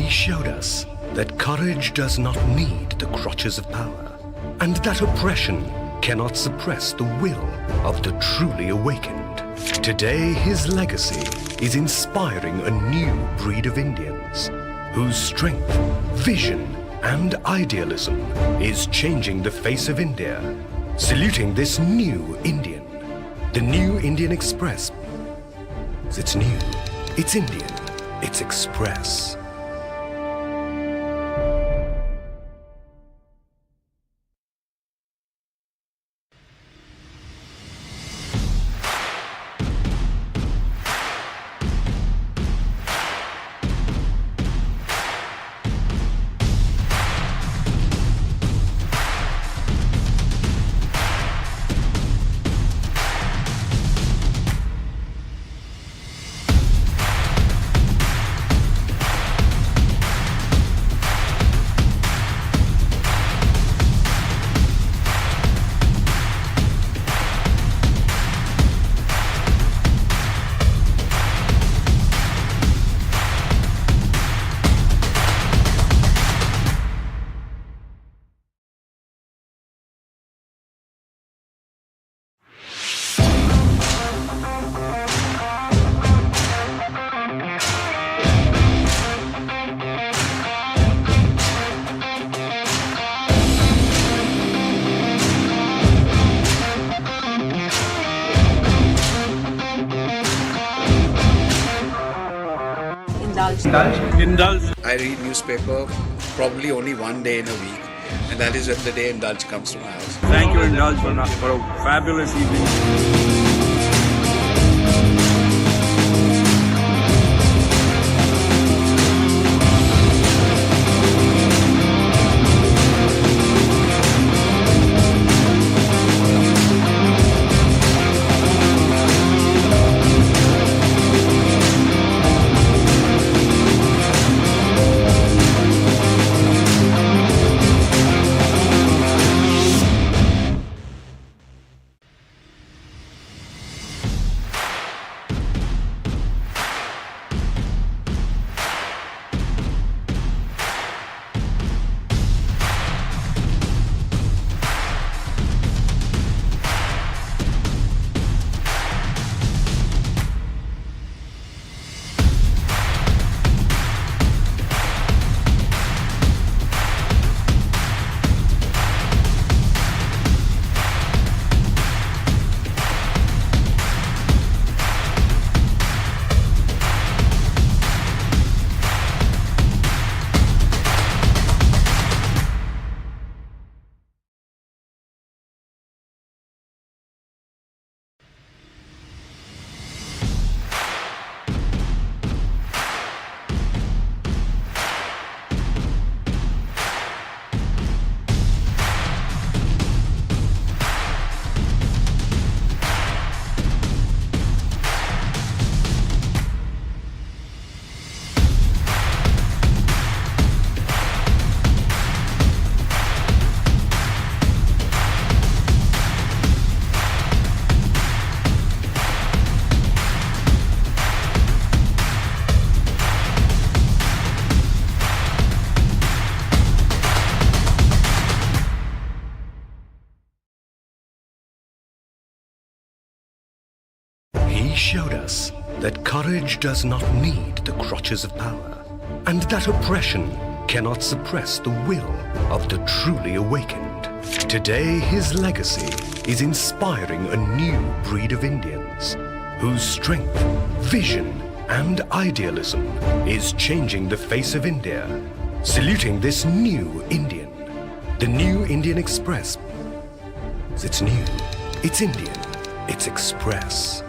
He showed us that courage does not need the crutches of power, and that oppression cannot suppress the will of the truly awakened. Today, his legacy is inspiring a new breed of Indians whose strength, vision, and idealism is changing the face of India. Saluting this new Indian, the New Indian Express. It's new, it's Indian, it's Express. Indulge. I read newspaper probably only one day in a week, and that is when the day Indulge comes to my house. Thank you, Indulge, for a fabulous evening. He showed us that courage does not need the crutches of power, and that oppression cannot suppress the will of the truly awakened. Today, his legacy is inspiring a new breed of Indians whose strength, vision, and idealism is changing the face of India. Saluting this new Indian, the New Indian Express. It's new, it's Indian, it's Express.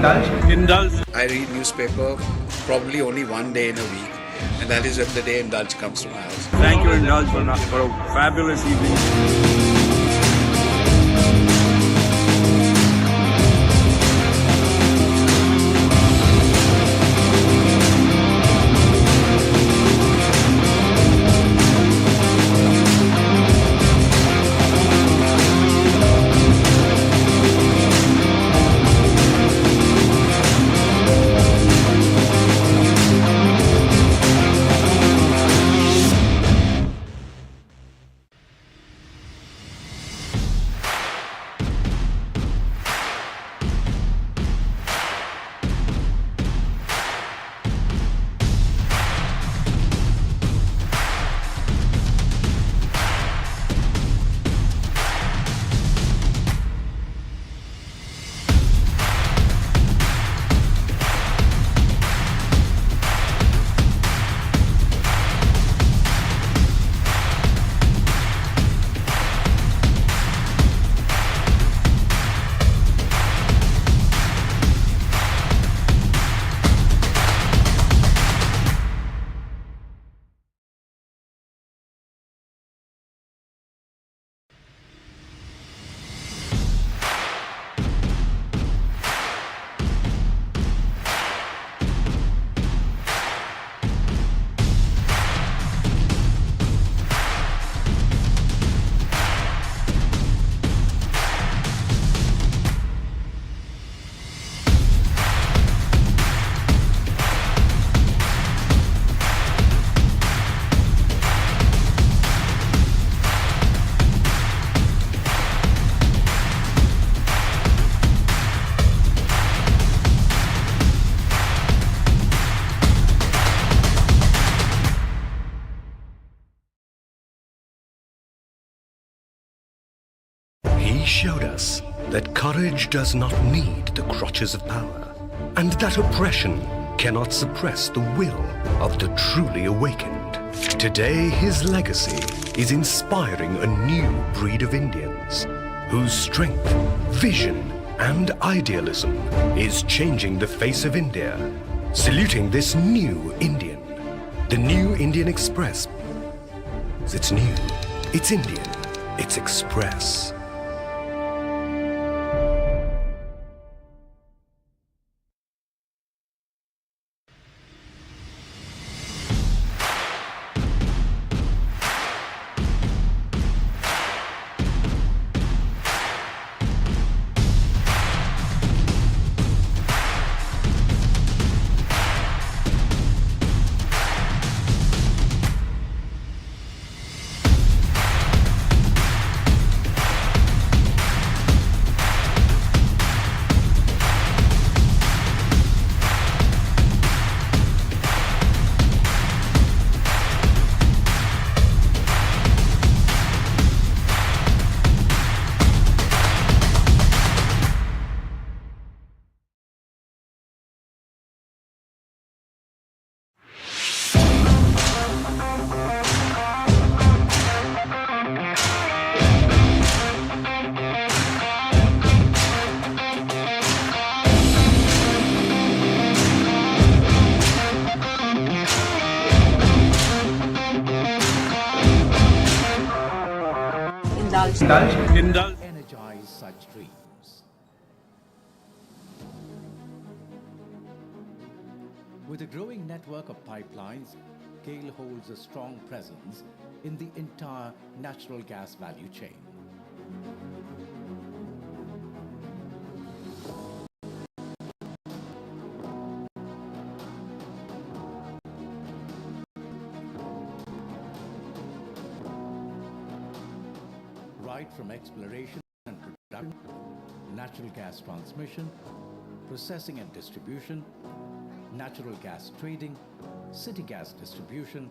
Indulge. I read newspaper probably only one day in a week, and that is when the day Indulge comes to my house. Thank you, Indulge, for a fabulous evening. He showed us that courage does not need the crutches of power, and that oppression cannot suppress the will of the truly awakened. Today, his legacy is inspiring a new breed of Indians whose strength, vision, and idealism is changing the face of India. Saluting this new Indian, the New Indian Express. It's new, it's Indian, it's Express. Indulge. Energize such dreams. With a growing network of pipelines, GAIL holds a strong presence in the entire natural gas value chain. Right from exploration and production, natural gas transmission, processing and distribution, natural gas trading, city gas distribution,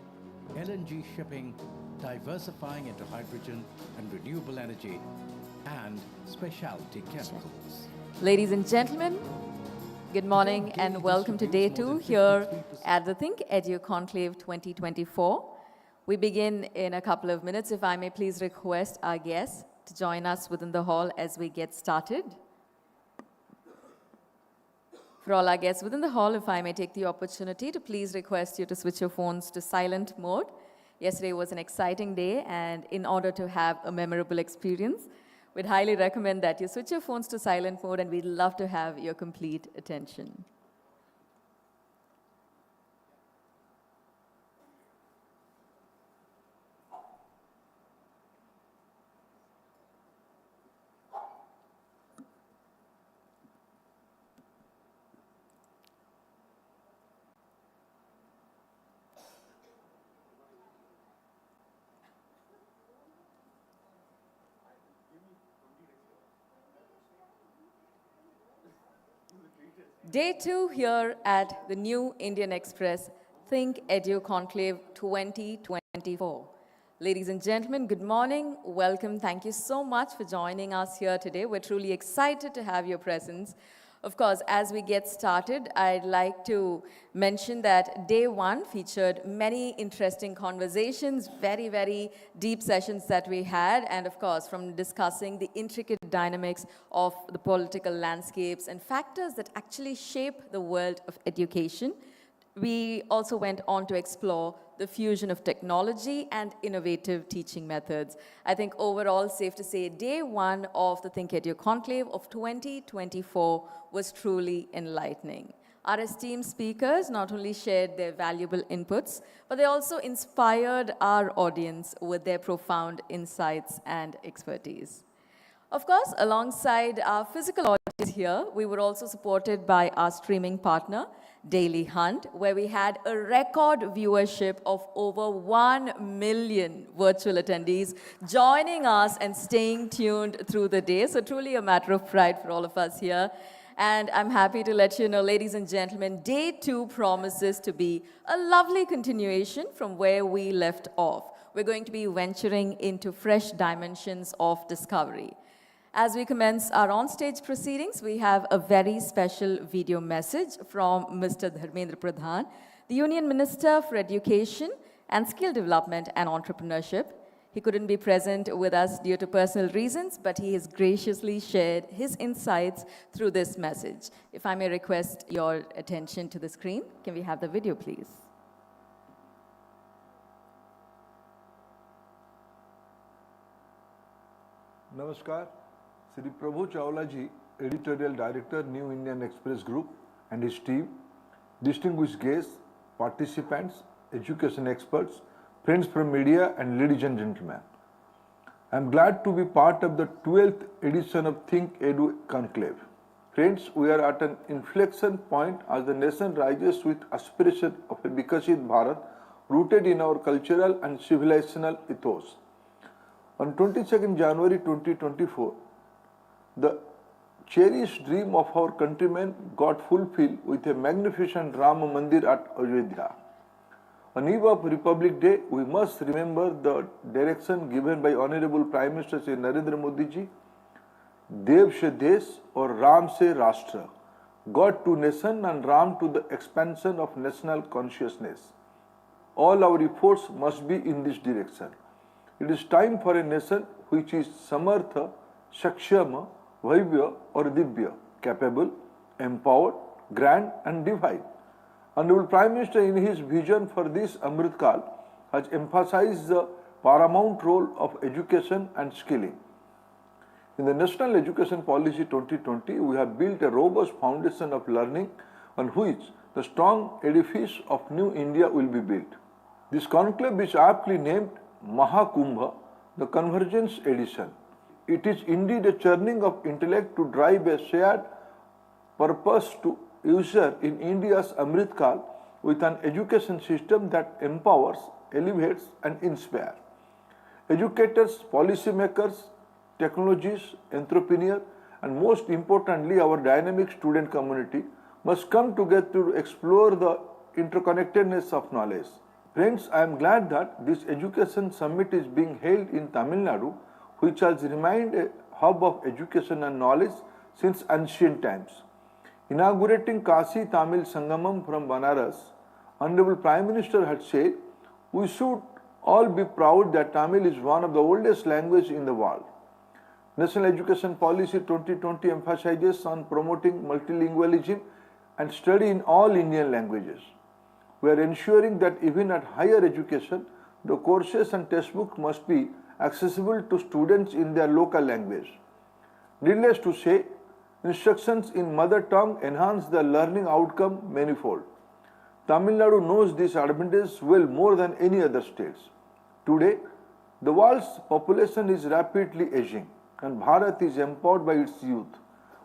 LNG shipping, diversifying into hydrogen and renewable energy, and specialty chemicals. Ladies and gentlemen, good morning and welcome to day 2 here at the ThinkEdu Conclave 2024. We begin in a couple of minutes. If I may please request our guests to join us within the hall as we get started. For all our guests within the hall, if I may take the opportunity to please request you to switch your phones to silent mode. Yesterday was an exciting day, and in order to have a memorable experience, we'd highly recommend that you switch your phones to silent mode, and we'd love to have your complete attention. Day 2 here at the New Indian Express ThinkEdu Conclave 2024. Ladies and gentlemen, good morning, welcome. Thank you so much for joining us here today. We're truly excited to have your presence. Of course, as we get started, I'd like to mention that day 1 featured many interesting conversations, very deep sessions that we had, and of course, from discussing the intricate dynamics of the political landscapes and factors that actually shape the world of education. We also went on to explore the fusion of technology and innovative teaching methods. I think overall, safe to say, day 1 of the ThinkEdu Conclave of 2024 was truly enlightening. Our esteemed speakers not only shared their valuable inputs, but they also inspired our audience with their profound insights and expertise. Of course, alongside our physical audience here, we were also supported by our streaming partner, Daily Hunt, where we had a record viewership of over 1 million virtual attendees joining us and staying tuned through the day. So truly a matter of pride for all of us here. And I'm happy to let you know, ladies and gentlemen, day 2 promises to be a lovely continuation from where we left off. We're going to be venturing into fresh dimensions of discovery. As we commence our on-stage proceedings, we have a very special video message from Mr. Dharmendra Pradhan, the Union Minister for Education and Skill Development and Entrepreneurship. He couldn't be present with us due to personal reasons, but he has graciously shared his insights through this message. If I may request your attention to the screen, can we have the video, please? Namaskar. Sri Prabhu Chola ji, Editorial Director, New Indian Express Group, and his team, distinguished guests, participants, education experts, friends from media, and ladies and gentlemen. I am glad to be part of the 12th edition of ThinkEdu Conclave. Friends, we are at an inflection point as the nation rises with aspiration of a Vikasit Bharat rooted in our cultural and civilizational ethos. On 22nd January 2024, the cherished dream of our countrymen got fulfilled with a magnificent Rama Mandir at Ayodhya. On eve of Republic Day, we must remember the direction given by Honorable Prime Minister Shri Narendra Modi ji, Dev se Desh or Ram se Rashtra, God to nation and Ram to the expansion of national consciousness. All our efforts must be in this direction. It is time for a nation which is Samartha, Shakshama, Vaivya or Divya, capable, empowered, grand and divine. Honorable Prime Minister in his vision for this Amrit Kal has emphasized the paramount role of education and skilling. In the National Education Policy 2020, we have built a robust foundation of learning on which the strong edifice of New India will be built. This conclave is aptly named Maha Kumbh, the Convergence edition. It is indeed a churning of intellect to drive a shared purpose to usher in India's Amrit Kal with an education system that empowers, elevates and inspires. Educators, policymakers, technologists, entrepreneurs and most importantly our dynamic student community must come together to explore the interconnectedness of knowledge. Friends, I am glad that this education summit is being held in Tamil Nadu, which has remained a hub of education and knowledge since ancient times. Inaugurating Kashi Tamil Sangamam from Banaras, Honorable Prime Minister had said, we should all be proud that Tamil is one of the oldest languages in the world. National Education Policy 2020 emphasizes on promoting multilingualism and study in all Indian languages. We are ensuring that even at higher education, the courses and textbooks must be accessible to students in their local language. Needless to say, instructions in mother tongue enhance the learning outcome manifold. Tamil Nadu knows these advantages well more than any other states. Today, the world's population is rapidly aging and Bharat is empowered by its youth.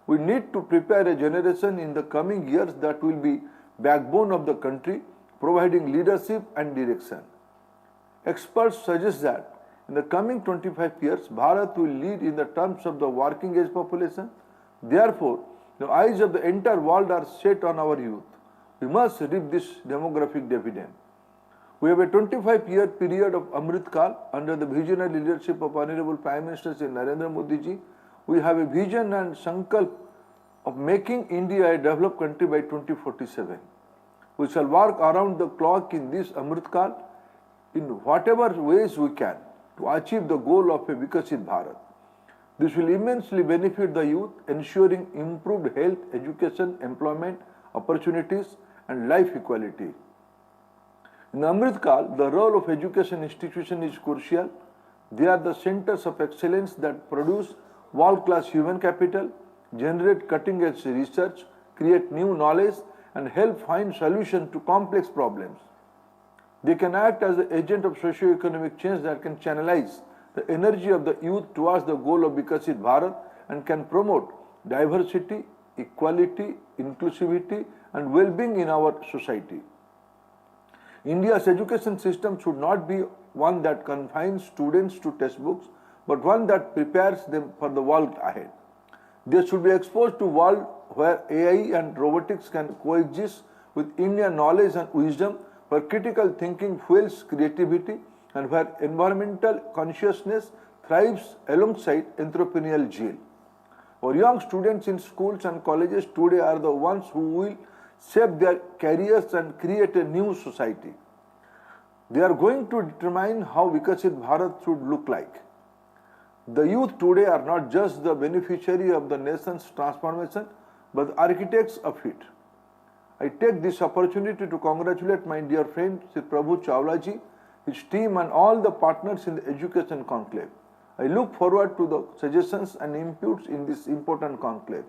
We need to prepare a generation in the coming years that will be backbone of the country, providing leadership and direction. Experts suggest that in the coming 25 years, Bharat will lead in the terms of the working age population. Therefore, the eyes of the entire world are set on our youth. We must reap this demographic dividend. We have a 25-year period of Amrit Kal under the visionary leadership of Honorable Prime Minister Shri Narendra Modi ji. We have a vision and sankalp of making India a developed country by 2047. We shall work around the clock in this Amrit Kal in whatever ways we can to achieve the goal of a Vikasit Bharat. This will immensely benefit the youth, ensuring improved health, education, employment, opportunities, and life equality. In Amrit Kal, the role of education institution is crucial. They are the centers of excellence that produce world-class human capital, generate cutting-edge research, create new knowledge, and help find solutions to complex problems. They can act as an agent of socio-economic change that can channelize the energy of the youth towards the goal of Vikasit Bharat and can promote diversity, equality, inclusivity, and well-being in our society. India's education system should not be one that confines students to textbooks, but one that prepares them for the world ahead. They should be exposed to a world where AI and robotics can coexist with Indian knowledge and wisdom, where critical thinking fuels creativity, and where environmental consciousness thrives alongside entrepreneurial zeal. Our young students in schools and colleges today are the ones who will shape their careers and create a new society. They are going to determine how Vikasit Bharat should look like. The youth today are not just the beneficiary of the nation's transformation, but the architects of it. I take this opportunity to congratulate my dear friend Sri Prabhu Chola ji, his team and all the partners in the education conclave. I look forward to the suggestions and inputs in this important conclave.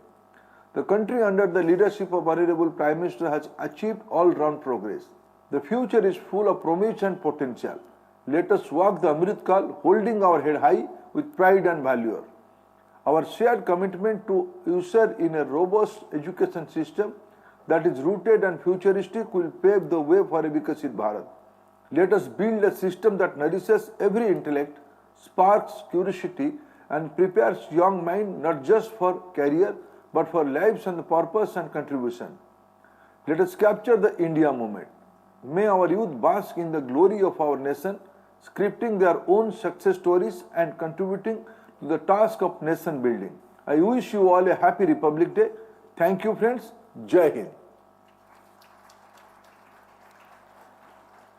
The country under the leadership of Honorable Prime Minister has achieved all-round progress. The future is full of promise and potential. Let us walk the Amrit Kal holding our head high with pride and valor. Our shared commitment to usher in a robust education system that is rooted and futuristic will pave the way for a Vikasit Bharat. Let us build a system that nourishes every intellect, sparks curiosity, and prepares young mind not just for career but for lives and purpose and contribution. Let us capture the India moment. May our youth bask in the glory of our nation, scripting their own success stories and contributing to the task of nation building. I wish you all a happy Republic Day. Thank you, friends. Jai Hind.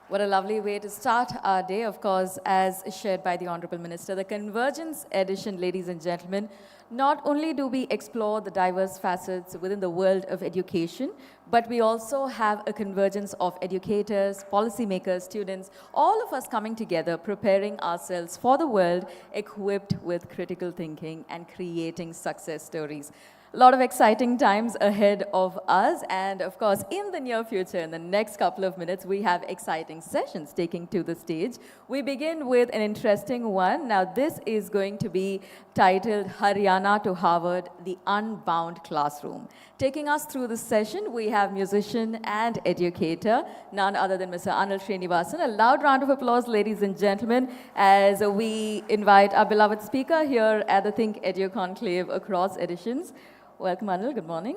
What a lovely way to start our day, of course, as shared by the Honorable Minister. The Convergence edition, ladies and gentlemen, not only do we explore the diverse facets within the world of education, but we also have a convergence of educators, policymakers, students, all of us coming together, preparing ourselves for the world, equipped with critical thinking and creating success stories. A lot of exciting times ahead of us, and of course, in the near future, in the next couple of minutes, we have exciting sessions taking to the stage. We begin with an interesting one. Now, this is going to be titled Haryana to Harvard, the Unbound Classroom. Taking us through this session, we have musician and educator, none other than Mr. Anil Srinivasan. A loud round of applause, ladies and gentlemen, as we invite our beloved speaker here at the ThinkEdu Conclave across editions. Welcome, Anil. Good morning.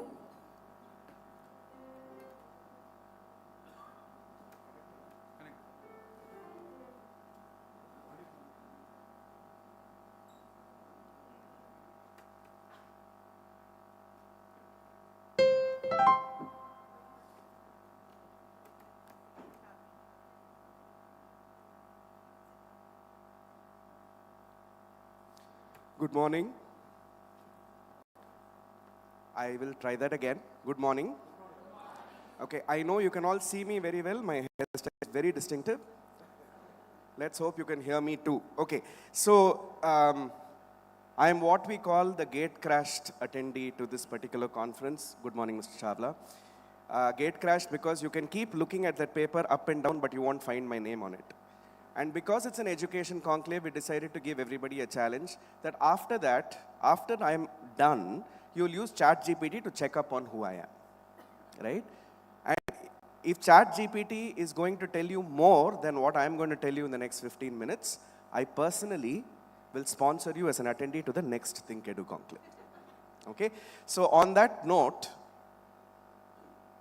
Good morning. I will try that again. Good morning. Okay, I know you can all see me very well. My hairstyle is very distinctive. Let's hope you can hear me too. Okay, so I am what we call the gate crashed attendee to this particular conference. Good morning, Mr. Chawla. Gate crashed because you can keep looking at that paper up and down, but you won't find my name on it. And because it's an education conclave, we decided to give everybody a challenge that after that, after I'm done, you'll use ChatGPT to check up on who I am, right? And if ChatGPT is going to tell you more than what I'm going to tell you in the next 15 minutes, I personally will sponsor you as an attendee to the next ThinkEdu conclave. Okay? So on that note,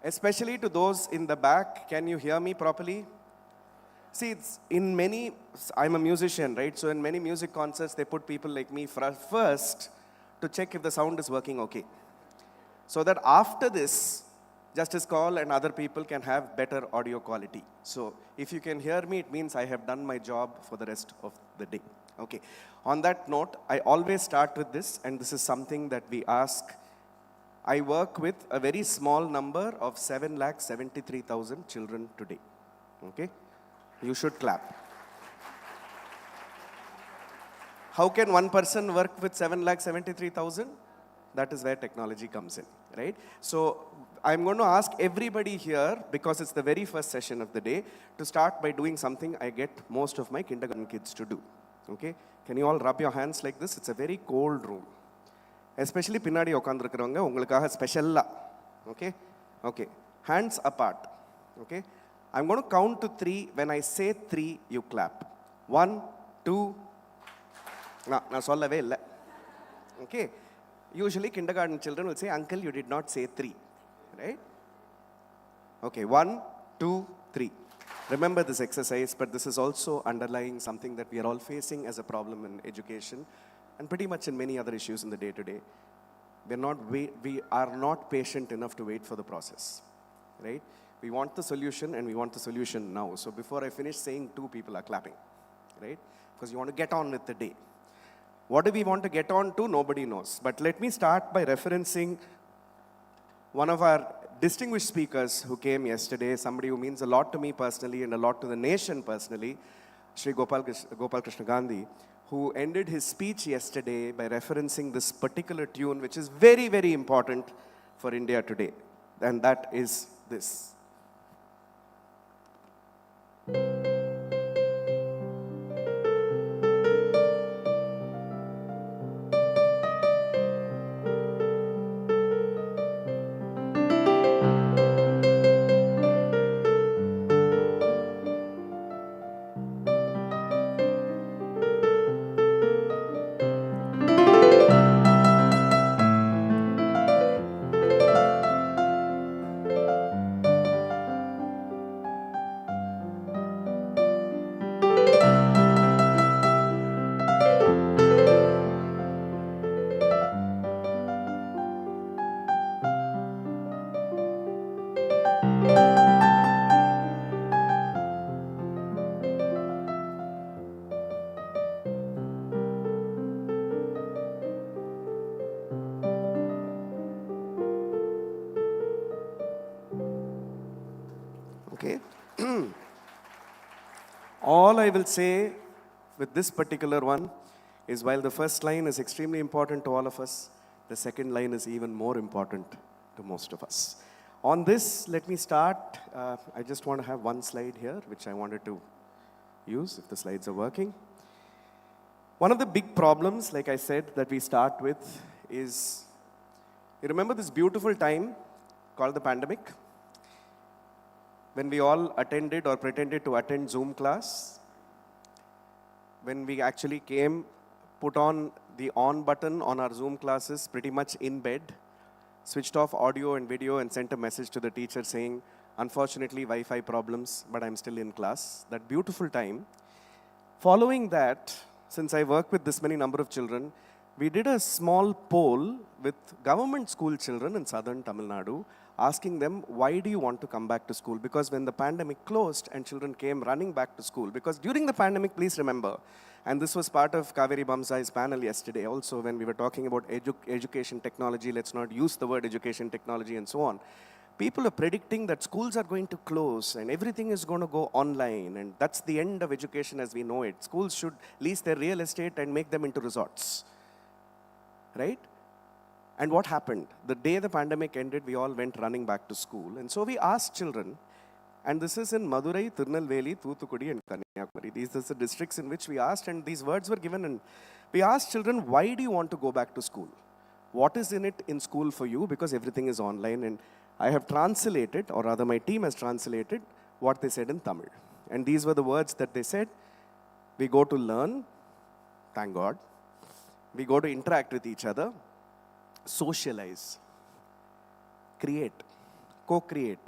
especially to those in the back, can you hear me properly? See, it's in many, I'm a musician, right? So in many music concerts, they put people like me first to check if the sound is working okay. So that after this, Justice Call and other people can have better audio quality. So if you can hear me, it means I have done my job for the rest of the day. Okay. On that note, I always start with this, and this is something that we ask. I work with a very small number of 7,73,000 children today. Okay? You should clap. How can one person work with 7,73,000? That is where technology comes in, right? So I'm going to ask everybody here, because it's the very first session of the day, to start by doing something I get most of my kindergarten kids to do. Okay? Can you all rub your hands like this? It's a very cold room. Especially pinnadi ukkandrukravanga ungalukkaga special. Okay? Okay. Hands apart. Okay? I'm going to count to 3. When I say 3, you clap. 1, 2. Na sollave illa. Okay? Usually kindergarten children will say, "Uncle, you did not say 3." Right? Okay, 1, 2, 3. Remember this exercise, but this is also underlying something that we are all facing as a problem in education and pretty much in many other issues in the day-to-day. We are not patient enough to wait for the process, right? We want the solution, and we want the solution now. So before I finish saying 2, people are clapping, right? Because you want to get on with the day. What do we want to get on to? Nobody knows. But let me start by referencing one of our distinguished speakers who came yesterday, somebody who means a lot to me personally and a lot to the nation personally, Sri Gopal Krishna Gandhi, who ended his speech yesterday by referencing this particular tune, which is very, very important for India today. And that is this. Okay? All I will say with this particular one is, while the first line is extremely important to all of us, the second line is even more important to most of us. On this, let me start. I just want to have one slide here, which I wanted to use, if the slides are working. One of the big problems, like I said, that we start with is, you remember this beautiful time called the pandemic? When we all attended or pretended to attend Zoom class, when we actually came, put on the on button on our Zoom classes pretty much in bed, switched off audio and video and sent a message to the teacher saying, "Unfortunately, Wi-Fi problems, but I'm still in class." That beautiful time. Following that, since I work with this many number of children, we did a small poll with government school children in southern Tamil Nadu, asking them, why do you want to come back to school? Because when the pandemic closed and children came running back to school, because during the pandemic, please remember, and this was part of Kaveri Bamsai's panel yesterday also, when we were talking about education technology, let's not use the word education technology and so on. people are predicting that schools are going to close and everything is going to go online, and that's the end of education as we know it. Schools should lease their real estate and make them into resorts, right? And what happened? The day the pandemic ended, we all went running back to school. And so we asked children, and this is in Madurai, Tirunelveli, Thoothukudi, and Kanyakumari. These are the districts in which we asked, and these words were given. And we asked children, why do you want to go back to school? What is in it in school for you? Because everything is online. And I have translated, or rather my team has translated, what they said in Tamil. And these were the words that they said. We go to learn, thank God. We go to interact with each other, socialize, create, co-create,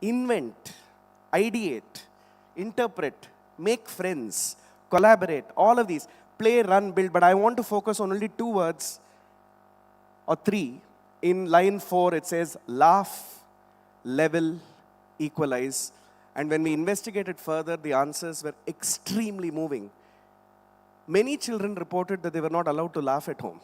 invent, ideate, interpret, make friends, collaborate, all of these, play, run, build. But I want to focus on only 2 words or 3. In line 4, it says laugh, level, equalize. And when we investigated further, the answers were extremely moving. Many children reported that they were not allowed to laugh at home.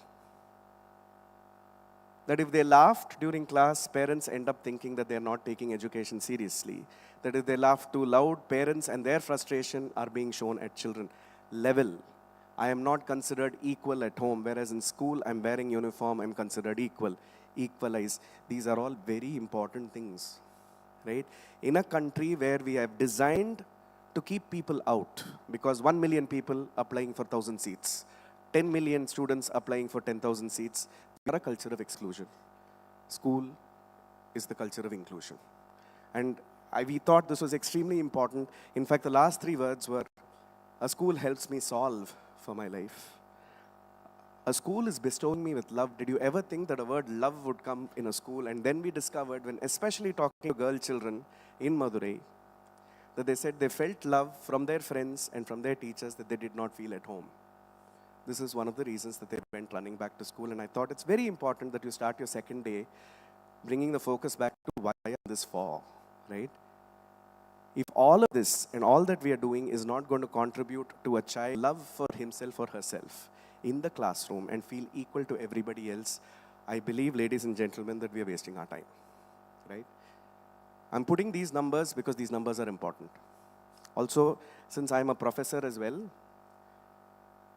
That if they laughed during class, parents end up thinking that they are not taking education seriously. That if they laugh too loud, parents and their frustration are being shown at children. Level. I am not considered equal at home, whereas in school I'm wearing uniform, I'm considered equal. Equalize. These are all very important things, right? In a country where we have designed to keep people out, because 1 million people applying for 1,000 seats, 10 million students applying for 10,000 seats, we are a culture of exclusion. School is the culture of inclusion. And we thought this was extremely important. In fact, the last 3 words were, a school helps me solve for my life. A school is bestowing me with love. Did you ever think that a word love would come in a school? And then we discovered, when especially talking to girl children in Madurai, that they said they felt love from their friends and from their teachers that they did not feel at home. This is one of the reasons that they went running back to school. And I thought it's very important that you start your second day bringing the focus back to why am this for, right? If all of this and all that we are doing is not going to contribute to a child love for himself or herself in the classroom and feel equal to everybody else, I believe, ladies and gentlemen, that we are wasting our time, right? I'm putting these numbers because these numbers are important. Also, since I'm a professor as well,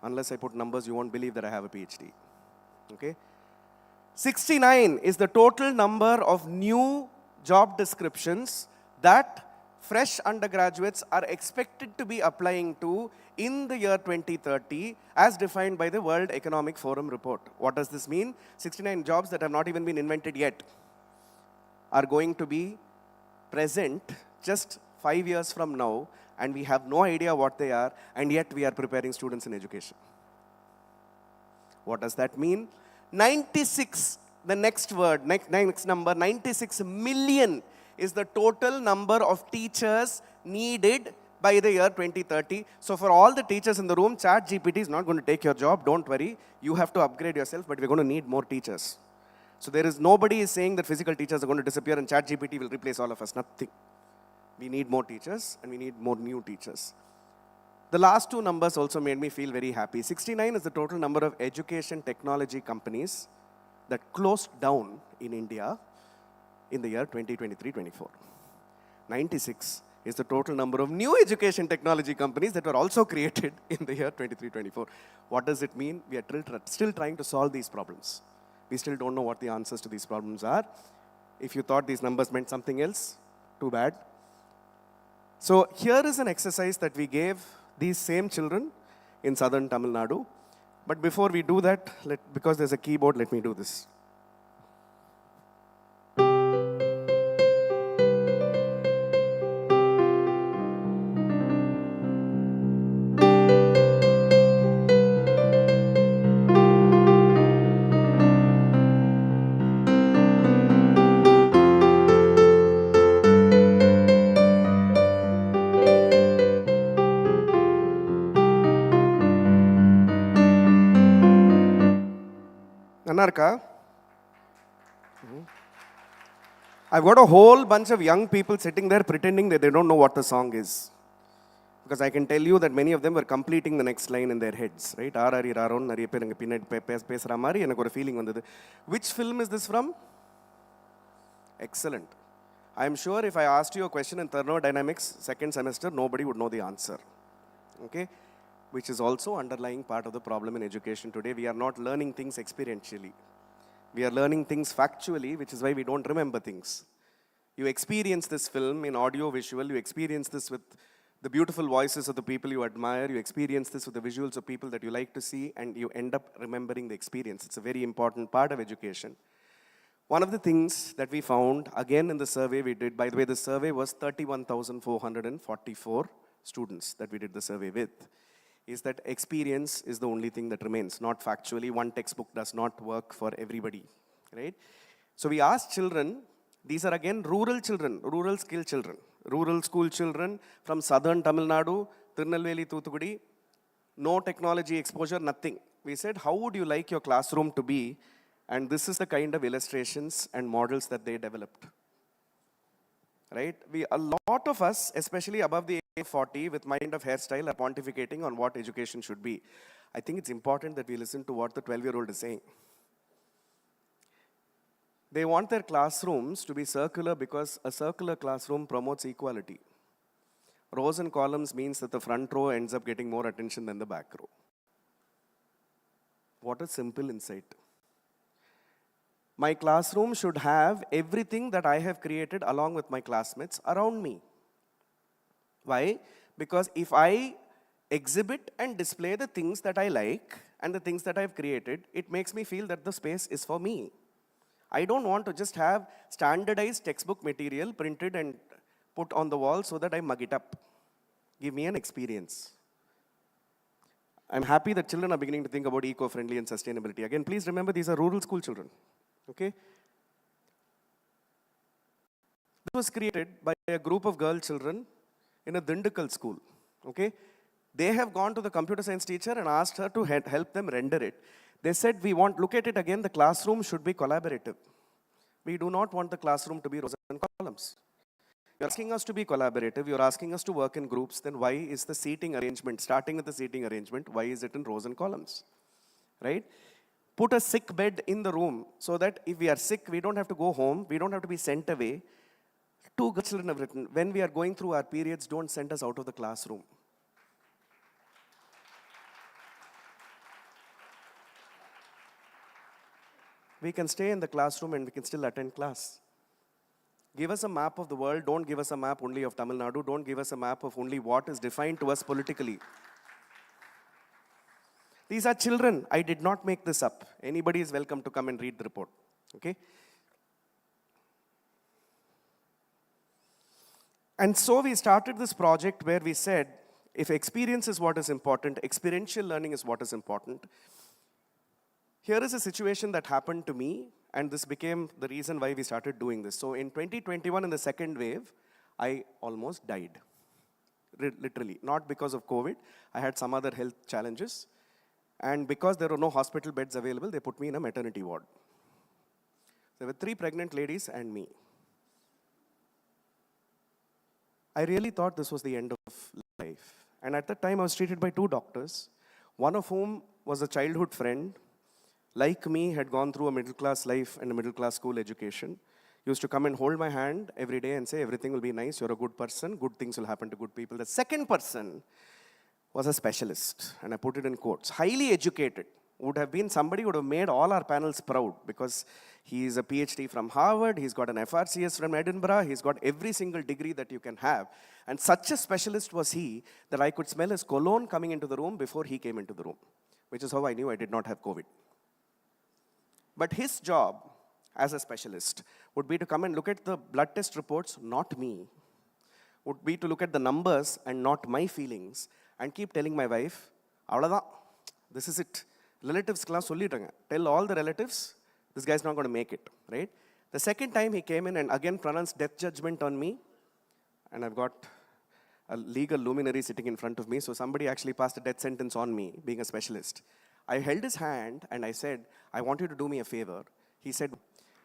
unless I put numbers, you won't believe that I have a PhD, okay? 69 is the total number of new job descriptions that fresh undergraduates are expected to be applying to in the year 2030 as defined by the World Economic Forum report. What does this mean? 69 jobs that have not even been invented yet are going to be present just 5 years from now, and we have no idea what they are, and yet we are preparing students in education. What does that mean? 96, the next word, next number, 96 million is the total number of teachers needed by the year 2030. So for all the teachers in the room, ChatGPT is not going to take your job. Don't worry. You have to upgrade yourself, but we're going to need more teachers. So there is nobody is saying that physical teachers are going to disappear and ChatGPT will replace all of us. Nothing. We need more teachers and we need more new teachers. The last 2 numbers also made me feel very happy. 69 is the total number of education technology companies that closed down in India in the year 2023-24. 96 is the total number of new education technology companies that were also created in the year 23-24. What does it mean? We are still trying to solve these problems. We still don't know what the answers to these problems are. If you thought these numbers meant something else, too bad. So here is an exercise that we gave these same children in southern Tamil Nadu. But before we do that, because there's a keyboard, let me do this. Nanarka, I've got a whole bunch of young people sitting there pretending that they don't know what the song is. Because I can tell you that many of them were completing the next line in their heads, right? Which film is this from? Excellent. I'm sure if I asked you a question in thermodynamics, second semester, nobody would know the answer. Okay? Which is also underlying part of the problem in education today. We are not learning things experientially. We are learning things factually, which is why we don't remember things. You experience this film in audio visual, you experience this with the beautiful voices of the people you admire, you experience this with the visuals of people that you like to see, and you end up remembering the experience. It's a very important part of education. One of the things that we found, again in the survey we did, by the way, the survey was 31,444 students that we did the survey with, is that experience is the only thing that remains, not factually. One textbook does not work for everybody, right? So we asked children, these are again rural children, rural skill children, rural school children from southern Tamil Nadu, Tirunelveli, Thoothukudi, no technology exposure, nothing. We said, how would you like your classroom to be? And this is the kind of illustrations and models that they developed. Right? A lot of us, especially above the age of 40, with my kind of hairstyle, are pontificating on what education should be. I think it's important that we listen to what the 12-year-old is saying. They want their classrooms to be circular because a circular classroom promotes equality. Rows and columns means that the front row ends up getting more attention than the back row. What a simple insight. My classroom should have everything that I have created along with my classmates around me. Why? Because if I exhibit and display the things that I like and the things that I've created, it makes me feel that the space is for me. I don't want to just have standardized textbook material printed and put on the wall so that I mug it up. Give me an experience. I'm happy that children are beginning to think about eco-friendly and sustainability. Again, please remember these are rural school children. Okay? This was created by a group of girl children in a Dindukal school. Okay? They have gone to the computer science teacher and asked her to help them render it. They said, look at it again, the classroom should be collaborative. We do not want the classroom to be rows and columns. You're asking us to be collaborative, you're asking us to work in groups, then why is the seating arrangement, starting with the seating arrangement, why is it in rows and columns? Right? Put a sick bed in the room so that if we are sick, we don't have to go home, we don't have to be sent away. Two children have written, when we are going through our periods, don't send us out of the classroom. We can stay in the classroom and we can still attend class. Give us a map of the world, don't give us a map only of Tamil Nadu, don't give us a map of only what is defined to us politically. These are children, I did not make this up. Anybody is welcome to come and read the report, okay? And so we started this project where we said, if experience is what is important, experiential learning is what is important. Here is a situation that happened to me, and this became the reason why we started doing this. So in 2021, in the second wave, I almost died, literally. Not because of COVID, I had some other health challenges. And because there were no hospital beds available, they put me in a maternity ward. There were 3 pregnant ladies and me. I really thought this was the end of life. And at that time, I was treated by 2 doctors, one of whom was a childhood friend, like me, had gone through a middle-class life and a middle-class school education. Used to come and hold my hand every day and say, everything will be nice, you're a good person, good things will happen to good people. The second person was a specialist, and I put it in quotes, highly educated, would have been somebody who would have made all our panels proud because he is a PhD from Harvard, he's got an FRCS from Edinburgh, he's got every single degree that you can have. And such a specialist was he that I could smell his cologne coming into the room before he came into the room, which is how I knew I did not have COVID. But his job as a specialist would be to come and look at the blood test reports, not me, would be to look at the numbers and not my feelings, and keep telling my wife, avladha, this is it. Relatives class sollidanga. Tell all the relatives, this guy's not going to make it, right? The second time he came in and again pronounced death judgment on me, and I've got a legal luminary sitting in front of me, so somebody actually passed a death sentence on me, being a specialist. I held his hand and I said, I want you to do me a favor. He said,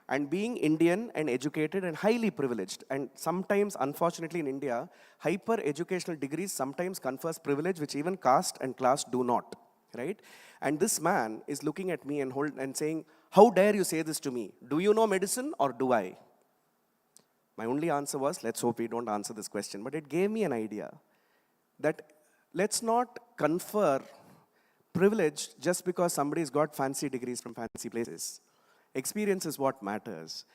and being Indian and educated and highly privileged, and sometimes, unfortunately in India, hyper educational degrees sometimes confers privilege which even caste and class do not, right? And this man is looking at me and saying, how dare you say this to me? Do you know medicine or do I? My only answer was, let's hope we don't answer this question. But it gave me an idea that let's not confer privilege just because somebody's got fancy degrees from fancy places. Experience is what matters.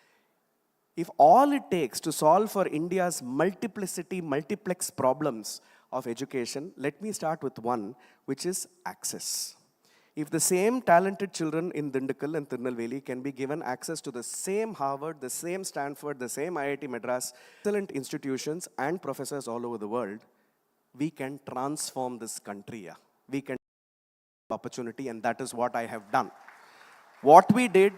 If all it takes to solve for India's multiplex problems of education, let me start with one, which is access. If the same talented children in Dindigul and Tirunelveli can be given access to the same Harvard, the same Stanford, the same IIT Madras, excellent institutions and professors all over the world, we can transform this country. Yeah. We can opportunity, and that is what I have done. What we did,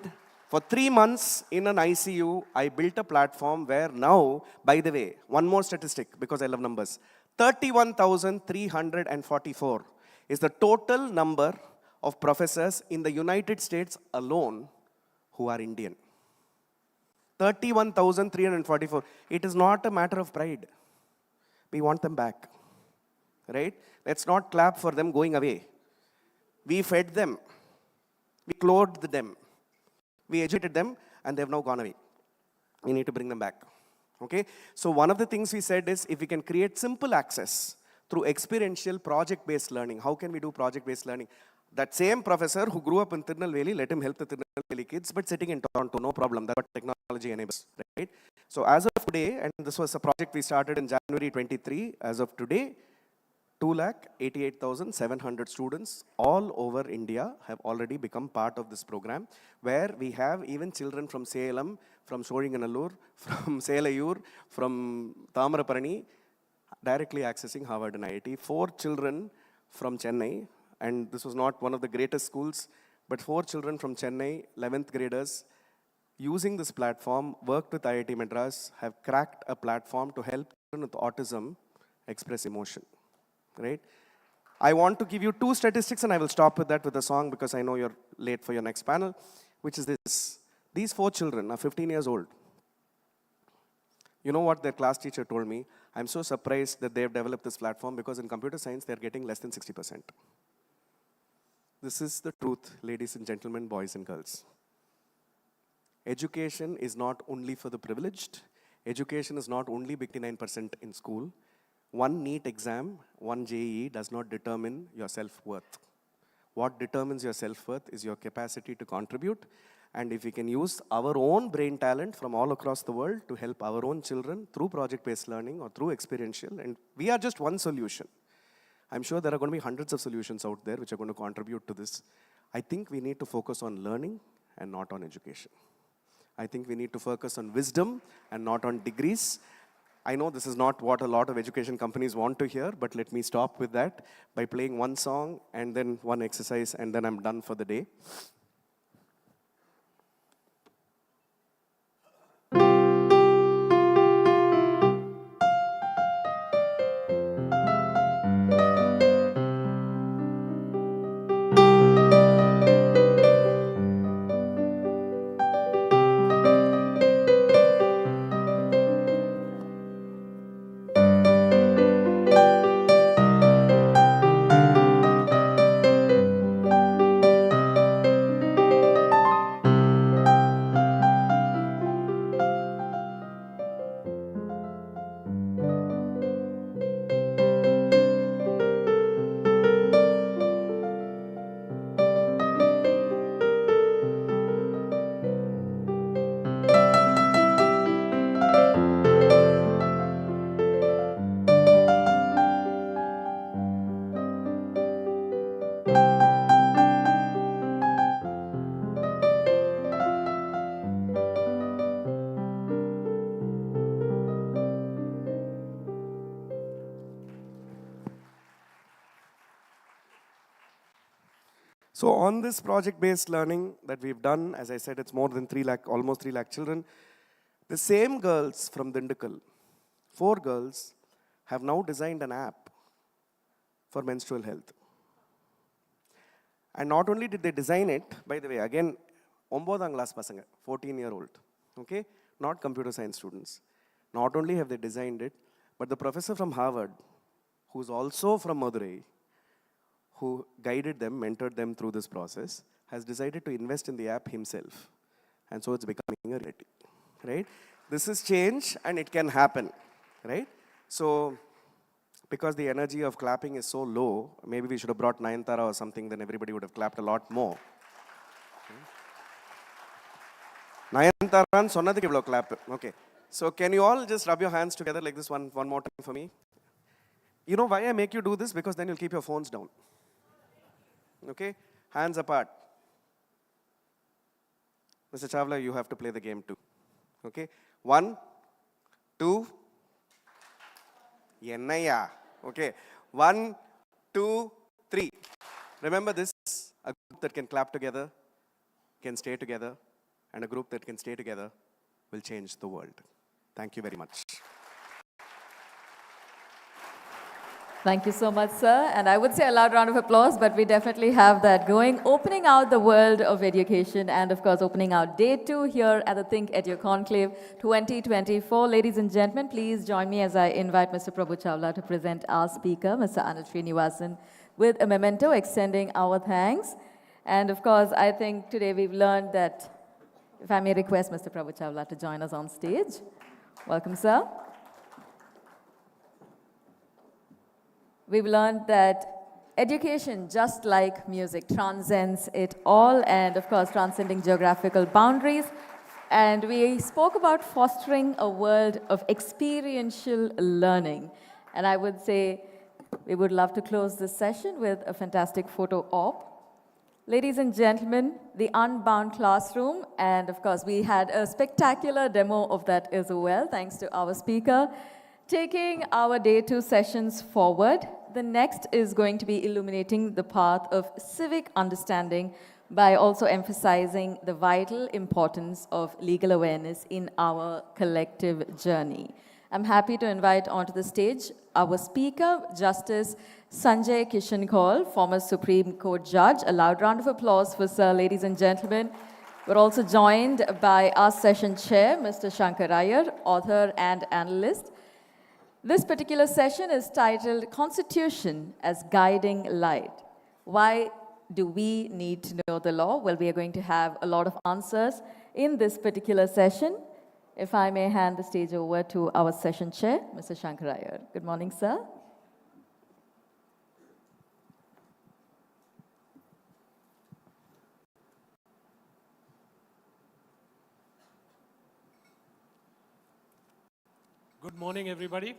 for 3 months in an ICU, I built a platform where now, by the way, one more statistic, because I love numbers, 31,344 is the total number of professors in the United States alone who are Indian. 31,344. It is not a matter of pride. We want them back, right? Let's not clap for them going away. We fed them. We clothed them. We educated them, and they have now gone away. We need to bring them back. Okay? So one of the things we said is, if we can create simple access through experiential project-based learning, how can we do project-based learning? That same professor who grew up in Tirunelveli, let him help the Tirunelveli kids, but sitting in Toronto, no problem. That's what technology enables, right? So as of today, and this was a project we started in January 23, as of today, 288,700 students all over India have already become part of this program, where we have even children from Salem, from Soringanallur, from Selayur, from Tamaraparani, directly accessing Harvard and IIT. 4 children from Chennai, and this was not one of the greatest schools, but 4 children from Chennai, 11th graders, using this platform, worked with IIT Madras, have cracked a platform to help children with autism express emotion. Right? I want to give you 2 statistics, and I will stop with that with a song because I know you're late for your next panel, which is this. These 4 children are 15 years old. You know what their class teacher told me? I'm so surprised that they've developed this platform because in computer science, they're getting less than 60%. This is the truth, ladies and gentlemen, boys and girls. Education is not only for the privileged. Education is not only 59% in school. One NEET exam, one JEE does not determine your self-worth. What determines your self-worth is your capacity to contribute. And if we can use our own brain talent from all across the world to help our own children through project-based learning or through experiential, and we are just one solution. I'm sure there are going to be hundreds of solutions out there which are going to contribute to this. I think we need to focus on learning and not on education. I think we need to focus on wisdom and not on degrees. I know this is not what a lot of education companies want to hear, but let me stop with that by playing one song and then one exercise, and then I'm done for the day. So on this project-based learning that we've done, as I said, it's more than 3 lakh, almost 3 lakh children. The same girls from Dindigul, 4 girls, have now designed an app for menstrual health. And not only did they design it, by the way, again, 9th class pasanga, 14-year-old, okay? Not computer science students. Not only have they designed it, but the professor from Harvard, who's also from Madurai, who guided them, mentored them through this process, has decided to invest in the app himself. And so it's becoming a reality, right? This is change and it can happen, right? So, because the energy of clapping is so low, maybe we should have brought Nayantara or something, then everybody would have clapped a lot more. Nayantara sonnadhukku ivlo clap. Okay. So can you all just rub your hands together like this one more time for me? You know why I make you do this? Because then you'll keep your phones down. Okay? Hands apart. Mr. Chawla, you have to play the game too. Okay? 1, 2, Yennaya. Okay. 1, 2, 3. Remember this, a group that can clap together, can stay together, and a group that can stay together will change the world. Thank you very much. Thank you so much, sir. And I would say a loud round of applause, but we definitely have that going. Opening out the world of education and, of course, opening out day 2 here at the ThinkEdu Conclave 2024. Ladies and gentlemen, please join me as I invite Mr. Prabhu Chawla to present our speaker, Mr. Anil Srinivasan, with a memento extending our thanks. And, of course, I think today we've learned that, if I may request Mr. Prabhu Chawla to join us on stage. Welcome, sir. We've learned that education, just like music, transcends it all and, of course, transcending geographical boundaries. And we spoke about fostering a world of experiential learning. And I would say we would love to close this session with a fantastic photo op. Ladies and gentlemen, the Unbound Classroom, and of course, we had a spectacular demo of that as well, thanks to our speaker. Taking our day 2 sessions forward, the next is going to be illuminating the path of civic understanding by also emphasizing the vital importance of legal awareness in our collective journey. I'm happy to invite onto the stage our speaker, Justice Sanjay Kishan Kaul, former Supreme Court judge. A loud round of applause for sir, ladies and gentlemen. We're also joined by our session chair, Mr. Shankar Iyer, author and analyst. This particular session is titled Constitution as Guiding Light. Why do we need to know the law? Well, we are going to have a lot of answers in this particular session. If I may hand the stage over to our session chair, Mr. Shankar Iyer. Good morning, sir. Good morning, everybody.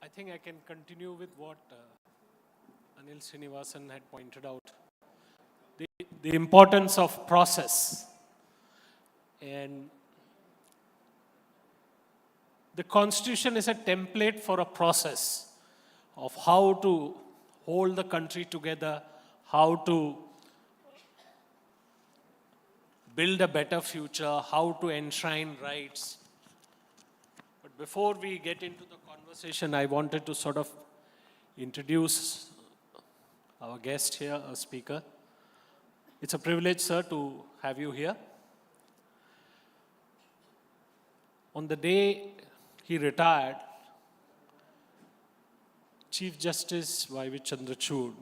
I think I can continue with what Anil Srinivasan had pointed out. The importance of process. And the Constitution is a template for a process of how to hold the country together, how to build a better future, how to enshrine rights. But before we get into the conversation, I wanted to sort of introduce our guest here, our speaker. It's a privilege, sir, to have you here. On the day he retired, Chief Justice Y.V. Chandrachud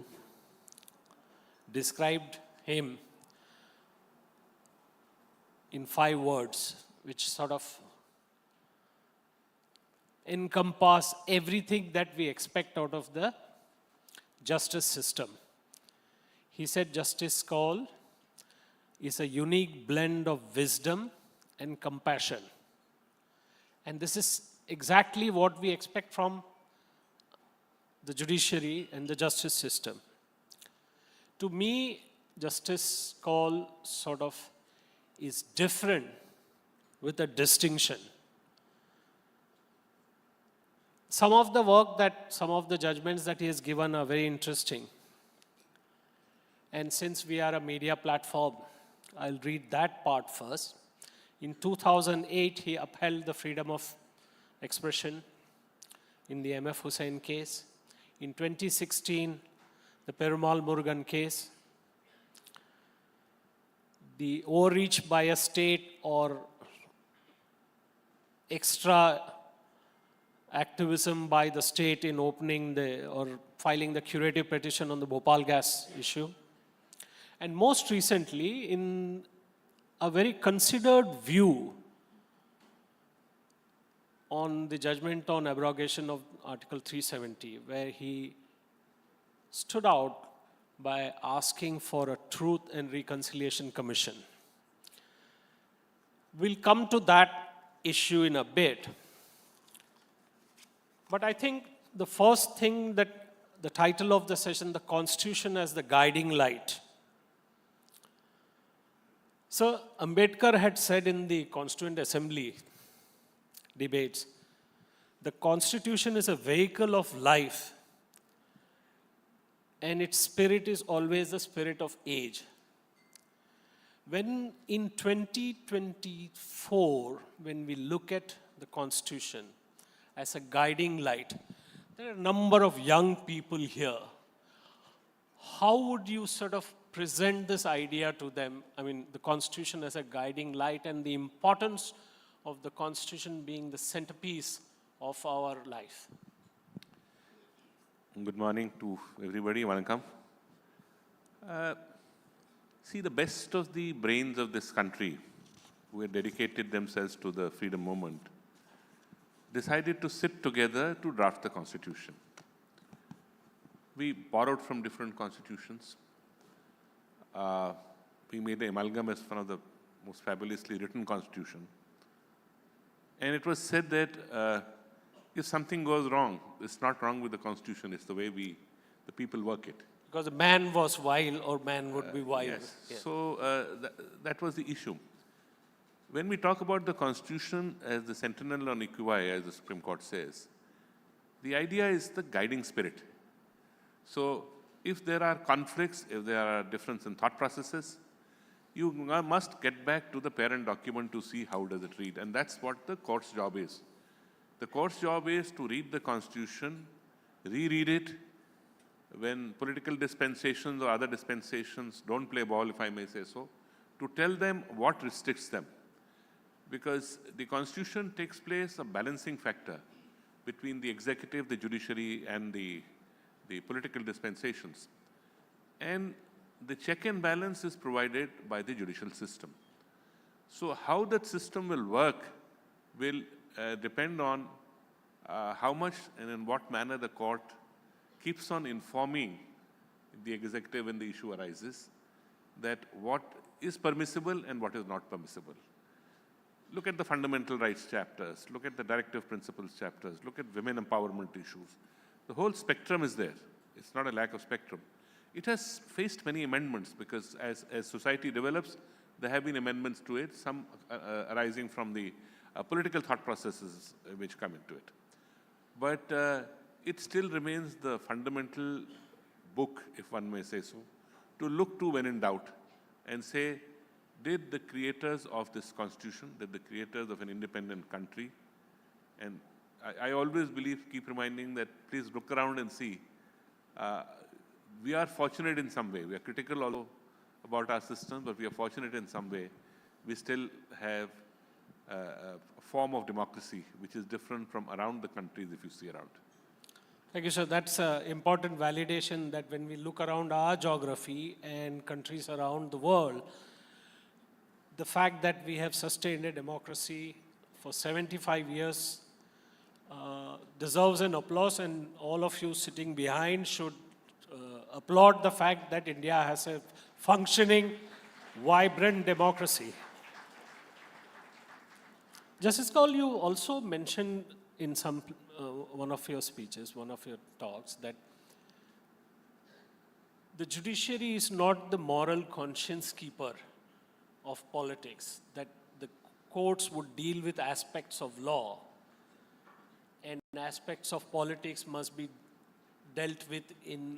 described him in 5 words, which sort of encompass everything that we expect out of the justice system. He said Justice Kaul is a unique blend of wisdom and compassion. And this is exactly what we expect from the judiciary and the justice system. To me, Justice Kaul sort of is different with a distinction. Some of the judgments that he has given are very interesting. And since we are a media platform, I'll read that part first. In 2008, he upheld the freedom of expression in the M.F. Hussain case. In 2016, the Perumal Murugan case. The overreach by a state or extra activism by the state in opening or filing the curative petition on the Bhopal gas issue. And most recently, in a very considered view on the judgment on abrogation of Article 370, where he stood out by asking for a Truth and Reconciliation Commission. We'll come to that issue in a bit. But I think the first thing that the title of the session, the Constitution as the Guiding Light. So Ambedkar had said in the Constituent Assembly debates, the Constitution is a vehicle of life, and its spirit is always the spirit of age. When in 2024, when we look at the Constitution as a guiding light, there are a number of young people here. How would you sort of present this idea to them? I mean, the Constitution as a guiding light and the importance of the Constitution being the centerpiece of our life. Good morning to everybody. Vanakkam. See, the best of the brains of this country, who had dedicated themselves to the freedom movement, decided to sit together to draft the Constitution. We borrowed from different constitutions. We made the amalgam as one of the most fabulously written constitution. And it was said that if something goes wrong, it's not wrong with the Constitution, it's the way the people work it. Because man was vile or man would be vile. Yes. Yeah. So that was the issue. When we talk about the Constitution as the sentinel non equivae, as the Supreme Court says, the idea is the guiding spirit. So if there are conflicts, if there are differences in thought processes, you must get back to the parent document to see how does it read. And that's what the court's job is. The court's job is to read the Constitution, reread it, when political dispensations or other dispensations don't play ball, if I may say so, to tell them what restricts them. Because the Constitution takes place a balancing factor between the executive, the judiciary, and the political dispensations. And the check and balance is provided by the judicial system. So how that system will work will depend on how much and in what manner the court keeps on informing the executive when the issue arises, that what is permissible and what is not permissible. Look at the fundamental rights chapters, look at the directive principles chapters, look at women empowerment issues. The whole spectrum is there. It's not a lack of spectrum. It has faced many amendments because as society develops, there have been amendments to it, some arising from the political thought processes which come into it. But it still remains the fundamental book, if one may say so, to look to when in doubt and say, did the creators of this Constitution, did the creators of an independent country, and I always believe, keep reminding that please look around and see, we are fortunate in some way. We are critical although about our system, but we are fortunate in some way. We still have a form of democracy which is different from around the countries if you see around. Thank you, sir. That's an important validation that when we look around our geography and countries around the world, the fact that we have sustained a democracy for 75 years deserves an applause, and all of you sitting behind should applaud the fact that India has a functioning, vibrant democracy. Justice Kaul, you also mentioned in one of your speeches, one of your talks, that the judiciary is not the moral conscience keeper of politics, that the courts would deal with aspects of law and aspects of politics must be dealt with in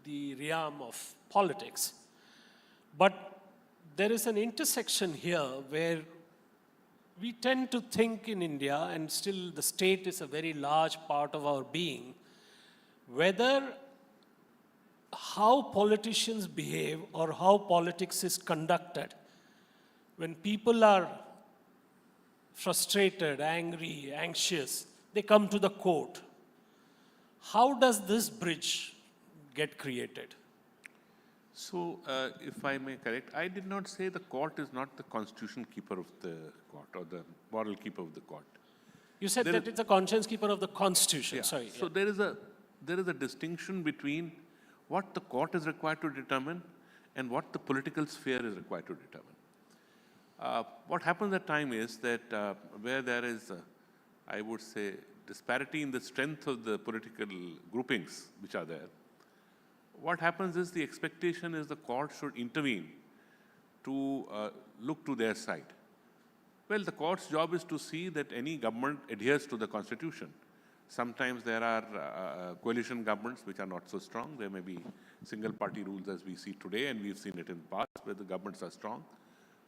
the realm of politics. But there is an intersection here where we tend to think in India, and still the state is a very large part of our being, whether how politicians behave or how politics is conducted. When people are frustrated, angry, anxious, they come to the court. How does this bridge get created? So, if I may correct, I did not say the court is not the constitution keeper of the court or the moral keeper of the court. You said that it's a conscience keeper of the constitution. Yeah. Sorry. So there is a distinction between what the court is required to determine and what the political sphere is required to determine. What happens at time is that where there is, I would say, disparity in the strength of the political groupings which are there, what happens is the expectation is the court should intervene to look to their side. Well, the court's job is to see that any government adheres to the constitution. Sometimes there are coalition governments which are not so strong. There may be single party rules as we see today, and we've seen it in the past where the governments are strong.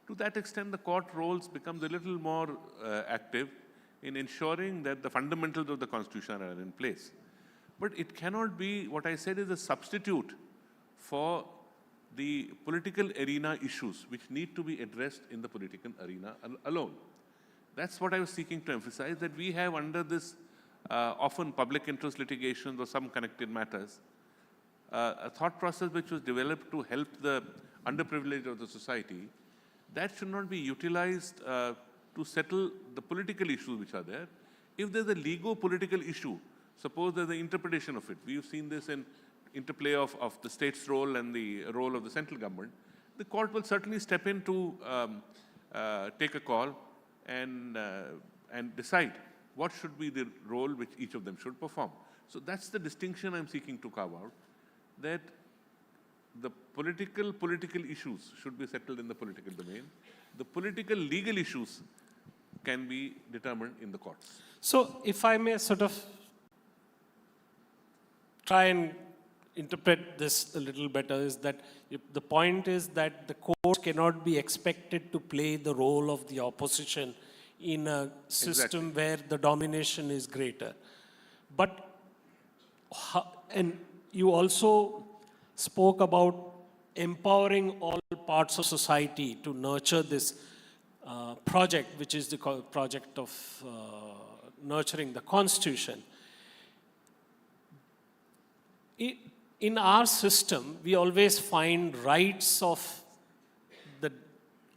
To that extent, the court roles becomes a little more active in ensuring that the fundamentals of the constitution are in place. But it cannot be, what I said is a substitute for the political arena issues which need to be addressed in the political arena alone. That's what I was seeking to emphasize, that we have under this often public interest litigations or some connected matters, a thought process which was developed to help the underprivileged of the society, that should not be utilized to settle the political issues which are there. If there's a legal-political issue, suppose there's an interpretation of it. We've seen this in interplay of the state's role and the role of the central government. The court will certainly step in to take a call and decide what should be the role which each of them should perform. So that's the distinction I'm seeking to carve out, that the political issues should be settled in the political domain. The political legal issues can be determined in the courts. So if I may sort of try and interpret this a little better, is that the point is that the court cannot be expected to play the role of the opposition in a system where the domination is greater. But, and you also spoke about empowering all parts of society to nurture this project, which is the project of nurturing the Constitution. In our system, we always find rights of the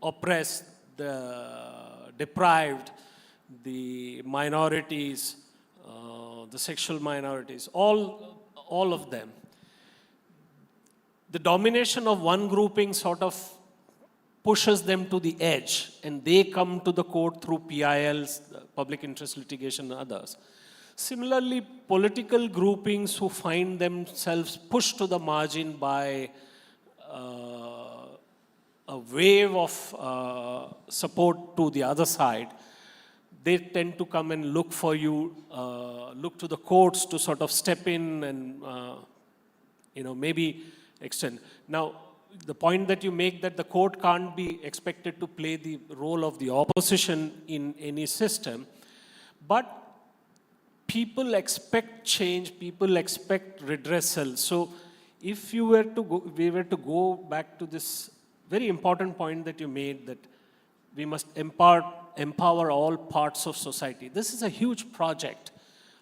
oppressed, the deprived, the minorities, the sexual minorities, all of them. The domination of one grouping sort of pushes them to the edge, and they come to the court through PILs, public interest litigation, and others. Similarly, political groupings who find themselves pushed to the margin by a wave of support to the other side, they tend to come and look for you, look to the courts to sort of step in and maybe extend. Now, the point that you make that the court can't be expected to play the role of the opposition in any system, but people expect change, people expect redressal. So if we were to go back to this very important point that you made, that we must empower all parts of society. This is a huge project.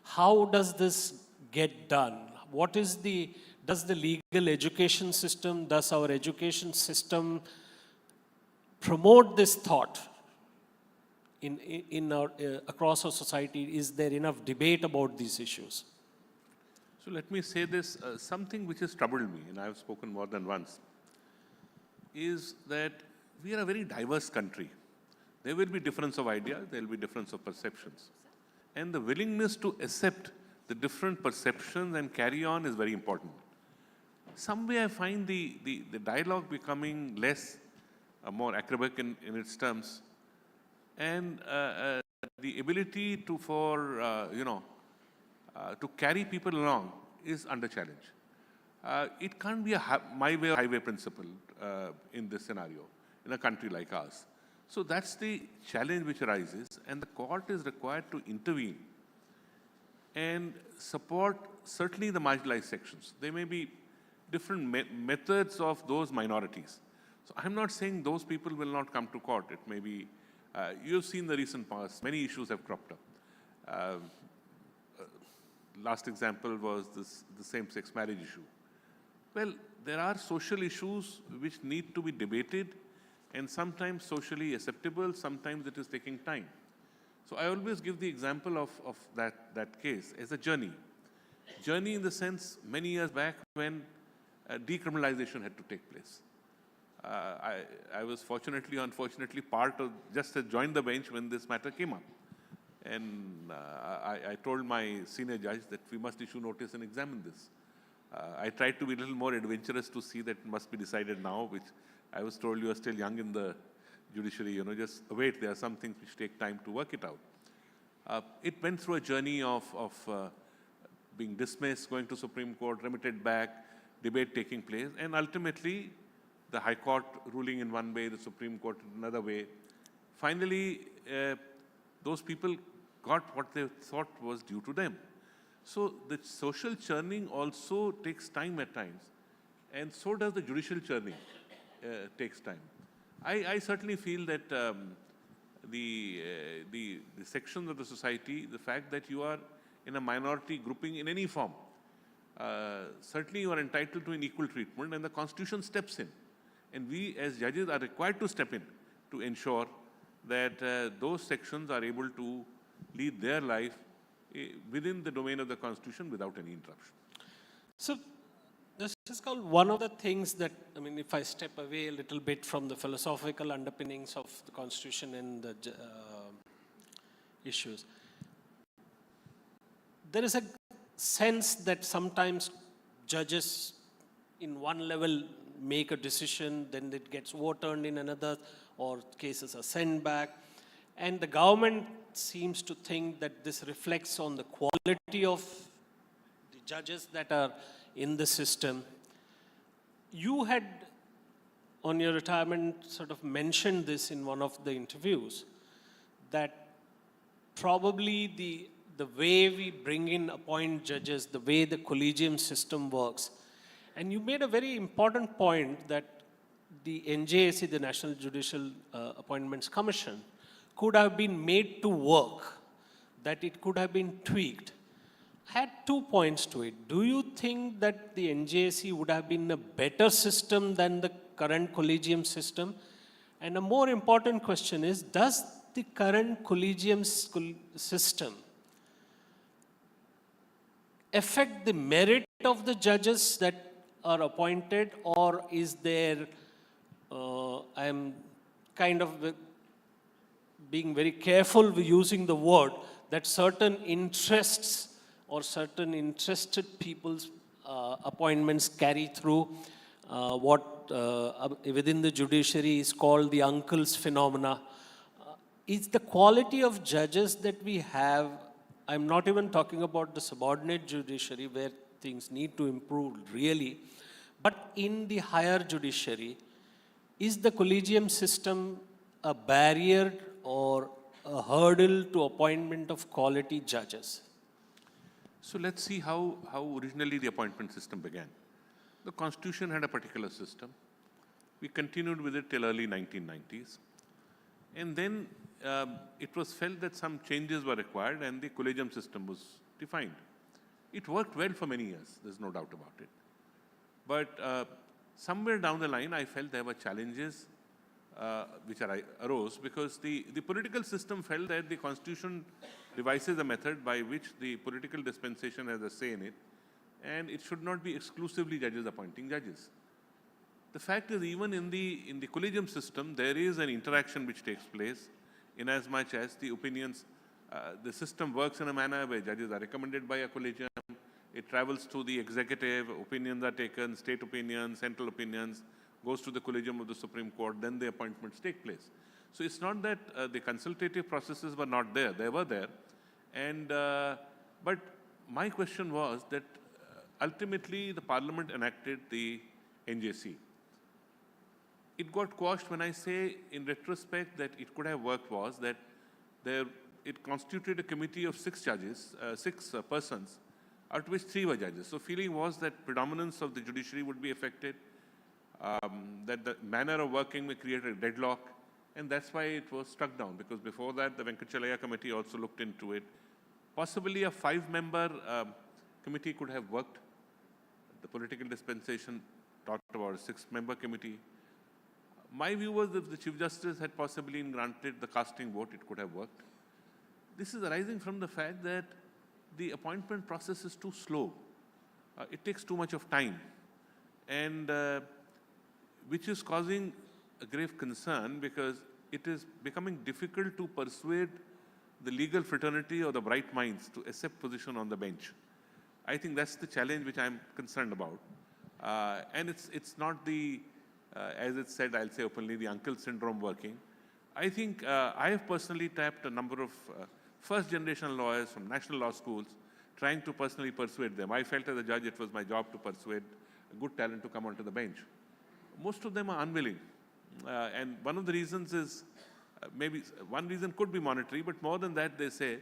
How does this get done? Does the legal education system, does our education system promote this thought across our society? Is there enough debate about these issues? So let me say this, something which has troubled me, and I have spoken more than once, is that we are a very diverse country. There will be difference of ideas, there will be difference of perceptions. And the willingness to accept the different perceptions and carry on is very important. Some way I find the dialogue becoming less, more academic in its terms, and the ability to carry people along is under challenge. It can't be a my way or highway principle in this scenario, in a country like ours. So that's the challenge which arises, and the court is required to intervene and support certainly the marginalized sections. There may be different methods of those minorities. So I'm not saying those people will not come to court. It may be, you've seen the recent past, many issues have cropped up. Last example was the same-sex marriage issue. Well, there are social issues which need to be debated and sometimes socially acceptable, sometimes it is taking time. So I always give the example of that case as a journey. Journey in the sense many years back when decriminalization had to take place. I was fortunately, unfortunately, part of, just joined the bench when this matter came up. And I told my senior judge that we must issue notice and examine this. I tried to be a little more adventurous to see that it must be decided now, which I was told you are still young in the judiciary, you know, just wait, there are some things which take time to work it out. It went through a journey of being dismissed, going to Supreme Court, remitted back, debate taking place, and ultimately the High Court ruling in one way, the Supreme Court in another way. Finally, those people got what they thought was due to them. So the social churning also takes time at times, and so does the judicial churning takes time. I certainly feel that the sections of the society, the fact that you are in a minority grouping in any form, certainly you are entitled to an equal treatment, and the Constitution steps in. And we as judges are required to step in to ensure that those sections are able to lead their life within the domain of the Constitution without any interruption. So, this is called one of the things that, I mean, if I step away a little bit from the philosophical underpinnings of the Constitution and the issues, there is a sense that sometimes judges in one level make a decision, then it gets overturned in another, or cases are sent back. And the government seems to think that this reflects on the quality of the judges that are in the system. You had, on your retirement, sort of mentioned this in one of the interviews, that probably the way we bring in appoint judges, the way the collegium system works, and you made a very important point that the NJAC, the National Judicial Appointments Commission, could have been made to work, that it could have been tweaked. I had 2 points to it. Do you think that the NJAC would have been a better system than the current collegium system? And a more important question is, does the current collegium system affect the merit of the judges that are appointed, or is there, I'm kind of being very careful with using the word, that certain interests or certain interested people's appointments carry through what within the judiciary is called the uncle's phenomena. Is the quality of judges that we have, I'm not even talking about the subordinate judiciary where things need to improve really, but in the higher judiciary, is the collegium system a barrier or a hurdle to appointment of quality judges? So let's see how originally the appointment system began. The Constitution had a particular system. We continued with it till early 1990s. And then it was felt that some changes were required and the collegium system was defined. It worked well for many years, there's no doubt about it. But somewhere down the line, I felt there were challenges which arose because the political system felt that the Constitution devises a method by which the political dispensation has a say in it, and it should not be exclusively judges appointing judges. The fact is, even in the collegium system, there is an interaction which takes place in as much as the opinions, the system works in a manner where judges are recommended by a collegium, it travels to the executive, opinions are taken, state opinions, central opinions, goes to the collegium of the Supreme Court, then the appointments take place. So it's not that the consultative processes were not there, they were there. And, but my question was that ultimately the Parliament enacted the NJC. It got quashed. When I say in retrospect that it could have worked was that it constituted a committee of 6 judges, 6 persons, out of which 3 were judges. So feeling was that predominance of the judiciary would be affected, that the manner of working may create a deadlock, and that's why it was struck down, because before that the Venkatachalaya committee also looked into it. Possibly a 5-member committee could have worked. The political dispensation talked about a 6-member committee. My view was if the Chief Justice had possibly granted the casting vote, it could have worked. This is arising from the fact that the appointment process is too slow. It takes too much of time, and which is causing a grave concern because it is becoming difficult to persuade the legal fraternity or the bright minds to accept position on the bench. I think that's the challenge which I'm concerned about. And it's not the, as it's said, I'll say openly, the uncle syndrome working. I think I have personally tapped a number of first-generation lawyers from national law schools, trying to personally persuade them. I felt as a judge it was my job to persuade a good talent to come onto the bench. Most of them are unwilling. And one of the reasons is, maybe one reason could be monetary, but more than that, they say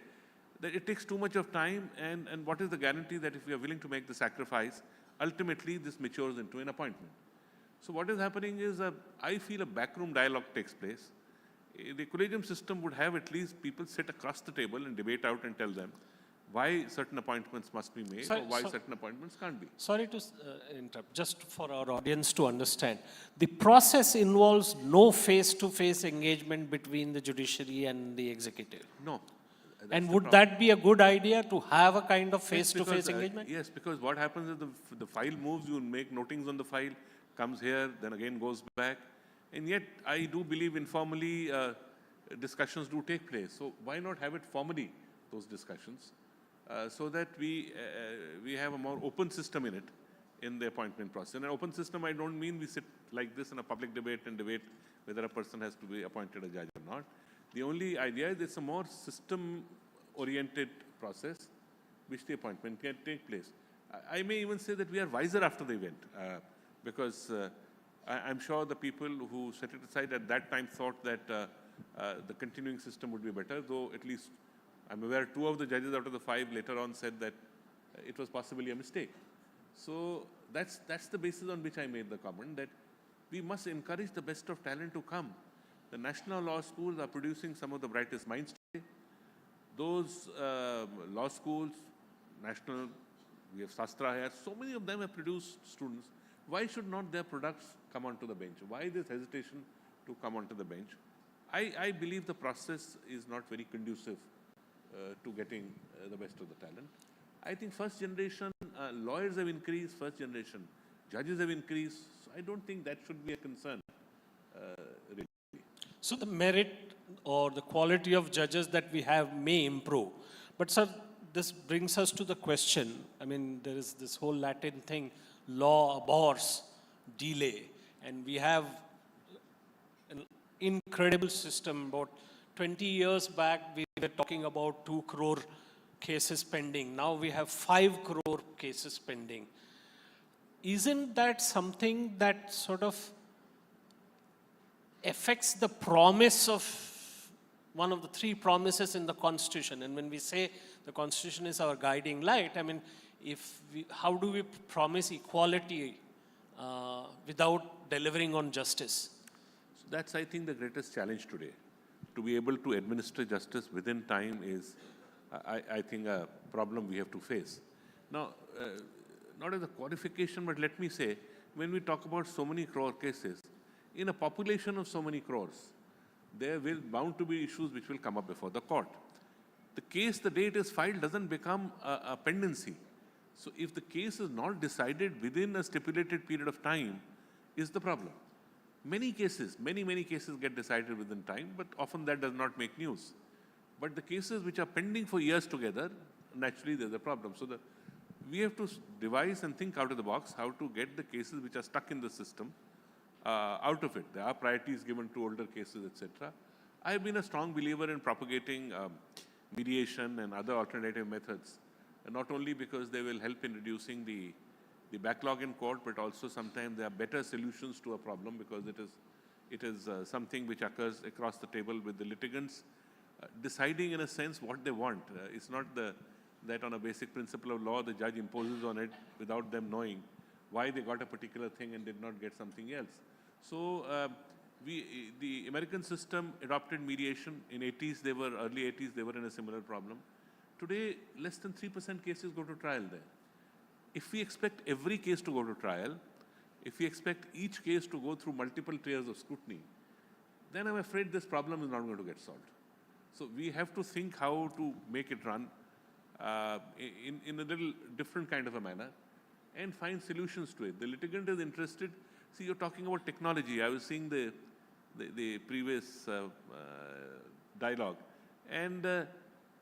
that it takes too much of time, and what is the guarantee that if we are willing to make the sacrifice, ultimately this matures into an appointment. So what is happening is, I feel a backroom dialogue takes place. The collegium system would have at least people sit across the table and debate out and tell them why certain appointments must be made or why certain appointments can't be. Sorry to interrupt, just for our audience to understand. The process involves no face-to-face engagement between the judiciary and the executive. No. And would that be a good idea to have a kind of face-to-face engagement? Yes, because what happens is the file moves, you make notings on the file, comes here, then again goes back. And yet, I do believe informally discussions do take place. So why not have it formally, those discussions, so that we have a more open system in it, in the appointment process. In an open system, I don't mean we sit like this in a public debate and debate whether a person has to be appointed a judge or not. The only idea is it's a more system-oriented process which the appointment can take place. I may even say that we are wiser after the event because I'm sure the people who set it aside at that time thought that the continuing system would be better, though at least I'm aware 2 of the judges out of the 5 later on said that it was possibly a mistake. So that's the basis on which I made the comment, that we must encourage the best of talent to come. The national law schools are producing some of the brightest minds today. Those law schools, national, we have Sastra here, so many of them have produced students. Why should not their products come onto the bench? Why this hesitation to come onto the bench? I believe the process is not very conducive to getting the best of the talent. I think first generation lawyers have increased, first generation judges have increased. So I don't think that should be a concern, really. So the merit or the quality of judges that we have may improve. But sir, this brings us to the question. I mean, there is this whole Latin thing, law abhors delay. And we have an incredible system. About 20 years back, we were talking about 2 crore cases pending. Now we have 5 crore cases pending. Isn't that something that sort of affects the promise of one of the 3 promises in the Constitution? And when we say the Constitution is our guiding light, I mean, how do we promise equality without delivering on justice? So that's, I think, the greatest challenge today. To be able to administer justice within time is, I think, a problem we have to face. Now, not as a qualification, but let me say, when we talk about so many crore cases, in a population of so many crores, there will bound to be issues which will come up before the court. The case, the day it is filed, doesn't become a pendency. So if the case is not decided within a stipulated period of time, is the problem. Many cases, many cases get decided within time, but often that does not make news. But the cases which are pending for years together, naturally there's a problem. So we have to devise and think out of the box how to get the cases which are stuck in the system out of it. There are priorities given to older cases, etc. I have been a strong believer in propagating mediation and other alternative methods, not only because they will help in reducing the backlog in court, but also sometimes there are better solutions to a problem because it is something which occurs across the table with the litigants deciding in a sense what they want. It's not that on a basic principle of law the judge imposes on it without them knowing why they got a particular thing and did not get something else. So the American system adopted mediation. In early 80s, they were in a similar problem. Today, less than 3% cases go to trial there. If we expect every case to go to trial, if we expect each case to go through multiple tiers of scrutiny, then I'm afraid this problem is not going to get solved. So we have to think how to make it run in a little different kind of a manner and find solutions to it. The litigant is interested. See, you're talking about technology. I was seeing the previous dialogue. And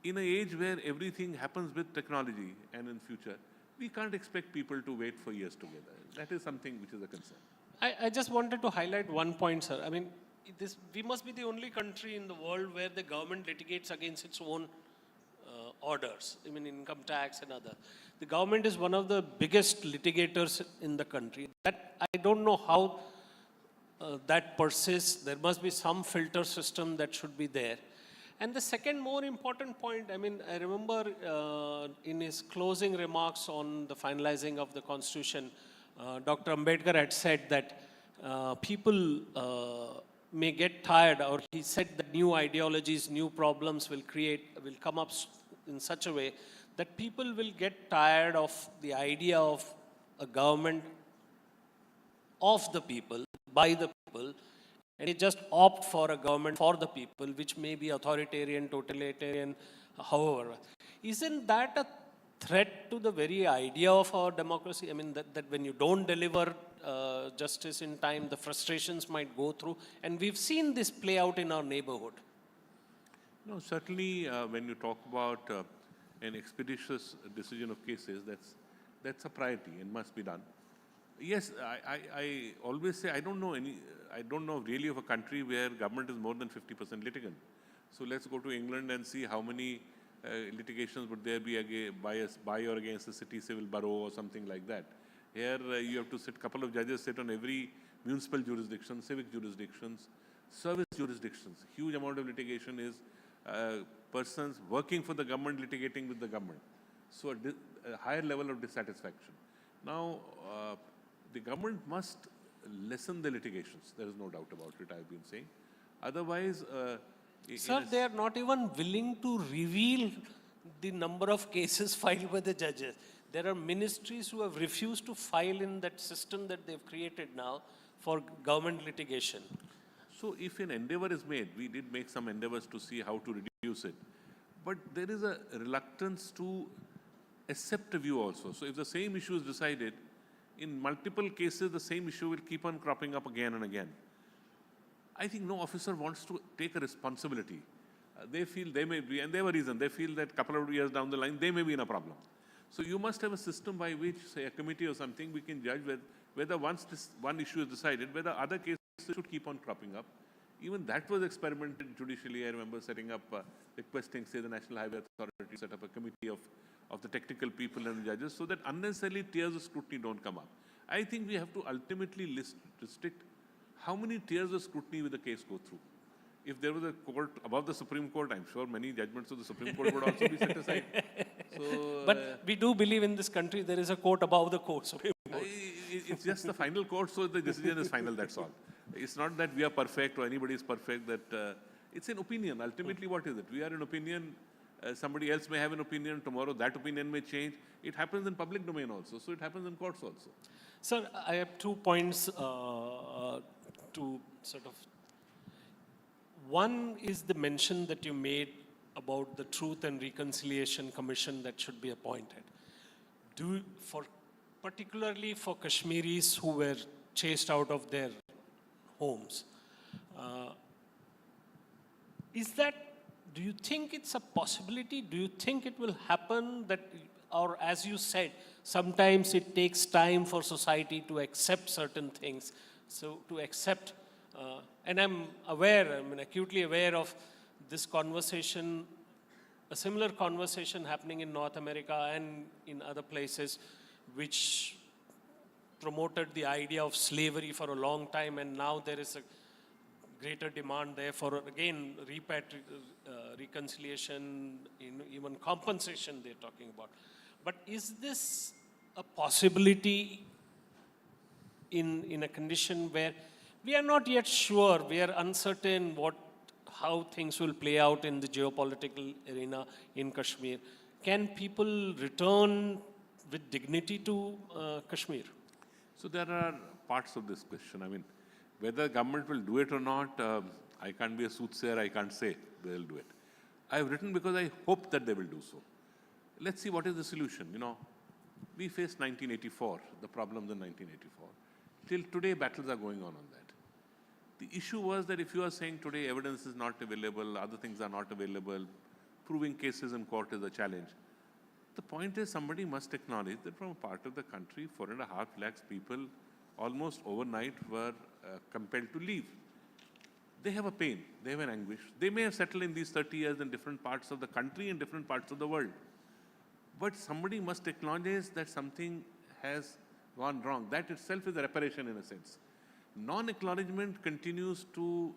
in an age where everything happens with technology and in future, we can't expect people to wait for years together. That is something which is a concern. I just wanted to highlight one point, sir. I mean, we must be the only country in the world where the government litigates against its own orders, I mean income tax and other. The government is one of the biggest litigators in the country. That I don't know how that persists. There must be some filter system that should be there. And the second more important point, I mean, I remember in his closing remarks on the finalizing of the Constitution, Dr. Ambedkar had said that people may get tired, or he said that new ideologies, new problems will come up in such a way that people will get tired of the idea of a government of the people, by the people, and they just opt for a government for the people, which may be authoritarian, totalitarian, however. Isn't that a threat to the very idea of our democracy? I mean, that when you don't deliver justice in time, the frustrations might go through. And we've seen this play out in our neighborhood. No, certainly when you talk about an expeditious decision of cases, that's a priority and must be done. Yes, I always say I don't know really of a country where government is more than 50% litigant. So let's go to England and see how many litigations would there be by or against the city civil borough or something like that. Here you have to sit, couple of judges sit on every municipal jurisdiction, civic jurisdictions, service jurisdictions. Huge amount of litigation is persons working for the government litigating with the government. So a higher level of dissatisfaction. Now, the government must lessen the litigations. There is no doubt about it, I've been saying. Otherwise, sir, they are not even willing to reveal the number of cases filed by the judges. There are ministries who have refused to file in that system that they've created now for government litigation. So if an endeavor is made, we did make some endeavors to see how to reduce it. But there is a reluctance to accept a view also. So if the same issue is decided, in multiple cases, the same issue will keep on cropping up again and again. I think no officer wants to take a responsibility. They feel they may be, and they have a reason, they feel that a couple of years down the line, they may be in a problem. So you must have a system by which, say, a committee or something, we can judge whether once this one issue is decided, whether other cases should keep on cropping up. Even that was experimented judicially. I remember setting up, requesting, say, the National Highway Authority to set up a committee of the technical people and the judges so that unnecessarily tiers of scrutiny don't come up. I think we have to ultimately restrict how many tiers of scrutiny will the case go through. If there was a court above the Supreme Court, I'm sure many judgments of the Supreme Court would also be set aside. So, but we do believe in this country there is a court above the court. Supreme Court. It's just the final court, so the decision is final, that's all. It's not that we are perfect or anybody is perfect, that it's an opinion. Ultimately, what is it? We are an opinion. Somebody else may have an opinion. Tomorrow, that opinion may change. It happens in public domain also, so it happens in courts also. Sir, I have 2 points to sort of. One is the mention that you made about the Truth and Reconciliation Commission that should be appointed. Particularly for Kashmiris who were chased out of their homes. Do you think it's a possibility? Do you think it will happen that, or as you said, sometimes it takes time for society to accept certain things. So to accept, and I'm acutely aware of this conversation, a similar conversation happening in North America and in other places, which promoted the idea of slavery for a long time, and now there is a greater demand there for, again, reconciliation, even compensation they're talking about. But is this a possibility in a condition where we are not yet sure, we are uncertain how things will play out in the geopolitical arena in Kashmir? Can people return with dignity to Kashmir? So there are parts of this question. I mean, whether government will do it or not, I can't be a soothsayer, I can't say they'll do it. I've written because I hope that they will do so. Let's see what is the solution. You know, we faced 1984, the problems in 1984. Till today, battles are going on that. The issue was that if you are saying today evidence is not available, other things are not available, proving cases in court is a challenge. The point is somebody must acknowledge that from a part of the country, 4.5 lakhs people almost overnight were compelled to leave. They have a pain, they have an anguish. They may have settled in these 30 years in different parts of the country and different parts of the world. But somebody must acknowledge that something has gone wrong. That itself is a reparation in a sense. Non-acknowledgement continues to,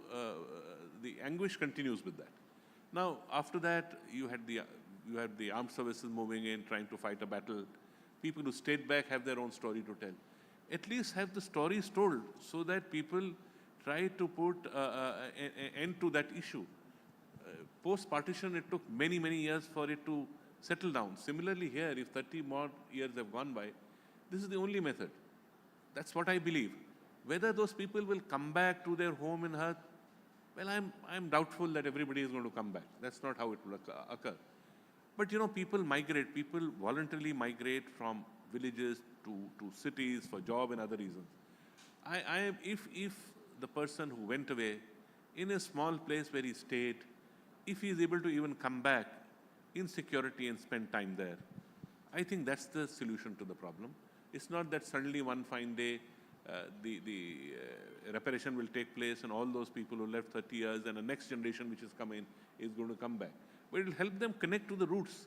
the anguish continues with that. Now, after that, you had the armed services moving in, trying to fight a battle. People who stayed back have their own story to tell. At least have the stories told so that people try to put an end to that issue. Post-partition, it took many, many years for it to settle down. Similarly here, if 30 more years have gone by, this is the only method. That's what I believe. Whether those people will come back to their home in hearth, well, I'm doubtful that everybody is going to come back. That's not how it will occur. But you know, people migrate. People voluntarily migrate from villages to cities for job and other reasons. If the person who went away in a small place where he stayed, if he is able to even come back in security and spend time there, I think that's the solution to the problem. It's not that suddenly one fine day the reparation will take place and all those people who left 30 years and the next generation which is coming is going to come back. But it will help them connect to the roots.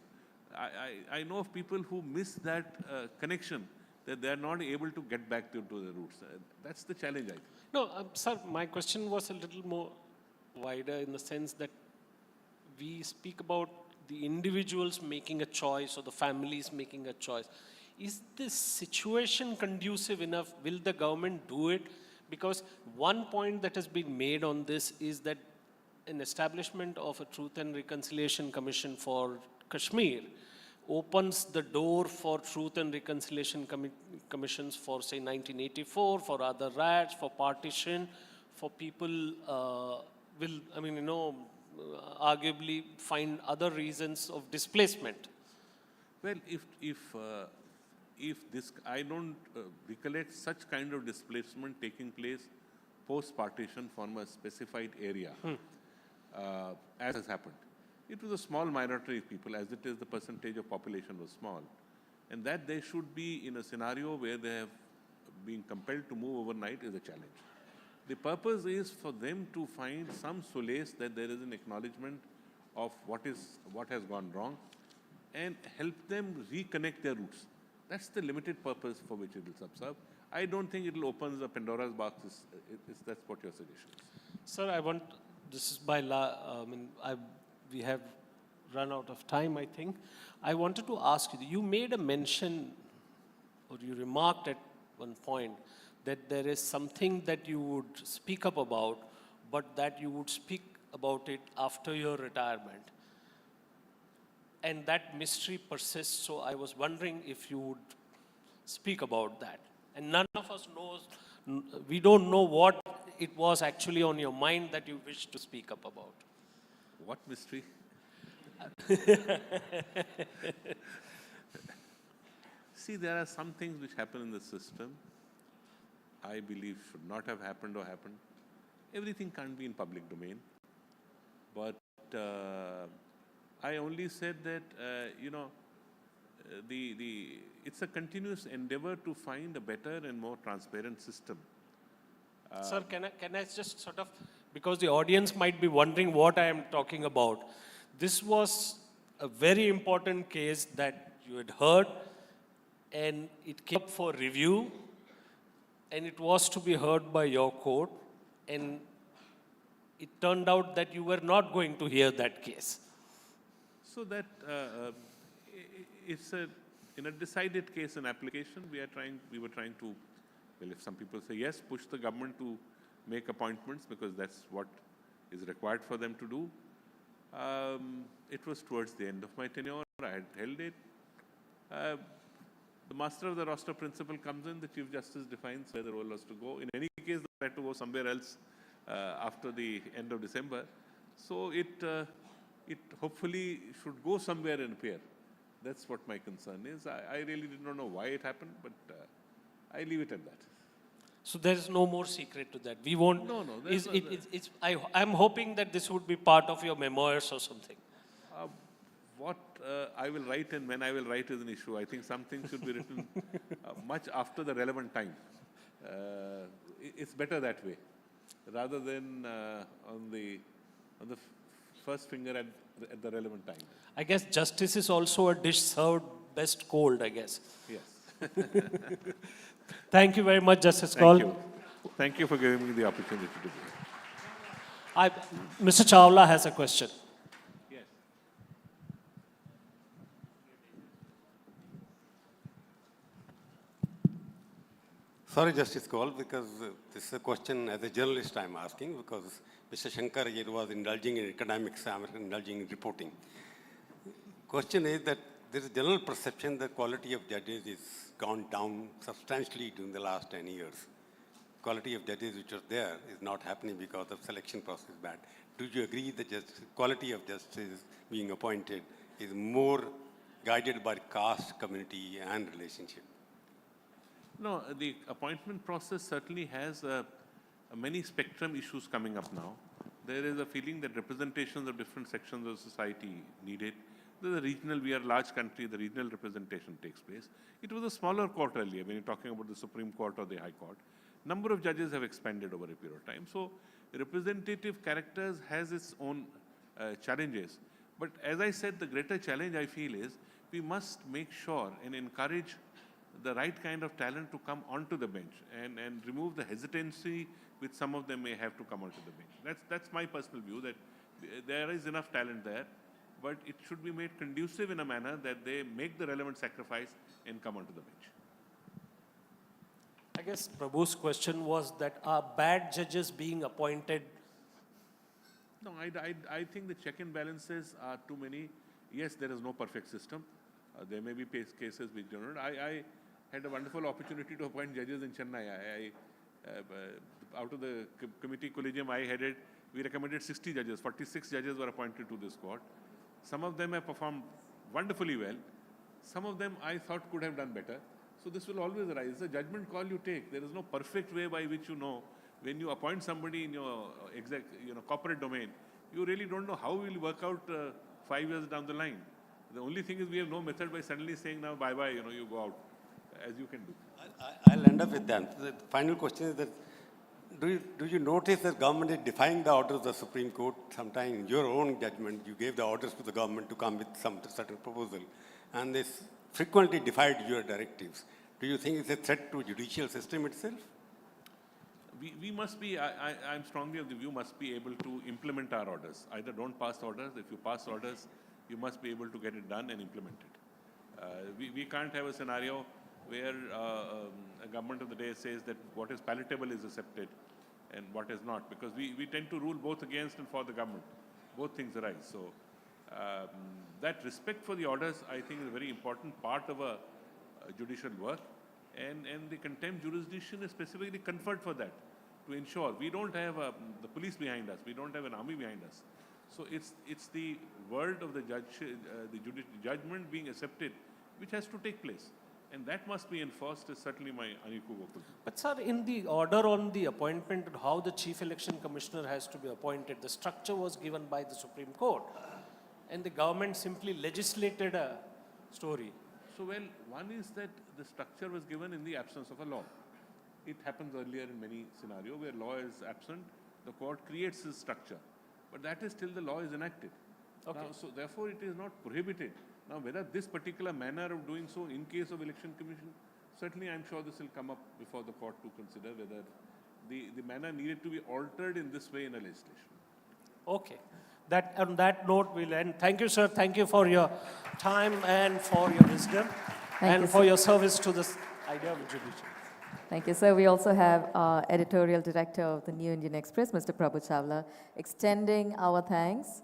I know of people who miss that connection, that they are not able to get back to the roots. That's the challenge, I think. No, sir, my question was a little more wider in the sense that we speak about the individuals making a choice or the families making a choice. Is this situation conducive enough? Will the government do it? Because one point that has been made on this is that an establishment of a Truth and Reconciliation Commission for Kashmir opens the door for Truth and Reconciliation Commissions for, say, 1984, for other riots, for partition, for people will, I mean, you know, arguably find other reasons of displacement. Well, if this, I don't recollect such kind of displacement taking place post-partition from a specified area, as has happened. It was a small minority of people, as it is the percentage of population was small. And that they should be in a scenario where they have been compelled to move overnight is a challenge. The purpose is for them to find some solace that there is an acknowledgement of what has gone wrong and help them reconnect their roots. That's the limited purpose for which it will subserve. I don't think it will open the Pandora's box, that's what your suggestion is. Sir, I want, this is by we have run out of time, I think. I wanted to ask you, you made a mention, or you remarked at one point, that there is something that you would speak up about, but that you would speak about it after your retirement. And that mystery persists, so I was wondering if you would speak about that. And none of us knows, we don't know what it was actually on your mind that you wish to speak up about. What mystery? See, there are some things which happen in the system, I believe should not have happened or happened. Everything can't be in public domain. But I only said that, you know, it's a continuous endeavor to find a better and more transparent system. Sir, can I just sort of, because the audience might be wondering what I am talking about. This was a very important case that you had heard, and it came up for review, and it was to be heard by your court, and it turned out that you were not going to hear that case. So that it's in a decided case and application, we were trying to, well, if some people say yes, push the government to make appointments because that's what is required for them to do. It was towards the end of my tenure, I had held it. The master of the roster principle comes in, the Chief Justice defines where the role has to go. In any case, they had to go somewhere else after the end of December. So it hopefully should go somewhere in a pair. That's what my concern is. I really did not know why it happened, but I leave it at that. So there is no more secret to that. We won't. No, there's no- I'm hoping that this would be part of your memoirs or something. What I will write and when I will write is an issue. I think some things should be written much after the relevant time. It's better that way, rather than on the first finger at the relevant time. I guess justice is also a dish served best cold, I guess. Yes. Thank you very much, Justice Kaul. Thank you. Thank you for giving me the opportunity to be here. Mr. Chawla has a question. Yes. Sorry, Justice Kaul, because this is a question as a journalist I'm asking, because Mr. Shankar here was indulging in academics, I'm indulging in reporting. Question is that there is general perception that quality of judges is gone down substantially during the last 10 years. Quality of judges which are there is not happening because the selection process is bad. Do you agree that quality of justice being appointed is more guided by caste, community, and relationship? No, the appointment process certainly has many spectrum issues coming up now. There is a feeling that representations of different sections of society needed. There's a regional, we are a large country, the regional representation takes place. It was a smaller court earlier when you're talking about the Supreme Court or the High Court. Number of judges have expanded over a period of time. So representative characters has its own challenges. But as I said, the greater challenge I feel is we must make sure and encourage the right kind of talent to come onto the bench and remove the hesitancy which some of them may have to come onto the bench. That's my personal view, that there is enough talent there, but it should be made conducive in a manner that they make the relevant sacrifice and come onto the bench. I guess Prabhu's question was that are bad judges being appointed? No, I think the check and balances are too many. Yes, there is no perfect system. There may be cases which do not. I had a wonderful opportunity to appoint judges in Chennai. Out of the committee collegium I headed, we recommended 60 judges. 46 judges were appointed to this court. Some of them have performed wonderfully well. Some of them I thought could have done better. So this will always arise. It's a judgment call you take. There is no perfect way by which you know. When you appoint somebody in your corporate domain, you really don't know how it will work out 5 years down the line. The only thing is we have no method by suddenly saying now bye-bye, you go out, as you can do. I'll end up with that. The final question is that do you notice that government is defying the orders of the Supreme Court? Sometimes in your own judgment, you gave the orders to the government to come with some certain proposal, and they frequently defied your directives. Do you think it's a threat to judicial system itself? We must be, I'm strongly of the view, must be able to implement our orders. Either don't pass orders. If you pass orders, you must be able to get it done and implement it. We can't have a scenario where a government of the day says that what is palatable is accepted and what is not, because we tend to rule both against and for the government. Both things arise. So that respect for the orders, I think, is a very important part of a judicial work. And the contempt jurisdiction is specifically conferred for that, to ensure we don't have the police behind us, we don't have an army behind us. So it's the word of the judge, the judgment being accepted, which has to take place. And that must be enforced is certainly my unequivocal. But sir, in the order on the appointment, how the Chief Election Commissioner has to be appointed, the structure was given by the Supreme Court. And the government simply legislated a story. So, well, one is that the structure was given in the absence of a law. It happens earlier in many scenarios where law is absent, the court creates this structure. But that is till the law is enacted. Okay. Now, so therefore it is not prohibited. Now, whether this particular manner of doing so in case of election commission, certainly I'm sure this will come up before the court to consider whether the manner needed to be altered in this way in a legislation. Okay. On that note, we'll end. Thank you, sir. Thank you for your time and for your wisdom and for your service to this idea of judicial. Thank you, sir. We also have our editorial director of the New Indian Express, Mr. Prabhu Chawla, extending our thanks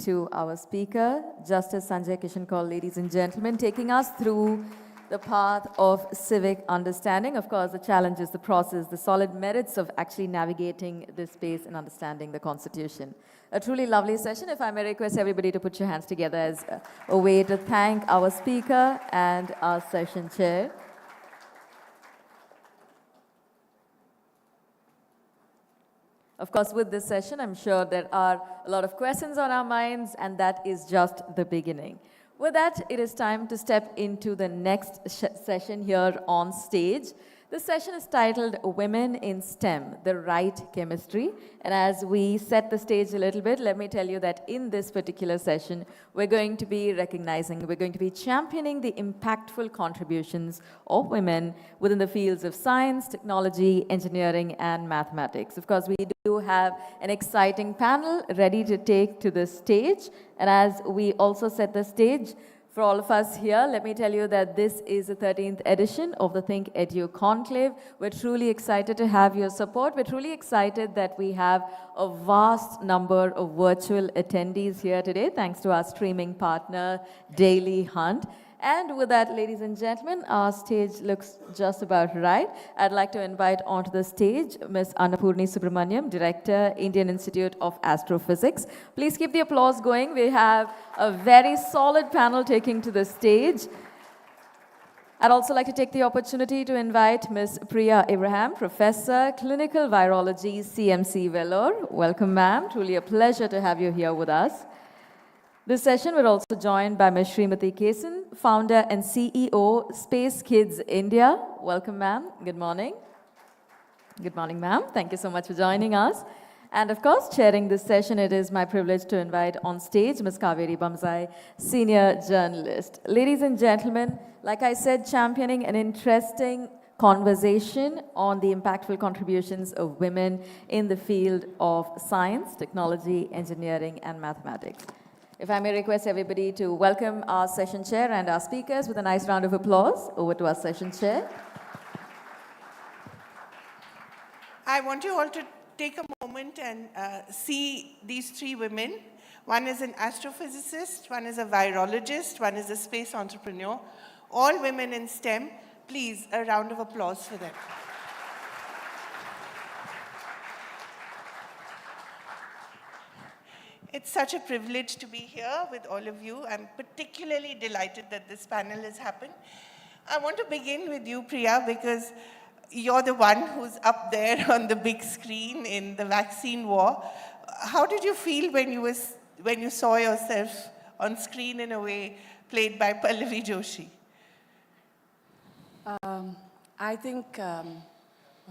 to our speaker, Justice Sanjay Kishan Kaul, ladies and gentlemen, taking us through the path of civic understanding. Of course, the challenge is the process, the solid merits of actually navigating this space and understanding the Constitution. A truly lovely session. If I may request everybody to put your hands together as a way to thank our speaker and our session chair. Of course, with this session, I'm sure there are a lot of questions on our minds, and that is just the beginning. With that, it is time to step into the next session here on stage. This session is titled Women in STEM, the Right Chemistry. And as we set the stage a little bit, let me tell you that in this particular session, we're going to be recognizing, we're going to be championing the impactful contributions of women within the fields of science, technology, engineering, and mathematics. Of course, we do have an exciting panel ready to take to the stage. And as we also set the stage, for all of us here, let me tell you that this is the 13th edition of the ThinkEdu Conclave. We're truly excited to have your support. We're truly excited that we have a vast number of virtual attendees here today, thanks to our streaming partner, Daily Hunt. And with that, ladies and gentlemen, our stage looks just about right. I'd like to invite onto the stage Ms. Annapurni Subramaniam, Director, Indian Institute of Astrophysics. Please keep the applause going. We have a very solid panel taking to the stage. I'd also like to take the opportunity to invite Ms. Priya Abraham, Professor, Clinical Virology, CMC Vellore. Welcome, ma'am. Truly a pleasure to have you here with us. This session, we're also joined by Ms. Srimati Kesan, founder and CEO, Space Kids India. Welcome, ma'am. Good morning. Good morning, ma'am. Thank you so much for joining us. And of course, chairing this session, it is my privilege to invite on stage Ms. Kaveri Bamzai, senior journalist. Ladies and gentlemen, like I said, championing an interesting conversation on the impactful contributions of women in the field of science, technology, engineering, and mathematics. If I may request everybody to welcome our session chair and our speakers with a nice round of applause. Over to our session chair. I want you all to take a moment and see these three women. One is an astrophysicist, one is a virologist, one is a space entrepreneur. All women in STEM. Please, a round of applause for them. It's such a privilege to be here with all of you. I'm particularly delighted that this panel has happened. I want to begin with you, Priya, because you're the one who's up there on the big screen in the vaccine war. How did you feel when you saw yourself on screen in a way played by Pallavi Joshi? I think a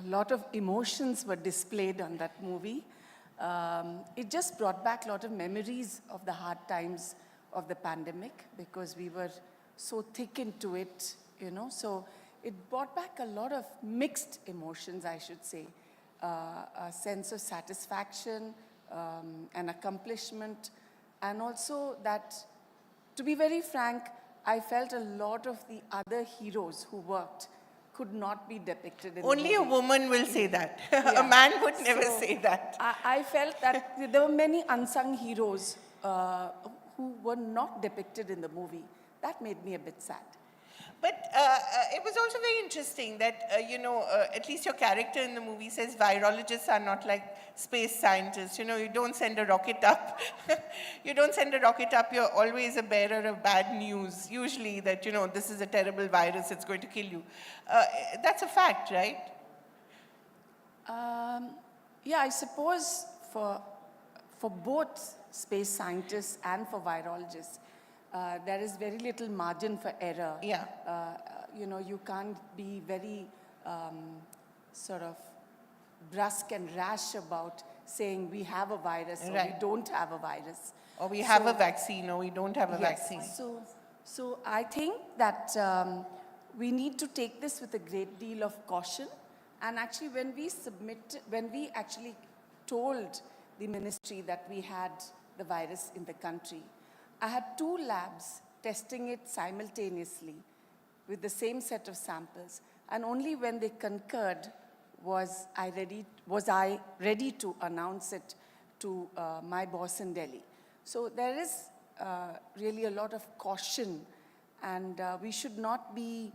lot of emotions were displayed on that movie. It just brought back a lot of memories of the hard times of the pandemic because we were so thick into it, you know. So it brought back a lot of mixed emotions, I should say. A sense of satisfaction, an accomplishment, and also that, to be very frank, I felt a lot of the other heroes who worked could not be depicted in Only the movie. a woman will say that. Yeah. A man would never say that. I felt that there were many unsung heroes who were not depicted in the movie. That made me a bit sad. But it was also very interesting that, at least your character in the movie says virologists are not like space scientists. You know, you don't send a rocket up. You don't send a rocket up, you're always a bearer of bad news. Usually that, this is a terrible virus, it's going to kill you. That's a fact, right? Yeah, I suppose for both space scientists and for virologists, there is very little margin for error. Yeah. You can't be very sort of brusque and rash about saying we have a virus or we don't have a virus. Or we have a vaccine or we don't have a Yes. vaccine. So I think that we need to take this with a great deal of caution. And actually when we actually told the ministry that we had the virus in the country, I had 2 labs testing it simultaneously with the same set of samples. And only when they concurred was I ready to announce it to my boss in Delhi. So there is really a lot of caution, and we should not be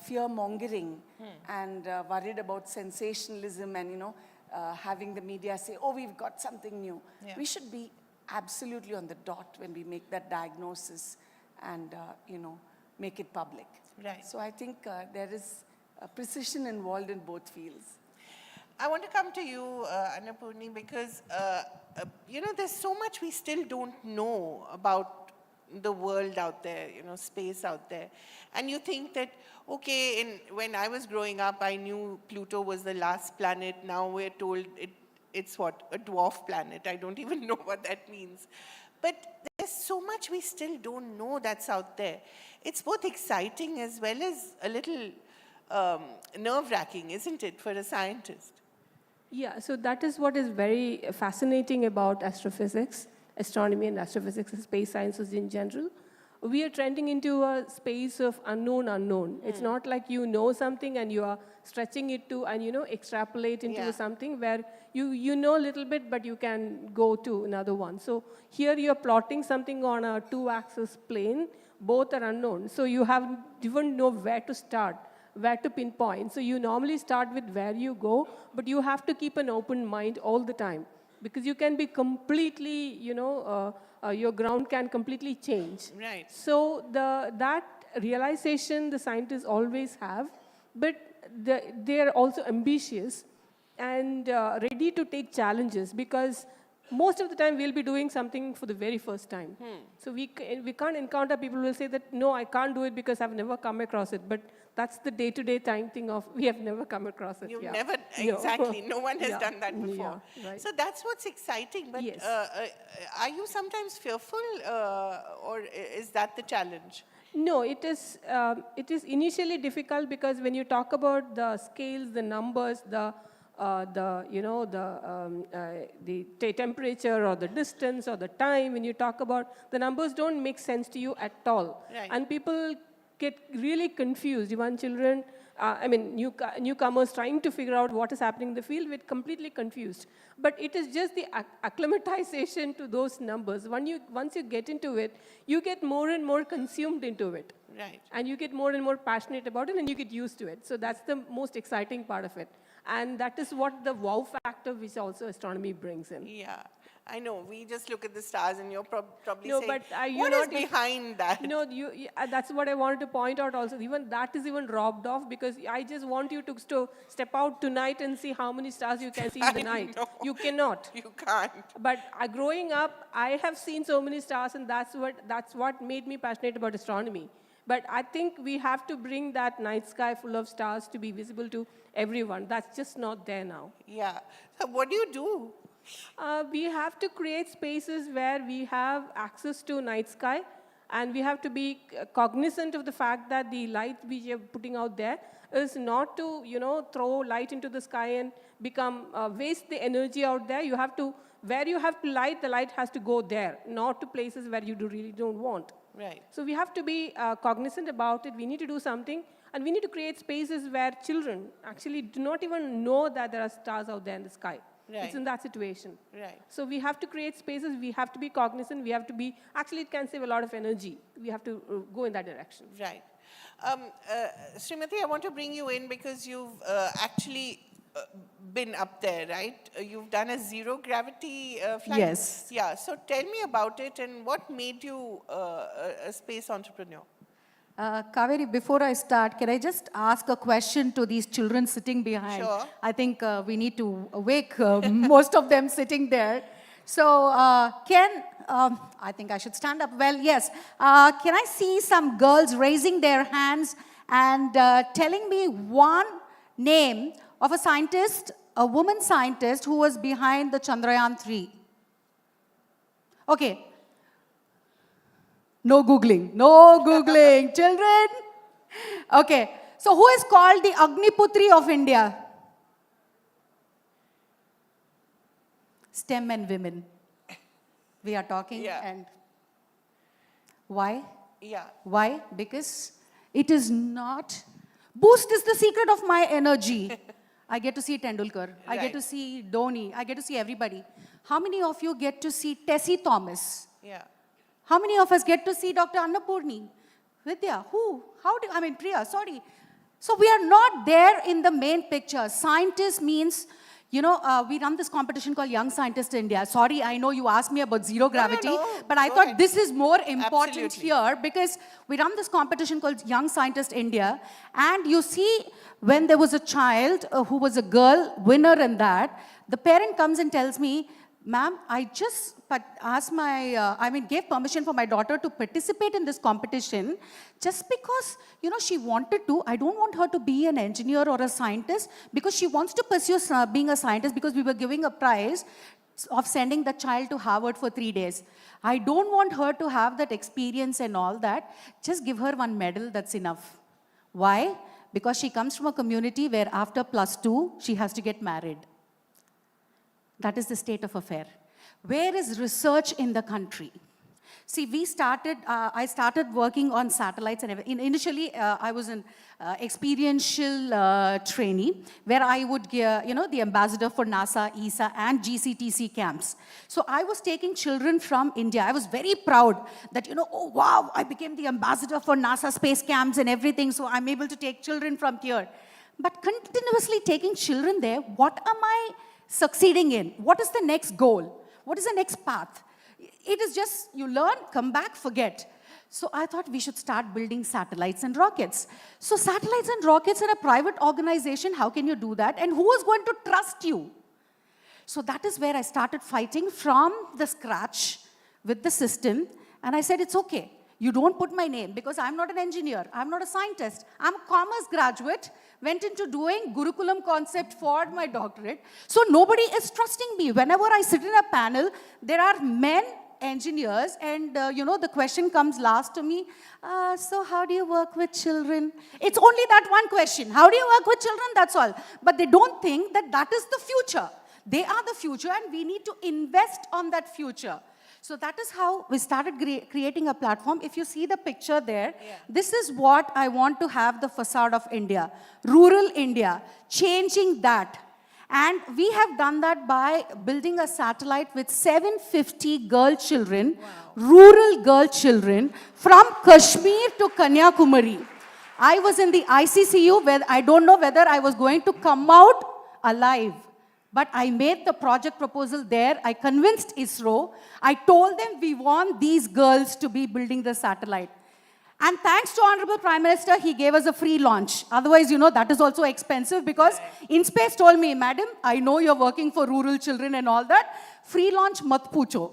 fear-mongering and worried about sensationalism and, having the media say, oh, we've got something new. Yeah. We should be absolutely on the dot when we make that diagnosis and, make it public. Right. So I think there is precision involved in both fields. I want to come to you, Annapurni, because, there's so much we still don't know about the world out there, space out there. And you think that, okay, when I was growing up, I knew Pluto was the last planet. Now we're told it's what? A dwarf planet. I don't even know what that means. But there's so much we still don't know that's out there. It's both exciting as well as a little nerve-wracking, isn't it, for a scientist? Yeah, so that is what is very fascinating about astrophysics, astronomy and astrophysics and space sciences in general. We are trending into a space of unknown. It's not like you know something and you are stretching it to and extrapolate into something where you know a little bit, but you can go to another one. So here you're plotting something on a 2-axis plane. Both are unknown. So you don't know where to start, where to pinpoint. So you normally start with where you go, but you have to keep an open mind all the time because you can be completely, your ground can completely change. Right. So that realization the scientists always have, but they are also ambitious and ready to take challenges because most of the time we'll be doing something for the very first time. So we can't encounter people who will say that, no, I can't do it because I've never come across it. But that's the day-to-day time thing of we have never come across it. You've never, exactly. No one has done that before. Yeah, right. So that's what's exciting. But Yes. Are you sometimes fearful or is that the challenge? No, it is initially difficult because when you talk about the scales, the numbers, the temperature or the distance or the time, when you talk about the numbers don't make sense to you at all. Right. And people get really confused. Even children, newcomers trying to figure out what is happening in the field, we're completely confused. But it is just the acclimatization to those numbers. Once you get into it, you get more and more consumed into it. Right. And you get more and more passionate about it and you get used to it. So that's the most exciting part of it. And that is what the wow factor which also astronomy brings in. Yeah, I know. We just look at the stars and you're probably No, saying, but what is behind that? No, that's what I wanted to point out also. Even that is even robbed off because I just want you to step out tonight and see how many stars you can see in the night. know. You cannot. You can't. But growing up, I have seen so many stars and that's what made me passionate about astronomy. But I think we have to bring that night sky full of stars to be visible to everyone. That's just not there now. Yeah. So what do you do? We have to create spaces where we have access to night sky, and we have to be cognizant of the fact that the light we are putting out there is not to, throw light into the sky and waste the energy out there. Where you have to light, the light has to go there, not to places where you really don't want. Right. So we have to be cognizant about it. We need to do something. And we need to create spaces where children actually do not even know that there are stars out there in the sky. Right. It's in that situation. Right. So we have to create spaces. We have to be cognizant. We have to be, actually it can save a lot of energy. We have to go in that direction. Right. Srimati, I want to bring you in because you've actually been up there, right? You've done a zero gravity flight. Yes. Yeah, so tell me about it and what made you a space entrepreneur? Kaveri, before I start, can I just ask a question to these children sitting behind? Sure. I think we need to awake most of them sitting there. So I think I should stand up. Well, yes. Can I see some girls raising their hands and telling me one name of a scientist, a woman scientist who was behind the Chandrayaan-3? Okay. No Googling. No Googling. Children? Okay. So who is called the Agniputri of India? STEM and women. We are talking and why? Yeah. Why? Because it is not. Boost is the secret of my energy. I get to see Tendulkar. Right. I get to see Dhoni. I get to see everybody. How many of you get to see Tessie Thomas? Yeah. How many of us get to see Dr. Annapurni? Vidya, who? How do, I mean, Priya, sorry. So we are not there in the main picture. Scientist means, you know, we run this competition called Young Scientist India. Sorry, I know you asked me about zero gravity, but I thought this is more important here because we run this competition called Young Scientist India. And you see, when there was a child who was a girl winner in that, the parent comes and tells me, ma'am, I just asked gave permission for my daughter to participate in this competition just because, you know, she wanted to. I don't want her to be an engineer or a scientist because she wants to pursue being a scientist because we were giving a prize of sending the child to Harvard for 3 days. I don't want her to have that experience and all that. Just give her one medal, that's enough. Why? Because she comes from a community where after +2, she has to get married. That is the state of affair. Where is research in the country? See, I started working on satellites and everything. Initially, I was an experiential trainee where I would give, you know, the ambassador for NASA, ESA, and GCTC camps. So I was taking children from India. I was very proud that, you know, oh, wow, I became the ambassador for NASA space camps and everything, so I'm able to take children from here. But continuously taking children there, what am I succeeding in? What is the next goal? What is the next path? It is just, you learn, come back, forget. So I thought we should start building satellites and rockets. So satellites and rockets are a private organization. How can you do that? And who is going to trust you? So that is where I started fighting from the scratch with the system. And I said, it's okay. You don't put my name because I'm not an engineer. I'm not a scientist. I'm a commerce graduate. Went into doing Gurukulam concept for my doctorate. So nobody is trusting me. Whenever I sit in a panel, there are men engineers and you know, the question comes last to me, so how do you work with children? It's only that one question. How do you work with children? That's all. But they don't think that that is the future. They are the future and we need to invest on that future. So that is how we started creating a platform. If you see the picture there, this is what I want to have the facade of India. Rural India, changing that. And we have done that by building a satellite with 750 girl children, rural girl children, from Kashmir to Kanyakumari. I was in the ICCU where I don't know whether I was going to come out alive. But I made the project proposal there. I convinced ISRO. I told them we want these girls to be building the satellite. And thanks to Honorable Prime Minister, he gave us a free launch. Otherwise, you know, that is also expensive because InSpace told me, madam, I know you're working for rural children and all that. Free launch mat pucho.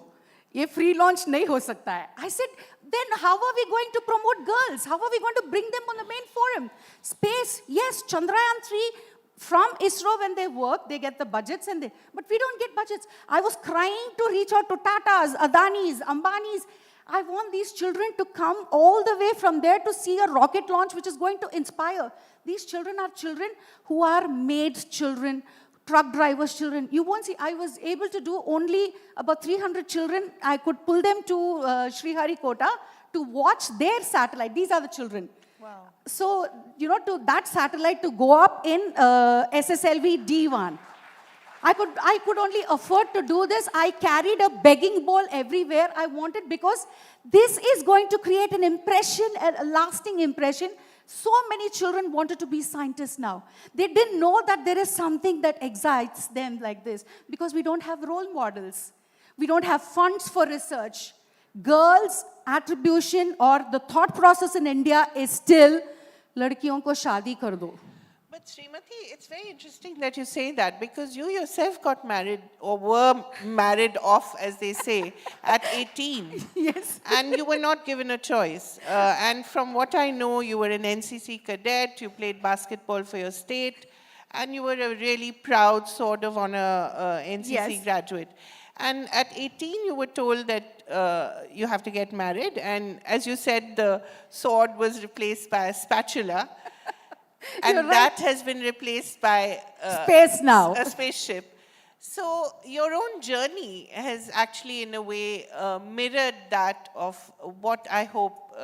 Ye free launch nahi ho sakta hai. I said, then how are we going to promote girls? How are we going to bring them on the main forum? Space, yes, Chandrayaan 3, from ISRO, when they work, they get the budgets, but we don't get budgets. I was crying to reach out to Tatas, Adanis, Ambanis. I want these children to come all the way from there to see a rocket launch which is going to inspire. These children are children who are maids children, truck drivers' children. You won't see, I was able to do only about 300 children. I could pull them to Sriharikota to watch their satellite. These are the children. Wow. So, you know, to that satellite to go up in SSLV D1. I could only afford to do this. I carried a begging bowl everywhere I wanted because this is going to create an impression, a lasting impression. So many children wanted to be scientists now. They didn't know that there is something that excites them like this because we don't have role models. We don't have funds for research. Girls' attribution or the thought process in India is still, ladkiyon ko shaadi kar do. But Srimati, it's very interesting that you say that because you yourself got married or were married off, as they say, at 18. Yes. And you were not given a choice. And from what I know, you were an NCC cadet, you played basketball for your state, and you were a really proud sort of on a NCC graduate. And at 18, you were told that you have to get married. And as you said, the sword was replaced by a spatula. And that has been replaced by space now. A spaceship. So your own journey has actually, in a way, mirrored that of what I hope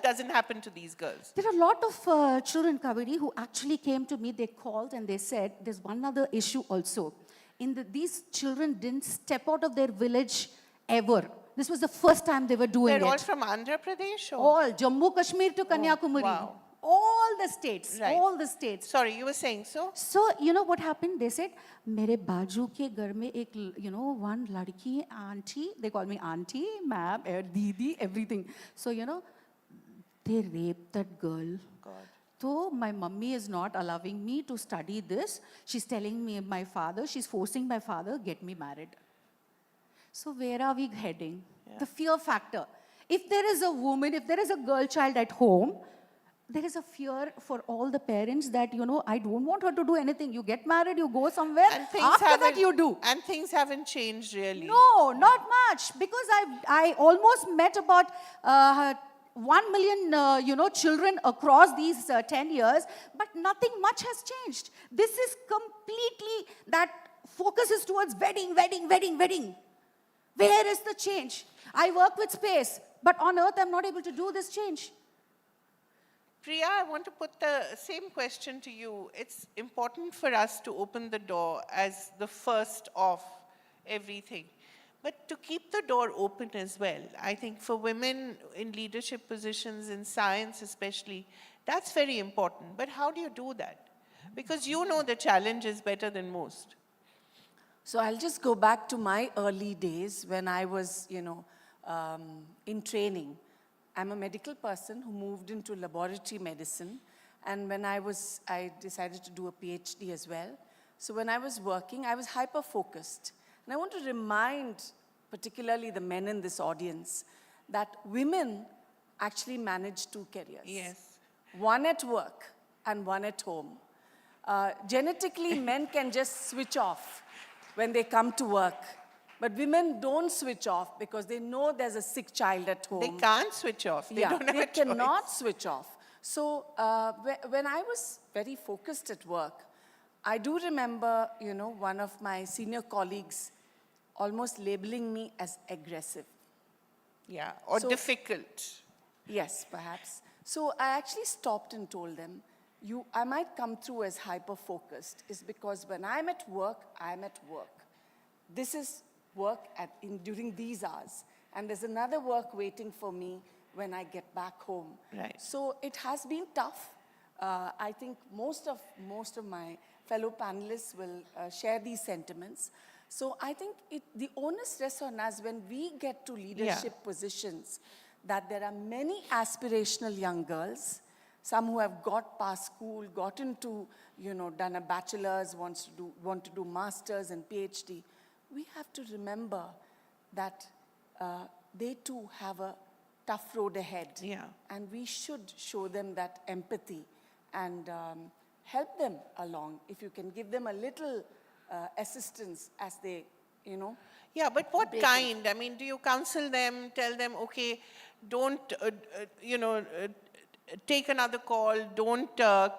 doesn't happen to these girls. There are a lot of children, Kaveri, who actually came to me. They called and they said, there's one other issue also. These children didn't step out of their village ever. This was the first time they were doing They're all it. from Andhra Pradesh? Or? All, Jammu Kashmir to Kanyakumari. wow. All the states, Right. all the states. Sorry, you were saying so? So, you know what happened? They said, मेरे बाजू के घर में एक, you know, one ladki, auntie, they call me auntie, ma'am, didi, everything. So, you know, they raped that girl. God. So my mummy is not allowing me to study this. She's telling me my father, she's forcing my father, get me married. So where are we heading? Yeah. The fear factor. If there is a woman, if there is a girl child at home, there is a fear for all the parents that, you know, I don't want her to do anything. You get married, you go somewhere, And things after that haven't- you do. And things haven't changed really. No, not much. Because I almost met about 1 million, you know, children across these 10 years, but nothing much has changed. This is completely, that focus is towards wedding, wedding, wedding, wedding. Where is the change? I work with space, but on earth I'm not able to do this change. Priya, I want to put the same question to you. It's important for us to open the door as the first of everything. But to keep the door open as well, I think for women in leadership positions, in science especially, that's very important. But how do you do that? Because you know the challenges better than most. So I'll just go back to my early days when I was, you know, in training. I'm a medical person who moved into laboratory medicine. And when I decided to do a PhD as well. So when I was working, I was hyper-focused. And I want to remind particularly the men in this audience that women actually manage 2 careers. Yes. One at work and one at home. Genetically, men can just switch off when they come to work. But women don't switch off because they know there's a sick child at home. They can't switch off. They don't have they a choice. cannot switch off. So when I was very focused at work, I do remember, you know, one of my senior colleagues almost labeling me as aggressive. Yeah, or So- difficult. Yes, perhaps. So I actually stopped and told them, I might come through as hyper-focused, is because when I'm at work, I'm at work. This is work during these hours. And there's another work waiting for me when I get back home. Right. So it has been tough. I think most of my fellow panelists will share these sentiments. So I think the onus rests on us when we get to leadership positions, that there are many aspirational young girls, some who have got past school, got into, you know, done a bachelor's, want to do master's and PhD. We have to remember that they too have a tough road ahead. Yeah. And we should show them that empathy and help them along. If you can give them a little assistance as they, you know. Yeah, but what kind? I mean, do you counsel them, tell them, okay, don't, take another call, don't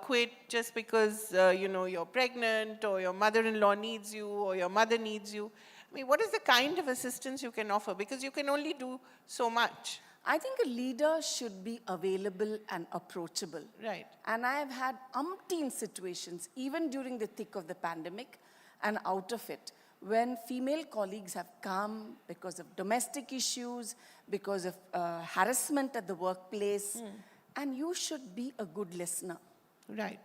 quit just because, you're pregnant or your mother-in-law needs you or your mother needs you? I mean, what is the kind of assistance you can offer? Because you can only do so much. I think a leader should be available and approachable. Right. And I have had umpteen situations, even during the thick of the pandemic and out of it, when female colleagues have come because of domestic issues, because of harassment at the workplace, and you should be a good listener. Right.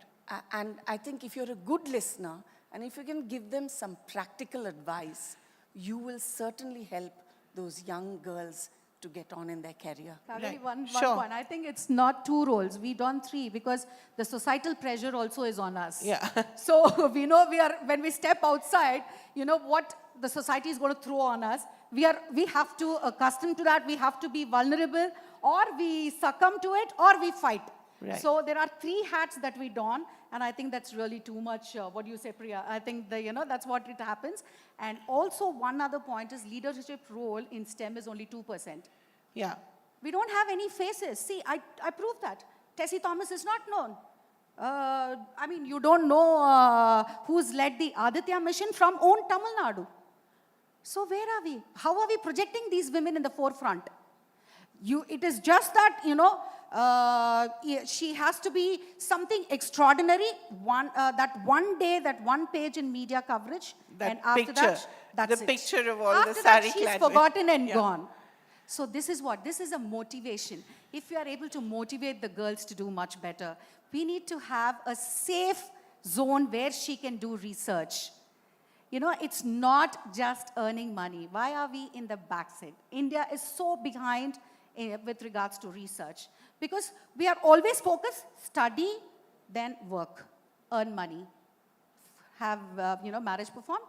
And I think if you're a good listener, and if you can give them some practical advice, you will certainly help those young girls to get on in their career. Kaveri, one Sure. point. I think it's not 2 roles. We've done 3 because the societal pressure also is on us. Yeah. So we know when we step outside, you know what the society is going to throw on us. We have to accustom to that. We have to be vulnerable, or we succumb to it, or we fight. Right. So there are 3 hats that we don, and I think that's really too much. What do you say, Priya? I think that's what it happens. And also one other point is leadership role in STEM is only 2%. Yeah. We don't have any faces. See, I proved that. Tessie Thomas is not known. I mean, you don't know who's led the Aditya mission from own Tamil Nadu. So where are we? How are we projecting these women in the forefront? It is just that, she has to be something extraordinary, that one day, that one page in media coverage, That and after picture, that, that's the it. picture of all after the that, sari she's clad forgotten and Yeah. gone. So this is what? This is a motivation. If we are able to motivate the girls to do much better, we need to have a safe zone where she can do research. You know, it's not just earning money. Why are we in the backseat? India is so behind with regards to research. Because we are always focused, study, then work, earn money, have, marriage performed,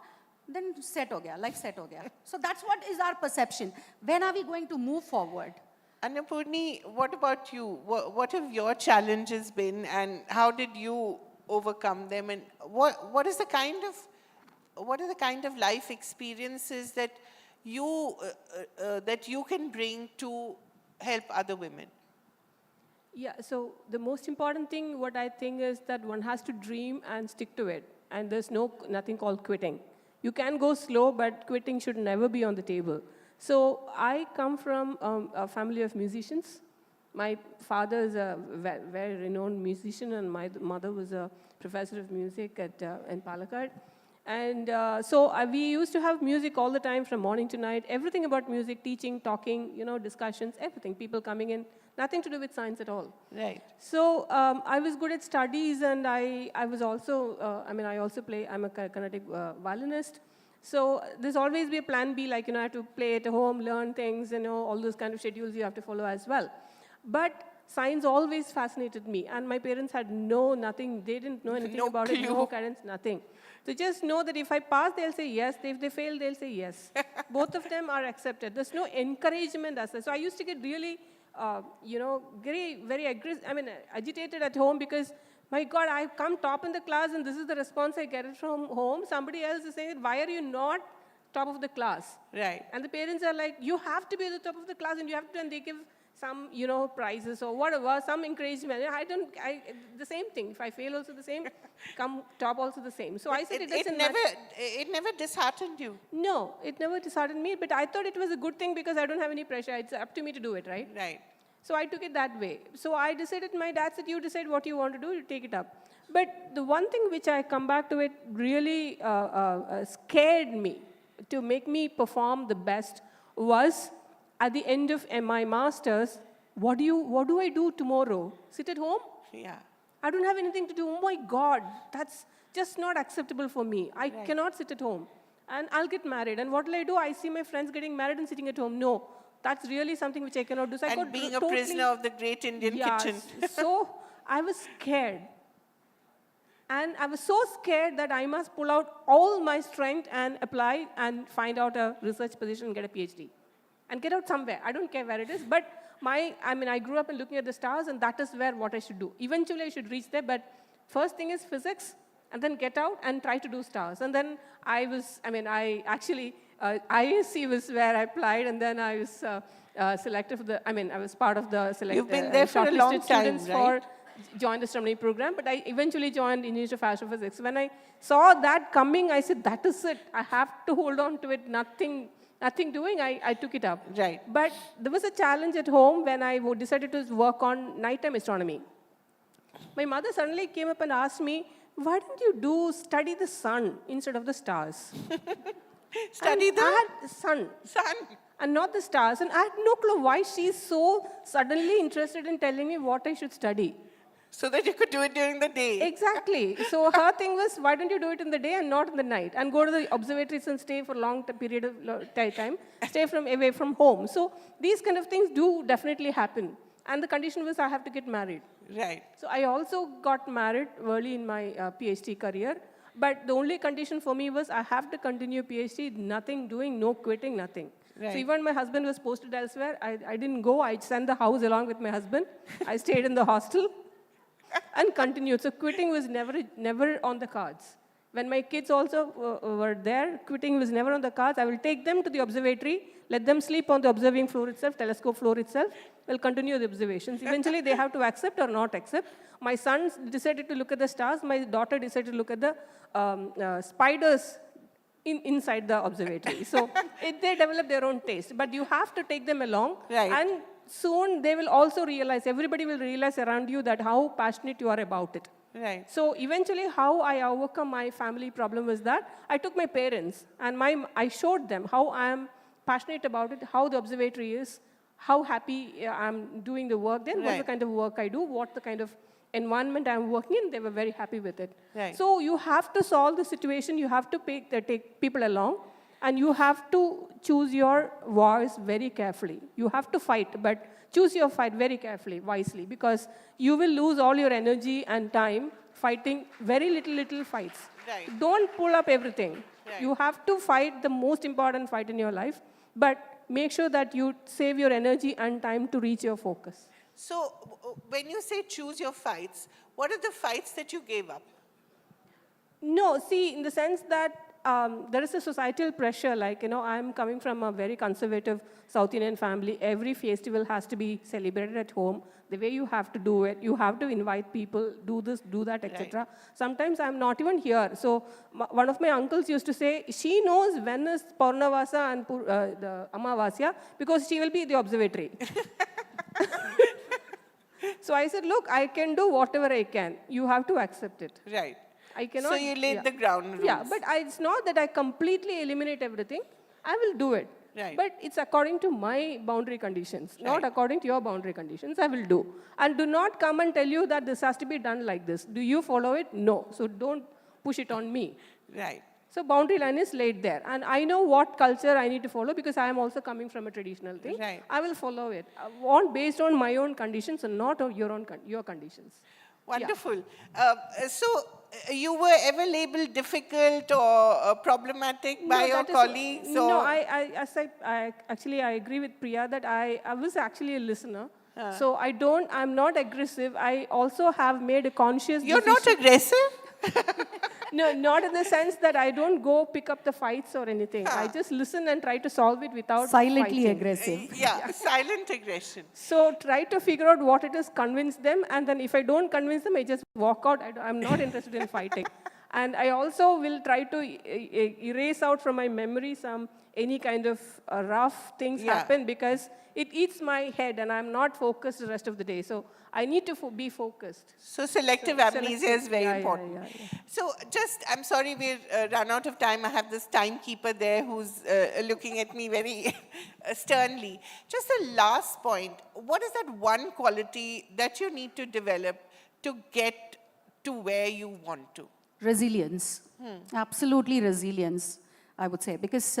then set ho gaya, life set ho gaya. So that's what is our perception. When are we going to move forward? Annapurni, what about you? What have your challenges been and how did you overcome them? And what are the kind of life experiences that you can bring to help other women? Yeah, so the most important thing, what I think is that one has to dream and stick to it. And there's nothing called quitting. You can go slow, but quitting should never be on the table. So I come from a family of musicians. My father is a very renowned musician, and my mother was a professor of music in Palakkad. And we used to have music all the time from morning to night, everything about music, teaching, talking, discussions, everything, people coming in, nothing to do with science at all. Right. So I was good at studies, and I was also, I also play, I'm a Carnatic violinist. So there's always be a plan B, like, I have to play at home, learn things, all those kind of schedules you have to follow as well. But science always fascinated me, and my parents had nothing, they didn't know anything about it, no guidance, nothing. So just know that if I pass, they'll say yes. If they fail, they'll say yes. Both of them are accepted. There's no encouragement as such. So I used to get really, very agitated at home because, my God, I've come top in the class and this is the response I get from home. Somebody else is saying, why are you not top of the class? Right. And the parents are like, you have to be at the top of the class and you have to, and they give some, prizes or whatever, some encouragement. The same thing. If I fail also the same, come top also the same. So I said it doesn't matter. It never disheartened you? No, it never disheartened me, but I thought it was a good thing because I don't have any pressure. It's up to me to do it, right? Right. So I took it that way. So I decided, my dad said, you decide what you want to do, you take it up. But the one thing which I come back to it really scared me to make me perform the best was at the end of my master's, what do I do tomorrow? Sit at home? Yeah. I don't have anything to do. Oh my God, that's just not acceptable for me. I cannot sit at home. And I'll get married. And what will I do? I see my friends getting married and sitting at home. No, that's really something which I cannot do. So and being a prisoner of the great Indian kitchen. So I was scared. And I was so scared that I must pull out all my strength and apply and find out a research position and get a PhD. And get out somewhere. I don't care where it is. But I grew up looking at the stars, and that is what I should do. Eventually, I should reach there. But first thing is physics, and then get out and try to do stars. And then ISC was where I applied, and then I was selected for I was part of the selected. You've been there for a long time, students right? for joined the astronomy program, but I eventually joined Institute of Astrophysics. When I saw that coming, I said, that is it. I have to hold on to it. Nothing doing, I took it up. Right. But there was a challenge at home when I decided to work on nighttime astronomy. My mother suddenly came up and asked me, why don't you study the sun instead of the stars? Study the sun. Sun. And not the stars. And I had no clue why she's so suddenly interested in telling me what I should study. So that you could do it during the day. Exactly. So her thing was, why don't you do it in the day and not in the night? And go to the observatories and stay for a long period of time. Stay away from home. So these kind of things do definitely happen. And the condition was I have to get married. Right. So I also got married early in my PhD career. But the only condition for me was I have to continue PhD, nothing doing, no quitting, nothing. Right. So even my husband was posted elsewhere. I didn't go. I sent the house along with my husband. I stayed in the hostel. And continued. So quitting was never on the cards. When my kids also were there, quitting was never on the cards. I will take them to the observatory, let them sleep on the observing floor itself, telescope floor itself. We'll continue the observations. Eventually, they have to accept or not accept. My son decided to look at the stars. My daughter decided to look at the spiders inside the observatory. So they develop their own taste. But you have to take them along. Right. And soon they will also realize, everybody will realize around you that how passionate you are about it. Right. So eventually how I overcome my family problem was that I took my parents and I showed them how I am passionate about it, how the observatory is, how happy I'm doing the work, then what's the kind of work I do, what the kind of environment I'm working in, they were very happy with it. Right. So you have to solve the situation, you have to take people along, and you have to choose your wars very carefully. You have to fight, but choose your fight very carefully, wisely, because you will lose all your energy and time fighting very little fights. Right. Don't pull up everything. Right. You have to fight the most important fight in your life, but make sure that you save your energy and time to reach your focus. So when you say choose your fights, what are the fights that you gave up? No, see, in the sense that there is a societal pressure, like, I'm coming from a very conservative South Indian family. Every festival has to be celebrated at home. The way you have to do it, you have to invite people, do this, do that, etc. Right. Sometimes I'm not even here. So one of my uncles used to say, she knows when is Purnavasa and the Amavasya because she will be at the observatory. So I said, look, I can do whatever I can. You have to accept it. Right. I cannot, so you laid the ground rules. Yeah, but it's not that I completely eliminate everything. I will do it. Right. But it's according to my boundary conditions, not according to your boundary conditions. I will do. And do not come and tell you that this has to be done like this. Do you follow it? No. So don't push it on me. Right. So boundary line is laid there. And I know what culture I need to follow because I am also coming from a traditional thing. Right. I will follow it based on my own conditions and not on your conditions. Wonderful. Yeah. So you were ever labeled difficult or problematic by your colleagues? No, actually I agree with Priya that I was actually a listener. So I'm not aggressive. I also have made a conscious decision. You're not aggressive? No, not in the sense that I don't go pick up the fights or anything. I just listen and try to solve it without silently fighting. aggressive. Yeah, silent aggression. So try to figure out what it is, convince them, and then if I don't convince them, I just walk out. I'm not interested in fighting. And I also will try to erase out from my memory any kind of rough things happen because it eats my head and I'm not focused the rest of the day. So I need to be focused. So selective amnesia is very important. Yeah. So I'm sorry we've run out of time. I have this timekeeper there who's looking at me very sternly. Just a last point. What is that one quality that you need to develop to get to where you want to? Resilience. Absolutely resilience, I would say. Because,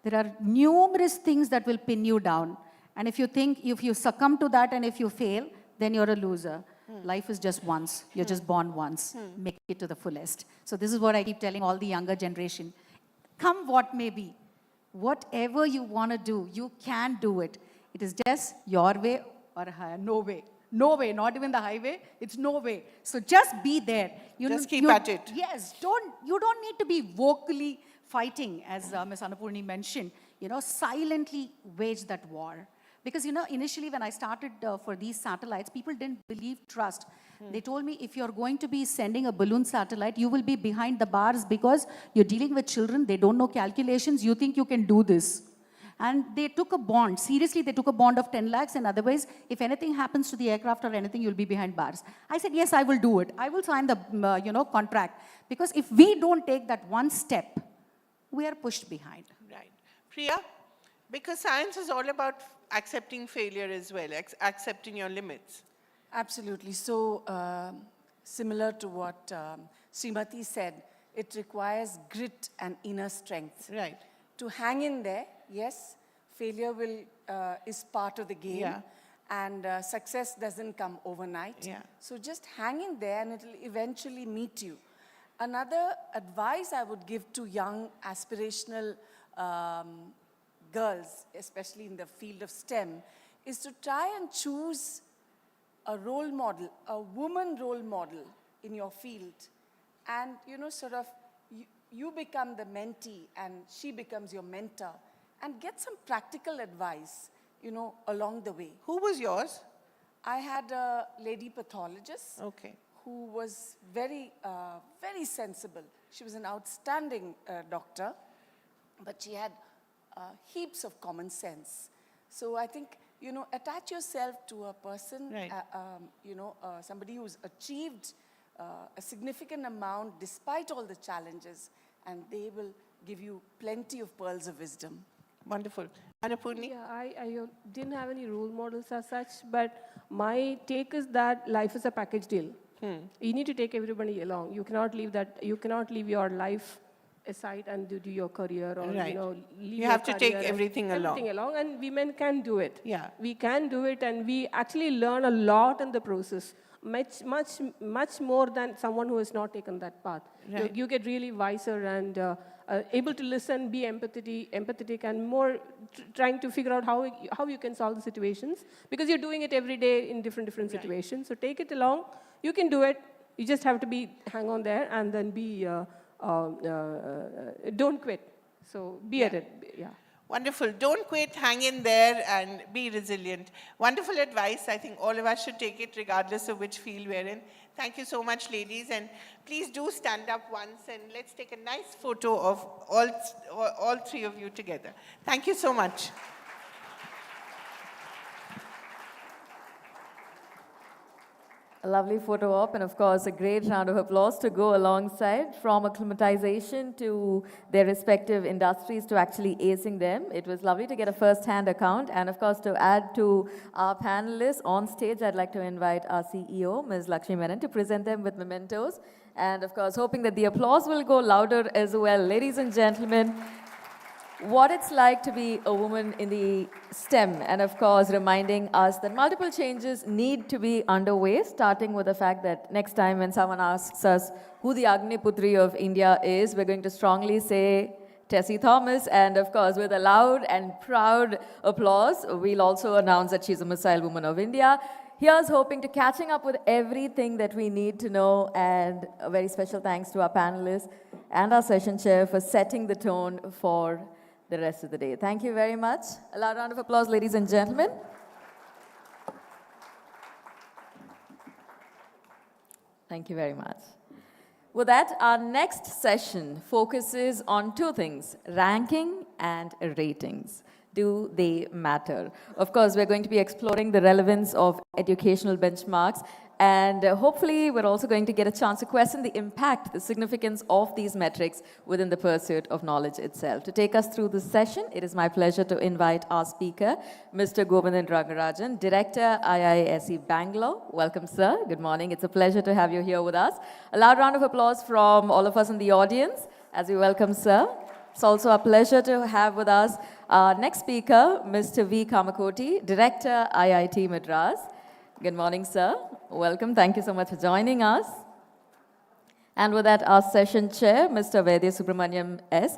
there are numerous things that will pin you down. And if you succumb to that and if you fail, then you're a loser. Life is just once. You're just born once. Make it to the fullest. So this is what I keep telling all the younger generation. Come what may be. Whatever you want to do, you can do it. It is just your way or no way. No way, not even the highway. It's no way. So just be there. Just keep at it. Yes. You don't need to be vocally fighting, as Ms. Annapurni mentioned. Silently wage that war. Because, initially when I started for these satellites, people didn't believe trust. They told me, if you're going to be sending a balloon satellite, you will be behind the bars because you're dealing with children. They don't know calculations. You think you can do this. And they took a bond. Seriously, they took a bond of 10 lakhs. And otherwise, if anything happens to the aircraft or anything, you'll be behind bars. I said, yes, I will do it. I will sign the contract. Because if we don't take that one step, we are pushed behind. Right. Priya, because science is all about accepting failure as well, accepting your limits. Absolutely. So similar to what Srimati said, it requires grit and inner strength. Right. To hang in there, yes, failure is part of the game. Yeah. And success doesn't come overnight. Yeah. So just hang in there and it will eventually meet you. Another advice I would give to young aspirational girls, especially in the field of STEM, is to try and choose a role model, a woman role model in your field. And, you become the mentee and she becomes your mentor. And get some practical advice, along the way. Who was yours? I had a lady pathologist. Okay. Who was very, very sensible. She was an outstanding doctor, but she had heaps of common sense. So I think, attach yourself to a person, right. Somebody who's achieved a significant amount despite all the challenges, and they will give you plenty of pearls of wisdom. Wonderful. Anupurni? Yeah, I didn't have any role models as such, but my take is that life is a package deal. You need to take everybody along. You cannot leave that. You cannot leave your life aside and do your career, or Right. leave You your have to take career and everything everything along. And women can do it. Yeah. We can do it, and we actually learn a lot in the process. Much more than someone who has not taken that path. Right. You get really wiser and able to listen, be empathetic, and more trying to figure out how you can solve the situations, because you're doing it every day in different situations. So take it along. You can do it. You just have to hang on there, and then don't quit. So be at it. Yeah. Wonderful. Don't quit, hang in there, and be resilient. Wonderful advice. I think all of us should take it regardless of which field we're in. Thank you so much, ladies. And please do stand up once, and let's take a nice photo of all three of you together. Thank you so much. A lovely photo op, and of course, a great round of applause to go alongside, from acclimatization to their respective industries to actually acing them. It was lovely to get a first-hand account. And of course, to add to our panelists on stage, I'd like to invite our CEO, Ms. Lakshmi Menon, to present them with mementos. And of course, hoping that the applause will go louder as well. Ladies and gentlemen, what it's like to be a woman in the STEM, and of course reminding us that multiple changes need to be underway, starting with the fact that next time when someone asks us who the Agniputri of India is, we're going to strongly say Tessie Thomas, and of course with a loud and proud applause, we'll also announce that she's a Missile Woman of India. Here's hoping to catching up with everything that we need to know, and a very special thanks to our panelists and our session chair for setting the tone for the rest of the day. Thank you very much. A loud round of applause, ladies and gentlemen. Thank you very much. With that, our next session focuses on two things: ranking and ratings. Do they matter? Of course, we're going to be exploring the relevance of educational benchmarks, and hopefully we're also going to get a chance to question the impact, the significance of these metrics within the pursuit of knowledge itself. To take us through this session, it is my pleasure to invite our speaker, Mr. Govindan Rangarajan, Director, IISc Bangalore. Welcome, sir. Good morning. It's a pleasure to have you here with us. A loud round of applause from all of us in the audience as we welcome sir. It's also a pleasure to have with us our next speaker, Mr. V. Kamakoti, Director, IIT Madras. Good morning, sir. Welcome. Thank you so much for joining us. And with that, our session chair, Mr. Vaidya Subramaniam S.,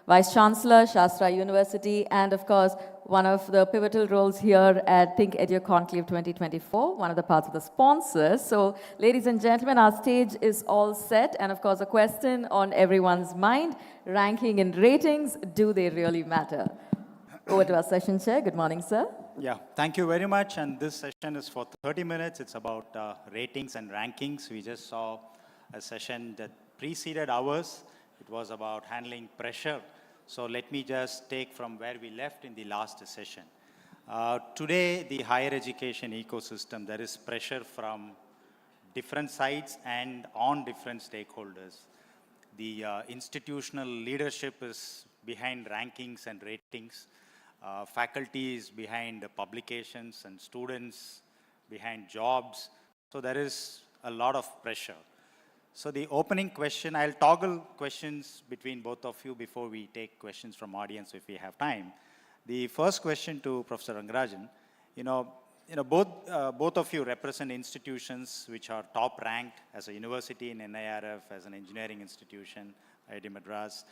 Vice Chancellor, Shastra University, and of course, one of the pivotal roles here at ThinkEdu Conclave 2024, one of the parts of the sponsors. So, ladies and gentlemen, our stage is all set, and of course, a question on everyone's mind: ranking and ratings, do they really matter? Over to our session chair. Good morning, sir. Yeah, thank you very much. And this session is for 30 minutes. It's about ratings and rankings. We just saw a session that preceded ours. It was about handling pressure. So let me just take from where we left in the last session. Today, the higher education ecosystem, there is pressure from different sides and on different stakeholders. The institutional leadership is behind rankings and ratings. Faculty is behind publications, and students behind jobs. So there is a lot of pressure. So the opening question, I'll toggle questions between both of you before we take questions from audience if we have time. The first question to Professor Rangarajan, both of you represent institutions which are top ranked as a university in NIRF, as an engineering institution, IIT Madras.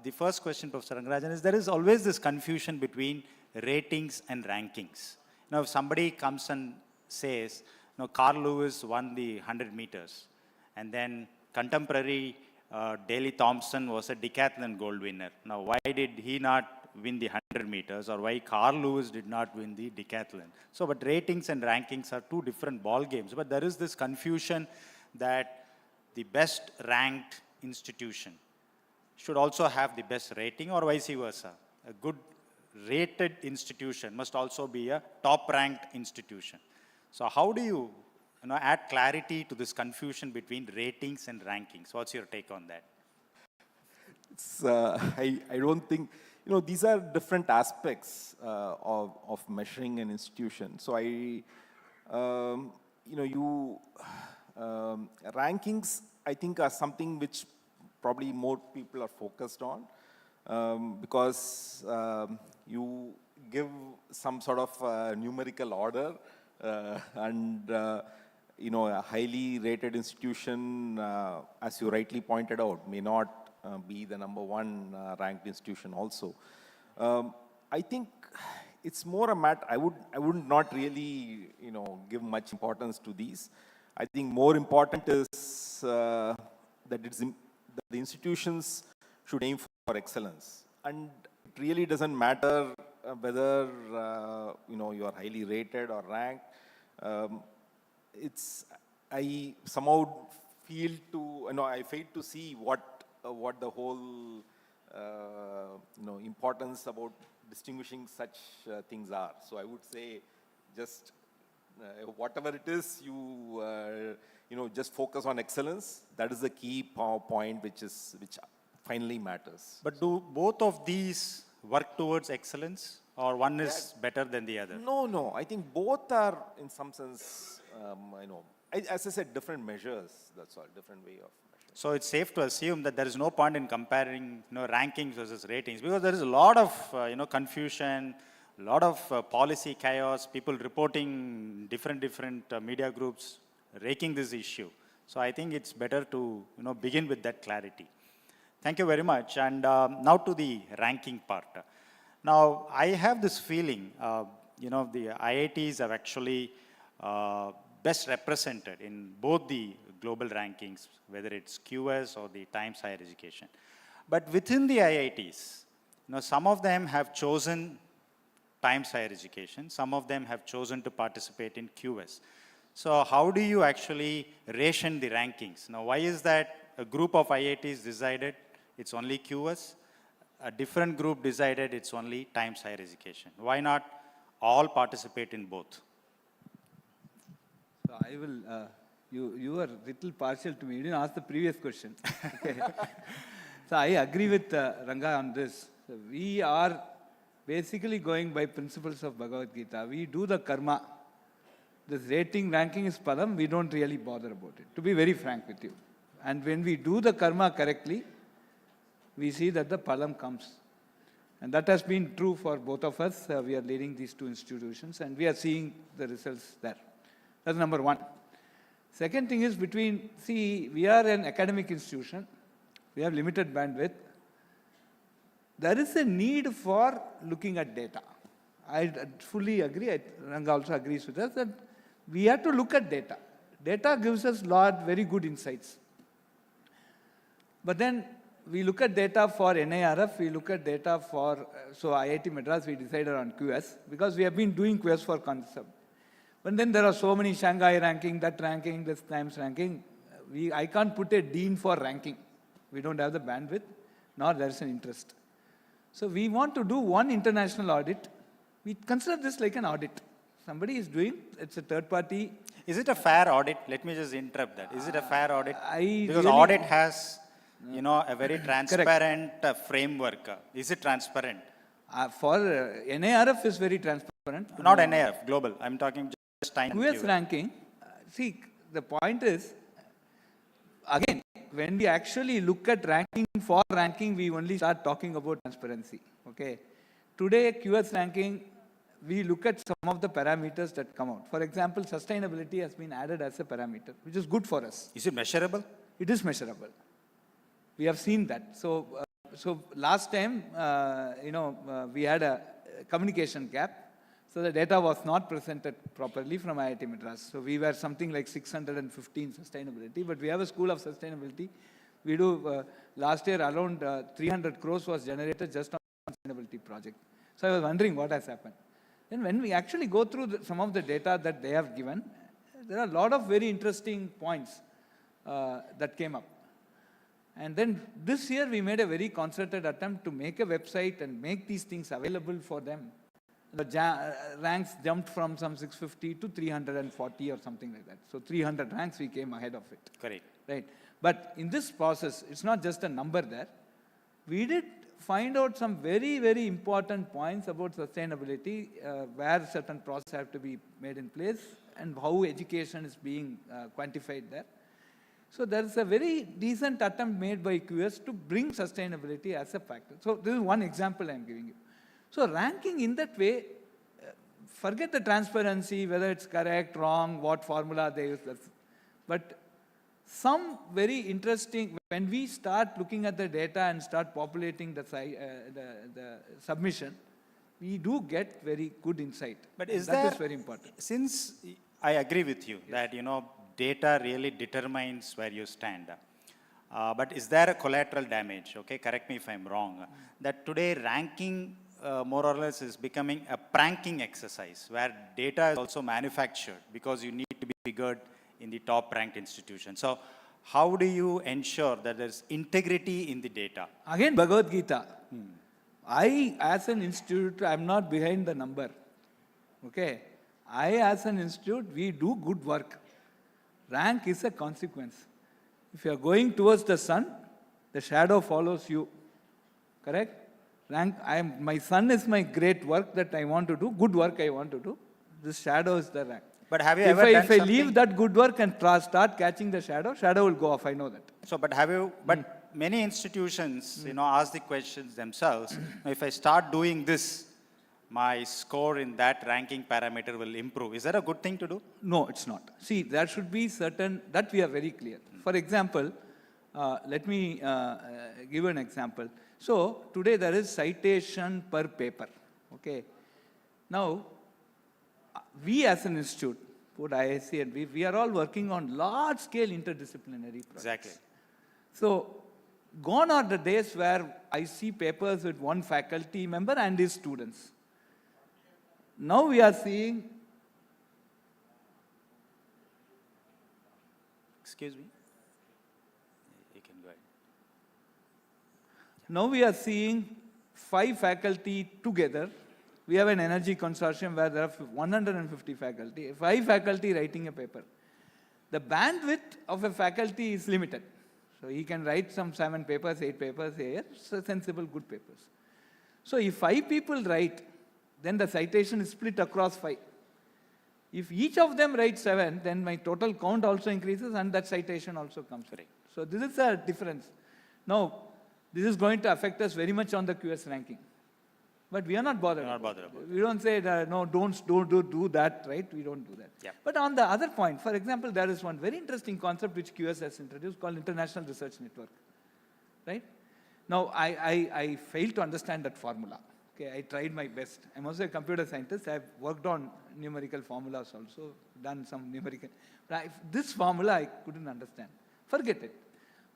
The first question, Professor Rangarajan, is there is always this confusion between ratings and rankings. Now, if somebody comes and says, Carl Lewis won the 100 meters, and then contemporary Daley Thompson was a decathlon gold winner. Now, why did he not win the 100 meters, or why Carl Lewis did not win the decathlon? So, but ratings and rankings are two different ball games. But there is this confusion that the best ranked institution should also have the best rating, or vice versa. A good rated institution must also be a top ranked institution. So how do you add clarity to this confusion between ratings and rankings? What's your take on that? I don't think these are different aspects of measuring an institution. So rankings, I think, are something which probably more people are focused on because you give some sort of numerical order and a highly rated institution, as you rightly pointed out, may not be the #1 ranked institution also. I think it's more a matter, I would not really, give much importance to these. I think more important is that the institutions should aim for excellence. And it really doesn't matter whether, you are highly rated or ranked. I somehow I fail to see what the whole, importance about distinguishing such things are. So I would say just whatever it is, just focus on excellence. That is the key point which finally matters. But do both of these work towards excellence, or one is better than the other? No. I think both are, in some sense, as I said, different measures. That's all, different way of measuring. So it's safe to assume that there is no point in comparing, rankings versus ratings, because there is a lot of, confusion, a lot of policy chaos, people reporting different media groups, raking this issue. So I think it's better to, begin with that clarity. Thank you very much. And now to the ranking part. Now, I have this feeling, the IITs have actually best represented in both the global rankings, whether it's QS or the Times Higher Education. But within the IITs, some of them have chosen Times Higher Education, some of them have chosen to participate in QS. So how do you actually ration the rankings? Now, why is that a group of IITs decided it's only QS, a different group decided it's only Times Higher Education? Why not all participate in both? So I will, you are a little partial to me. You didn't ask the previous question. Okay. So I agree with Ranga on this. So we are basically going by principles of Bhagavad Gita. We do the karma. This rating, ranking is padam. We don't really bother about it, to be very frank with you. And when we do the karma correctly, we see that the palam comes. And that has been true for both of us. We are leading these two institutions, and we are seeing the results there. That's number one. Second thing is we are an academic institution. We have limited bandwidth. There is a need for looking at data. I fully agree. Ranga also agrees with us that we have to look at data. Data gives us very good insights. But then we look at data for NIRF, we look at data for, so IIT Madras, we decided on QS, because we have been doing QS for concept. But then there are so many Shanghai ranking, that ranking, this Times ranking. I can't put a dean for ranking. We don't have the bandwidth, nor there is an interest. So we want to do one international audit. We consider this like an audit. Somebody is doing, it's a third party. Is it a fair audit? Let me just interrupt that. Is it a fair audit? Because audit has, a very transparent framework. Is it transparent? For NIRF is very transparent. Not NIRF, global. I'm talking just time. QS ranking, see, the point is, again, when we actually look at ranking for ranking, we only start talking about transparency. Okay. Today, QS ranking, we look at some of the parameters that come out. For example, sustainability has been added as a parameter, which is good for us. Is it measurable? It is measurable. We have seen that. So last time, we had a communication gap. So the data was not presented properly from IIT Madras. So we were something like 615 sustainability, but we have a school of sustainability. We do, last year around 300 crores was generated just on sustainability project. So I was wondering what has happened. Then when we actually go through some of the data that they have given, there are a lot of very interesting points that came up. And then this year we made a very concerted attempt to make a website and make these things available for them. The ranks jumped from some 650 to 340 or something like that. So 300 ranks we came ahead of it. Correct. Right. But in this process, it's not just a number there. We did find out some very, very important points about sustainability, where certain processes have to be made in place and how education is being quantified there. So there's a very decent attempt made by QS to bring sustainability as a factor. So this is one example I'm giving you. So ranking in that way, forget the transparency, whether it's correct, wrong, what formula they use. But some very interesting, when we start looking at the data and start populating the submission, we do get very good insight. But that is very important. Since I agree with you that, data really determines where you stand. But is there a collateral damage? Okay, correct me if I'm wrong. That today ranking more or less is becoming a pranking exercise where data is also manufactured because you need to be figured in the top ranked institution. So how do you ensure that there's integrity in the data? Again, Bhagavad Gita. I, as an institute, I'm not behind the number. Okay? I, as an institute, we do good work. Rank is a consequence. If you are going towards the sun, the shadow follows you. Correct? Rank, my sun is my great work that I want to do, good work I want to do. This shadow is the rank. But have you ever done If I leave that good work and start catching the shadow, shadow will go off, I know that. So, but have you, many institutions, ask the questions themselves. If I start doing this, my score in that ranking parameter will improve. Is that a good thing to do? No, it's not. See, there should be certain, that we are very clear. For example, let me give an example. So, today there is citation per paper. Okay. Now, we as an institute, both IIC and we are all working on large-scale interdisciplinary projects. Exactly. So, gone are the days where I see papers with one faculty member and his students. Now we are seeing... Excuse me? You can go ahead. Now we are seeing 5 faculty together. We have an energy consortium where there are 150 faculty, 5 faculty writing a paper. The bandwidth of a faculty is limited. So he can write some 7 papers, 8 papers here, so sensible, good papers. So if 5 people write, then the citation is split across 5. If each of them writes 7, then my total count also increases and that citation also comes. Right. So this is a difference. Now, this is going to affect us very much on the QS ranking. But we are not bothered. We don't say, no, don't do that, right? We don't do that. Yeah. But on the other point, for example, there is one very interesting concept which QS has introduced called International Research Network, right? Now, I failed to understand that formula. Okay, I tried my best. I'm also a computer scientist. I've worked on numerical formulas also, done some numerical. But this formula I couldn't understand. Forget it.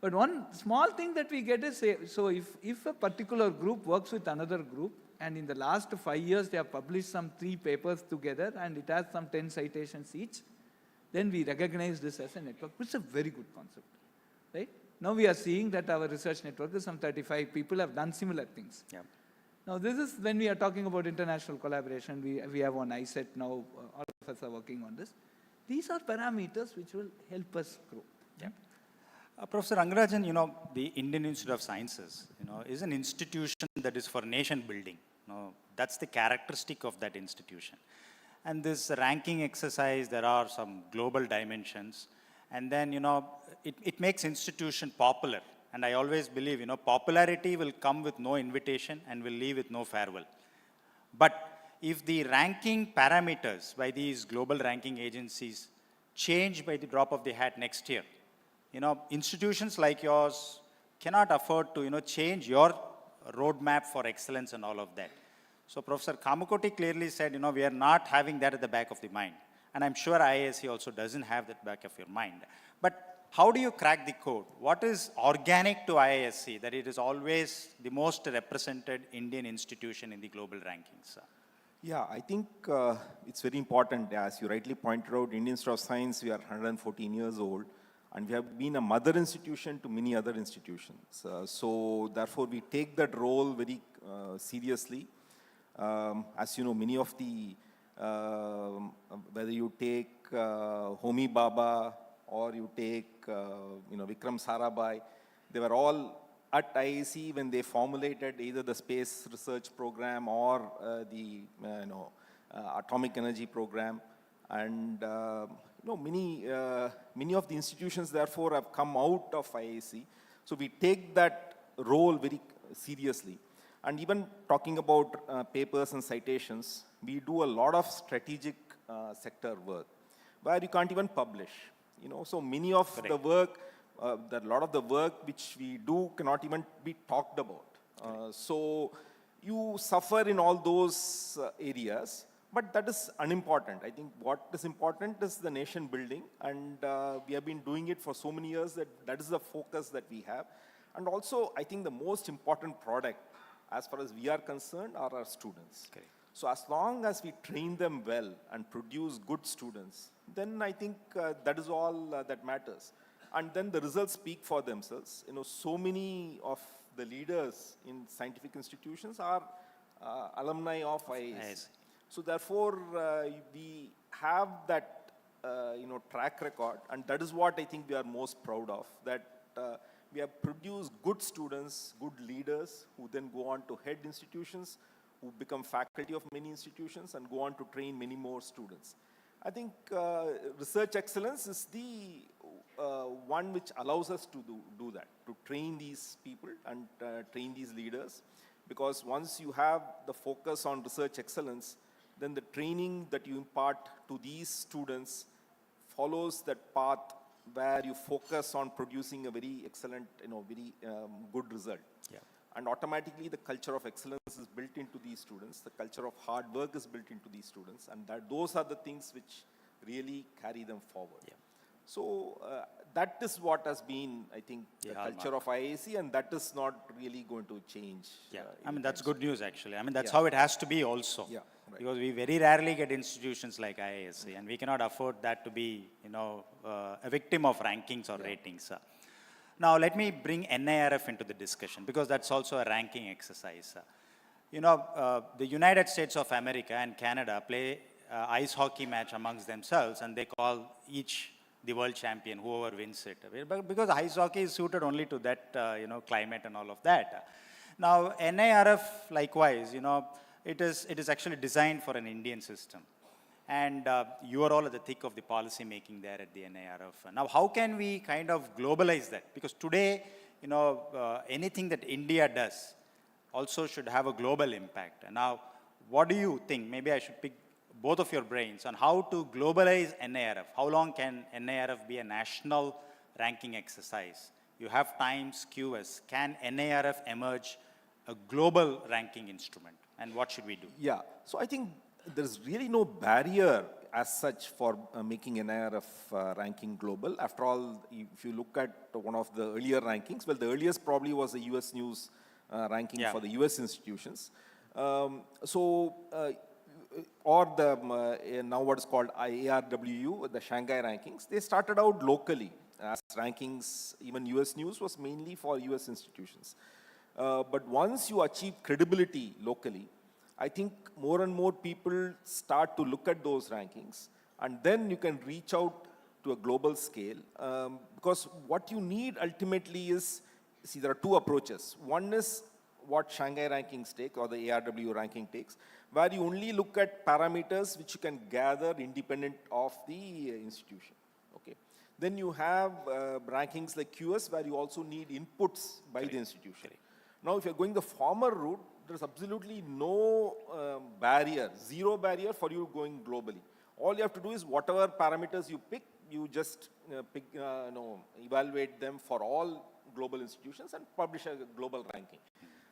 But one small thing that we get is, so if a particular group works with another group, and in the last 5 years they have published some 3 papers together, and it has some 10 citations each, then we recognize this as a network, which is a very good concept, right? Now we are seeing that our research network is some 35 people have done similar things. Yeah. Now this is when we are talking about international collaboration, we have one ISET now, all of us are working on this. These are parameters which will help us grow. Yeah. Professor Rangarajan, the Indian Institute of Sciences, is an institution that is for nation building. That's the characteristic of that institution. And this ranking exercise, there are some global dimensions. And then, it makes institution popular. And I always believe, popularity will come with no invitation and will leave with no farewell. But if the ranking parameters by these global ranking agencies change by the drop of the hat next year, institutions like yours cannot afford to, change your roadmap for excellence and all of that. So Professor Kamakoti clearly said, we are not having that at the back of the mind. And I'm sure IISc also doesn't have that back of your mind. But how do you crack the code? What is organic to IISc that it is always the most represented Indian institution in the global rankings? Yeah, I think it's very important. As you rightly pointed out, Indian Institute of Science, we are 114 years old. And we have been a mother institution to many other institutions. So therefore, we take that role very seriously. As you know, many of the, whether you take Homi Bhabha or you take Vikram Sarabhai, they were all at IIC, when they formulated either the space research program or the atomic energy program, and many of the institutions therefore have come out of IIC. So we take that role very seriously. And even talking about papers and citations, we do a lot of strategic sector work where you can't even publish. So many of the work, a lot of the work which we do cannot even be talked about. So you suffer in all those areas, but that is unimportant. I think what is important is the nation building, and we have been doing it for so many years that is the focus that we have. And also, I think the most important product, as far as we are concerned, are our students. Okay. So as long as we train them well and produce good students, then I think that is all that matters. And then the results speak for themselves. So many of the leaders in scientific institutions are alumni of IIC. So therefore, we have that track record, and that is what I think we are most proud of, that we have produced good students, good leaders, who then go on to head institutions, who become faculty of many institutions and go on to train many more students. I think research excellence is the one which allows us to do that, to train these people and train these leaders, because once you have the focus on research excellence, then the training that you impart to these students follows that path where you focus on producing a very excellent, very good result. Yeah. And automatically the culture of excellence is built into these students, the culture of hard work is built into these students, and those are the things which really carry them forward. Yeah. So that is what has been, I think, the culture of IIC, and that is not really going to change. Yeah, I mean, that's good news, actually. I mean, that's Yeah. how it has to be also. Yeah, right. Because we very rarely get institutions like IISc, and we cannot afford that to be, a victim of rankings or ratings. Now, let me bring NIRF into the discussion, because that's also a ranking exercise. The United States of America and Canada play ice hockey match amongst themselves, and they call each the world champion, whoever wins it. Because ice hockey is suited only to that, climate and all of that. Now, NIRF, likewise, it is actually designed for an Indian system. And you are all at the thick of the policy making there at the NIRF. Now, how can we kind of globalize that? Because today, anything that India does also should have a global impact. And now, what do you think? Maybe I should pick both of your brains on how to globalize NIRF. How long can NIRF be a national ranking exercise? You have Times, QS. Can NIRF emerge a global ranking instrument? And what should we do? Yeah, so I think there's really no barrier as such for making NIRF ranking global. After all, if you look at one of the earlier rankings, well, the earliest probably was the US News ranking for the US institutions. Or the now what is called IARWU, the Shanghai rankings, they started out locally as rankings. Even US News was mainly for US institutions. But once you achieve credibility locally, I think more and more people start to look at those rankings, and then you can reach out to a global scale. Because what you need ultimately is, see, there are two approaches. One is what Shanghai rankings take, or the ARW ranking takes, where you only look at parameters which you can gather independent of the institution. Okay. Then you have rankings like QS, where you also need inputs by the institution. Now, if you're going the former route, there's absolutely no barrier, zero barrier for you going globally. All you have to do is whatever parameters you pick, you just evaluate them for all global institutions and publish a global ranking.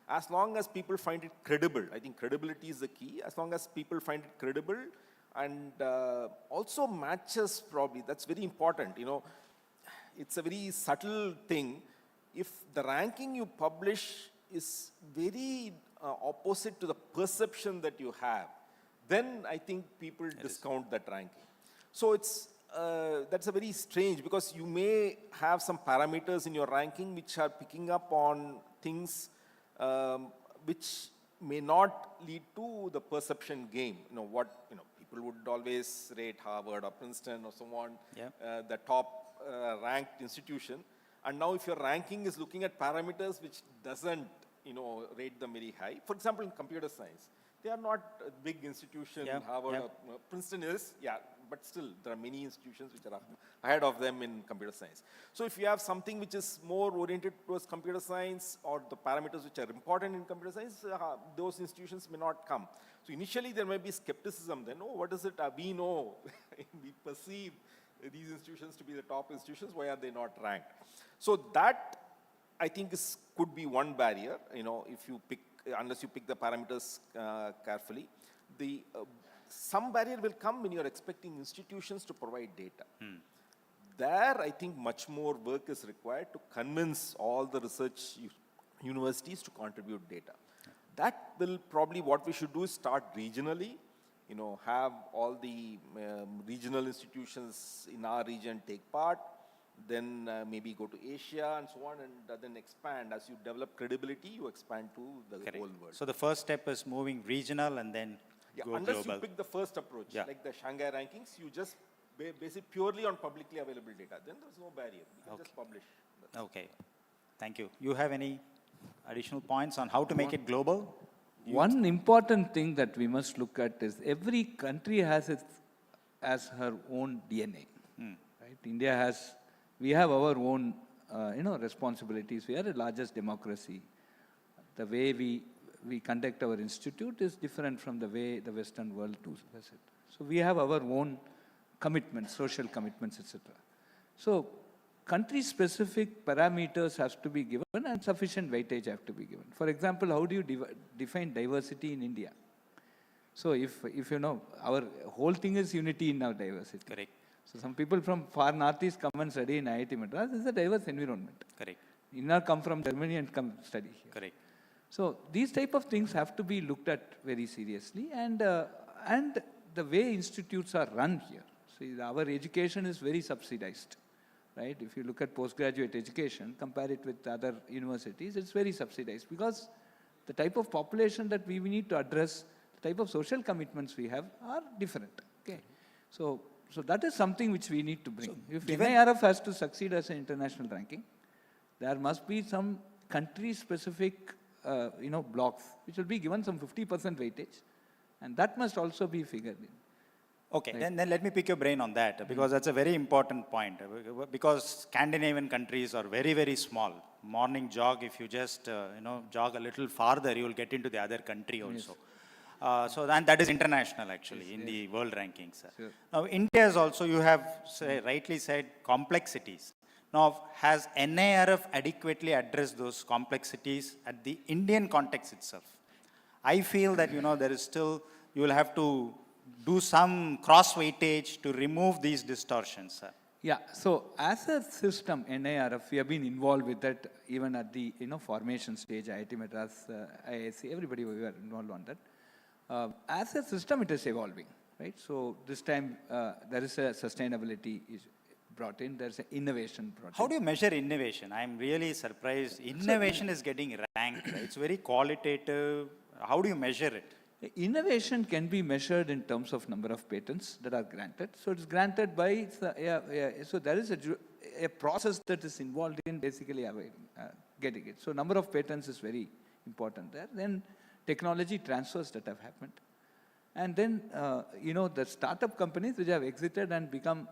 As long as people find it credible, I think credibility is the key. As long as people find it credible and also matches probably, that's very important. It's a very subtle thing. If the ranking you publish is very opposite to the perception that you have, then I think people discount that ranking. So that's a very strange, because you may have some parameters in your ranking which are picking up on things which may not lead to the perception game. People would always rate Harvard or Princeton or so on, the top ranked institution. And now if your ranking is looking at parameters which doesn't, rate them very high. For example, in computer science, they are not a big institution. Harvard, or Princeton is, but still there are many institutions which are ahead of them in computer science. So if you have something which is more oriented towards computer science or the parameters which are important in computer science, those institutions may not come. So initially there may be skepticism then, what is it we know, we perceive these institutions to be the top institutions, why are they not ranked? So that I think could be one barrier, if you pick, unless you pick the parameters carefully. Some barrier will come when you're expecting institutions to provide data. There, I think much more work is required to convince all the research universities to contribute data. That will probably, what we should do is start regionally, have all the regional institutions in our region take part, then maybe go to Asia and so on, and then expand. As you develop credibility, you expand to the whole world. So the first step is moving regional and then go unless global. you pick the first approach, like the Shanghai rankings, you just base it purely on publicly available data. Then there's no barrier. You can just publish. Okay. Thank you. You have any additional points on how to make it global? One important thing that we must look at is every country has her own DNA. Right? India we have our own, responsibilities. We are the largest democracy. The way we conduct our institute is different from the way the Western world does it. So we have our own commitments, social commitments, etc. So country-specific parameters have to be given and sufficient weightage have to be given. For example, how do you define diversity in India? So if our whole thing is unity in our diversity. Correct. So some people from far northeast come and study in IIT Madras. It's a diverse environment. Correct. Inner come from Germany and come study here. Correct. So these type of things have to be looked at very seriously, and the way institutes are run here. See, our education is very subsidized, right? If you look at postgraduate education, compare it with other universities, it's very subsidized because the type of population that we need to address, the type of social commitments we have are different. Okay, so that is something which we need to bring. So if NIRF has to succeed as an international ranking, there must be some country-specific blocks, which will be given some 50% weightage, and that must also be figured in. Okay, right. then let me pick your brain on that, because that's a very important point. Because Scandinavian countries are very, very small. Morning jog, if you just jog a little farther, you will get into the other country also. Yes. And that is international actually in the world rankings. Sure. Now India is also, you have rightly said, complexities. Now, has NIRF adequately addressed those complexities at the Indian context itself? I feel that, there is still, you will have to do some cross-weightage to remove these distortions. Yeah, so as a system, NIRF, we have been involved with that even at the, formation stage, IIT Madras, IIC, everybody we were involved on that. As a system, it is evolving, right? So this time, there is a sustainability issue brought in, there's an innovation brought in. How do you measure innovation? I'm really surprised. Innovation is getting ranked, right? It's very qualitative. How do you measure it? Innovation can be measured in terms of number of patents that are granted. So it's granted by, so there is a process that is involved in basically getting it. So number of patents is very important there. Then technology transfers that have happened. And then, the startup companies which have exited and become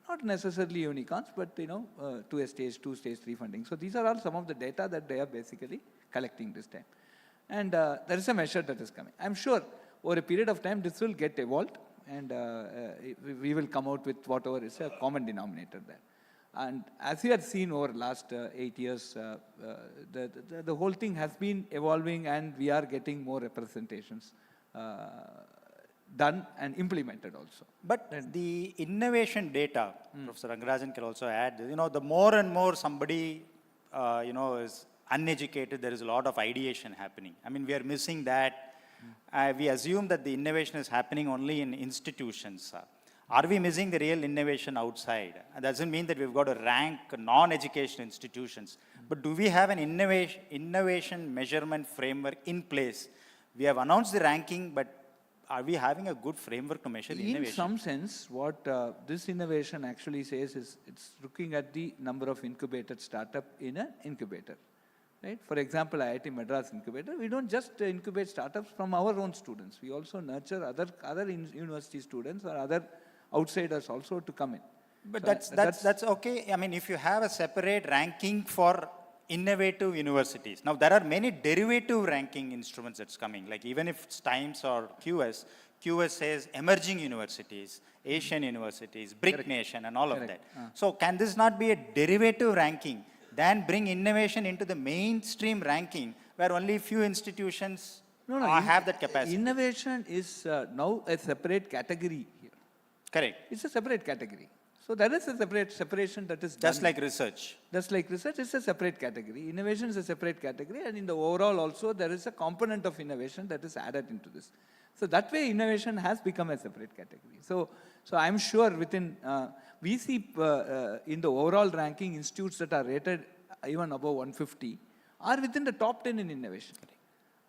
not necessarily unicorns, but, to a stage 2, stage 3 funding. So these are all some of the data that they are basically collecting this time. And there is a measure that is coming. I'm sure over a period of time, this will get evolved, and we will come out with whatever is a common denominator there. And as you have seen over the last 8 years, the whole thing has been evolving, and we are getting more representations done and implemented also. But the innovation data, Professor Rangarajan can also add, the more and more somebody, is uneducated, there is a lot of ideation happening. I mean, we are missing that. We assume that the innovation is happening only in institutions. Are we missing the real innovation outside? That doesn't mean that we've got to rank non-educational institutions. But do we have an innovation measurement framework in place? We have announced the ranking, but are we having a good framework to measure the innovation? In some sense, what this innovation actually says is it's looking at the number of incubated startup in an incubator. Right? For example, IIT Madras incubator, we don't just incubate startups from our own students. We also nurture other university students or other outsiders also to come in. But So that's okay. I mean, if you have a separate ranking for innovative universities. Now, there are many derivative ranking instruments that's coming. Like even if it's Times or QS says emerging universities, Asian universities, BRIC nation and all of that. So can this not be a derivative ranking? Then bring innovation into the mainstream ranking where only few institutions have that capacity. Innovation is now a separate category here. Correct. It's a separate category. So there is a separation that is just done. like research. Just like research is a separate category. Innovation is a separate category, and in the overall also there is a component of innovation that is added into this. So that way innovation has become a separate category. So I'm sure within, we see in the overall ranking institutes that are rated even above 150 are within the top 10 in innovation.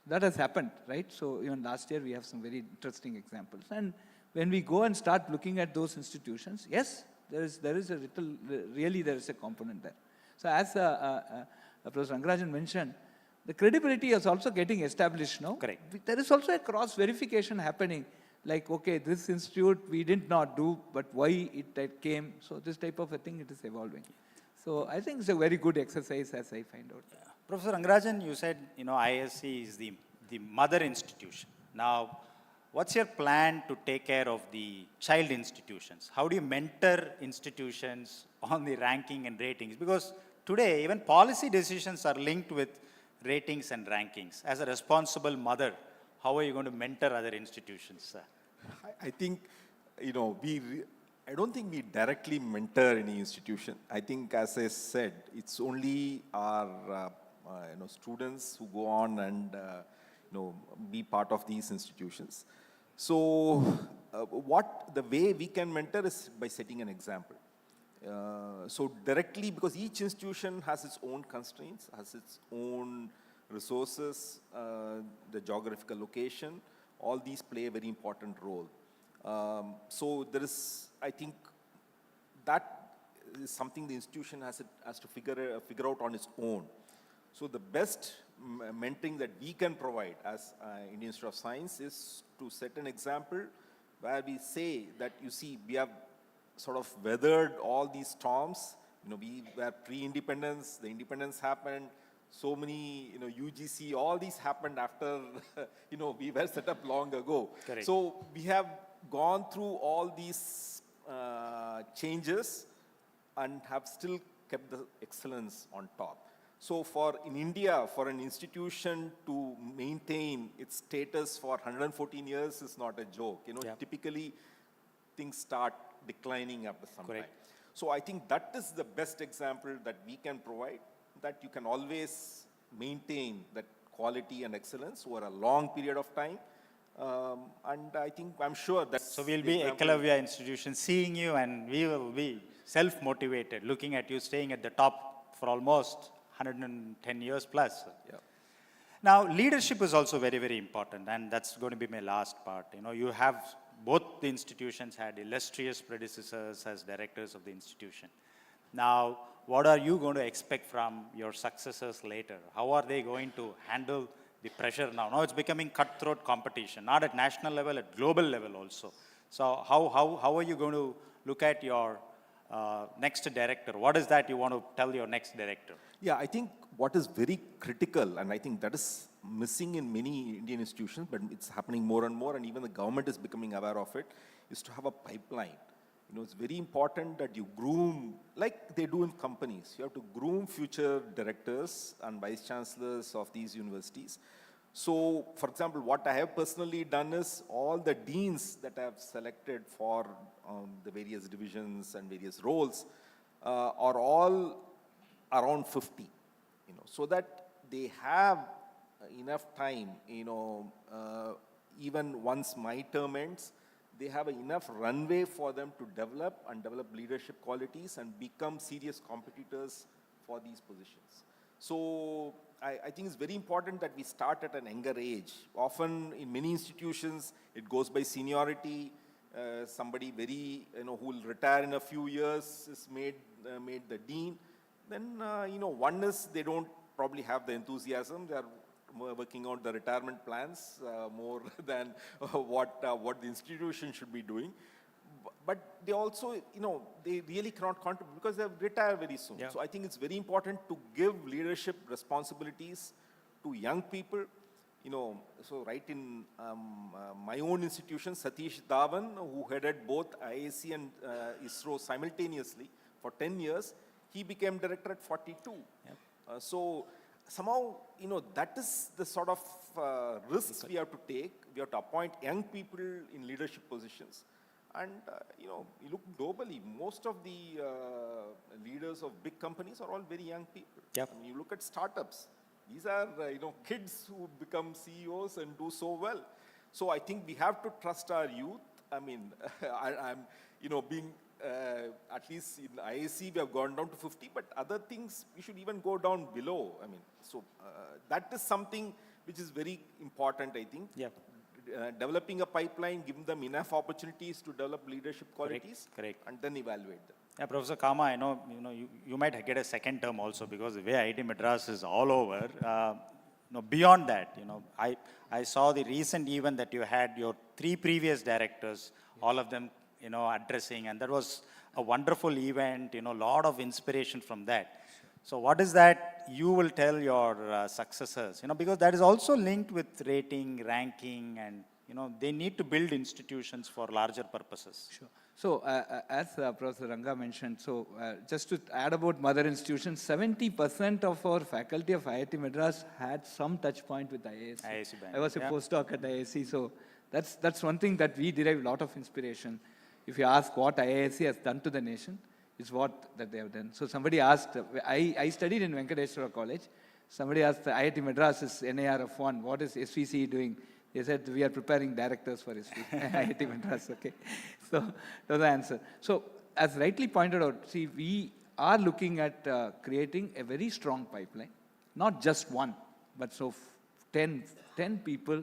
That has happened, right? So even last year we have some very interesting examples. And when we go and start looking at those institutions, yes, there is a little, really there is a component there. So as Professor Rangarajan mentioned, the credibility is also getting established now. Correct. There is also a cross-verification happening. Like, okay, this institute we did not do, but why it came. So this type of a thing, it is evolving. So I think it's a very good exercise as I find out. Yeah. Professor Rangarajan, you said, ISC is the mother institution. Now, what's your plan to take care of the child institutions? How do you mentor institutions on the ranking and ratings? Because today, even policy decisions are linked with ratings and rankings. As a responsible mother, how are you going to mentor other institutions? I think, I don't think we directly mentor any institution. I think, as I said, it's only our students who go on and be part of these institutions. So the way we can mentor is by setting an example. So directly, because each institution has its own constraints, has its own resources, the geographical location, all these play a very important role. So there is, I think, that is something the institution has to figure out on its own. So the best mentoring that we can provide as Indian Institute of Science is to set an example where we say that, you see, we have sort of weathered all these storms. We were pre-independence, the independence happened, so many, UGC, all these happened after, we were set up long ago. Correct. So we have gone through all these changes and have still kept the excellence on top. So in India, for an institution to maintain its status for 114 years is not a joke. Typically things start declining after some time. So I think that is the best example that we can provide, that you can always maintain that quality and excellence over a long period of time. And I'm sure that. So we'll be Ekalavya institution seeing you, and we will be self-motivated, looking at you staying at the top for almost 110 years plus. Yeah. Now, leadership is also very, very important, and that's going to be my last part. You have both the institutions had illustrious predecessors as directors of the institution. Now, what are you going to expect from your successors later? How are they going to handle the pressure now? Now it's becoming cutthroat competition, not at national level, at global level also. So how are you going to look at your next director? What is that you want to tell your next director? Yeah, I think what is very critical, and I think that is missing in many Indian institutions, but it's happening more and more, and even the government is becoming aware of it, is to have a pipeline. It's very important that you groom, like they do in companies. You have to groom future directors and vice chancellors of these universities. So, for example, what I have personally done is all the deans that I have selected for the various divisions and various roles are all around 50, so that they have enough time, even once my term ends, they have enough runway for them to develop leadership qualities and become serious competitors for these positions. So I think it's very important that we start at an younger age. Often in many institutions, it goes by seniority. Somebody very, who will retire in a few years is made the dean. Then, one is they don't probably have the enthusiasm. They are working out the retirement plans more than what the institution should be doing. But they also, they really cannot contribute because they retire very soon. Yeah. So I think it's very important to give leadership responsibilities to young people. So right in my own institution, Satish Dhawan, who headed both IAC and ISRO simultaneously for 10 years, he became director at 42. Yep. So somehow, that is the sort of risks we have to take. We have to appoint young people in leadership positions. And, you look globally, most of the leaders of big companies are all very young people. Yep. I mean, you look at startups. These are, kids who become CEOs and do so well. So I think we have to trust our youth. I mean, I'm, being, at least in IAC, we have gone down to 50, but other things, we should even go down below. I mean, so that is something which is very important, I think. Yeah. Developing a pipeline, giving them enough opportunities to develop leadership qualities, Correct. and then evaluate them. Yeah, Professor Kama, I know, you might get a second term also because the way IIT Madras is all over. Beyond that, I saw the recent event that you had your 3 previous directors, all of them, addressing, and that was a wonderful event. A lot of inspiration from that. So what is that you will tell your successors? Because that is also linked with rating, ranking, and they need to build institutions for larger purposes. Sure. So as Professor Ranga mentioned, so just to add about mother institutions, 70% of our faculty of IIT Madras had some touch point with IAC. I was a postdoc at IAC, so that's one thing that we derive a lot of inspiration. If you ask what IAC has done to the nation, is what that they have done. So somebody asked, I studied in Venkateshwara College. Somebody asked, IIT Madras is NARF1, what is SVC doing? They said, we are preparing directors for IIT Madras, okay. So that was the answer. So as rightly pointed out, see, we are looking at creating a very strong pipeline, not just one, but so 10 people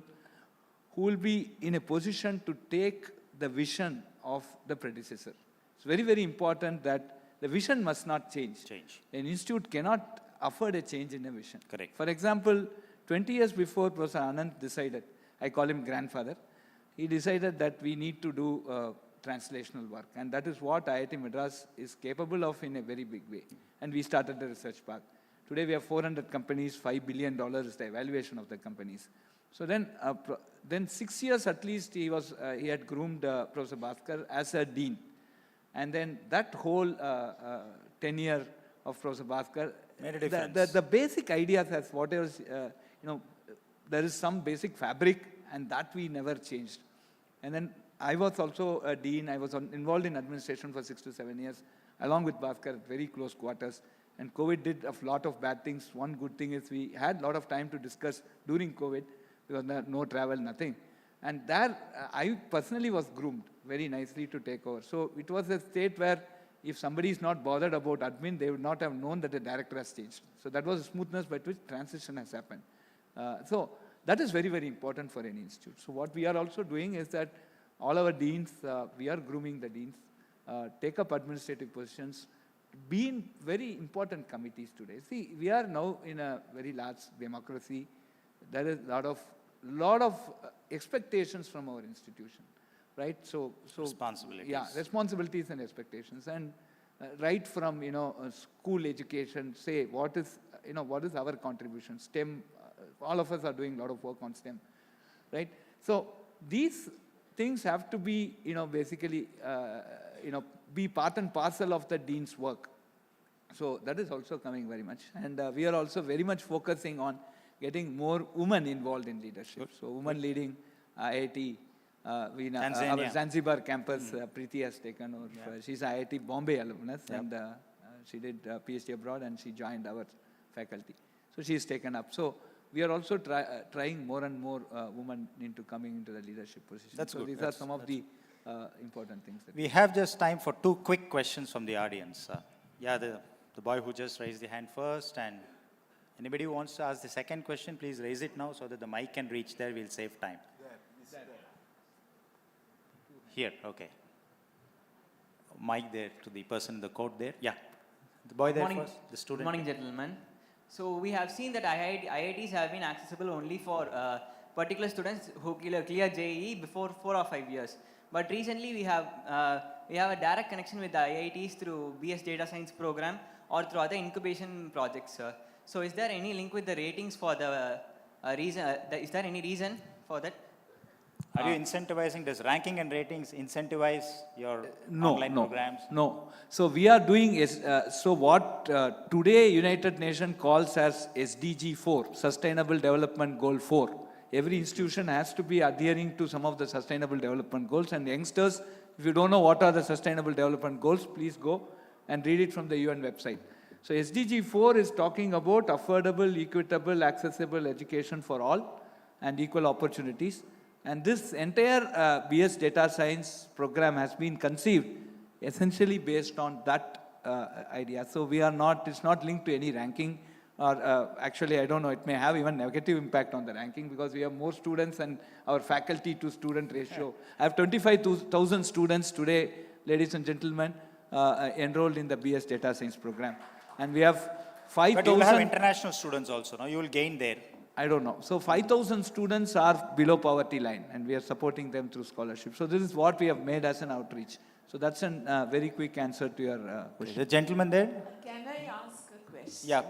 who will be in a position to take the vision of the predecessor. It's very, very important that the vision must not change. An institute cannot afford a change in a vision. Correct. For example, 20 years before Professor Anand decided, I call him grandfather, he decided that we need to do translational work. And that is what IIT Madras is capable of in a very big way. And we started the research park. Today we have 400 companies, $5 billion is the evaluation of the companies. So then 6 years at least he had groomed Professor Bhaskar as a dean. And then that whole tenure of Professor Bhaskar, made a difference. The basic ideas as whatever, there is some basic fabric and that we never changed. And then I was also a dean. I was involved in administration for 6 to 7 years, along with Bhaskar at very close quarters. And COVID did a lot of bad things. One good thing is we had a lot of time to discuss during COVID because no travel, nothing. And there, I personally was groomed very nicely to take over. So it was a state where if somebody is not bothered about admin, they would not have known that the director has changed. So that was the smoothness by which transition has happened. So that is very, very important for any institute. So what we are also doing is that all our deans, we are grooming the deans, take up administrative positions, be in very important committees today. See, we are now in a very large democracy. There is a lot of expectations from our institution, right? So responsibilities. Yeah, responsibilities and expectations. And right from, school education, say, what is our contribution? STEM, all of us are doing a lot of work on STEM, right? So these things have to be, basically, be part and parcel of the dean's work. So that is also coming very much. And we are also very much focusing on getting more women involved in leadership. Good. So women leading IIT, our Zanzibar campus, Preeti has taken over. Yeah. She's an IIT Bombay alumnus, and she did PhD abroad, and she joined our faculty. So she's taken up. So we are also trying more and more women into coming into the leadership position. That's so good. These are some of the important things. We have just time for 2 quick questions from the audience. The boy who just raised the hand first, and Anybody who wants to ask the second question, please raise it now so that the mic can reach there. We'll save time. Here, okay. Mic there to the person in the coat there. Yeah. The boy there first, the student. Good morning, gentlemen. So we have seen that IITs have been accessible only for particular students who clear JEE before 4 or 5 years. But recently we have a direct connection with the IITs through BS Data Science program or through other incubation projects. So is there any link with the ratings for the reason? Is there any reason for that? Are you incentivizing, does ranking and ratings incentivize your online programs? No. So we are doing is, so what today United Nations calls as SDG 4, Sustainable Development Goal 4. Every institution has to be adhering to some of the Sustainable Development Goals, and youngsters, if you don't know what are the Sustainable Development Goals, please go and read it from the UN website. So SDG 4 is talking about affordable, equitable, accessible education for all and equal opportunities. And this entire BS Data Science program has been conceived essentially based on that idea. So we are not, it's not linked to any ranking, or actually I don't know, it may have even negative impact on the ranking because we have more students and our faculty to student ratio. I have 25,000 students today, ladies and gentlemen, enrolled in the BS Data Science program. And we have 5,000. But you will have international students also, no? You will gain there. I don't know. So 5,000 students are below poverty line and we are supporting them through scholarship. So this is what we have made as an outreach. So that's a very quick answer to your question. The gentleman there? Can I ask a question? Yeah.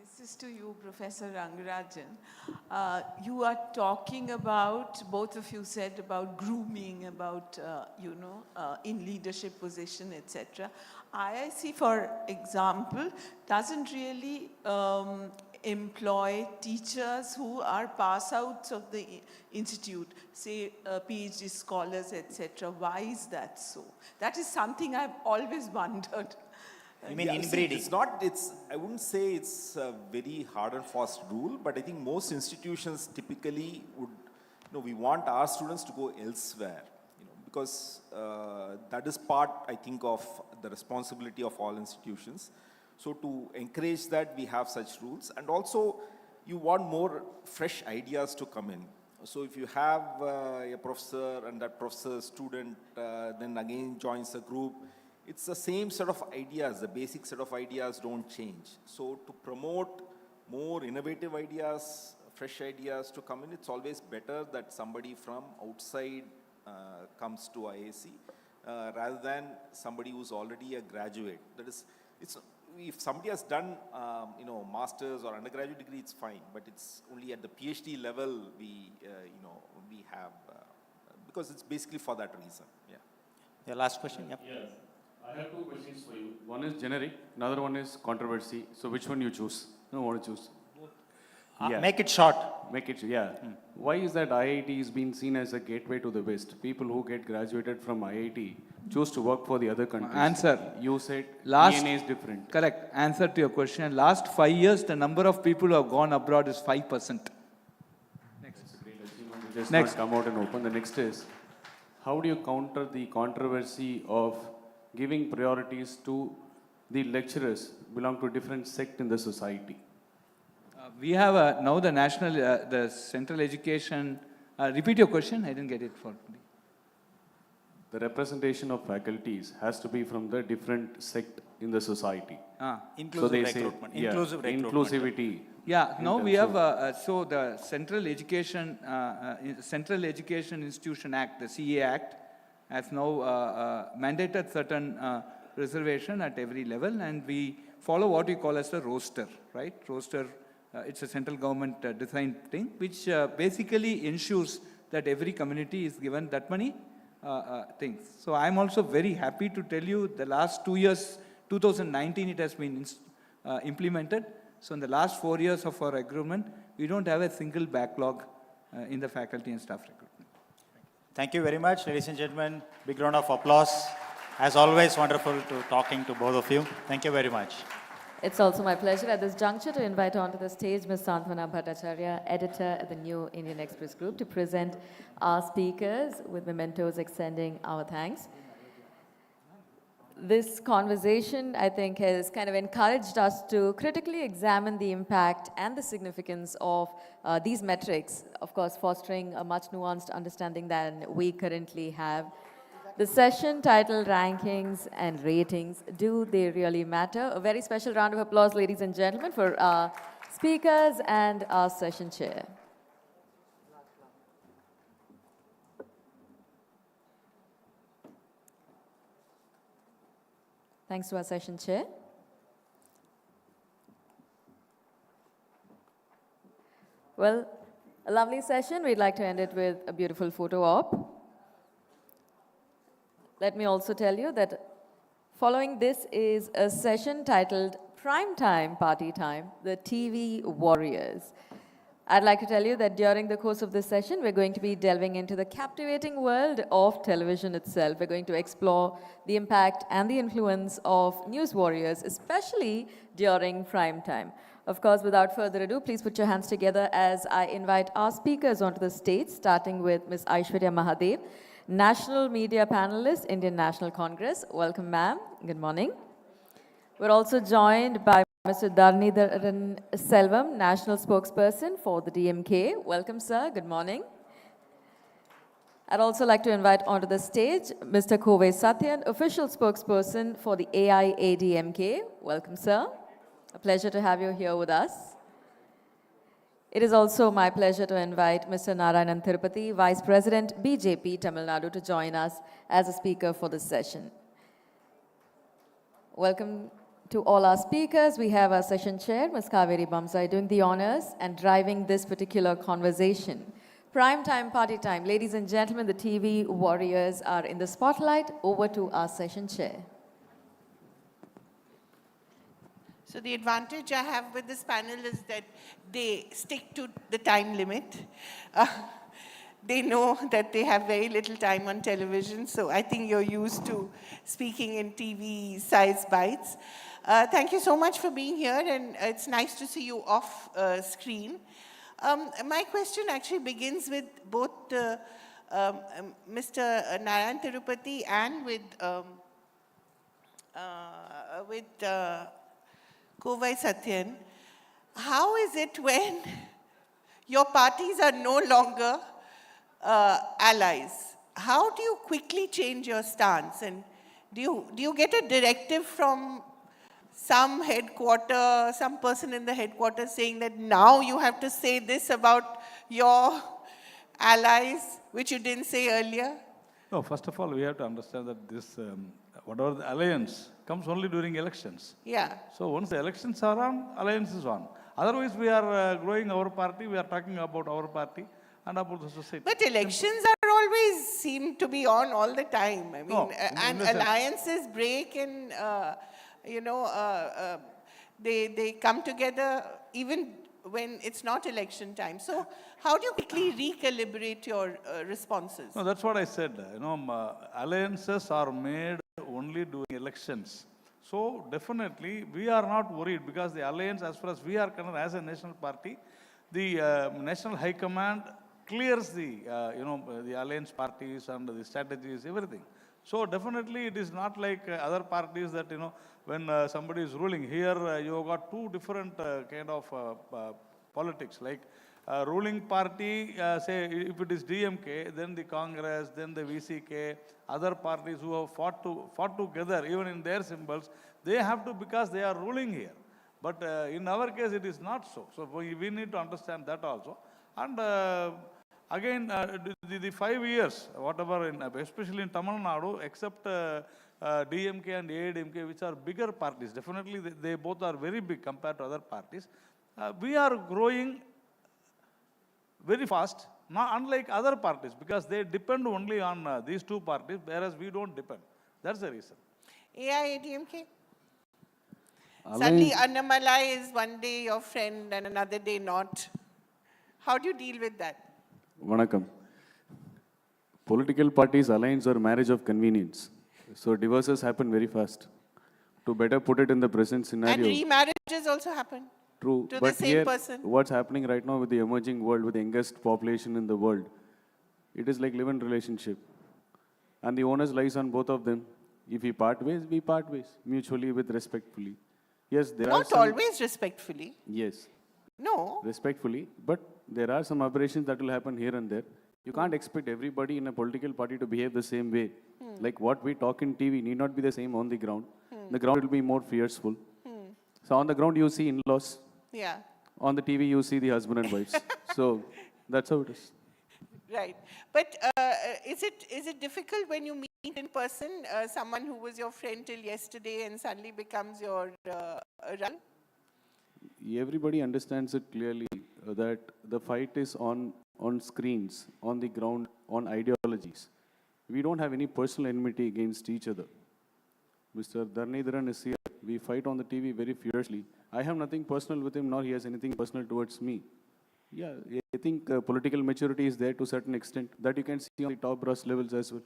This is to you, Professor Rangarajan. You are talking about, both of you said about grooming, about, in leadership position, etc. IIC, for example, doesn't really employ teachers who are pass outs of the institute, say PhD scholars, etc. Why is that so? That is something I've always wondered. You mean inbreeding? I wouldn't say it's a very hard and fast rule, but I think most institutions typically would, we want our students to go elsewhere, because that is part, I think, of the responsibility of all institutions. So to encourage that, we have such rules. And also, you want more fresh ideas to come in. So if you have a professor and that professor's student then again joins a group, it's the same set of ideas. The basic set of ideas don't change. So to promote more innovative ideas, fresh ideas to come in, it's always better that somebody from outside comes to IAC rather than somebody who's already a graduate. That is, if somebody has done, master's or undergraduate degree, it's fine. But it's only at the PhD level we have, because it's basically for that reason. Yeah. Your last question? Yep. Yes. I have 2 questions for you. One is generic, another one is controversy. So which one you choose? No, want to choose? Make it short. Make it, yeah. Why is that IIT is being seen as a gateway to the West? People who get graduated from IIT choose to work for the other countries. Answer. You said Last, DNA is different. Correct. Answer to your question. Last 5 years, the number of people who have gone abroad is 5%. Next. It's a great achievement. It does not come out and open. The next is, how do you counter the controversy of giving priorities to the lecturers belong to a different sect in the society? We have now the national, the central education. Repeat your question. I didn't get it for me. The representation of faculties has to be from the different sect in the society. Inclusive recruitment. Say, inclusive recruitment. Inclusivity. Yeah, now we have, so the Central Education Institution Act, the CA Act, has now mandated certain reservation at every level, and we follow what we call as the roster, right? Roster, it's a central government designed thing, which basically ensures that every community is given that many things. So I'm also very happy to tell you the last 2 years, 2019, it has been implemented. So in the last 4 years of our agreement, we don't have a single backlog in the faculty and staff recruitment. Thank you very much, ladies and gentlemen. Big round of applause. As always, wonderful talking to both of you. Thank you very much. It's also my pleasure at this juncture to invite onto the stage Ms. Santvana Bhattacharya, editor at the New Indian Express Group, to present our speakers with mementos extending our thanks. This conversation, I think, has kind of encouraged us to critically examine the impact and the significance of these metrics, of course, fostering a much nuanced understanding than we currently have. The session titled Rankings and Ratings, Do They Really Matter? A very special round of applause, ladies and gentlemen, for our speakers and our session chair. Thanks to our session chair. Well, a lovely session. We'd like to end it with a beautiful photo op. Let me also tell you that following this is a session titled Prime Time Party Time, the TV Warriors. I'd like to tell you that during the course of this session, we're going to be delving into the captivating world of television itself. We're going to explore the impact and the influence of news warriors, especially during prime time. Of course, without further ado, please put your hands together as I invite our speakers onto the stage, starting with Ms. Aishwarya Mahadev, National Media Panelist, Indian National Congress. Welcome, ma'am. Good morning. We're also joined by Mr. Dharnidharan Selvam, National Spokesperson for the DMK. Welcome, sir. Good morning. I'd also like to invite onto the stage Mr. Kumbh Satyan, Official Spokesperson for the AIADMK. Welcome, sir. A pleasure to have you here with us. It is also my pleasure to invite Mr. Narayanan Tirupati, Vice President, BJP, Tamil Nadu, to join us as a speaker for this session. Welcome to all our speakers. We have our session chair, Ms. Kaveri Bamsai, doing the honors and driving this particular conversation. Prime time, party time. Ladies and gentlemen, the TV warriors are in the spotlight. Over to our session chair. So the advantage I have with this panel is that they stick to the time limit. They know that they have very little time on television, so I think you're used to speaking in TV-sized bites. Thank you so much for being here, and it's nice to see you off screen. My question actually begins with both Mr. Narayan Tirupati and with Kumbh Satyan. How is it when your parties are no longer allies? How do you quickly change your stance? And do you get a directive from some headquarter, some person in the headquarters saying that now you have to say this about your allies, which you didn't say earlier? No, first of all, we have to understand that this, whatever the alliance, comes only during elections. Yeah. So once the elections are on, alliance is on. Otherwise, we are growing our party, we are talking about our party and about the society. But elections are always seem to be on all the time. I mean, No, and alliances break and, they come together even when it's not election time. So how do you quickly recalibrate your responses? No, that's what I said. Alliances are made only during elections. So definitely we are not worried because the alliance, as far as we are concerned as a national party, the national high command clears the the alliance parties and the strategies, everything. So definitely it is not like other parties that when somebody is ruling here, you have got two different kind of politics. Like ruling party, say if it is DMK, then the Congress, then the VCK, other parties who have fought together, even in their symbols, they have to because they are ruling here. But in our case, it is not so. So we need to understand that also. And again, the 5 years, whatever, especially in Tamil Nadu, except DMK and AIADMK, which are bigger parties, definitely they both are very big compared to other parties. We are growing very fast, unlike other parties, because they depend only on these two parties, whereas we don't depend. That's the reason. AIADMK? Suddenly Annamalai is one day your friend and another day not. How do you deal with that? Vanakkam. Political parties' alliance or marriage of convenience. So divorces happen very fast. To better put it in the present scenario. And remarriages also happen. True. To But the same here, person. what's happening right now with the emerging world, with the youngest population in the world, it is like live-in relationship. And the onus lies on both of them. If we part ways, we part ways, mutually with respectfully. Yes, there are Not some... always respectfully. Yes. No. Respectfully, but there are some aberrations that will happen here and there. You can't expect everybody in a political party to behave the same way. Like what we talk in TV need not be the same on the ground. The ground will be more fearful. So on the ground you see in-laws. Yeah. On the TV you see the husband and wives. So that's how it is. Right. But is it difficult when you meet in person someone who was your friend till yesterday and suddenly becomes your rival? Everybody understands it clearly that the fight is on screens, on the ground, on ideologies. We don't have any personal enmity against each other. Mr. Dharnidharan is here. We fight on the TV very fiercely. I have nothing personal with him, nor he has anything personal towards me. Yeah, I think political maturity is there to a certain extent that you can see on the top brass levels as well.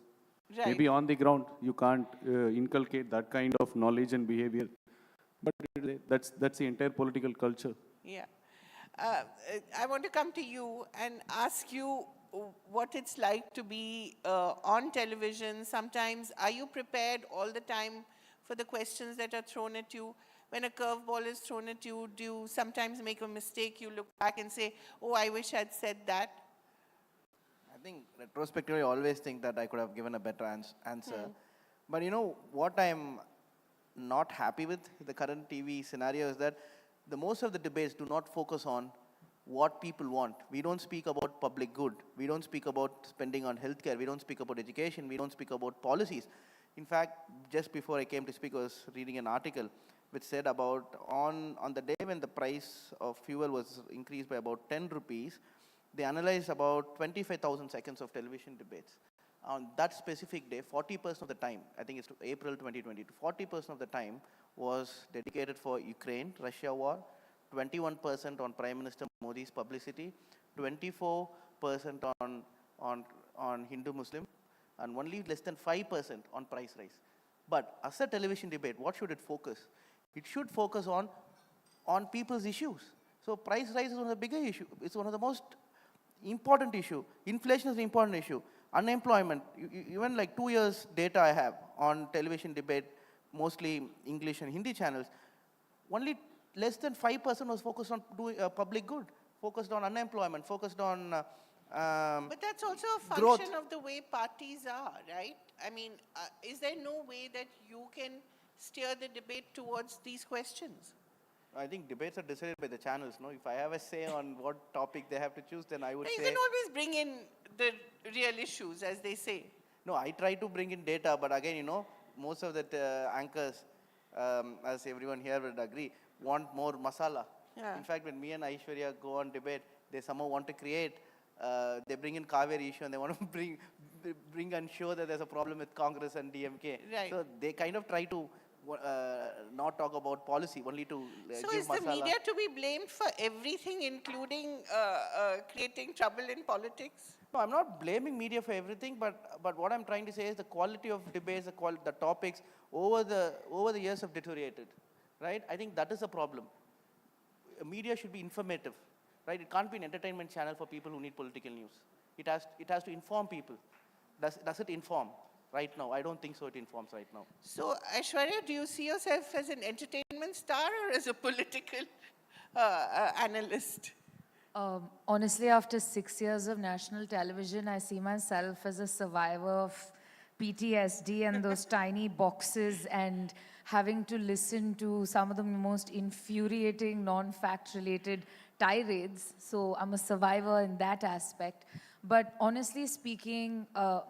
Right. Maybe on the ground, you can't inculcate that kind of knowledge and behavior. But that's the entire political culture. Yeah. I want to come to you and ask you what it's like to be on television. Sometimes, are you prepared all the time for the questions that are thrown at you? When a curveball is thrown at you, do you sometimes make a mistake? You look back and say, oh, I wish I'd said that? I think retrospectively, I always think that I could have given a better answer. But you know, what I'm not happy with the current TV scenario is that the most of the debates do not focus on what people want. We don't speak about public good. We don't speak about spending on healthcare. We don't speak about education. We don't speak about policies. In fact, just before I came to speak, I was reading an article which said about on the day when the price of fuel was increased by about 10 rupees, they analyzed about 25,000 seconds of television debates. On that specific day, 40% of the time, I think it's April 2022, 40% of the time was dedicated for Ukraine, Russia war, 21% on Prime Minister Modi's publicity, 24% on Hindu-Muslim, and only less than 5% on price rise. But as a television debate, what should it focus? It should focus on people's issues. So price rise is one of the bigger issues. It's one of the most important issue. Inflation is an important issue. Unemployment, even like 2 years data I have on television debate, mostly English and Hindi channels, only less than 5% was focused on doing public good, focused on unemployment, focused on but that's also a function growth. of the way parties are, right? I mean, is there no way that you can steer the debate towards these questions? I think debates are decided by the channels. No, if I have a say on what topic they have to choose, then I would You say. can always bring in the real issues, as they say. No, I try to bring in data, but again, you know, most of the anchors, as everyone here would agree, want more masala. Yeah. In fact, when me and Aishwarya go on debate, they somehow want to create. They bring in Kaveri issue and they want to bring and show that there's a problem with Congress and DMK. Right. So they kind of try to not talk about policy, only to So give is the masala. media to be blamed for everything, including creating trouble in politics? No, I'm not blaming media for everything, but what I'm trying to say is the quality of debates, the topics over the years have deteriorated, right? I think that is a problem. Media should be informative, right? It can't be an entertainment channel for people who need political news. It has to inform people. Does it inform? Right now, I don't think so. It informs right now. So, Aishwarya, do you see yourself as an entertainment star or as a political analyst? Honestly, after 6 years of national television, I see myself as a survivor of PTSD and those tiny boxes and having to listen to some of the most infuriating, non-fact related tirades. So I'm a survivor in that aspect. But honestly speaking,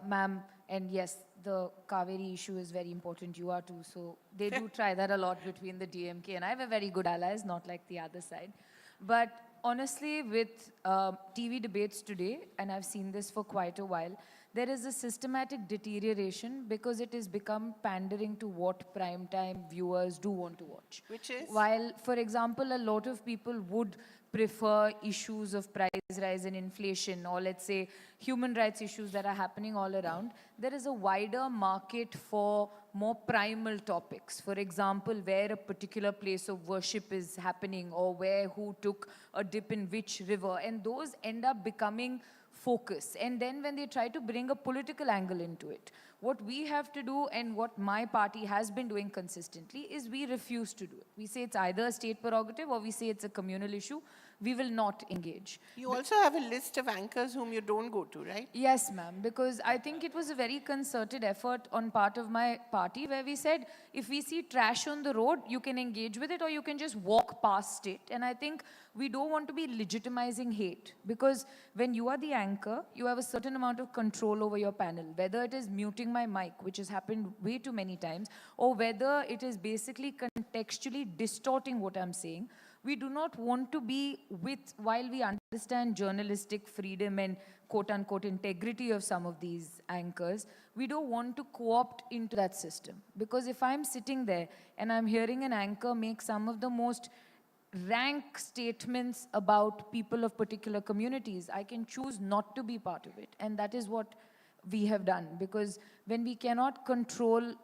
ma'am, and yes, the Kaveri issue is very important. You are too. So they do try that a lot between the DMK. And I have a very good allies, not like the other side. But honestly, with TV debates today, and I've seen this for quite a while, there is a systematic deterioration because it has become pandering to what primetime viewers do want to watch. Which is? While, for example, a lot of people would prefer issues of price rise and inflation, or let's say human rights issues that are happening all around, there is a wider market for more primal topics. For example, where a particular place of worship is happening, or who took a dip in which river, and those end up becoming focus. And then when they try to bring a political angle into it, what we have to do and what my party has been doing consistently is we refuse to do it. We say it's either a state prerogative or we say it's a communal issue. We will not engage. You also have a list of anchors whom you don't go to, right? Yes, ma'am, because I think it was a very concerted effort on part of my party where we said, if we see trash on the road, you can engage with it or you can just walk past it. And I think we don't want to be legitimizing hate, because when you are the anchor, you have a certain amount of control over your panel, whether it is muting my mic, which has happened way too many times, or whether it is basically contextually distorting what I'm saying. We do not want to be while we understand journalistic freedom and quote-unquote integrity of some of these anchors, we don't want to co-opt into that system. Because if I'm sitting there and I'm hearing an anchor make some of the most rank statements about people of particular communities, I can choose not to be part of it. And that is what we have done. Because when we cannot control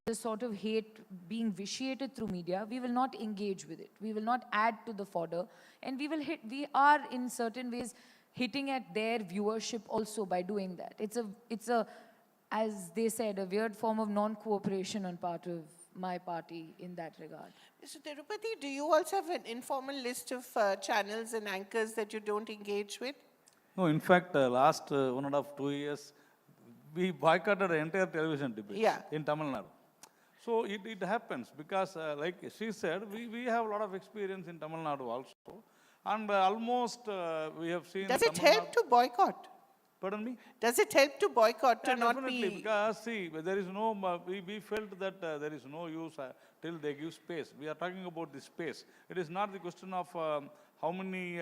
the sort of hate being vitiated through media, we will not engage with it. We will not add to the fodder. And we are in certain ways hitting at their viewership also by doing that. It's a, as they said, a weird form of non-cooperation on part of my party in that regard. Mr. Tirupati, do you also have an informal list of channels and anchors that you don't engage with? No, in fact, last 1.5, 2 years, we boycotted the entire television debate in Tamil Nadu. So it happens because, like she said, we have a lot of experience in Tamil Nadu also. And almost we have seen... Does it help to boycott? Pardon me? Does it help to boycott, to not definitely, be... because see, there is no, we felt that there is no use till they give space. We are talking about the space. It is not the question of how many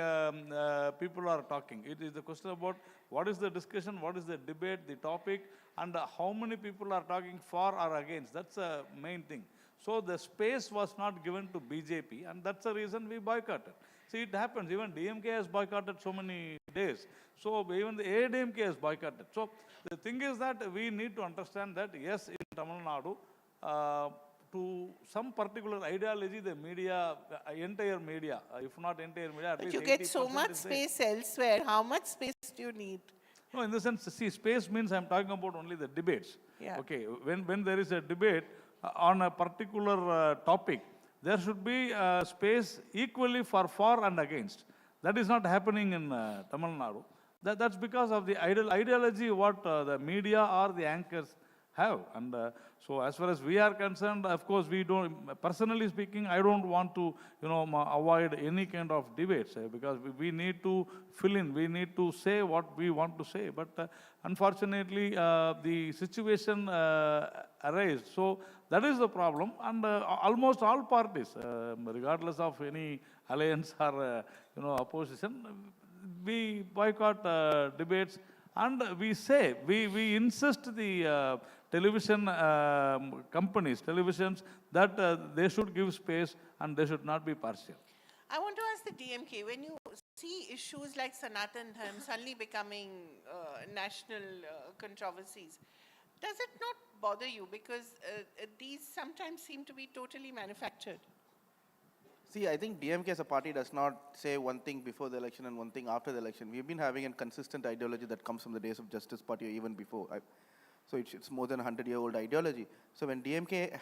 people are talking. It is the question about what is the discussion, what is the debate, the topic, and how many people are talking for or against. That's the main thing. So the space was not given to BJP, and that's the reason we boycotted. See, it happens. Even DMK has boycotted so many days. So even the ADMK has boycotted. So the thing is that we need to understand that, yes, in Tamil Nadu, to some particular ideology, the media, entire media, if not entire media, at But least you get so much space elsewhere. How much space do you need? No, in the sense, see, space means I'm talking about only the debates. Yeah. Okay, when there is a debate on a particular topic, there should be space equally for and against. That is not happening in Tamil Nadu. That's because of the ideology what the media or the anchors have. And so as far as we are concerned, of course, we don't, personally speaking, I don't want to, avoid any kind of debates because we need to fill in, we need to say what we want to say. But unfortunately, the situation arises. So that is the problem. And almost all parties, regardless of any alliance or, opposition, we boycott debates. And we say, we insist the television companies, televisions, that they should give space and they should not be partial. I want to ask the DMK, when you see issues like Sanatan Dharm suddenly becoming national controversies, does it not bother you? Because these sometimes seem to be totally manufactured. See, I think DMK as a party does not say one thing before the election and one thing after the election. We've been having a consistent ideology that comes from the days of Justice Party or even before. So it's more than a 100-year-old ideology. So when DMK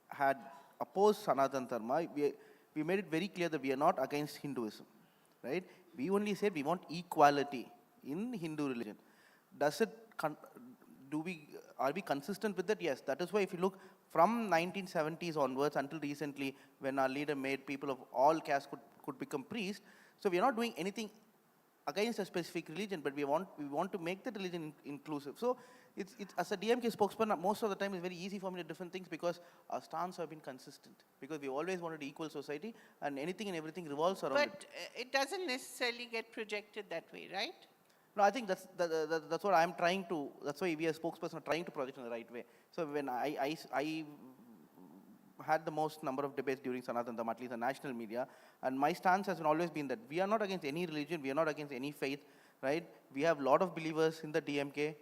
had opposed Sanatan Dharma, we made it very clear that we are not against Hinduism, right? We only said we want equality in Hindu religion. Are we consistent with that? Yes. That is why if you look from 1970s onwards until recently, when our leader made people of all castes could become priests, so we are not doing anything against a specific religion, but we want to make the religion inclusive. So it's as a DMK spokesperson, most of the time it's very easy for me to different things because our stance have been consistent. Because we always wanted equal society, and anything and everything revolves around it. But it doesn't necessarily get projected that way, right? No, I think that's what I'm trying to, that's why we as spokesperson are trying to project in the right way. So when I had the most number of debates during Sanatan Dharma, at least the national media, and my stance has always been that we are not against any religion, we are not against any faith, right? We have a lot of believers in the DMK,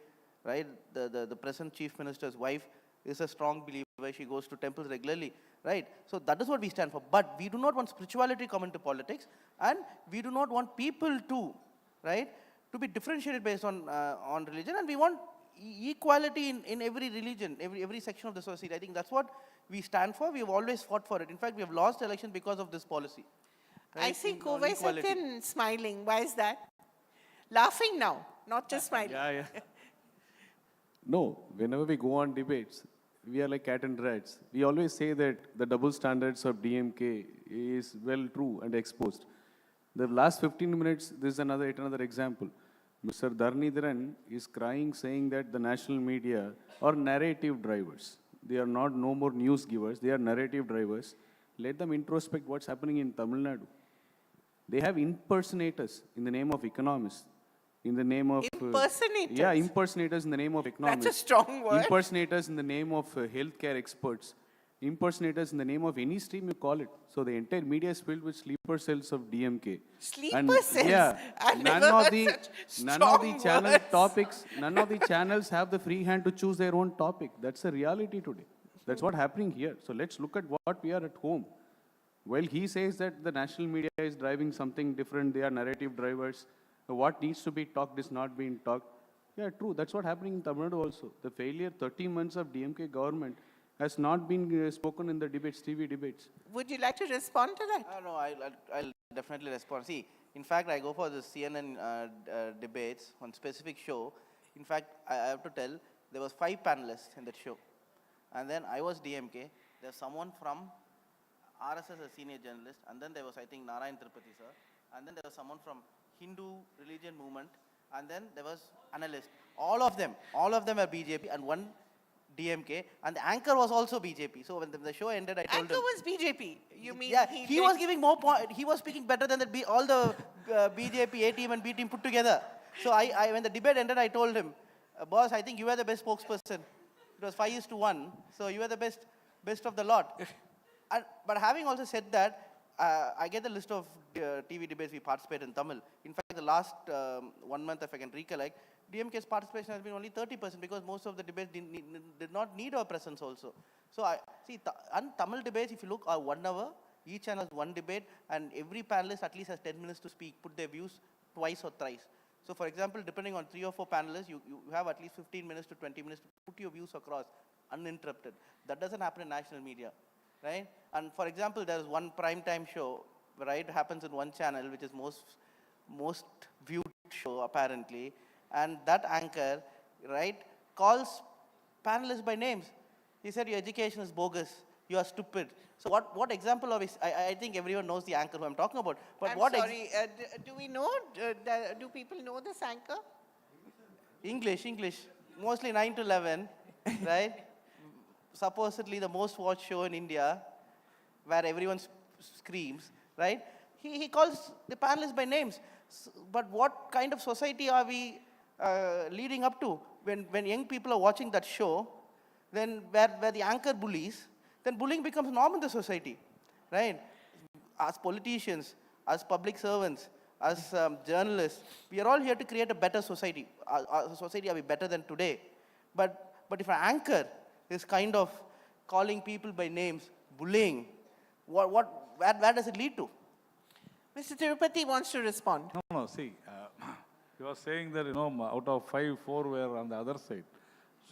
right? The present chief minister's wife is a strong believer, she goes to temples regularly, right? So that is what we stand for. But we do not want spirituality to come into politics, and we do not want people to, right, to be differentiated based on religion, and we want equality in every religion, every section of the society. I think that's what we stand for. We have always fought for it. In fact, we have lost the election because of this policy. Right? I see On Kumbh equality. Satyan smiling. Why is that? Laughing now, not just smiling. Yeah. No, whenever we go on debates, we are like cat and rats. We always say that the double standards of DMK is well true and exposed. The last 15 minutes, this is another example. Mr. Dharnidharan is crying, saying that the national media are narrative drivers. They are not no more news givers. They are narrative drivers. Let them introspect what's happening in Tamil Nadu. They have impersonators in the name of economists. In the name of... Impersonators? Yeah, impersonators in the name of economists. That's a strong word. Impersonators in the name of healthcare experts. Impersonators in the name of any stream you call it. So the entire media is filled with sleeper cells of DMK. Sleeper cells? Yeah. I've None never of heard the such none of the strong channel words. topics, none of the channels have the free hand to choose their own topic. That's the reality today. That's what's happening here. So let's look at what we are at home. While he says that the national media is driving something different, they are narrative drivers. What needs to be talked is not being talked. Yeah, true. That's what's happening in Tamil Nadu also. The failure, 30 months of DMK government has not been spoken in the debates, TV debates. Would you like to respond to that? No, I'll definitely respond. See, in fact, I go for the CNN debates on specific show. In fact, I have to tell, there was 5 panelists in that show. And then I was DMK. There's someone from RSS, a senior journalist. And then there was, I think, Narayan Tirupati, sir. And then there was someone from Hindu religion movement. And then there was analyst. All of them are BJP and one DMK. And the anchor was also BJP. So when the show ended, I told him. Anchor was BJP. You mean? Yeah, he was giving more point. He was speaking better than all the BJP A team and B team put together. So when the debate ended, I told him, boss, I think you are the best spokesperson. It was 5:1. So you are the best of the lot. But having also said that, I get the list of TV debates we participate in Tamil. In fact, the last 1 month, if I can recollect, DMK's participation has been only 30% because most of the debates did not need our presence also. So Tamil debates, if you look, are 1 hour. Each channel has 1 debate, and every panelist at least has 10 minutes to speak, put their views twice or thrice. So for example, depending on 3 or 4 panelists, you have at least 15 minutes to 20 minutes to put your views across uninterrupted. That doesn't happen in national media, right? And for example, there is one prime time show, right? It happens in one channel, which is most viewed show apparently. And that anchor, right, calls panelists by names. He said, your education is bogus. You are stupid. So what example of this? I think everyone knows the anchor who I'm talking about. But I'm what sorry, do we know, do people know this anchor? English, mostly 9 to 11, right? Supposedly the most watched show in India, where everyone screams, right? He calls the panelists by names. But what kind of society are we leading up to? When young people are watching that show, then where the anchor bullies, then bullying becomes norm in the society, right? As politicians, as public servants, as journalists, we are all here to create a better society. Our society will be better than today. But if an anchor is kind of calling people by names, bullying, where does it lead to? Mr. Tirupati wants to respond. No, see, you are saying that, out of 5, 4 were on the other side.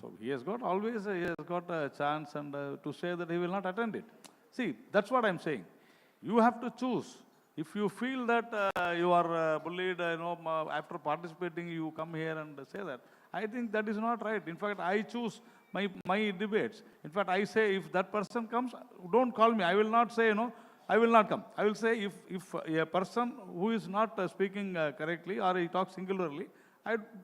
So he has got a chance and to say that he will not attend it. See, that's what I'm saying. You have to choose. If you feel that you are bullied, after participating, you come here and say that. I think that is not right. In fact, I choose my debates. In fact, I say if that person comes, don't call me. I will not say, I will not come. I will say if a person who is not speaking correctly or he talks singularly,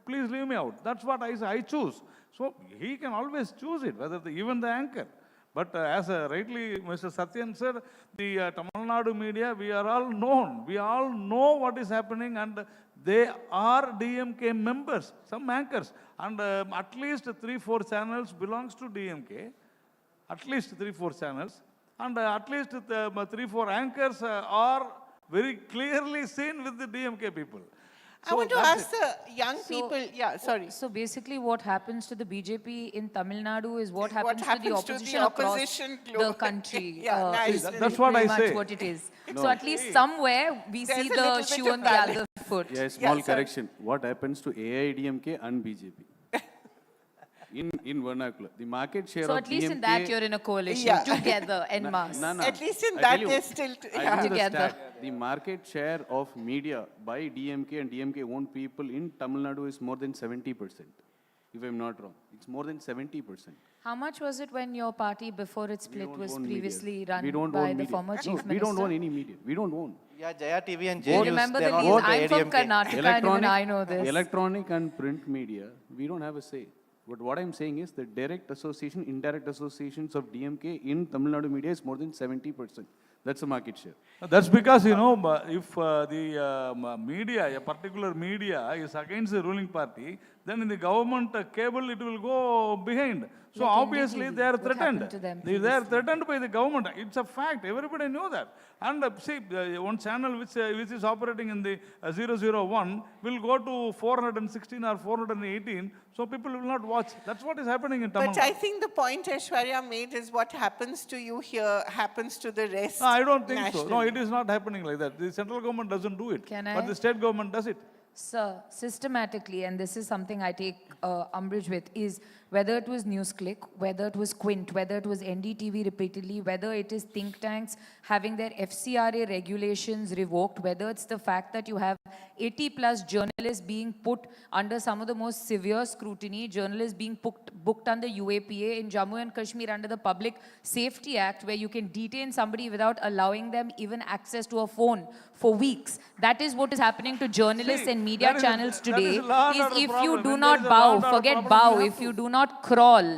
please leave me out. That's what I say. I choose. So he can always choose it, even the anchor. But as rightly Mr. Satyan said, the Tamil Nadu media, we are all known. We all know what is happening, and they are DMK members, some anchors. And at least 3-4 channels belongs to DMK. At least 3-4 channels. And at least 3-4 anchors are very clearly seen with the DMK people. I want to ask the young people, So basically what happens to the BJP in Tamil Nadu is what happens to the opposition across the country. That's what I say. Much what it is. So at least somewhere we see the shoe on the other foot. Yeah, small sir. correction. What happens to AIDMK and BJP? In vernacular, the market share So of at least DMK, in that you're in a coalition Yeah. together en masse. No, no. At least in I that tell you, they're still I yeah. give you the Together. stat. The market share of media by DMK and DMK owned people in Tamil Nadu is more than 70%. If I'm not wrong, it's more than 70%. How much was it when your party, before its split, was own previously media. run We don't by own the media. former No, chief minister? we don't own any media. We don't own. Yeah, Jaya TV and You J News, remember they're the not news? owned by I'm from ADMK. Karnataka and even I know this. Electronic and print media, we don't have a say. But what I'm saying is the direct association, indirect associations of DMK in Tamil Nadu media is more than 70%. That's the market share. That's because, you know, if the media, a particular media is against the ruling party, then in the government cable it will go behind. So Like obviously NDTV, they are what happened threatened. to them They are previously? threatened by the government. It's a fact. Everybody knew that. And see, one channel which is operating in the 001 will go to 416 or 418. So people will not watch. That's what is happening in Tamil But I Nadu. think the point Aishwarya made is what happens to you here happens to the rest. No, I don't think so. No, nationally. it is not happening like that. The central government doesn't do it. Can But I? the state government does it. Sir, systematically, and this is something I take umbrage with, is whether it was NewsClick, whether it was Quint, whether it was NDTV repeatedly, whether it is think tanks having their FCRA regulations revoked, whether it's the fact that you have 80 plus journalists being put under some of the most severe scrutiny, journalists being booked under UAPA in Jammu and Kashmir under the Public Safety Act, where you can detain somebody without allowing them even access to a phone for weeks. That is what is happening to journalists and media that is- channels that today. is law and Is order if problem. you When do there not is a law bow, and order forget problem, bow, you have if to. you do not crawl,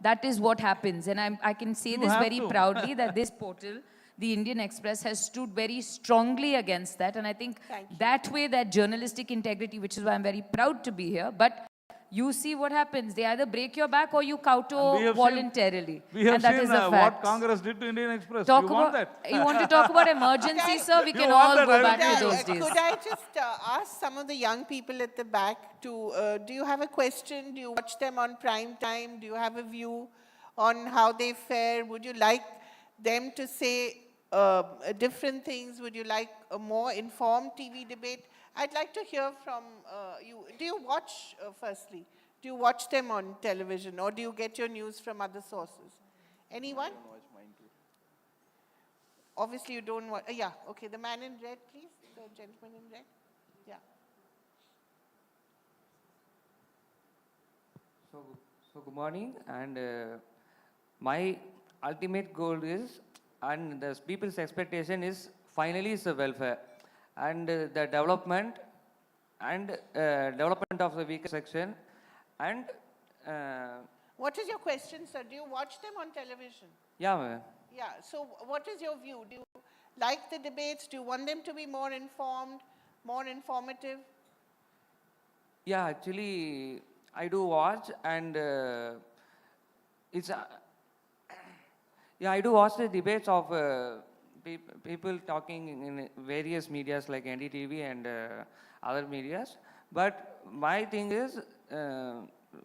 that is what happens. And I can say You this have very to. proudly that this portal, the Indian Express, has stood very strongly against that. And I think that way, that journalistic integrity, which is why I'm very proud to be here. But you see what happens. They either break your back or you We kowtow have voluntarily. We have and that seen is a what fact. Congress did to Indian Express. Talk you want about, that? you want to talk about emergency, sir? We You can want all that, go I back will to tell those days. Could I just ask some of the young people at the back to, do you have a question? Do you watch them on prime time? Do you have a view on how they fare? Would you like them to say different things? Would you like a more informed TV debate? I'd like to hear from you. Do you watch, firstly? Do you watch them on television or do you get your news from other sources? Anyone? Obviously you don't watch, yeah, okay, the man in red, please, the gentleman in red, yeah. So good morning, and my ultimate goal is, and the people's expectation is, finally is the welfare, and the development, and development of the weaker section, and What is your question, sir? Do you watch them on television? yeah, ma'am. Yeah, so what is your view? Do you like the debates? Do you want them to be more informed, more informative? Yeah, actually, I do watch, and it's yeah, I do watch the debates of people talking in various medias like NDTV and other medias. But my thing is,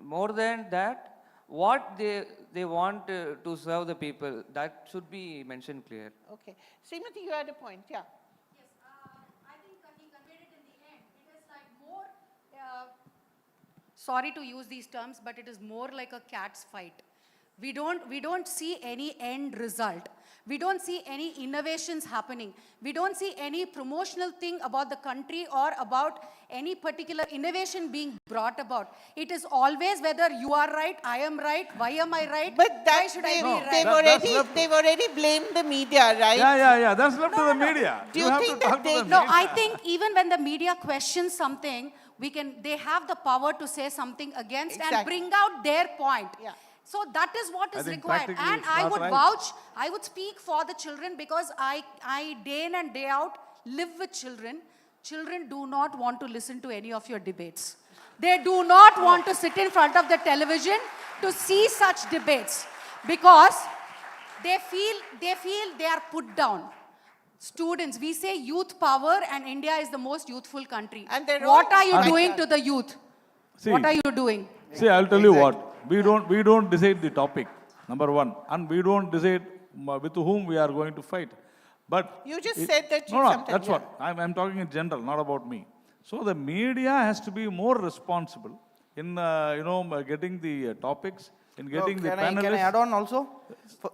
more than that, what they want to serve the people, that should be mentioned clear. Okay. Srimati, you had a point, yeah. I think he conveyed it in the end. It is like more, sorry to use these terms, but it is more like a cat's fight. We don't see any end result. We don't see any innovations happening. We don't see any promotional thing about the country or about any particular innovation being brought about. It is always whether you are right, I am right, why am I right, But why should I be right? They've already blamed the media, right? Yeah. That's left to the media. Do you have think to talk that to they... the No, media. I think even when the media questions something, they have the power to say something against and Exactly. bring out their point. Yeah. So that is what I is think required. practically And it's I not would right. vouch, I would speak for the children because I day in and day out live with children. Children do not want to listen to any of your debates. They do not want to sit in front of the television to see such debates because they feel they are put down. Students, we say youth power and India is the most youthful country. And they're What all are you like doing that. to the youth? See, What are you doing? See, I'll tell you what. We don't decide the topic, number one. And we don't decide with whom we are going to fight. But You just said that you No, sometimes... that's yeah. what. I'm talking in general, not about me. So the media has to be more responsible in, getting the topics, in getting the panelists. Can I add on also?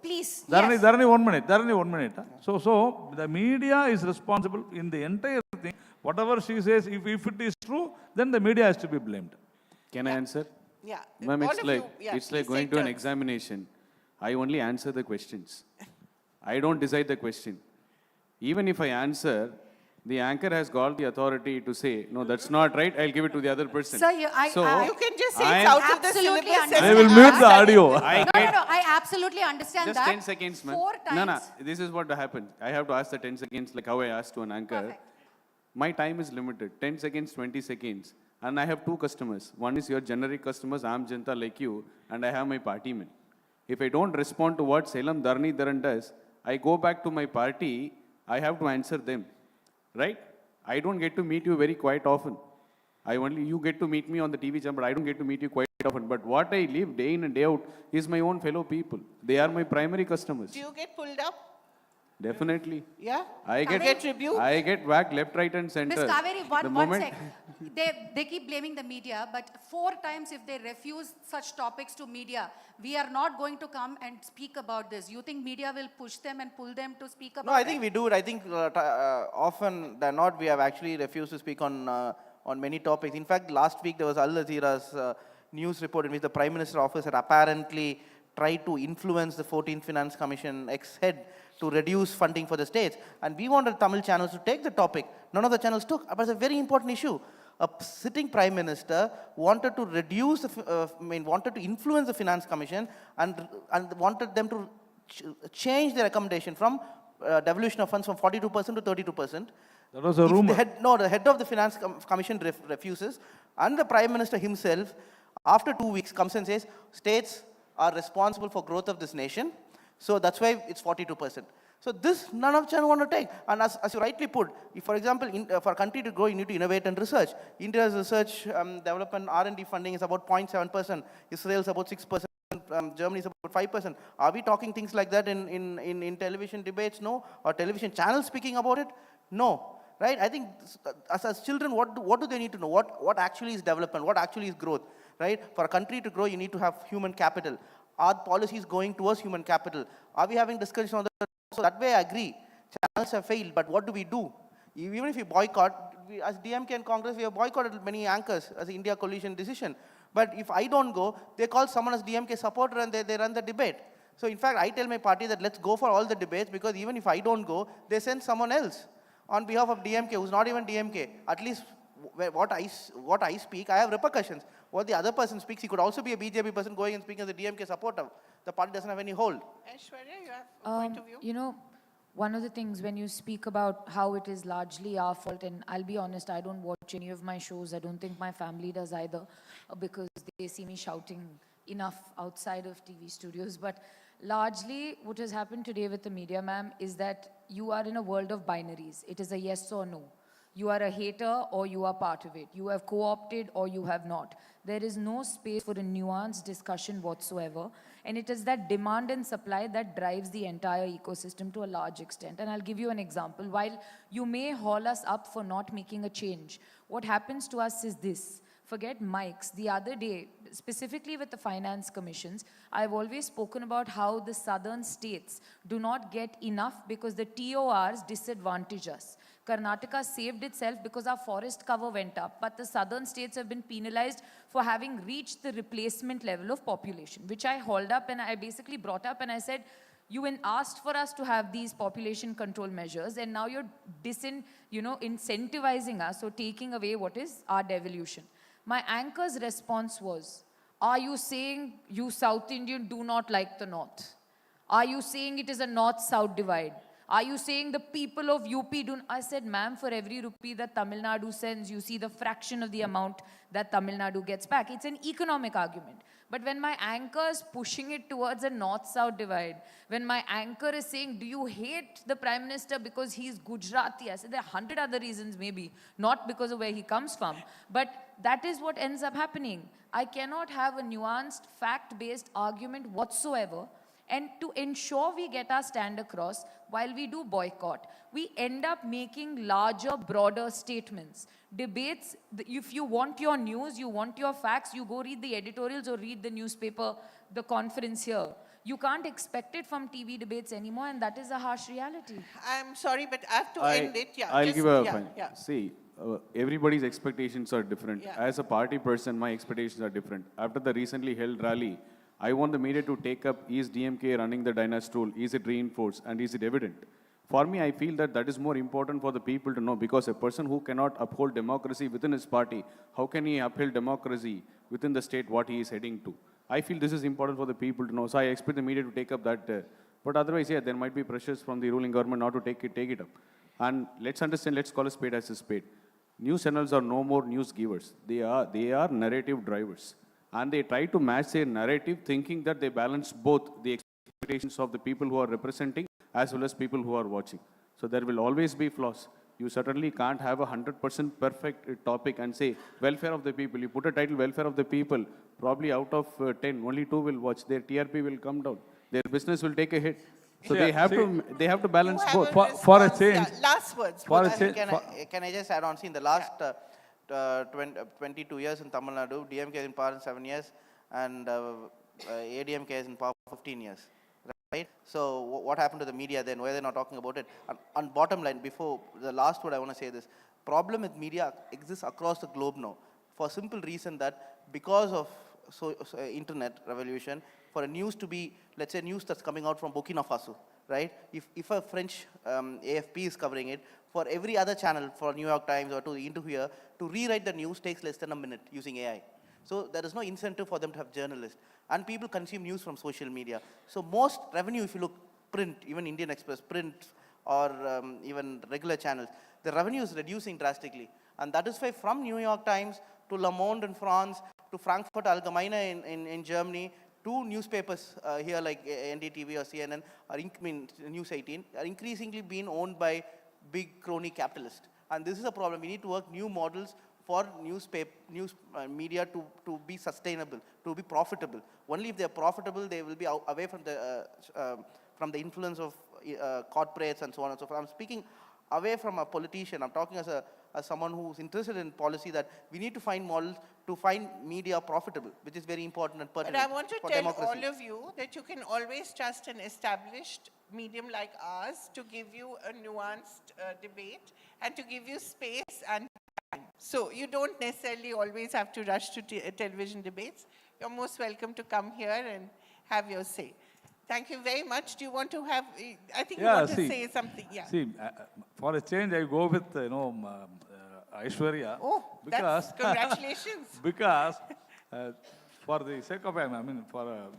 Please, Dharani, yes. Dharani, 1 minute. Dharani, 1 minute. So the media is responsible in the entire thing. Whatever she says, if it is true, then the media has to be blamed. Can I answer? Yeah. Ma'am, all it's of like, you, yeah, it's like please going take to an turns. examination. I only answer the questions. I don't decide the question. Even if I answer, the anchor has got the authority to say, no, that's not right, I'll give it to the other person. Sir, You can just say I it's am out of the absolutely syllabus. understand. I will mute the audio. No, I absolutely understand Just that. 10 seconds, ma'am. 4 times. No, this is what happened. I have to ask the 10 seconds like how I asked to an anchor. Perfect. My time is limited, 10 seconds, 20 seconds. And I have 2 customers. One is your generic customers, I'm Janta like you, and I have my party men. If I don't respond to what Salem Dharani Dharan does, I go back to my party, I have to answer them, right? I don't get to meet you very quite often. You get to meet me on the TV channel, but I don't get to meet you quite often. But what I live day in and day out is my own fellow people. They are my primary customers. Do you get pulled up? Definitely. Yeah? I Get rebuked? I get whacked left, right, and center. Ms. Kaveri, The one moment- sec. They keep blaming the media, but 4 times if they refuse such topics to media, we are not going to come and speak about this. You think media will push them and pull them to speak about No, I think we do it. I think often than not, we have actually refused to speak on many topics. In fact, last week there was Al Jazeera's news report in which the Prime Minister's office had apparently tried to influence the 14th Finance Commission ex-head to reduce funding for the states. And we wanted Tamil channels to take the topic. None of the channels took. But it's a very important issue. A sitting Prime Minister wanted to reduce, wanted to influence the Finance Commission and wanted them to change their recommendation from devolution of funds from 42% to 32%. That was a rumor. The head of the Finance Commission refuses, and the Prime Minister himself, after 2 weeks, comes and says, states are responsible for growth of this nation, so that's why it's 42%. So this, none of them want to take. And as you rightly put, if, for example, for a country to grow, you need to innovate and research. India's research development R&D funding is about 0.7%. Israel's about 6%. Germany is about 5%. Are we talking things like that in television debates? No. Or television channels speaking about it? No. Right? I think as children, what do they need to know? What actually is development? What actually is growth? Right? For a country to grow, you need to have human capital. Are policies going towards human capital? Are we having discussions on that? So that way I agree. Channels have failed, but what do we do? Even if we boycott, as DMK and Congress, we have boycotted many anchors as an India coalition decision. But if I don't go, they call someone as DMK supporter and they run the debate. So in fact, I tell my party that let's go for all the debates, because even if I don't go, they send someone else on behalf of DMK, who's not even DMK. At least what I speak, I have repercussions. What the other person speaks, he could also be a BJP person going and speaking as a DMK supporter. The party doesn't have any hold. Aishwarya, you have a point of view? You know, one of the things when you speak about how it is largely our fault, and I'll be honest, I don't watch any of my shows. I don't think my family does either, because they see me shouting enough outside of TV studios. But largely what has happened today with the media, ma'am, is that you are in a world of binaries. It is a yes or no. You are a hater or you are part of it. You have co-opted or you have not. There is no space for a nuanced discussion whatsoever. And it is that demand and supply that drives the entire ecosystem to a large extent. And I'll give you an example. While you may haul us up for not making a change, what happens to us is this. Forget mics. The other day, specifically with the finance commissions, I've always spoken about how the southern states do not get enough because the TORs disadvantage us. Karnataka saved itself because our forest cover went up, but the southern states have been penalized for having reached the replacement level of population, which I hauled up and I basically brought up and I said, you asked for us to have these population control measures, and now you're incentivizing us or taking away what is our devolution. My anchor's response was, are you saying you South Indian do not like the North? Are you saying it is a North-South divide? Are you saying the people of UP do? I said, ma'am, for every rupee that Tamil Nadu sends, you see the fraction of the amount that Tamil Nadu gets back. It's an economic argument. But when my anchor is pushing it towards a North-South divide, when my anchor is saying, do you hate the Prime Minister because he's Gujarati? I said, there are 100 other reasons maybe, not because of where he comes from. But that is what ends up happening. I cannot have a nuanced, fact-based argument whatsoever And to ensure we get our stand across, while we do boycott, we end up making larger, broader statements. Debates, if you want your news, you want your facts, you go read the editorials or read the newspaper, the conference here. You can't expect it from TV debates anymore, and that is a harsh reality. I'm sorry, but I have to end it. Yeah, I'll just- give a yeah, yeah. See, everybody's expectations are different. Yeah. As a party person, my expectations are different. After the recently held rally, I want the media to take up, is DMK running the dynasty rule? Is it reinforced? And is it evident? For me, I feel that that is more important for the people to know, because a person who cannot uphold democracy within his party, how can he uphold democracy within the state what he is heading to? I feel this is important for the people to know. So I expect the media to take up that. But otherwise, yeah, there might be pressures from the ruling government not to take it up. And let's understand, let's call a spade as a spade. News channels are no more news givers. They are narrative drivers. And they try to match their narrative, thinking that they balance both the expectations of the people who are representing as well as people who are watching. So there will always be flaws. You certainly can't have 100% perfect topic and say welfare of the people. You put a title welfare of the people, probably out of 10, only 2 will watch. Their TRP will come down. Their business will take a hit. So they have to balance both. For a change. Yeah, last words. For a both. change. Can I just add on? See, in the last 22 years in Tamil Nadu, DMK is in power in 7 years, and ADMK is in power for 15 years. Right? So what happened to the media then? Why are they not talking about it? On bottom line, before the last word, I want to say this. Problem with media exists across the globe now, for a simple reason that because of internet revolution, for a news to be, let's say, news that's coming out from Burkina Faso, right? If a French AFP is covering it, for every other channel, for New York Times or to into here, to rewrite the news takes less than a minute using AI. So there is no incentive for them to have journalists. And people consume news from social media. So most revenue, if you look print, even Indian Express, print, or even regular channels, the revenue is reducing drastically. And that is why from New York Times to Le Monde in France, to Frankfurt Allgemeine in Germany, to newspapers here like NDTV or CNN, or News 18, are increasingly being owned by big crony capitalists. And this is a problem. We need to work new models for news media to be sustainable, to be profitable. Only if they are profitable, they will be away from the influence of corporates and so on and so forth. I'm speaking away from a politician. I'm talking as someone who's interested in policy, that we need to find models to find media profitable, which is very important and pertinent. But I want to for tell democracy. all of you that you can always trust an established medium like ours to give you a nuanced debate and to give you space and time. So you don't necessarily always have to rush to television debates. You're most welcome to come here and have your say. Thank you very much. Do you want to have, I think you want to say something. Yeah. See, for a change, I go with, Aishwarya. Oh, because congratulations. Because for the sake of,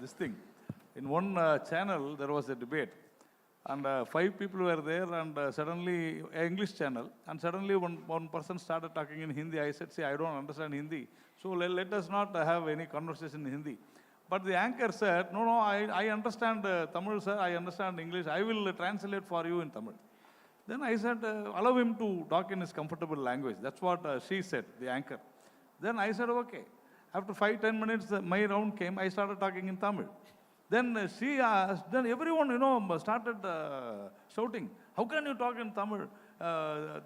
this thing, in one channel, there was a debate. And 5 people were there, and suddenly, an English channel, and suddenly one person started talking in Hindi. I said, see, I don't understand Hindi, so let us not have any conversation in Hindi. But the anchor said, no, I understand Tamil, sir, I understand English, I will translate for you in Tamil. Then I said, allow him to talk in his comfortable language. That's what she said, the anchor. Then I said, okay. After 5-10 minutes, my round came, I started talking in Tamil. Then she asked, then everyone, started shouting, how can you talk in Tamil?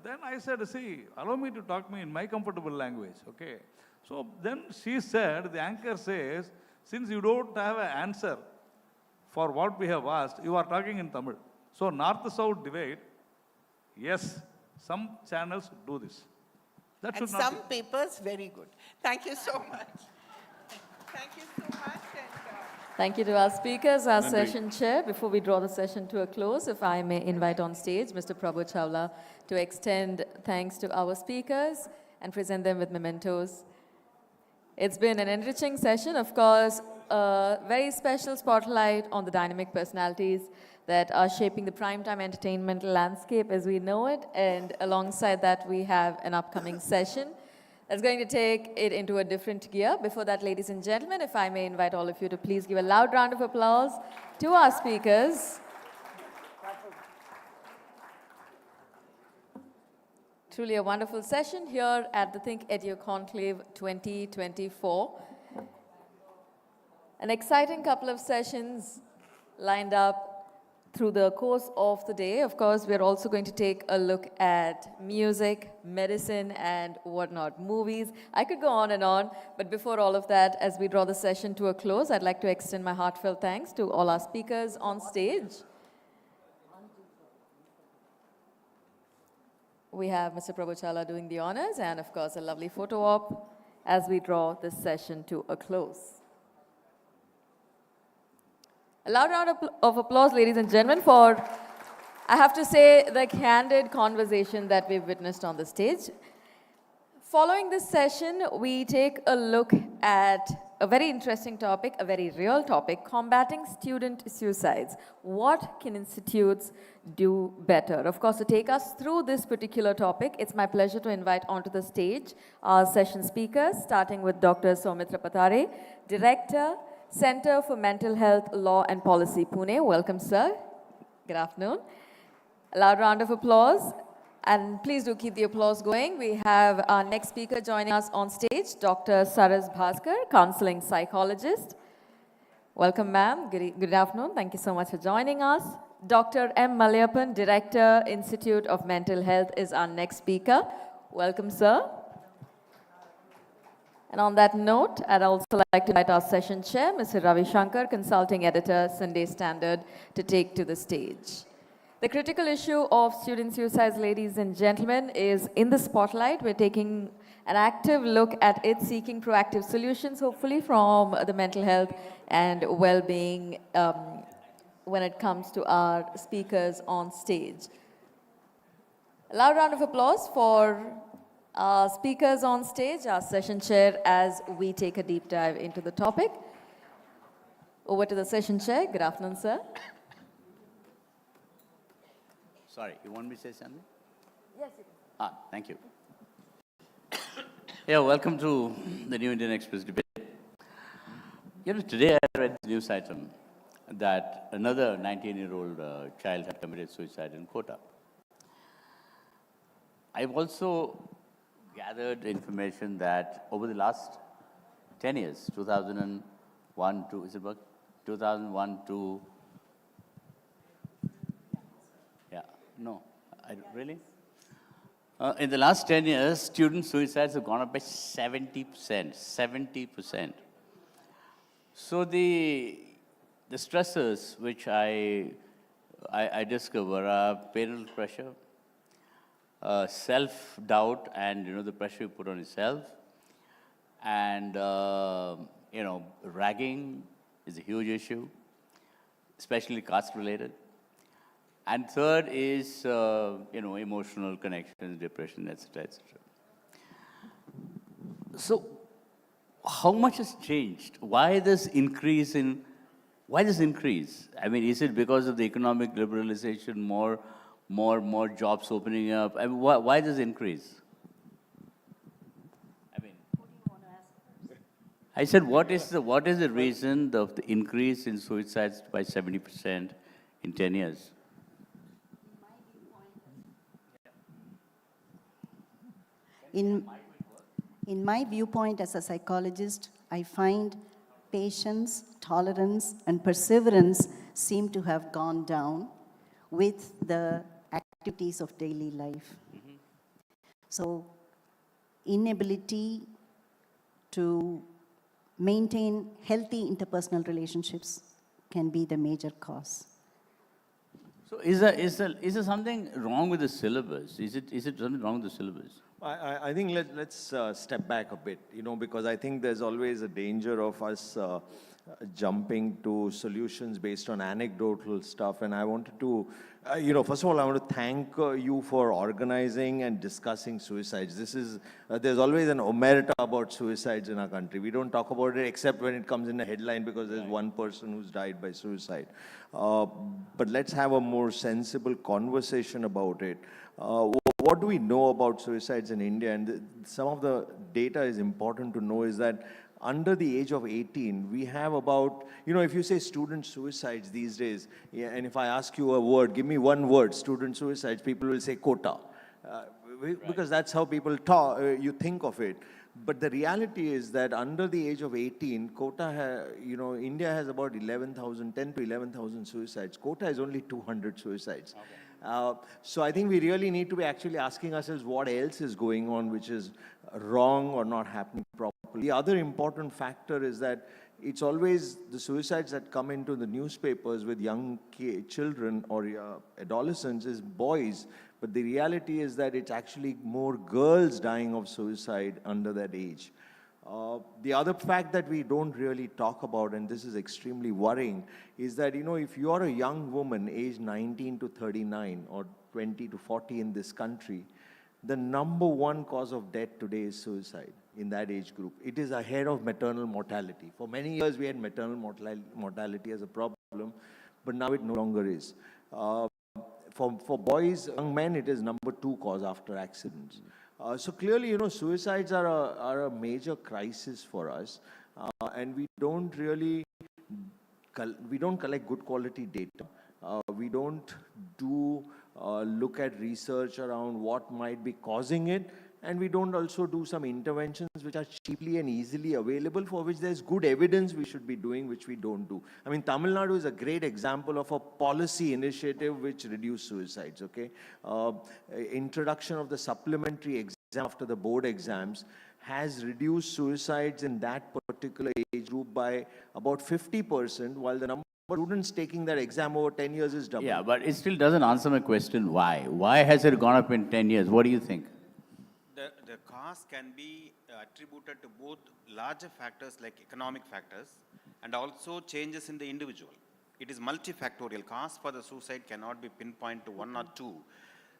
Then I said, see, allow me to talk in my comfortable language, okay? So then she said, the anchor says, since you don't have an answer for what we have asked, you are talking in Tamil. So North-South divide, yes, some channels do this. That And should not some be. papers, very good. Thank you so much. Thank you so much. Thank you to our speakers, our Nandri. session chair. Before we draw the session to a close, if I may invite on stage Mr. Prabhu Chola to extend thanks to our speakers and present them with mementos. It's been an enriching session, of course, a very special spotlight on the dynamic personalities that are shaping the primetime entertainment landscape as we know it. And alongside that, we have an upcoming session that's going to take it into a different gear. Before that, ladies and gentlemen, if I may invite all of you to please give a loud round of applause to our speakers. Truly a wonderful session here at the ThinkEdu Conclave 2024. An exciting couple of sessions lined up through the course of the day. Of course, we're also going to take a look at music, medicine, and whatnot, movies. I could go on, but before all of that, as we draw the session to a close, I'd like to extend my heartfelt thanks to all our speakers on stage. We have Mr. Prabhu Chola doing the honors, and of course, a lovely photo op as we draw this session to a close. A loud round of applause, ladies and gentlemen, for, I have to say, the candid conversation that we've witnessed on the stage. Following this session, we take a look at a very interesting topic, a very real topic, combating student suicides. What can institutes do better? Of course, to take us through this particular topic, it's my pleasure to invite onto the stage our session speakers, starting with Dr. Soumitra Pathare, Director, Center for Mental Health, Law and Policy, Pune. Welcome, sir. Good afternoon. A loud round of applause. And please do keep the applause going. We have our next speaker joining us on stage, Dr. Saras Bhaskar, counseling psychologist. Welcome, ma'am. Good afternoon. Thank you so much for joining us. Dr. M. Malayappan, Director, Institute of Mental Health, is our next speaker. Welcome, sir. And on that note, I'd also like to invite our session chair, Mr. Ravi Shankar, Consulting Editor, Sunday Standard, to take to the stage. The critical issue of student suicides, ladies and gentlemen, is in the spotlight. We're taking an active look at it, seeking proactive solutions, hopefully from the mental health and well-being when it comes to our speakers on stage. A loud round of applause for our speakers on stage, our session chair, as we take a deep dive into the topic. Over to the session chair. Good afternoon, sir. Sorry, you want me to say something? Yes, you can. Thank you. Yeah, welcome to the New Indian Express debate. You know, today I read the news item that another 19-year-old child had committed suicide in Kota. I've also gathered information that over the last 10 years, 2001 to, is it work? 2001 to, no, really? In the last 10 years, student suicides have gone up by 70%, 70%. So the stressors which I discover are parental pressure, self-doubt and, the pressure you put on yourself, and, ragging is a huge issue, especially caste-related. And third is, emotional connections, depression, etc., etc. So, how much has changed? Why this increase? I mean, is it because of the economic liberalization, more jobs opening up? I mean, why this increase? I mean, what do you want to ask? I said, what is the reason of the increase in suicides by 70% in 10 years? In my viewpoint as a psychologist, I find patience, tolerance, and perseverance seem to have gone down with the activities of daily life. Mm-hmm. So, inability to maintain healthy interpersonal relationships can be the major cause. So, is there something wrong with the syllabus? Is it something wrong with the syllabus? I think let's step back a bit, because I think there's always a danger of us jumping to solutions based on anecdotal stuff. And I wanted to, first of all, I want to thank you for organizing and discussing suicides. There's always an omerta about suicides in our country. We don't talk about it except when it comes in a headline because there's one person who's died by suicide. But let's have a more sensible conversation about it. What do we know about suicides in India? And some of the data is important to know is that under the age of 18, we have about, if you say student suicides these days, and if I ask you a word, give me one word, student suicides, people will say quota. Because that's how people talk, you think of it. But the reality is that under the age of 18, India has about 10 to 11,000 suicides. Quota is only 200 suicides. So I think we really need to be actually asking ourselves what else is going on which is wrong or not happening properly. The other important factor is that it's always the suicides that come into the newspapers with young children or adolescents is boys. But the reality is that it's actually more girls dying of suicide under that age. The other fact that we don't really talk about, and this is extremely worrying, is that, if you're a young woman aged 19 to 39 or 20 to 40 in this country, the number one cause of death today is suicide in that age group. It is ahead of maternal mortality. For many years, we had maternal mortality as a problem, but now it no longer is. For boys, young men, it is number 2 cause after accidents. So clearly, suicides are a major crisis for us, and we don't collect good quality data. We don't look at research around what might be causing it, and we don't also do some interventions which are cheaply and easily available, for which there's good evidence we should be doing, which we don't do. I mean, Tamil Nadu is a great example of a policy initiative which reduced suicides, okay? Introduction of the supplementary exam after the board exams has reduced suicides in that particular age group by about 50%, while the number of students taking that exam over 10 years is double. Yeah, but it still doesn't answer my question, why? Why has it gone up in 10 years? What do you think? The cause can be attributed to both larger factors like economic factors and also changes in the individual. It is multifactorial. Cause for the suicide cannot be pinpointed to one or two.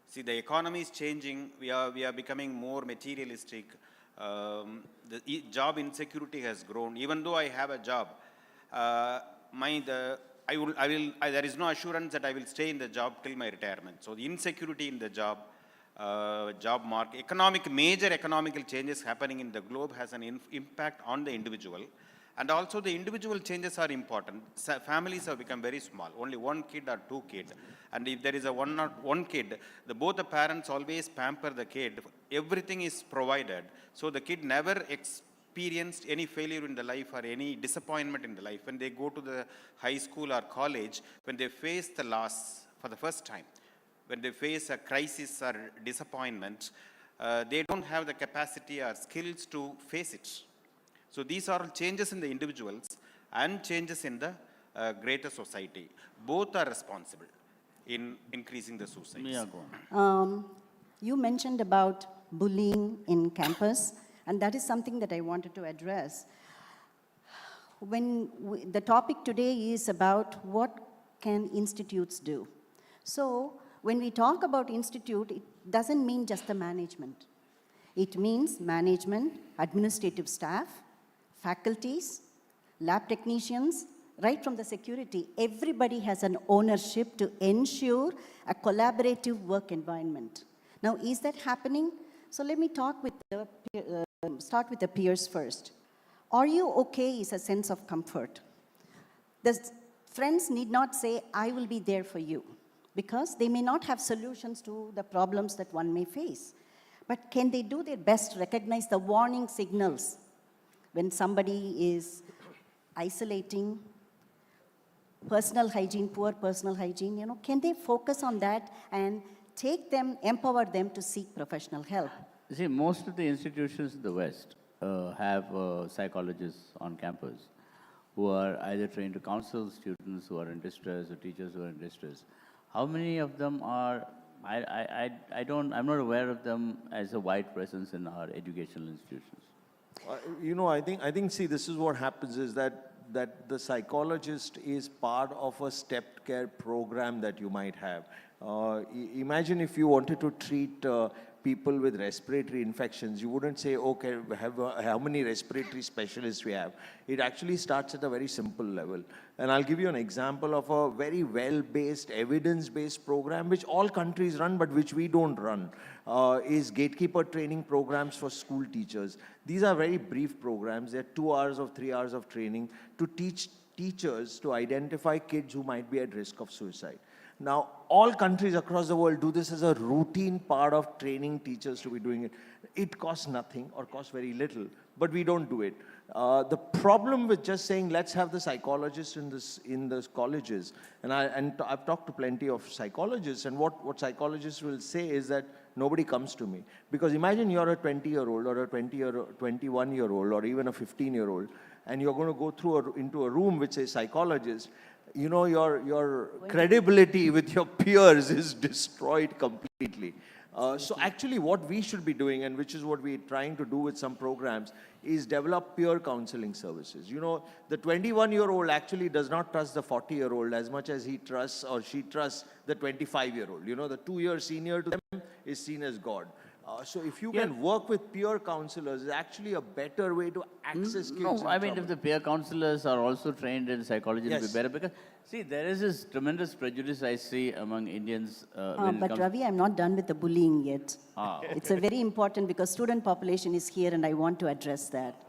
See, the economy is changing. We are becoming more materialistic. The job insecurity has grown. Even though I have a job, there is no assurance that I will stay in the job till my retirement. So the insecurity in the job market, major economical changes happening in the globe has an impact on the individual. And also the individual changes are important. Families have become very small, only 1 kid or 2 kids. And if there is a one kid, both the parents always pamper the kid. Everything is provided. So the kid never experienced any failure in the life or any disappointment in the life. When they go to the high school or college, when they face the loss for the first time, when they face a crisis or disappointment, they don't have the capacity or skills to face it. So these are changes in the individuals and changes in the greater society. Both are responsible in increasing the suicides. Yeah, go on. You mentioned about bullying in campus, and that is something that I wanted to address. The topic today is about what can institutes do. So when we talk about institute, it doesn't mean just the management. It means management, administrative staff, faculties, lab technicians, right from the security. Everybody has an ownership to ensure a collaborative work environment. Now, is that happening? So let me start with the peers first. Are you okay is a sense of comfort. The friends need not say, I will be there for you, because they may not have solutions to the problems that one may face. But can they do their best to recognize the warning signals when somebody is isolating, personal hygiene, poor personal hygiene, can they focus on that and empower them to seek professional help? See, most of the institutions in the West have psychologists on campus who are either trained to counsel students who are in distress or teachers who are in distress. How many of them are, I'm not aware of them as a wide presence in our educational institutions. I think, see, this is what happens is that the psychologist is part of a stepped care program that you might have. Imagine if you wanted to treat people with respiratory infections, you wouldn't say, okay, how many respiratory specialists we have. It actually starts at a very simple level. And I'll give you an example of a very well-based, evidence-based program, which all countries run, but which we don't run, is gatekeeper training programs for school teachers. These are very brief programs. They're 2 hours or 3 hours of training to teach teachers to identify kids who might be at risk of suicide. Now, all countries across the world do this as a routine part of training teachers to be doing it. It costs nothing or costs very little, but we don't do it. The problem with just saying, let's have the psychologists in those colleges, and I've talked to plenty of psychologists, and what psychologists will say is that nobody comes to me. Because imagine you're a 20-year-old or a 21-year-old or even a 15-year-old, and you're going to go into a room which is psychologist. You know, your credibility with your peers is destroyed completely. So actually what we should be doing, and which is what we're trying to do with some programs, is develop peer counseling services. You know, the 21-year-old actually does not trust the 40-year-old as much as he trusts or she trusts the 25-year-old. You know, the 2-year senior to them is seen as God. So if you can work with peer counselors, it's actually a better way to access kids. No, I mean, if the peer counselors are also trained in psychology, it will be better. Because, see, there is this tremendous prejudice I see among Indians. But Ravi, I'm not done with the bullying yet. Okay. It's a very important, because student population is here and I want to address that.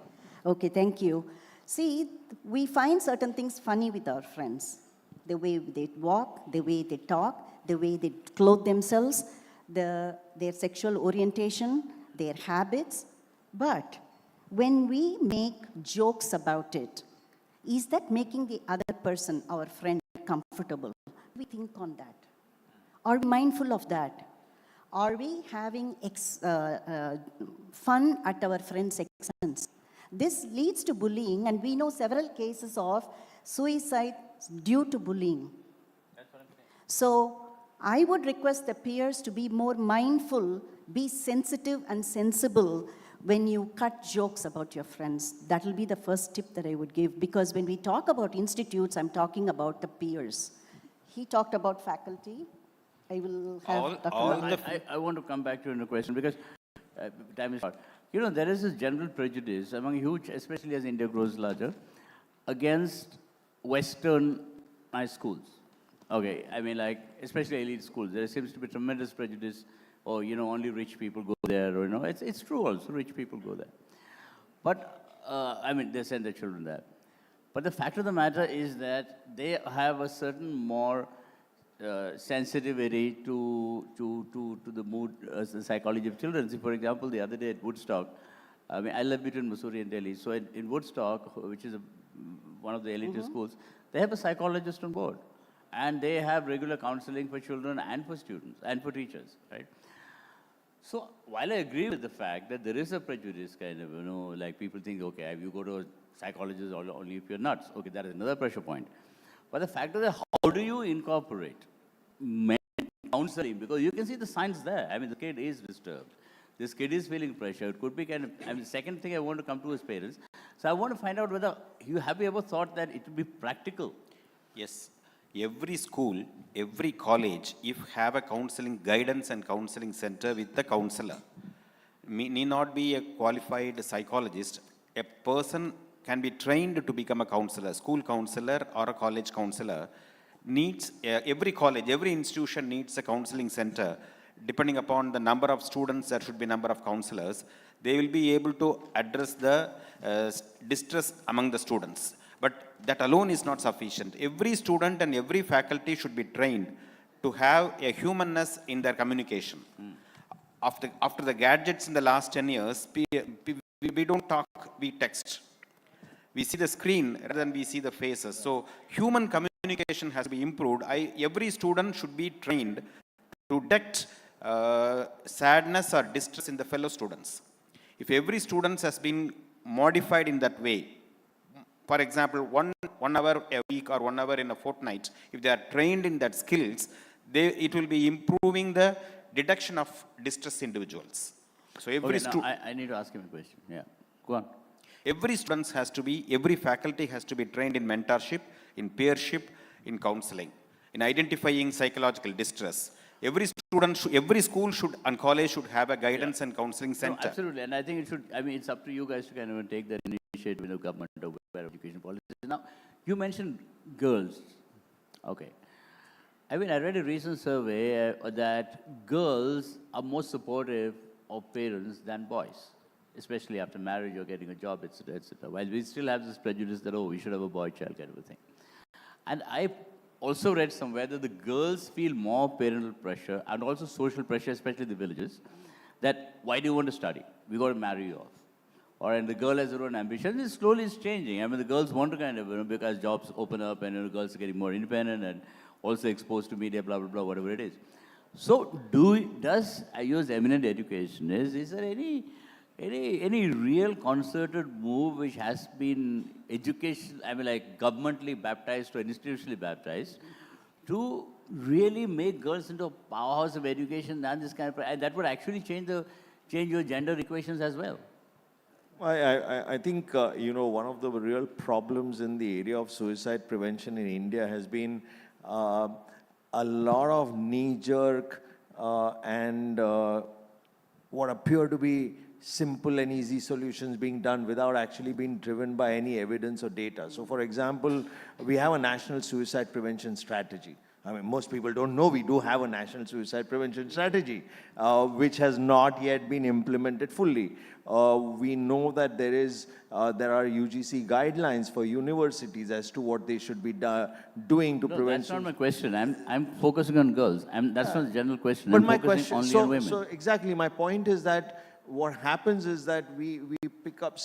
Okay, thank you. See, we find certain things funny with our friends. The way they walk, the way they talk, the way they clothe themselves, their sexual orientation, their habits. But when we make jokes about it, is that making the other person, our friend, comfortable? We think on that. Are we mindful of that? Are we having fun at our friends' expense? This leads to bullying, and we know several cases of suicide due to bullying. So I would request the peers to be more mindful, be sensitive and sensible when you cut jokes about your friends. That will be the first tip that I would give, because when we talk about institutes, I'm talking about the peers. He talked about faculty. I will have I want to come back to your question, because time is short. You know, there is this general prejudice among huge, especially as India grows larger, against Western schools. Okay, I mean, like, especially elite schools, there seems to be tremendous prejudice, or, you know, only rich people go there, or, you know, it's true also, rich people go there. But, I mean, they send their children there. But the fact of the matter is that they have a certain more sensitivity to the mood, the psychology of children. See, for example, the other day at Woodstock, I mean, I live between Missouri and Delhi, so in Woodstock, which is one of the elite schools, they have a psychologist on board. And they have regular counseling for children and for students and for teachers, right? So while I agree with the fact that there is a prejudice kind of, you know, like people think, okay, you go to a psychologist only if you're nuts. Okay, that is another pressure point. But the fact is, how do you incorporate counseling? Because you can see the signs there. I mean, the kid is disturbed. This kid is feeling pressure. It could be kind of, I mean, the second thing I want to come to is parents. So I want to find out whether have you ever thought that it would be practical? Yes. Every school, every college, if have a counseling guidance and counseling center with the counselor, need not be a qualified psychologist. A person can be trained to become a counselor, school counselor or a college counselor. Needs every college, every institution needs a counseling center. Depending upon the number of students, there should be number of counselors. They will be able to address the distress among the students. But that alone is not sufficient. Every student and every faculty should be trained to have a humanness in their communication. After the gadgets in the last 10 years, we don't talk, we text. We see the screen rather than we see the faces. So human communication has to be improved. Every student should be trained to detect sadness or distress in the fellow students. If every student has been modified in that way, for example, one hour a week or 1 hour in a fortnight, if they are trained in that skills, it will be improving the detection of distressed individuals. So every I need to ask him a question. Yeah, go on. Every student has to be, every faculty has to be trained in mentorship, in peership, in counseling, in identifying psychological distress. Every student, every school should and college should have a guidance and counseling center. No, absolutely, and I think it should. I mean, it's up to you guys to kind of take that initiative in the government or education policy. Now, you mentioned girls. Okay. I mean, I read a recent survey that girls are more supportive of parents than boys, especially after marriage or getting a job, etc., etc. While we still have this prejudice that, oh, we should have a boy child kind of a thing. And I also read somewhere that the girls feel more parental pressure and also social pressure, especially the villages, that why do you want to study? We got to marry you off. Or and the girl has her own ambition. It slowly is changing. I mean, the girls want to kind of, because jobs open up and girls are getting more independent and also exposed to media, blah, blah, blah, whatever it is. So does IU's eminent education, is there any real concerted move which has been education, I mean like governmentally baptized or institutionally baptized, to really make girls into a powerhouse of education and this kind of, and that would actually change your gender equations as well? I think, one of the real problems in the area of suicide prevention in India has been a lot of knee-jerk and what appear to be simple and easy solutions being done without actually being driven by any evidence or data. So for example, we have a national suicide prevention strategy. I mean, most people don't know we do have a national suicide prevention strategy, which has not yet been implemented fully. We know that there are UGC guidelines for universities as to what they should be doing to prevent. That's not my question. I'm focusing on girls. That's not the general question. But I'm my focusing question, only on women. so exactly, my point is that what happens is that we pick up,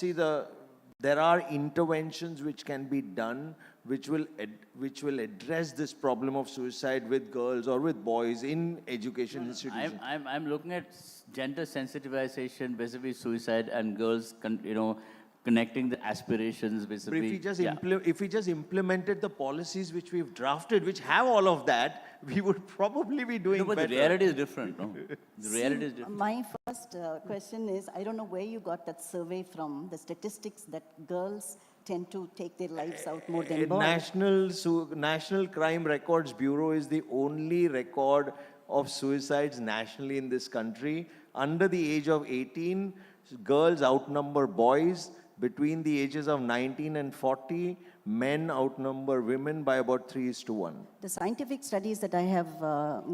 there are interventions which can be done which will address this problem of suicide with girls or with boys in education institutions. I'm looking at gender sensitization, basically suicide, and girls, connecting the aspirations. Basically, but if we just implemented the policies which we've drafted, which have all of that, we would probably be doing better. But the reality is different, no? The reality is different. My first question is, I don't know where you got that survey from, the statistics that girls tend to take their lives out more than boys. National Crime Records Bureau is the only record of suicides nationally in this country. Under the age of 18, girls outnumber boys. Between the ages of 19 and 40, men outnumber women by about 3:1. The scientific studies that I have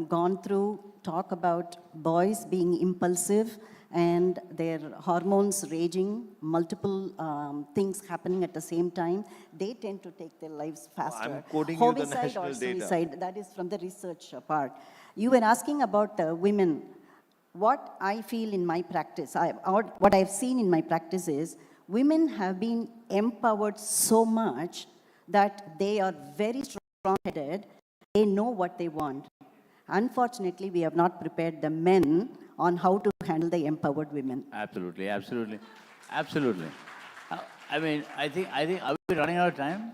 gone through talk about boys being impulsive and their hormones raging, multiple things happening at the same time. They tend to take their lives faster. I'm quoting Homicide you the national or data. suicide, that is from the research part. You were asking about women. What I feel in my practice, what I've seen in my practice is, women have been empowered so much that they are very strong-headed. They know what they want. Unfortunately, we have not prepared the men on how to handle the empowered women. Absolutely. I mean, I think, are we running out of time?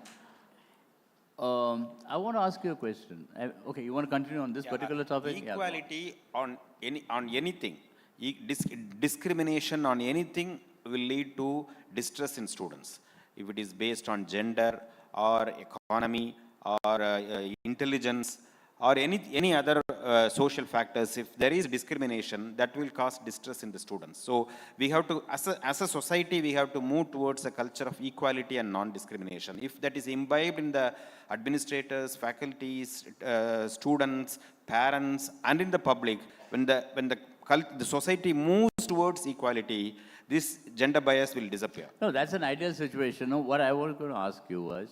I want to ask you a question. Okay, you want to continue on this particular topic? Equality on anything, discrimination on anything will lead to distress in students. If it is based on gender or economy or intelligence or any other social factors, if there is discrimination, that will cause distress in the students. So we have to, as a society, we have to move towards a culture of equality and non-discrimination. If that is imbibed in the administrators, faculties, students, parents, and in the public, when the society moves towards equality, this gender bias will disappear. No, that's an ideal situation. No, what I was going to ask you was,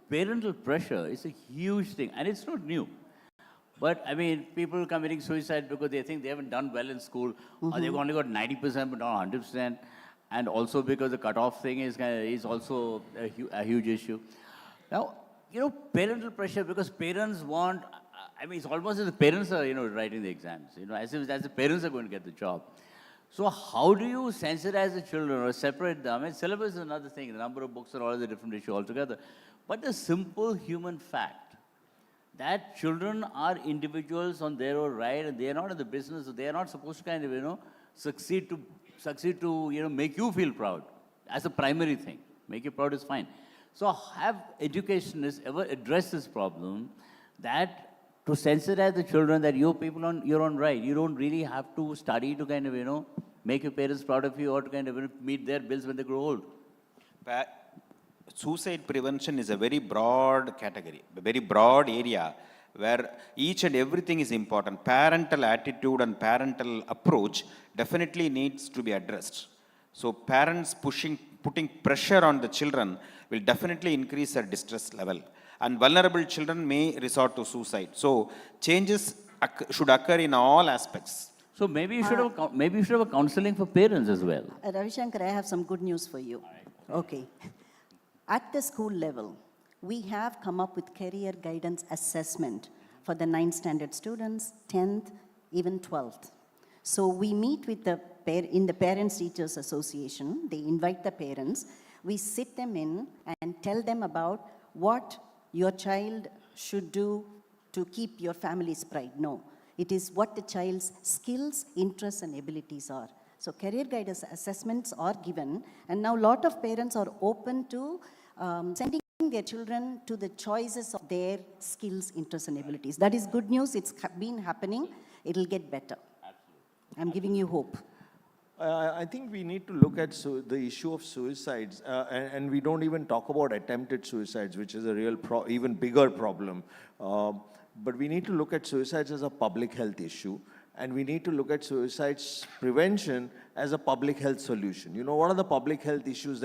parental pressure is a huge thing, and it's not new. But, I mean, people committing suicide because they think they haven't done well in school, or they've only got 90% but not 100%, and also because the cutoff thing is also a huge issue. Now, parental pressure, because parents want, I mean, it's almost as the parents are, writing the exams, as if the parents are going to get the job. So how do you sensitize the children or separate them? I mean, syllabus is another thing, the number of books are all a different issue altogether. But the simple human fact that children are individuals on their own right, and they are not in the business, they are not supposed to kind of, succeed to make you feel proud as a primary thing. Make you proud is fine. So have educationists ever addressed this problem, that to sensitize the children that you're people on your own right, you don't really have to study to kind of, make your parents proud of you or to kind of meet their bills when they grow old? Suicide prevention is a very broad category, a very broad area where each and everything is important. Parental attitude and parental approach definitely needs to be addressed. So parents pushing putting pressure on the children will definitely increase their distress level. And vulnerable children may resort to suicide. So changes should occur in all aspects. So maybe you should have a counseling for parents as well. Ravi Shankar, I have some good news for you. Okay. At the school level, we have come up with career guidance assessment for the 9th standard students, 10th, even 12th. So we meet with in the Parents Teachers Association. They invite the parents. We sit them in and tell them about what your child should do to keep your family's pride. No, it is what the child's skills, interests, and abilities are. So career guidance assessments are given, and now a lot of parents are open to sending their children to the choices of their skills, interests, and abilities. That is good news. It's been happening. It'll get better. I'm giving you hope. I think we need to look at the issue of suicides, and we don't even talk about attempted suicides, which is a real, even bigger problem. But we need to look at suicides as a public health issue, and we need to look at suicides prevention as a public health solution. You know, what are the public health issues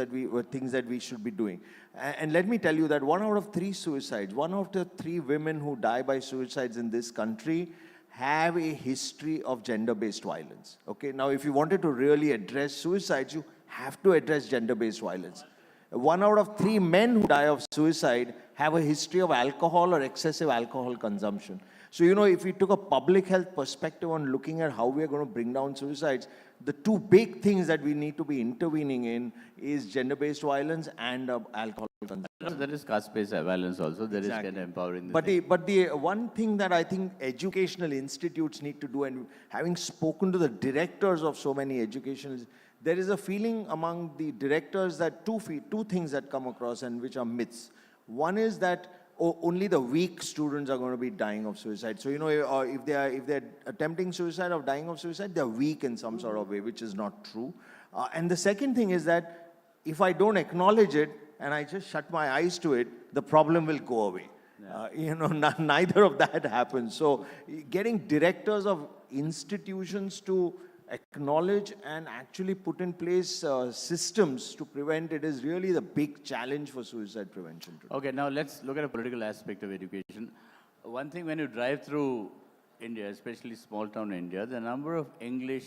things that we should be doing? And let me tell you that 1 out of 3 suicides, 1 out of 3 women who die by suicides in this country have a history of gender-based violence. Okay, now if you wanted to really address suicides, you have to address gender-based violence. 1 out of 3 men who die of suicide have a history of alcohol or excessive alcohol consumption. So, you know, if we took a public health perspective on looking at how we are going to bring down suicides, the 2 big things that we need to be intervening in is gender-based violence and alcohol consumption. There is caste-based violence also. There is kind of empowering. But the one thing that I think educational institutes need to do, and having spoken to the directors of so many educational, there is a feeling among the directors that two things that come across and which are myths. One is that only the weak students are going to be dying of suicide. So, you know, if they're attempting suicide or dying of suicide, they're weak in some sort of way, which is not true. And the second thing is that if I don't acknowledge it and I just shut my eyes to it, the problem will go away. Yeah. You know, neither of that happens. So getting directors of institutions to acknowledge and actually put in place systems to prevent it is really the big challenge for suicide prevention today. Okay, now let's look at a political aspect of education. One thing, when you drive through India, especially small town India, the number of English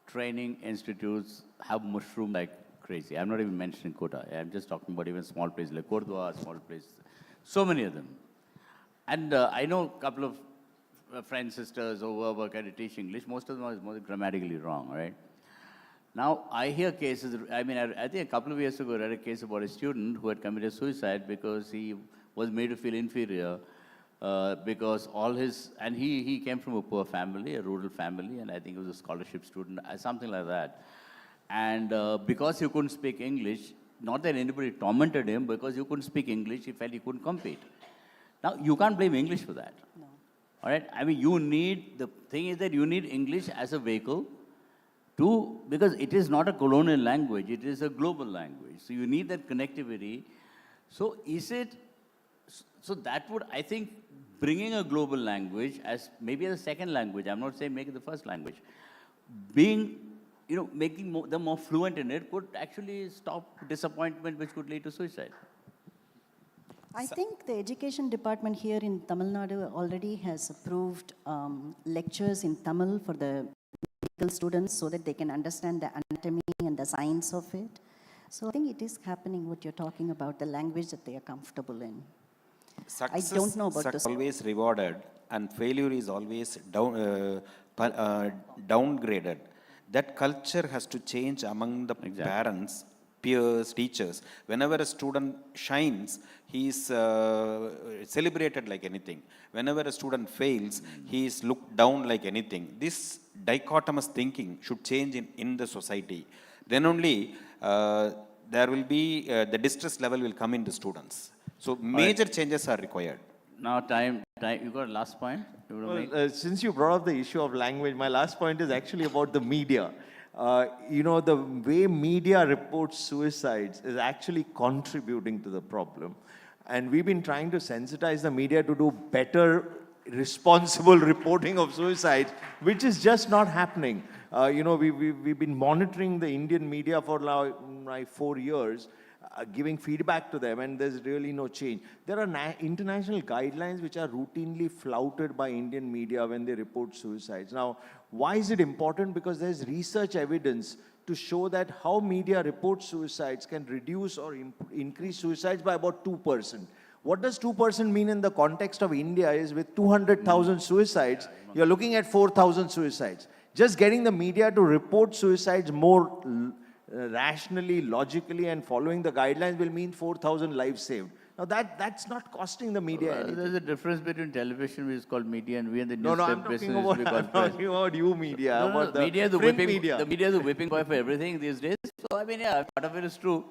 training institutes have mushroomed like crazy. I'm not even mentioning Kota. I'm just talking about even small places like Kordwa, small places. So many of them. And I know a couple of friends, sisters who work at teach English. Most of them are more grammatically wrong, right? Now, I hear cases, I mean, I think a couple of years ago I read a case about a student who had committed suicide because he was made to feel inferior because all his, and he came from a poor family, a rural family, and I think he was a scholarship student, something like that. And because he couldn't speak English, not that anybody tormented him, because he couldn't speak English, he felt he couldn't compete. Now, you can't blame English for that. No. All right? I mean, the thing is that you need English as a vehicle because it is not a colonial language, it is a global language. So you need that connectivity. So so that would, I think, bringing a global language as maybe as a second language, I'm not saying make it the first language, making them more fluent in it could actually stop disappointment, which could lead to suicide. I think the education department here in Tamil Nadu already has approved lectures in Tamil for the medical students so that they can understand the anatomy and the science of it. So I think it is happening what you're talking about, the language that they are comfortable in. Success I don't know about is always rewarded and failure is always downgraded. That culture has to change among the parents, peers, teachers. Whenever a student shines, he is celebrated like anything. Whenever a student fails, he is looked down like anything. This dichotomous thinking should change in the society. Then only there will be, the distress level will come in the students. So major changes are required. Now time, you got a last point? Since you brought up the issue of language, my last point is actually about the media. The way media reports suicides is actually contributing to the problem. And we've been trying to sensitize the media to do better responsible reporting of suicides, which is just not happening. We've been monitoring the Indian media for now, like 4 years, giving feedback to them, and there's really no change. There are international guidelines which are routinely flouted by Indian media when they report suicides. Now, why is it important? Because there's research evidence to show that how media reports suicides can reduce or increase suicides by about 2%. What does 2% mean in the context of India is with 200,000 suicides, you're looking at 4,000 suicides. Just getting the media to report suicides more rationally, logically, and following the guidelines will mean 4,000 lives saved. Now that's not costing the media anything. There's a difference between television, which is called media, and we in the No, newspaper I'm talking business, about, we call I'm press. talking about you media, No, about the media is the print whipping, media. The media is the whipping boy for everything these days. So, I mean, yeah, part of it is true.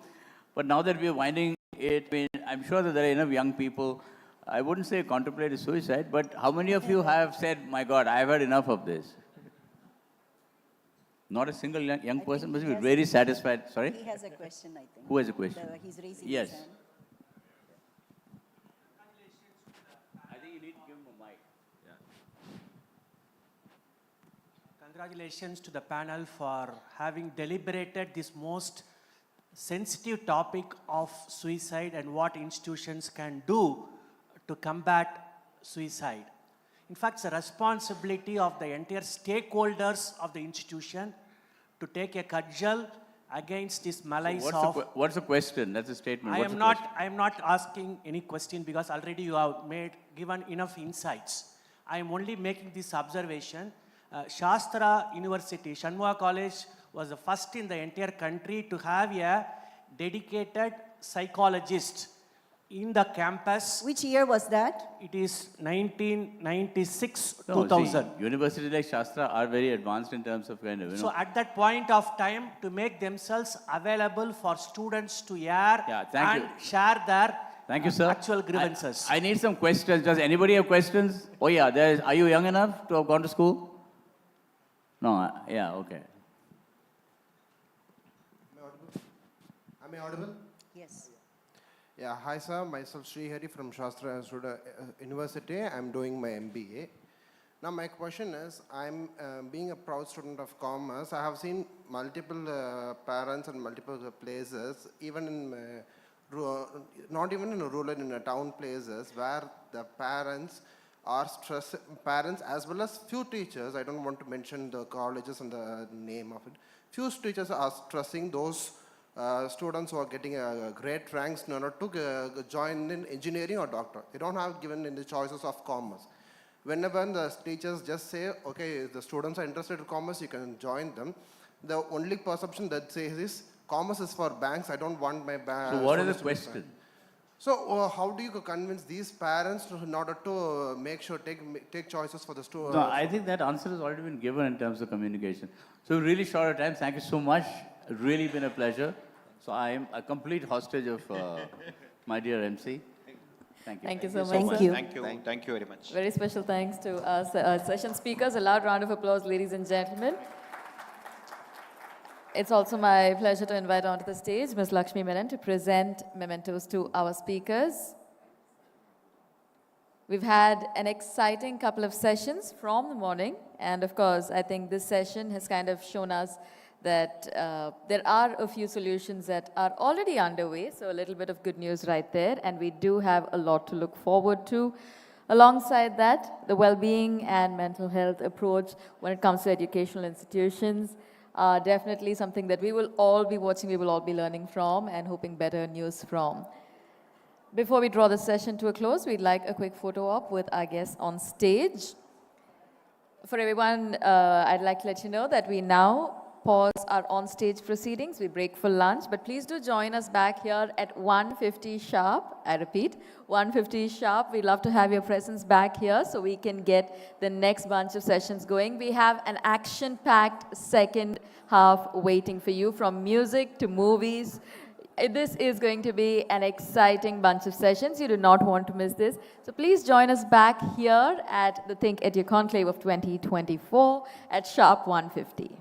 But now that we're winding it, I mean, I'm sure that there are enough young people, I wouldn't say contemplate suicide, but how many of you have said, my God, I've had enough of this? Not a single young person must be very satisfied. Sorry? He has a question, I think. Who has a question? He's raising Yes. his hand. I think you need to give him a mic. Congratulations to the panel for having deliberated this most sensitive topic of suicide and what institutions can do to combat suicide. In fact, it's a responsibility of the entire stakeholders of the institution to take a cudgel against this malaise So what's the question? That's a statement. I am not asking any question because already you have given enough insights. I am only making this observation. Shastra University, Shanmugha College was the first in the entire country to have a dedicated psychologist in the campus. Which year was that? It is 1996, No, 2000. see, universities like Shastra are very advanced in terms of kind of, So at that point of time, to make themselves available for students to air and share their Thank you, sir. actual grievances. I need some questions. Does anybody have questions? Oh yeah, are you young enough to have gone to school? No, yeah, okay. Am I audible? Yes. Yeah, hi sir, myself Sri Hari from Shastra University. I'm doing my MBA. Now my question is, I'm being a proud student of commerce. I have seen multiple parents in multiple places, even in, not even in rural, in town places, where the parents are parents as well as few teachers, I don't want to mention the colleges and the name of it, few teachers are stressing those students who are getting great ranks in order to join in engineering or doctor. They don't have given in the choices of commerce. Whenever the teachers just say, okay, the students are interested in commerce, you can join them, the only perception that says is, commerce is for banks, I don't want my bank. So what is the question? So how do you convince these parents in order to make sure, take choices for the students? No, I think that answer has already been given in terms of communication. So we're really short of time. Thank you so much. It's really been a pleasure. So I am a complete hostage of my dear MC. Thank you. Thank you so much. Thank you. Sir. Thank you very much. Very special thanks to our session speakers. A loud round of applause, ladies and gentlemen. It's also my pleasure to invite onto the stage Ms. Lakshmi Menon to present mementos to our speakers. We've had an exciting couple of sessions from the morning, and of course, I think this session has kind of shown us that there are a few solutions that are already underway, so a little bit of good news right there, and we do have a lot to look forward to. Alongside that, the well-being and mental health approach when it comes to educational institutions are definitely something that we will all be watching, we will all be learning from and hoping better news from. Before we draw the session to a close, we'd like a quick photo op with our guests on stage. For everyone, I'd like to let you know that we now pause our on-stage proceedings. We break for lunch, but please do join us back here at 1:50 sharp. I repeat, 1:50 sharp. We'd love to have your presence back here so we can get the next bunch of sessions going. We have an action-packed second half waiting for you, from music to movies. This is going to be an exciting bunch of sessions. You do not want to miss this. So please join us back here at the ThinkEdu Conclave of 2024 at sharp 1:50.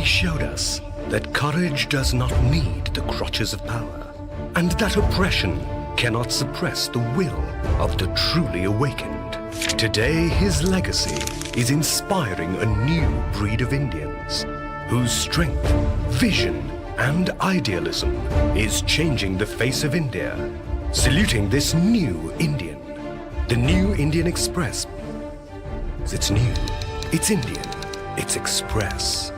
showed us that courage does not need the crutches of power, and that oppression cannot suppress the will of the truly awakened. Today, his legacy is inspiring a new breed of Indians whose strength, vision, and idealism is changing the face of India. Saluting this new Indian, the New Indian Express. It's new, it's Indian, it's Express.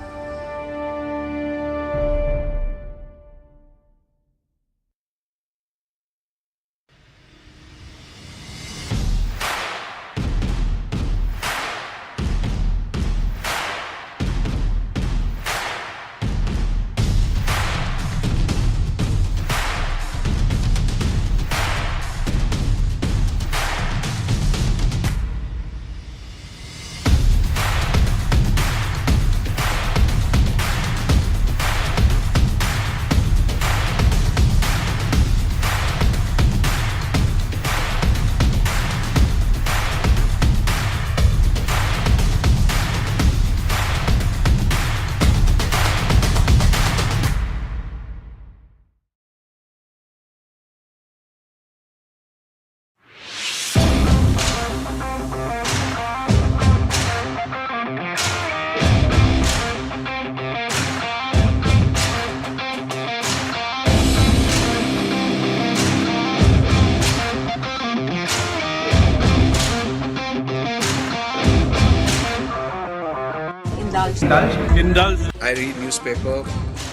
Indulge. I read newspaper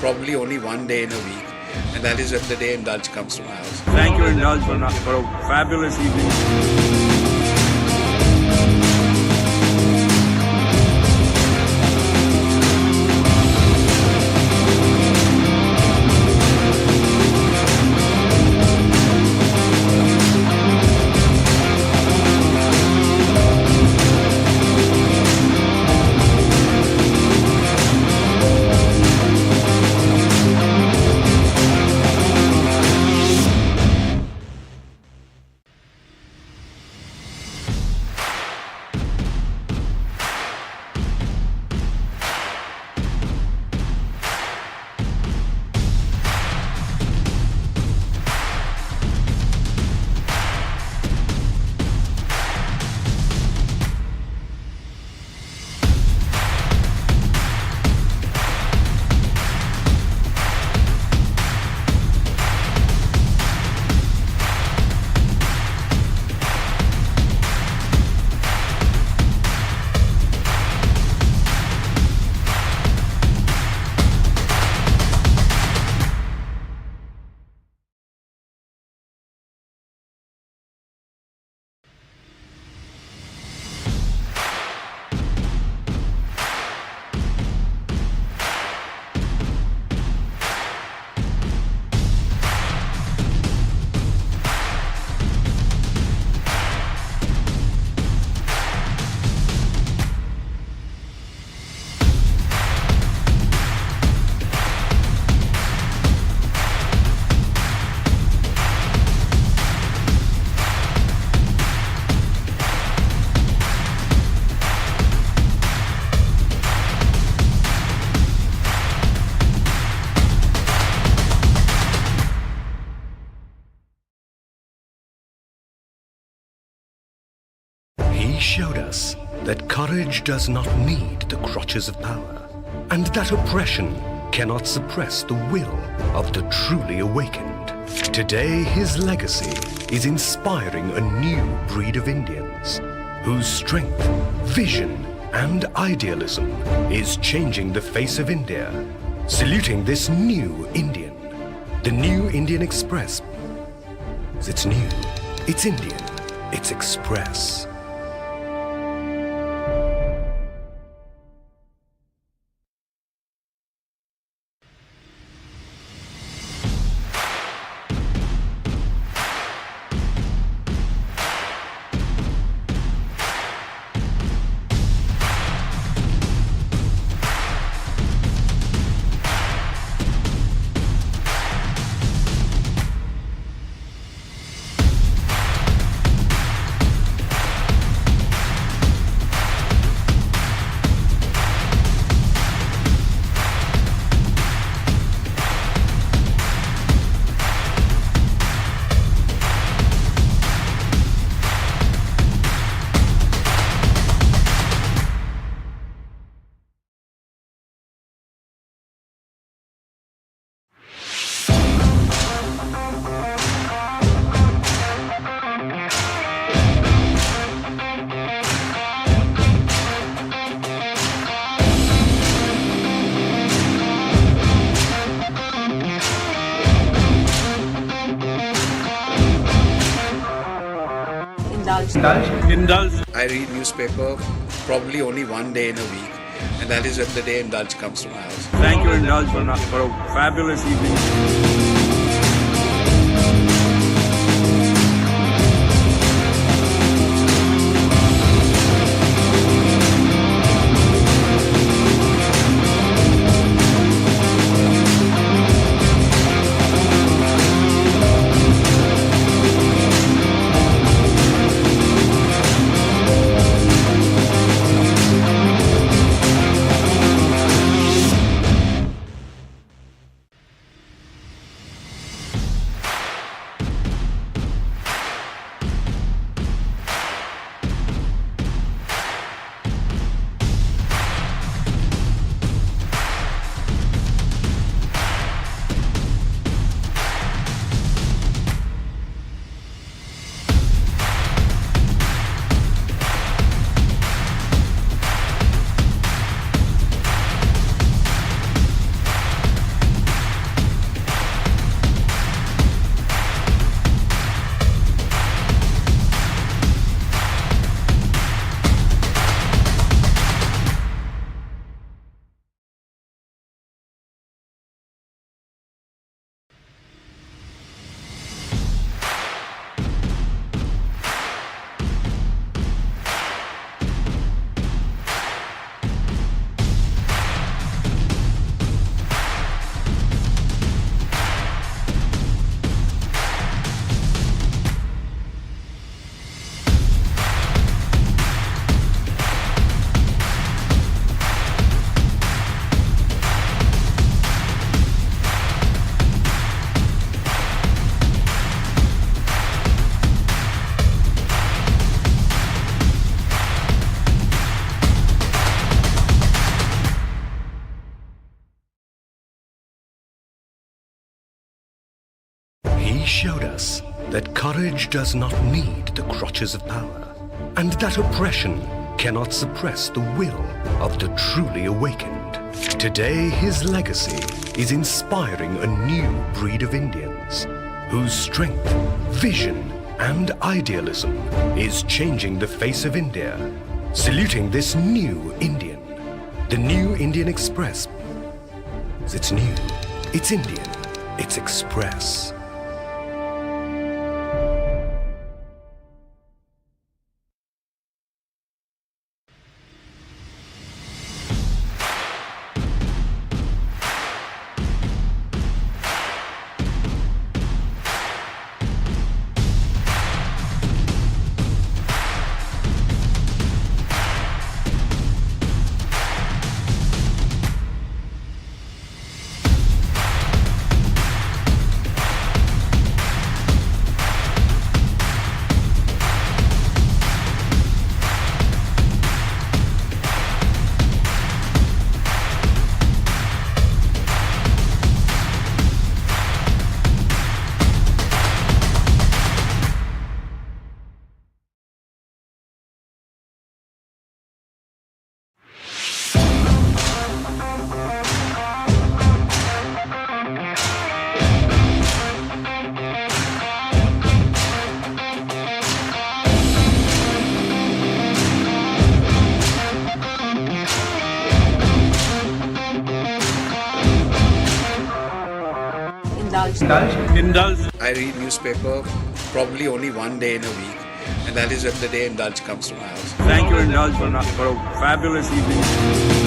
probably only one day in a week, and that is when the day Indulge comes to my house. Thank you, Indulge, for a fabulous evening. He showed us that courage does not need the crutches of power, and that oppression cannot suppress the will of the truly awakened. Today, his legacy is inspiring a new breed of Indians whose strength, vision, and idealism is changing the face of India. Saluting this new Indian, the New Indian Express. It's new, it's Indian, it's Express. Indulge. I read newspaper probably only one day in a week, and that is when the day Indulge comes to my house. Thank you, Indulge, for a fabulous evening. He showed us that courage does not need the crutches of power, and that oppression cannot suppress the will of the truly awakened. Today, his legacy is inspiring a new breed of Indians whose strength, vision, and idealism is changing the face of India. Saluting this new Indian, the New Indian Express. It's new, it's Indian, it's Express. Indulge. I read newspaper probably only one day in a week, and that is when the day Indulge comes to my house. Thank you, Indulge, for a fabulous evening.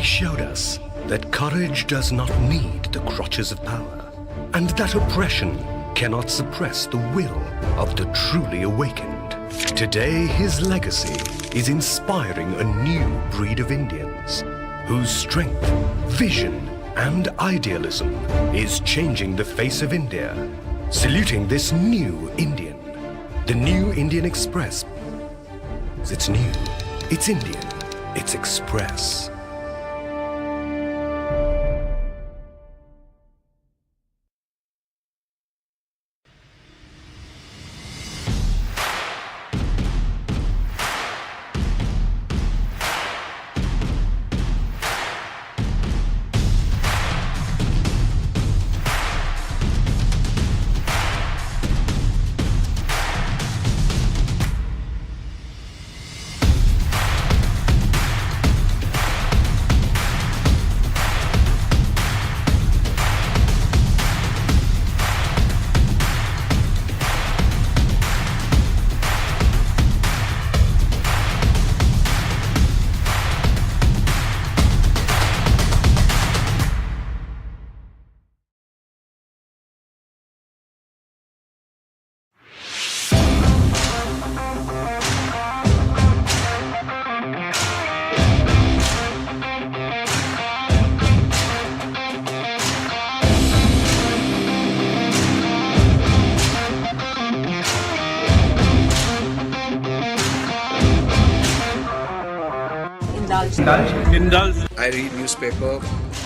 showed us that courage does not need the crutches of power, and that oppression cannot suppress the will of the truly awakened. Today, his legacy is inspiring a new breed of Indians whose strength, vision, and idealism is changing the face of India. Saluting this new Indian, the New Indian Express. It's new, it's Indian, it's Express. Indulge. I read newspaper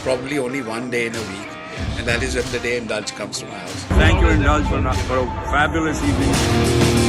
probably only one day in a week, and that is when the day Indulge comes to my house. Thank you, Indulge, for a fabulous evening.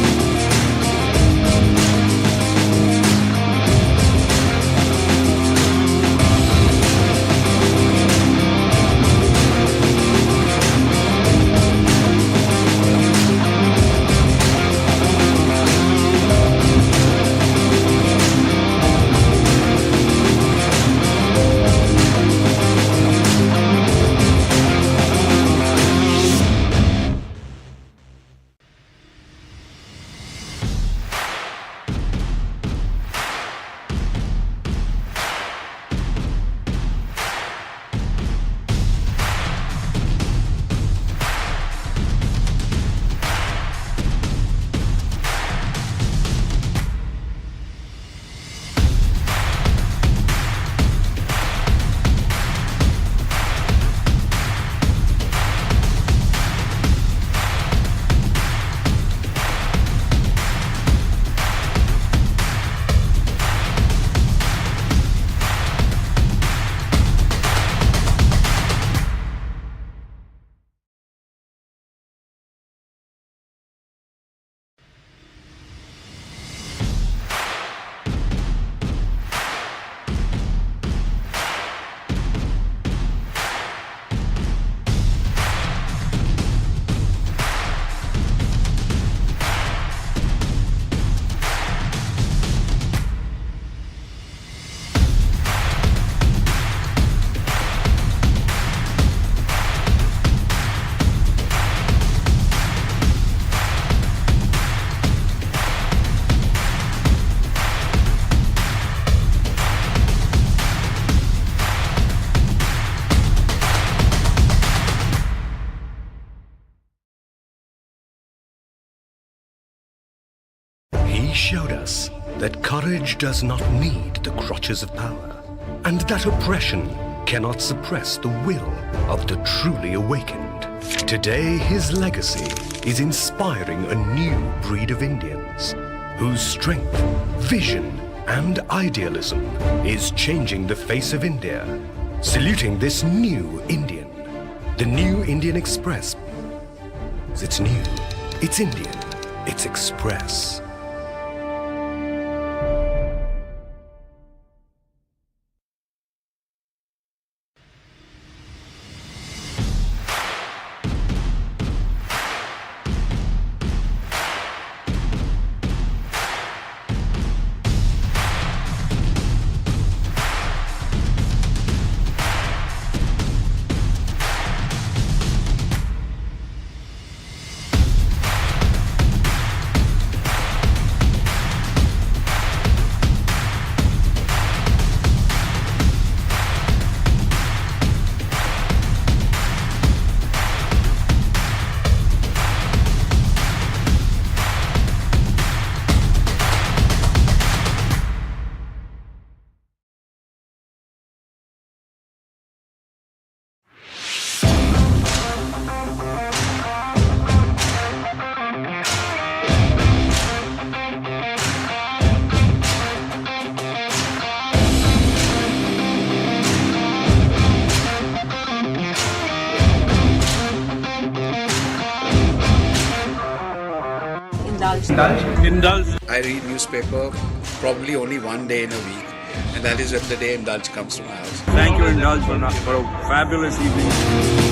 He showed us that courage does not need the crutches of power, and that oppression cannot suppress the will of the truly awakened. Today, his legacy is inspiring a new breed of Indians whose strength, vision, and idealism is changing the face of India. Saluting this new Indian, the New Indian Express. It's new, it's Indian, it's Express. Indulge. I read newspaper probably only one day in a week, and that is when the day Indulge comes to my house. Thank you, Indulge, for a fabulous evening.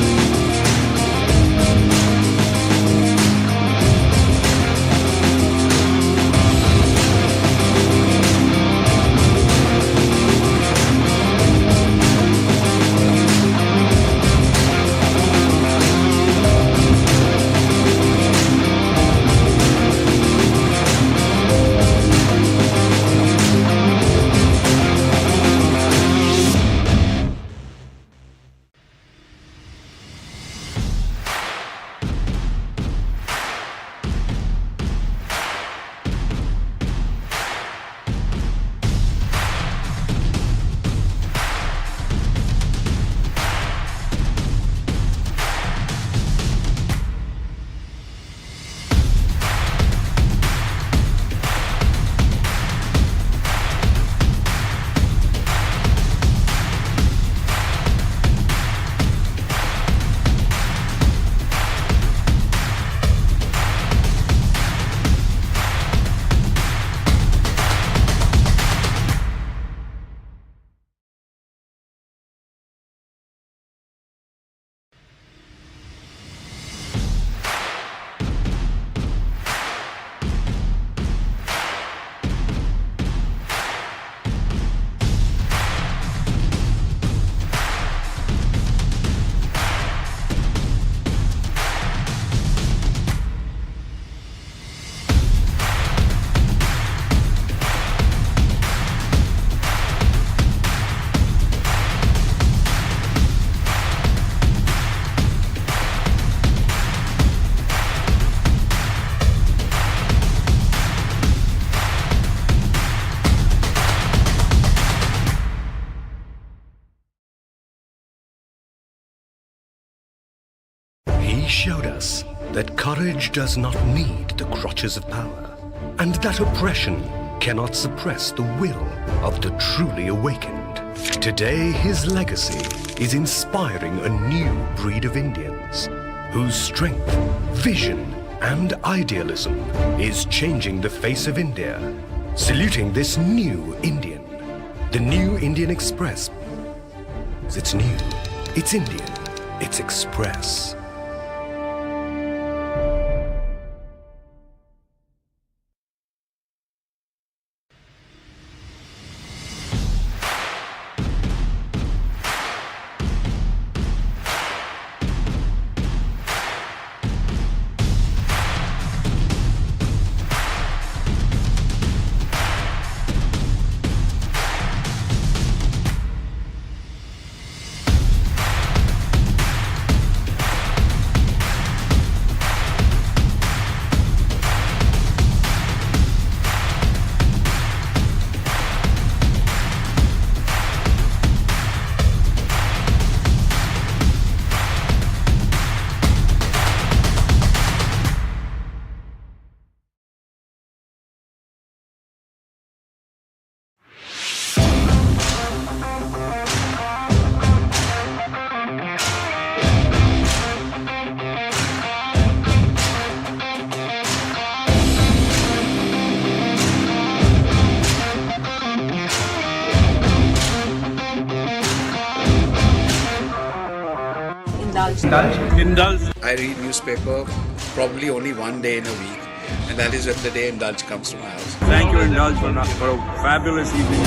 He showed us that courage does not need the crutches of power, and that oppression cannot suppress the will of the truly awakened. Today, his legacy is inspiring a new breed of Indians whose strength, vision, and idealism is changing the face of India. Saluting this new Indian, the New Indian Express. It's new, it's Indian, it's Express. Indulge. I read newspaper probably only one day in a week, and that is when the day Indulge comes to my house. Thank you, Indulge, for a fabulous evening.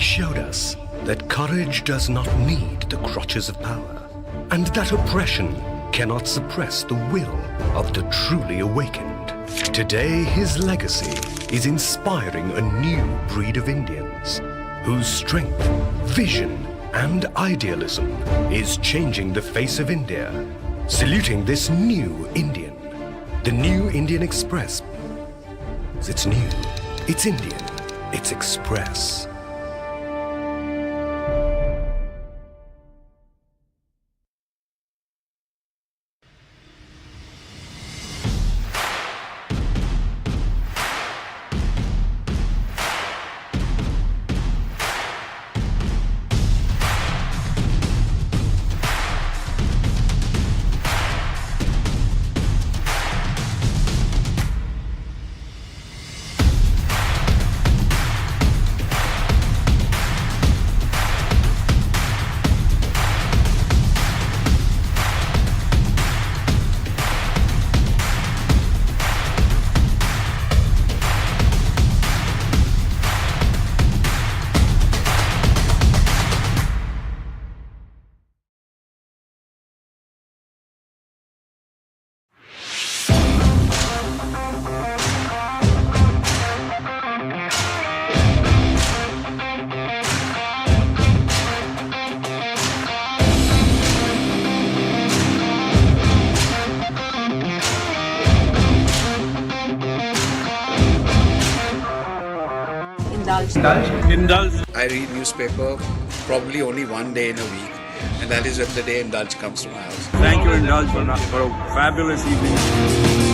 showed us that courage does not need the crutches of power, and that oppression cannot suppress the will of the truly awakened. Today, his legacy is inspiring a new breed of Indians whose strength, vision, and idealism is changing the face of India. Saluting this new Indian, the New Indian Express. It's new, it's Indian, it's Express. Indulge. I read newspaper probably only one day in a week, and that is when the day Indulge comes to my house. Thank you, Indulge, for a fabulous evening.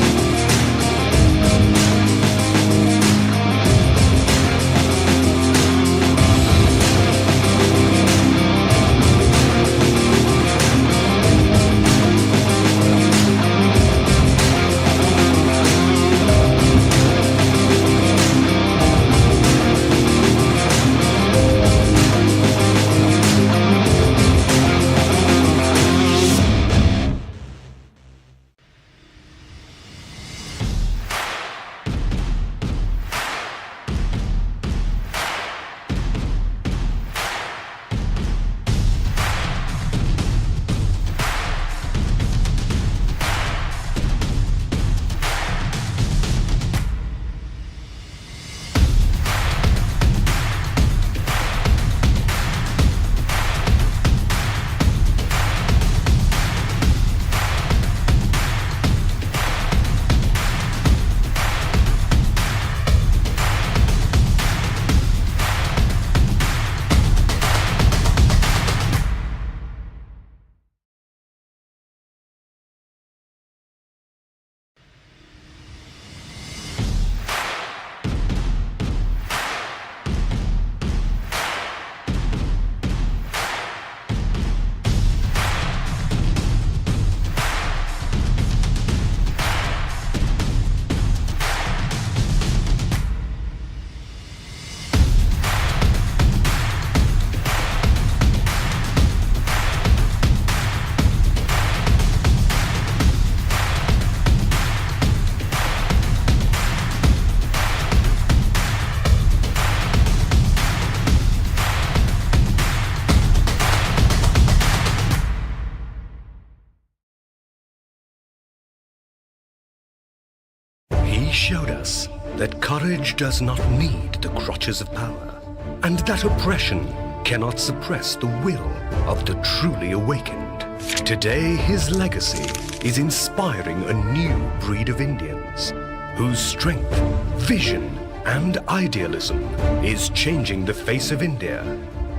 He showed us that courage does not need the crutches of power, and that oppression cannot suppress the will of the truly awakened. Today, his legacy is inspiring a new breed of Indians whose strength, vision, and idealism is changing the face of India.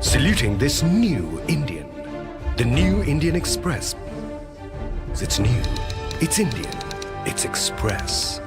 Saluting this new Indian, the New Indian Express. It's new, it's Indian, it's Express.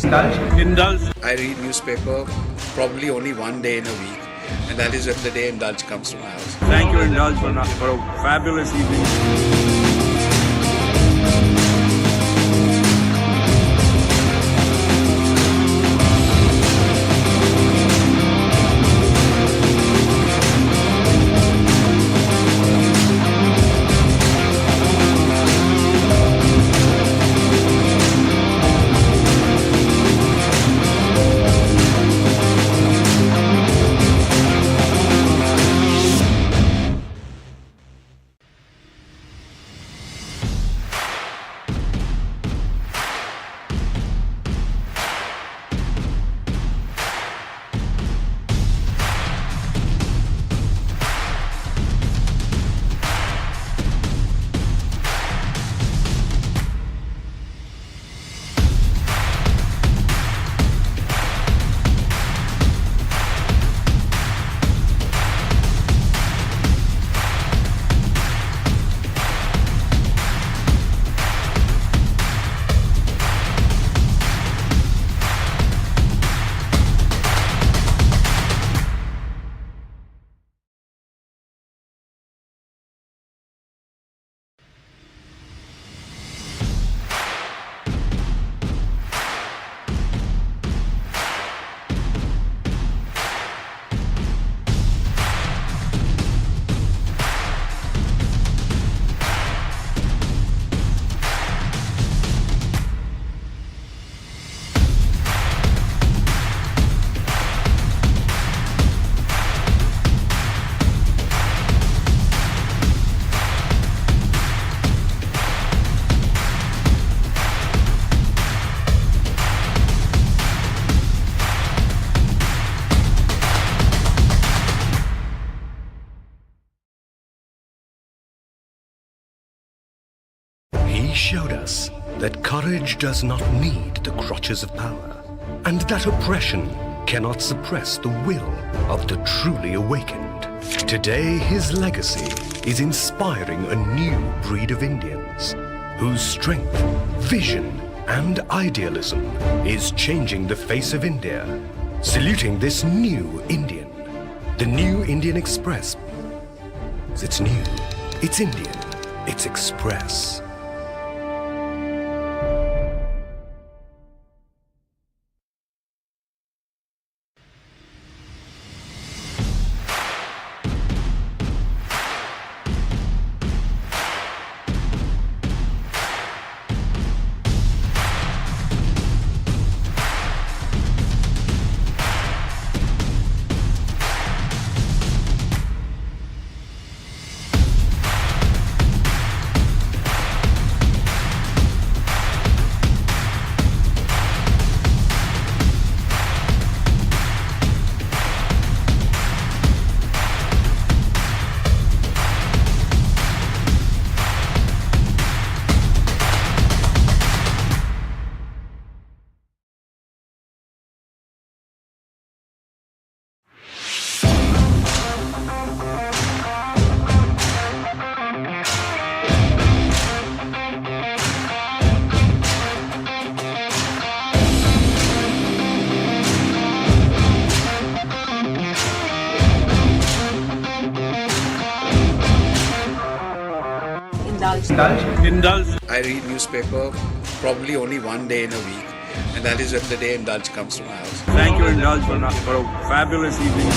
Indulge. I read newspaper probably only one day in a week, and that is when the day Indulge comes to my house. Thank you, Indulge, for a fabulous evening. He showed us that courage does not need the crutches of power, and that oppression cannot suppress the will of the truly awakened. Today, his legacy is inspiring a new breed of Indians whose strength, vision, and idealism is changing the face of India. Saluting this new Indian, the New Indian Express. It's new, it's Indian, it's Express. Indulge. I read newspaper probably only one day in a week, and that is when the day Indulge comes to my house. Thank you, Indulge, for a fabulous evening.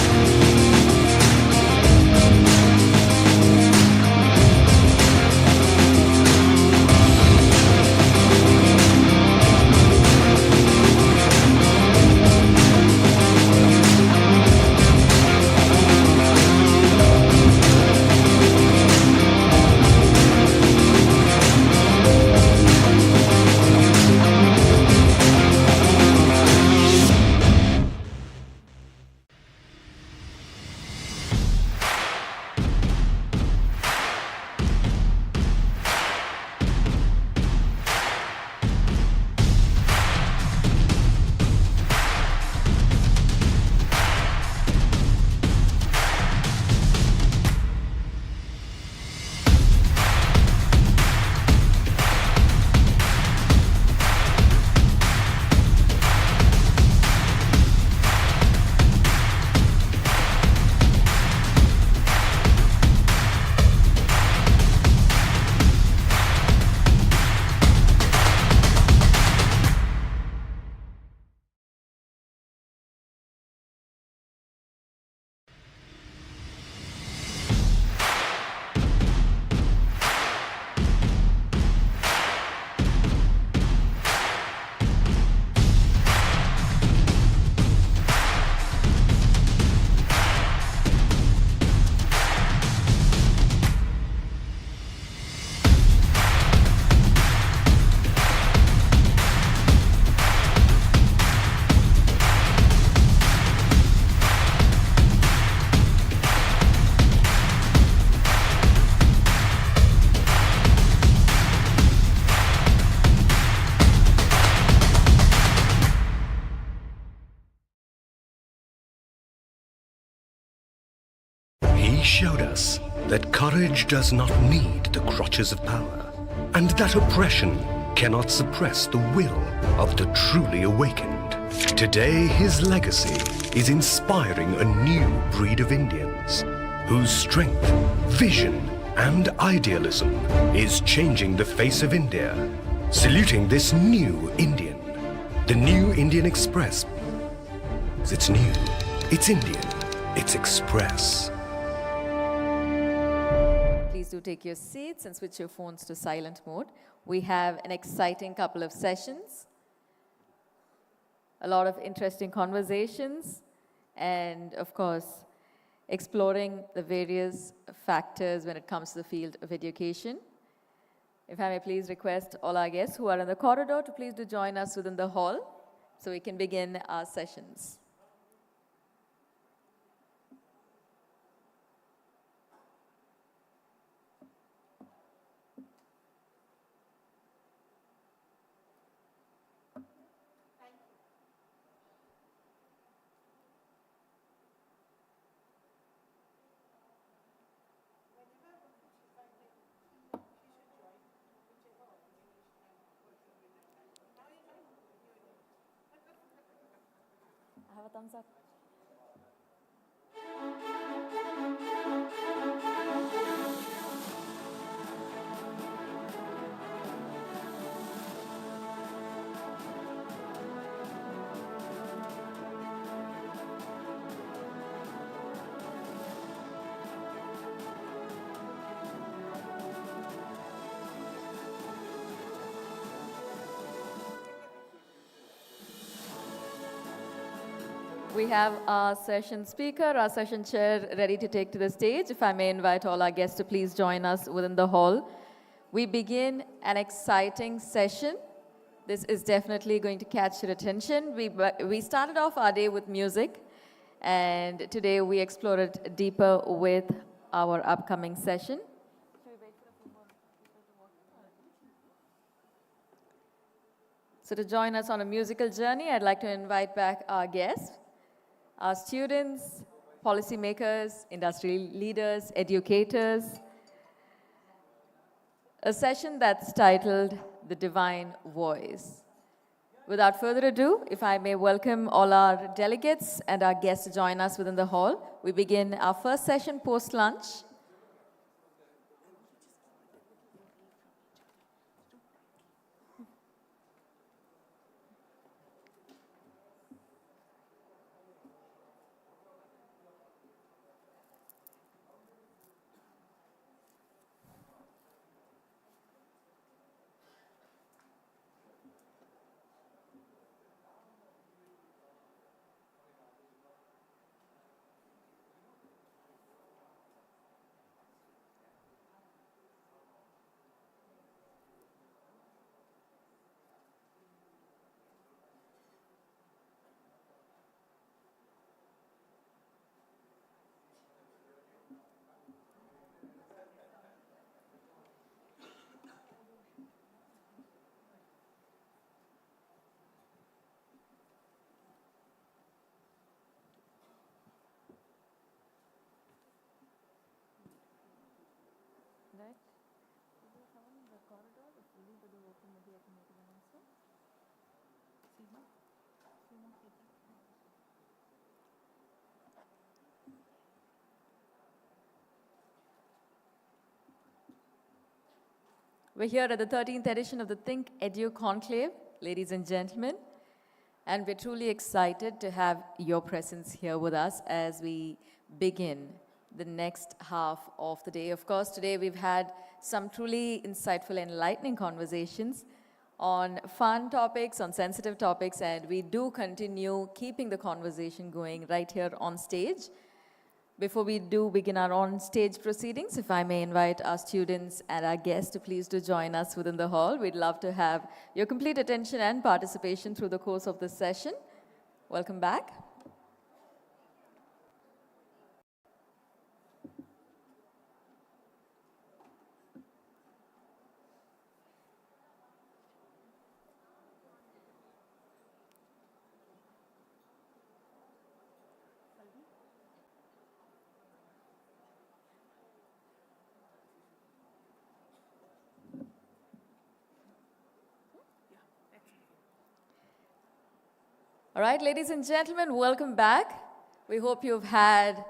He showed us that courage does not need the crutches of power, and that oppression cannot suppress the will of the truly awakened. Today, his legacy is inspiring a new breed of Indians whose strength, vision, and idealism is changing the face of India. Saluting this new Indian, the New Indian Express. It's new, it's Indian, it's Express. Please do take your seats and switch your phones to silent mode. We have an exciting couple of sessions, a lot of interesting conversations, and of course, exploring the various factors when it comes to the field of education. If I may please request all our guests who are in the corridor to please do join us within the hall so we can begin our sessions. Have a thumbs up. We have our session speaker, our session chair ready to take to the stage. If I may invite all our guests to please join us within the hall. We begin an exciting session. This is definitely going to catch your attention. We started off our day with music, and today we explore it deeper with our upcoming session. So to join us on a musical journey, I'd like to invite back our guests, our students, policymakers, industry leaders, educators. A session that's titled The Divine Voice. Without further ado, if I may welcome all our delegates and our guests to join us within the hall. We begin our first session post-lunch. We're here at the 13th edition of the ThinkEdu Conclave, ladies and gentlemen, and we're truly excited to have your presence here with us as we begin the next half of the day. Of course, today we've had some truly insightful, enlightening conversations on fun topics, on sensitive topics, and we do continue keeping the conversation going right here on stage. Before we do begin our on-stage proceedings, if I may invite our students and our guests to please do join us within the hall. We'd love to have your complete attention and participation through the course of this session. Welcome back. All right, ladies and gentlemen, welcome back. We hope you've had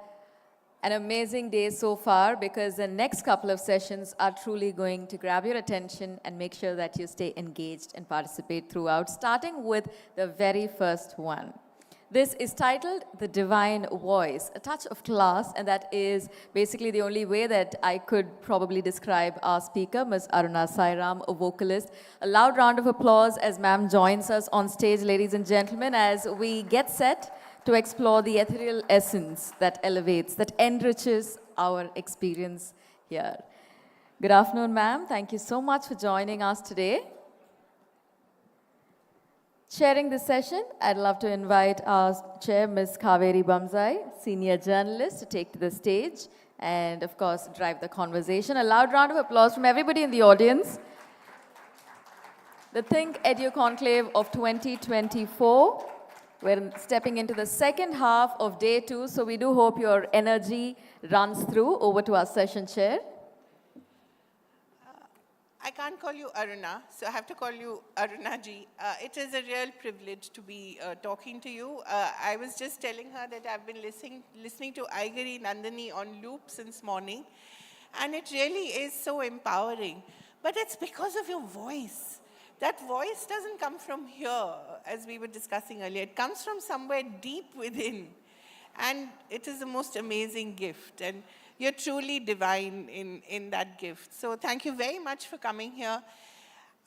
an amazing day so far, because the next couple of sessions are truly going to grab your attention and make sure that you stay engaged and participate throughout, starting with the very first one. This is titled The Divine Voice, a touch of class, and that is basically the only way that I could probably describe our speaker, Ms. Aruna Sairam, a vocalist. A loud round of applause as ma'am joins us on stage, ladies and gentlemen, as we get set to explore the ethereal essence that elevates, that enriches our experience here. Good afternoon, ma'am. Thank you so much for joining us today. Chairing this session, I'd love to invite our chair, Ms. Kaveri Bamzai, senior journalist, to take to the stage and, of course, drive the conversation. A loud round of applause from everybody in the audience. The ThinkEdu Conclave of 2024. We're stepping into the second half of day 2, so we do hope your energy runs through. Over to our session chair. I can't call you Aruna, so I have to call you Arunaji. It is a real privilege to be talking to you. I was just telling her that I've been listening to Aigari Nandini on loop since morning, and it really is so empowering. But it's because of your voice. That voice doesn't come from here, as we were discussing earlier. It comes from somewhere deep within, and it is the most amazing gift. And you're truly divine in that gift. So thank you very much for coming here.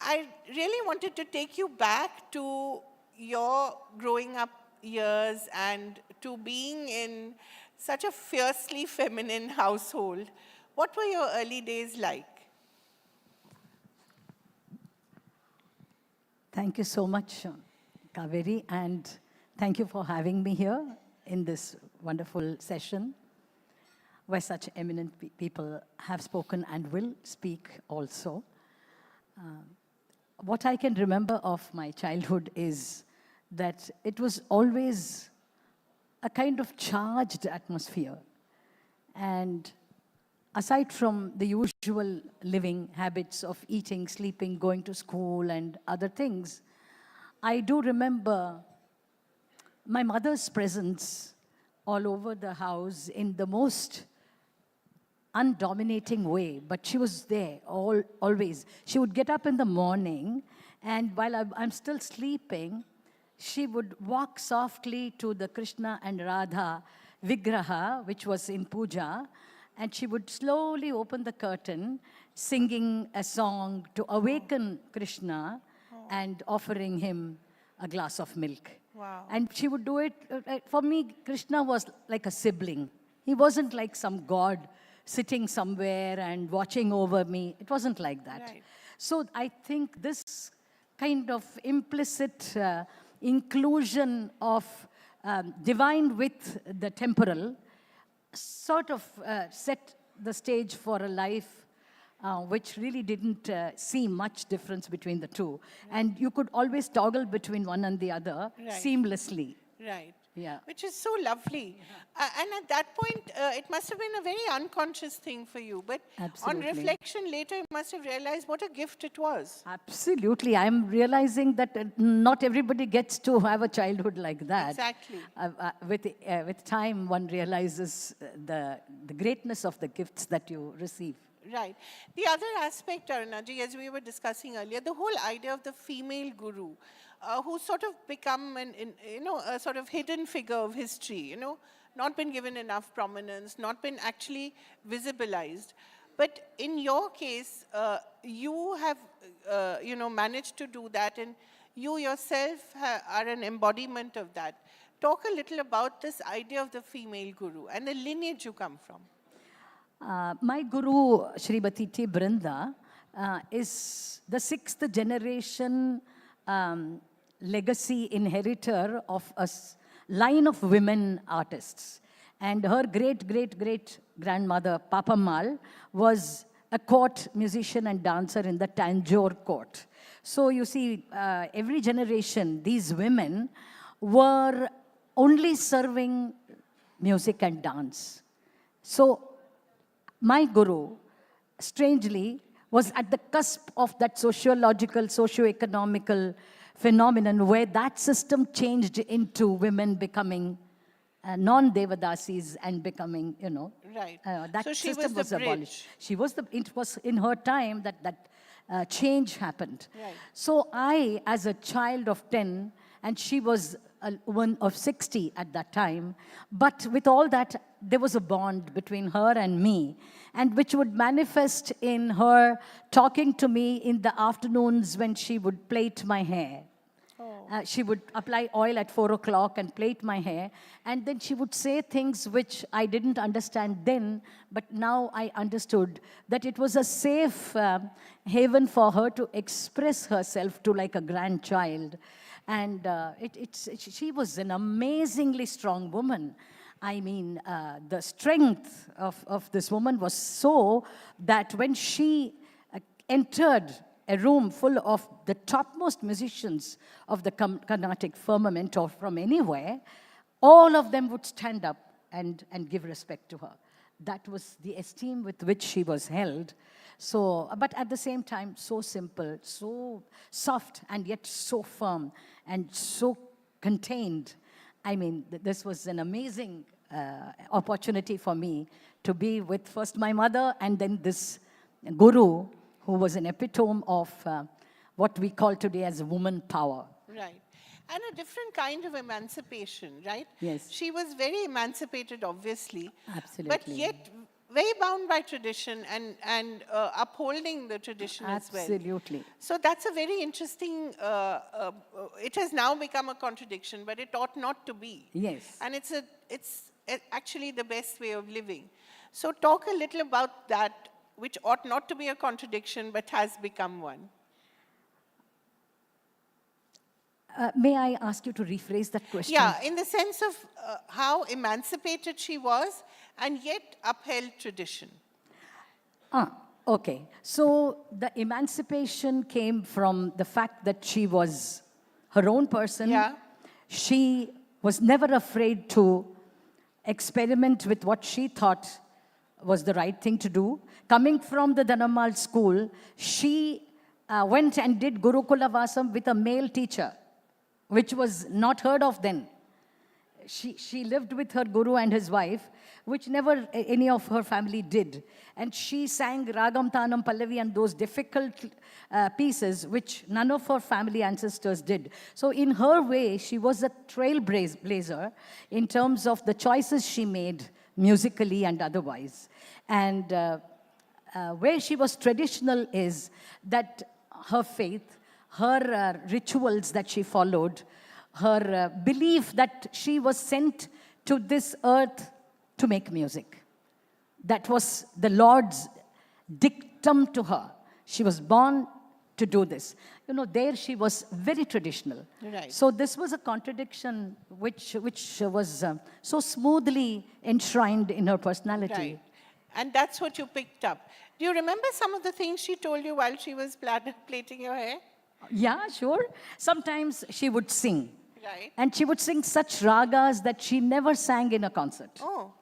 I really wanted to take you back to your growing up years and to being in such a fiercely feminine household. What were your early days like? Thank you so much, Kaveri, and thank you for having me here in this wonderful session, where such eminent people have spoken and will speak also. What I can remember of my childhood is that it was always a kind of charged atmosphere. And aside from the usual living habits of eating, sleeping, going to school, and other things, I do remember my mother's presence all over the house in the most undominating way, but she was there always. She would get up in the morning, and while I'm still sleeping, she would walk softly to the Krishna and Radha Vigraha, which was in puja, and she would slowly open the curtain, singing a song to awaken Krishna and offering him a glass of milk. Wow. And she would do it, for me, Krishna was like a sibling. He wasn't like some god sitting somewhere and watching over me. It wasn't like that. Right. So I think this kind of implicit inclusion of divine with the temporal sort of set the stage for a life which really didn't see much difference between the two. Right. And you could always toggle between one and the other seamlessly. Right. Yeah. Which is so lovely. And at that point, it must have been a very unconscious thing for you. But Absolutely. on reflection later, you must have realized what a gift it was. Absolutely. I'm realizing that not everybody gets to have a childhood like that. Exactly. With time, one realizes the greatness of the gifts that you receive. Right. The other aspect, Arunaji, as we were discussing earlier, the whole idea of the female guru, who's sort of become a sort of hidden figure of history, not been given enough prominence, not been actually visibilized. But in your case, you have, managed to do that, and you yourself are an embodiment of that. Talk a little about this idea of the female guru and the lineage you come from. My guru, Srimati T. Brinda, is the 6th generation legacy inheritor of a line of women artists. And her great-great-great-grandmother, Papammal, was a court musician and dancer in the Tanjore court. So you see, every generation, these women were only serving music and dance. So my guru, strangely, was at the cusp of that sociological, socio-economical phenomenon where that system changed into women becoming non-Devadasis and becoming, Right. that So she system was the abolished. bridge. It was in her time that change happened. Right. So I, as a child of 10, and she was a woman of 60 at that time, but with all that, there was a bond between her and me, and which would manifest in her talking to me in the afternoons when she would plait my hair. She would apply oil at 4 o'clock and plait my hair. And then she would say things which I didn't understand then, but now I understood that it was a safe haven for her to express herself to like a grandchild. And she was an amazingly strong woman. I mean, the strength of this woman was so that when she entered a room full of the topmost musicians of the Carnatic firmament or from anywhere, all of them would stand up and give respect to her. That was the esteem with which she was held. So, but at the same time, so simple, so soft, and yet so firm and so contained. I mean, this was an amazing opportunity for me to be with first my mother and then this guru, who was an epitome of what we call today as woman power. Right. And a different kind of emancipation, right? Yes. She was very emancipated, obviously. Absolutely. But yet very bound by tradition and upholding the tradition as well. Absolutely. So that's a very interesting, it has now become a contradiction, but it ought not to be. Yes. And it's actually the best way of living. So talk a little about that, which ought not to be a contradiction, but has become one. May I ask you to rephrase that question? Yeah, in the sense of how emancipated she was and yet upheld tradition. Okay. So the emancipation came from the fact that she was her own person. Yeah. She was never afraid to experiment with what she thought was the right thing to do. Coming from the Dhanamal school, she went and did Gurukula Vasam with a male teacher, which was not heard of then. She lived with her guru and his wife, which never any of her family did. And she sang Ragam, Tanam, Pallavi and those difficult pieces, which none of her family ancestors did. So in her way, she was a trailblazer in terms of the choices she made musically and otherwise. And where she was traditional is that her faith, her rituals that she followed, her belief that she was sent to this earth to make music. That was the Lord's dictum to her. She was born to do this. You know, there she was very traditional. Right. So this was a contradiction which was so smoothly enshrined in her personality. Right. And that's what you picked up. Do you remember some of the things she told you while she was plaiting your hair? Yeah, sure. Sometimes she would sing. Right. And she would sing such ragas that she never sang in a concert. Oh.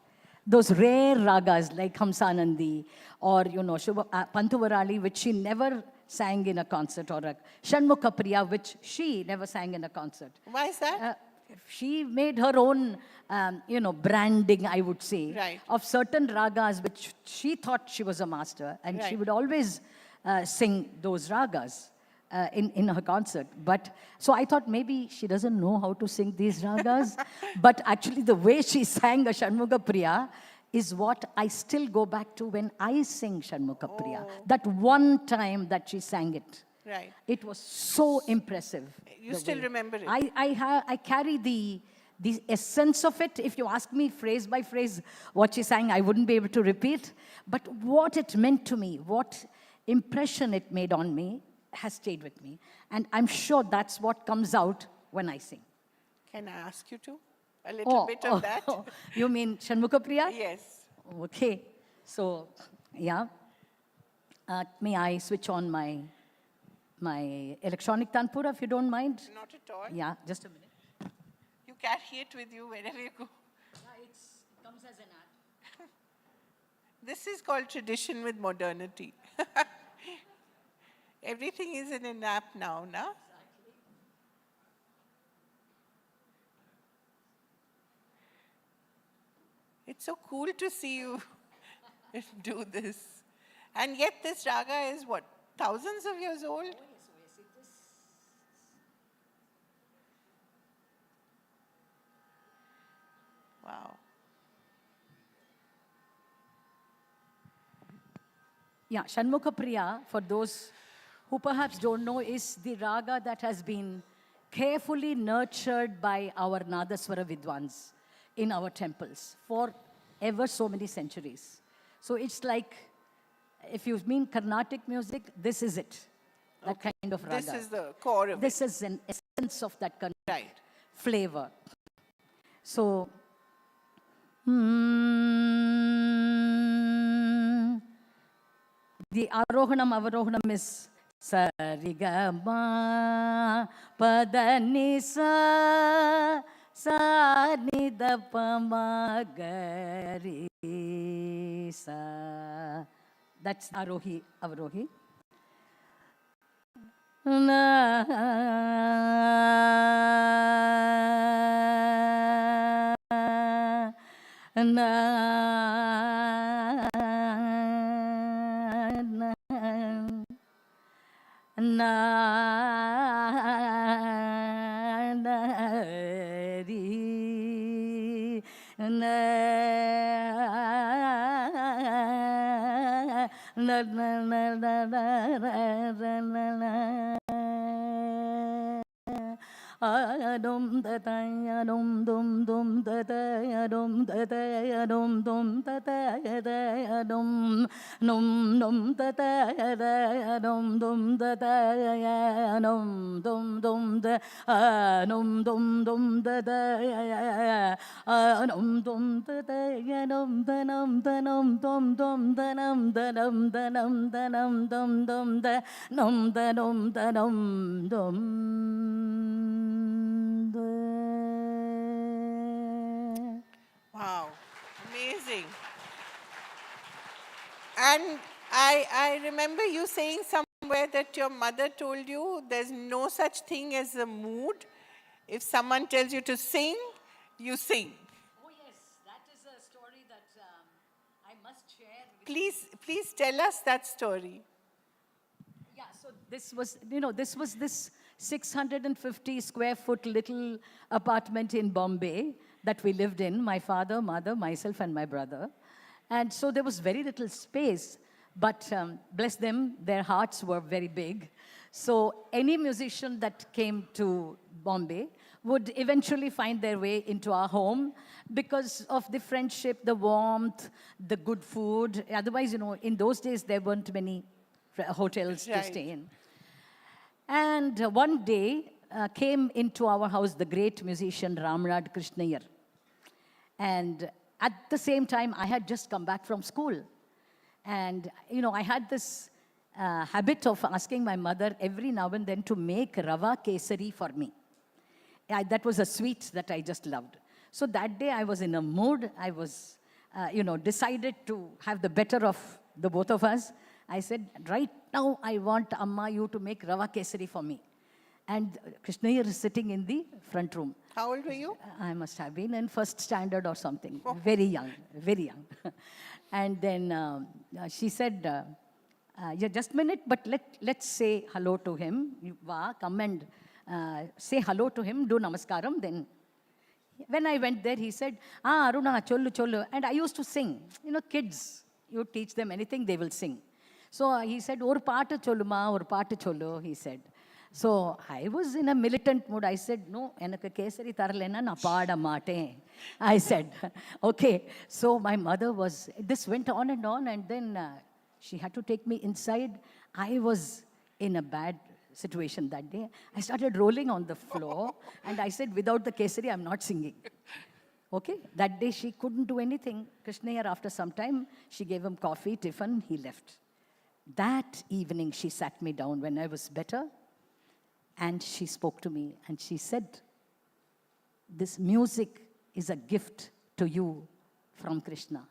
Those rare ragas like Hamsanandi or, Pantuvarali, which she never sang in a concert, or a Shanmukha Priya, which she never sang in a concert. Why is that? She made her own, branding, I would say, Right. of certain ragas which she thought she was a master, and she Right. would always sing those ragas in her concert. But so I thought maybe she doesn't know how to sing these ragas, but actually the way she sang a Shanmukha Priya is what I still go back to when I sing Shanmukha Priya. That one time that she sang it. Right. It was so impressive. You the still way. remember it? I carry the essence of it. If you ask me phrase by phrase what she sang, I wouldn't be able to repeat. But what it meant to me, what impression it made on me, has stayed with me. And I'm sure that's what comes out when I sing. Can I ask you to? A little bit of that? You mean Shanmukha Priya? Yes. Okay. So, yeah. May I switch on my electronic tanpura, if you don't mind? Not at all. Yeah, just a minute. You carry it with you wherever you go. Yeah, it comes as an ad. This is called tradition with modernity. Everything is in an app now, na? It's so cool to see you do this. And yet this raga is what, thousands of years old? Wow. Yeah, Shanmukha Priya, for those who perhaps don't know, is the raga that has been carefully nurtured by our Nadaswara Vidwans in our temples for ever so many centuries. So it's like, if you mean Carnatic music, this is it, that kind of raga. This is the core of This is an essence of that Right. flavor. So, the Arohanam, Avarohanam is Sarigama Padanisa Sanidapamagari Sa. That's Arohi, Avarohi. Adum tataya dum dum dum tataya dum tataya dum dum tataya dum num num tataya dum dum tataya dum dum dum da num dum dum tataya num dum tataya dum danum danum dum dum danum danum danum danum dum dum da num danum danum dum. Wow, amazing. And I remember you saying somewhere that your mother told you there's no such thing as a mood. If someone tells you to sing, you sing. Oh yes, that is a story that I must share. Please tell us that story. Yeah, so this was, this 650 square foot little apartment in Bombay that we lived in, my father, mother, myself, and my brother. And so there was very little space, but bless them, their hearts were very big. So any musician that came to Bombay would eventually find their way into our home because of the friendship, the warmth, the good food. Otherwise, in those days, there weren't many hotels to stay in. And one day came into our house the great musician Ramraj Krishnayar. And at the same time, I had just come back from school. And, I had this habit of asking my mother every now and then to make rava kesari for me. That was a sweet that I just loved. So that day I was in a mood. I was, decided to have the better of the both of us. I said, right now I want Amma you to make rava kesari for me. And Krishnayar is sitting in the front room. How old were you? I must have been in first standard or something. Very young, very young. And then she said, yeah, just a minute, but let's say hello to him. Come and say hello to him, do namaskaram. Then when I went there, he said, Aruna, cholu, cholu. And I used to sing. Kids, you teach them anything, they will sing. So he said, or paatu choluma, or paatu cholu, he said. So I was in a militant mood. I said, no, enakku kesari taralena na paada maate. I said, okay. So my mother this went on, and then she had to take me inside. I was in a bad situation that day. I started rolling on the floor, and I said, without the kesari, I'm not singing. Okay, that day she couldn't do anything. Krishnayar, after some time, she gave him coffee, tiffin, he left. That evening, she sat me down when I was better, and she spoke to me, and she said, this music is a gift to you from Krishna.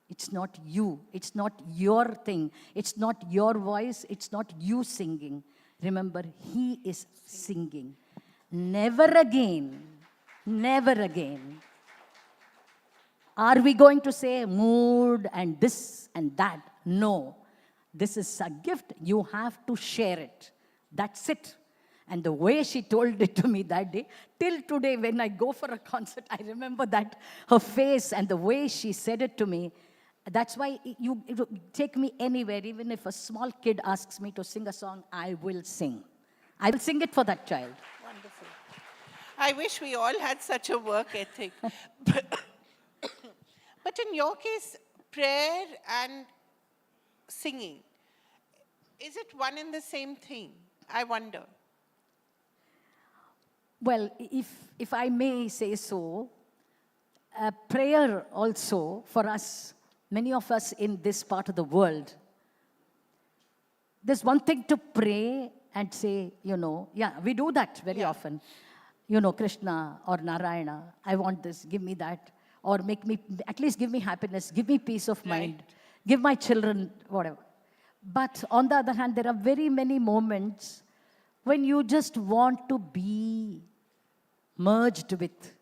It's not you. It's not your thing. It's not your voice. It's not you singing. Remember, he is singing. Never again, never again Are we going to say mood and this and that? No. This is a gift. You have to share it. That's it. And the way she told it to me that day, till today when I go for a concert, I remember that, her face and the way she said it to me. That's why you take me anywhere, even if a small kid asks me to sing a song, I will sing. I will sing it for that child. Wonderful. I wish we all had such a work ethic. But in your case, prayer and singing, is it one and the same thing? I wonder. Well, if I may say so, prayer also for us, many of us in this part of the world, there's one thing to pray and say, yeah, we do that very often. Krishna or Narayana, I want this, give me that. Or make me, at least give me happiness, give me peace of mind, give my children, whatever. But on the other hand, there are very many moments when you just want to be merged with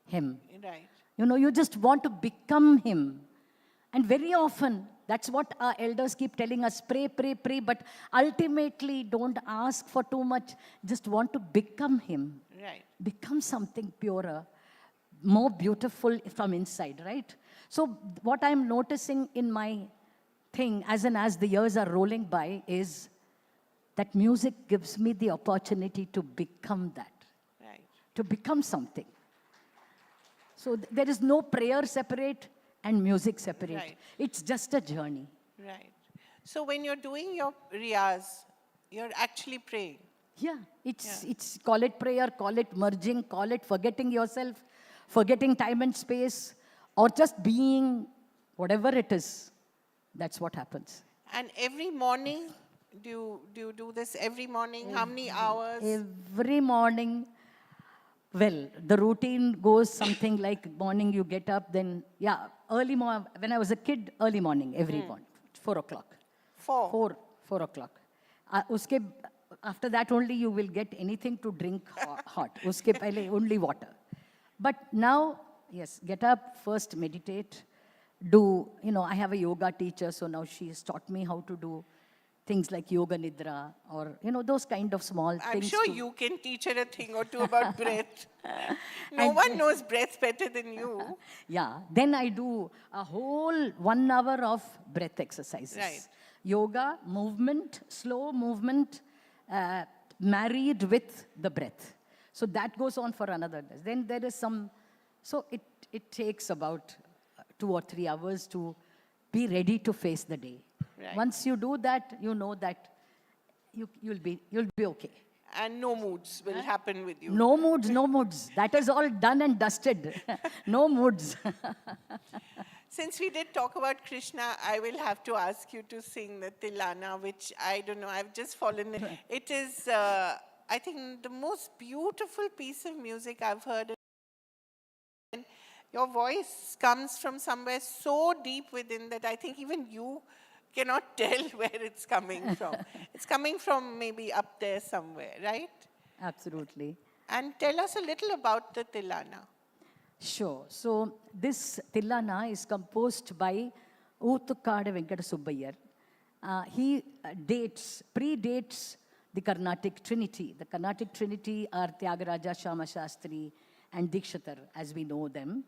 Him. Right. You just want to become Him. And very often, that's what our elders keep telling us, pray, pray, pray, but ultimately don't ask for too much, just want to become Him. Right. Become something purer, more beautiful from inside, right? So what I'm noticing in my thing, as the years are rolling by, is that music gives me the opportunity to become that, to become something. So there is no prayer separate and music separate. Right. It's just a journey. Right. So when you're doing your riyaz, you're actually praying. Yeah, it's call it prayer, call it merging, call it forgetting yourself, forgetting time and space, or just being whatever it is. That's what happens. And every morning, do you do this every morning? How many hours? Every morning. Well, the routine goes something like morning you get up, then, early morning. When I was a kid, early morning, every morning, 4 o'clock. 4 o'clock. After that only you will get anything to drink hot. Uske pehle only water. But now, yes, get up, first meditate, do, I have a yoga teacher, so now she has taught me how to do things like yoga nidra, or, those kind of small things. I'm sure you can teach her a thing or two about breath. No one knows breath better than you. Yeah, then I do a whole 1 hour of breath exercises. Right. Yoga, movement, slow movement, married with the breath. So that goes on for another day. Then there is some, so it takes about 2 or 3 hours to be ready to face the day. Right. Once you do that, you know that you'll be okay. And no moods will happen with you. No moods, no moods. That is all done and dusted. No moods. Since we did talk about Krishna, I will have to ask you to sing the Tilana, which I don't know, I've just fallen in. It is, I think, the most beautiful piece of music I've heard. And your voice comes from somewhere so deep within that I think even you cannot tell where it's coming from. It's coming from maybe up there somewhere, right? Absolutely. And tell us a little about the Tilana. Sure. So this Tilana is composed by Oothukade Venkata Subbayar. He predates the Carnatic Trinity. The Carnatic Trinity are Tyagaraja, Shama Shastri, and Dikshatar, as we know them.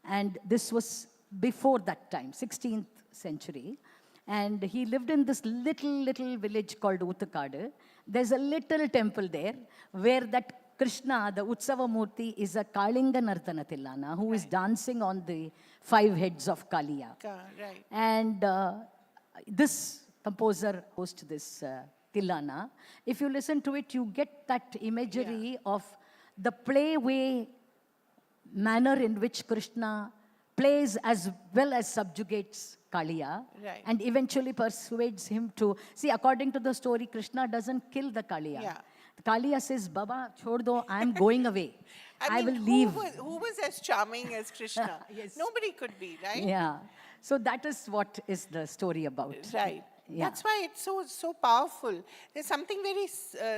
And this was before that time, 16th century. And he lived in this little village called Oothukade. There's a little temple there where that Krishna, the Utsava Murti, is a Kalinga Nartana Tilana who is dancing on the 5 heads of Kaliya. Right. And this composer hosts this Tilana. If you listen to it, you get that imagery of the playway manner in which Krishna plays as well as subjugates Kaliya, and eventually persuades him to, see, according to the story, Krishna doesn't kill the Kaliya. Yeah. Kaliya says, Baba, chhod do, I am going away. I will leave. Who was as charming as Krishna? Yes. Nobody could be, right? Yeah. So that is what is the story about. Right. Yeah. That's why it's so powerful. There's something very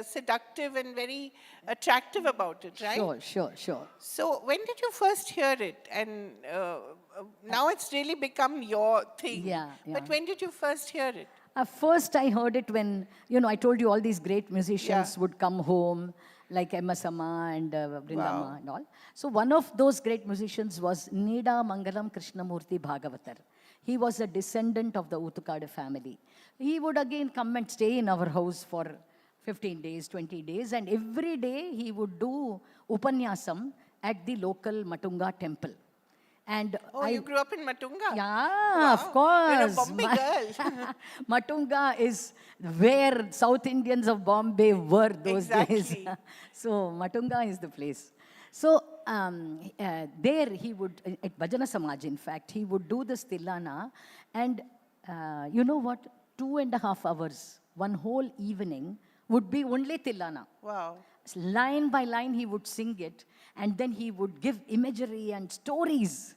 seductive and very attractive about it, right? Sure. So when did you first hear it? And now it's really become your thing. Yeah. But when did you first hear it? First, I heard it when, I told you all these great musicians would come home, like Emma Sama and Vrindama and all. So one of those great musicians was Nida Mangalam Krishnamurti Bhagavatar. He was a descendant of the Utukada family. He would again come and stay in our house for 15 days, 20 days, and every day he would do Upanyasam at the local Matunga temple. And you grew up in Matunga? Yeah, of course. You're a Bombay girl. Matunga is where South Indians of Bombay were those days. So Matunga is the place. So there he would, at Bhajana Samaj in fact, he would do this Tilana, and you know what, 2.5 hours, one whole evening would be only Tilana. Wow. Line by line he would sing it, and then he would give imagery and stories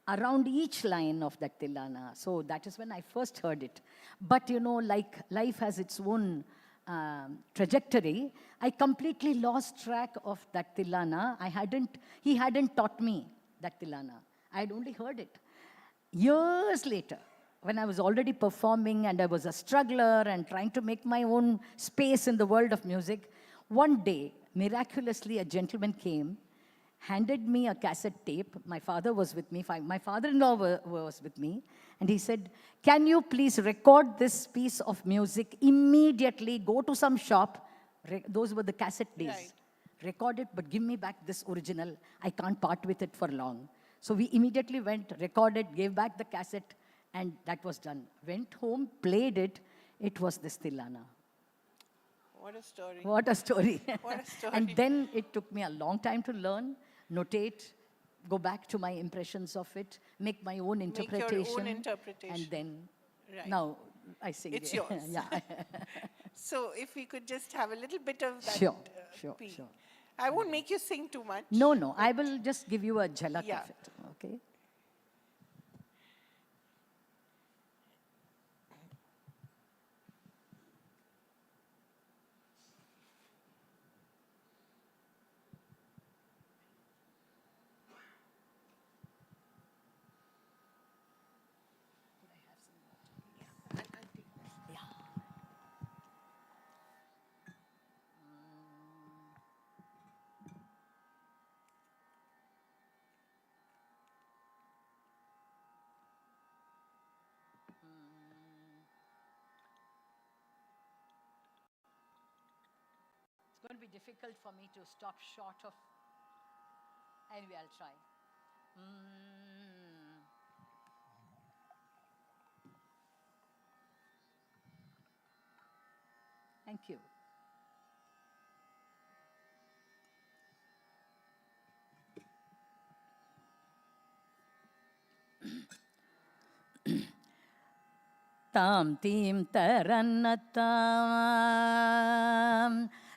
around each line of that Tilana. So that is when I first heard it. But like life has its own trajectory, I completely lost track of that Tilana. He hadn't taught me that Tilana. I had only heard it. Years later, when I was already performing and I was a struggler and trying to make my own space in the world of music, one day, miraculously, a gentleman came, handed me a cassette tape. My father was with me. My father-in-law was with me. And he said, can you please record this piece of music immediately? Go to some shop. Those were the cassette days. Right. Record it, but give me back this original. I can't part with it for long. So we immediately went, recorded, gave back the cassette, and that was done. Went home, played it. It was this Tilana. What a story. What a story. What a story. And then it took me a long time to learn, notate, go back to my impressions of it, make my own interpretation. Make your own interpretation. And then, Right. now I sing It's it. yours. Yeah. So if we could just have a little bit of that. Sure. I won't make you sing too much. No, I will just give you a jhalak Yeah. of it, okay? It's going to be difficult for me to stop short of. Anyway, I'll try. Thank you. Tam tim tarannatam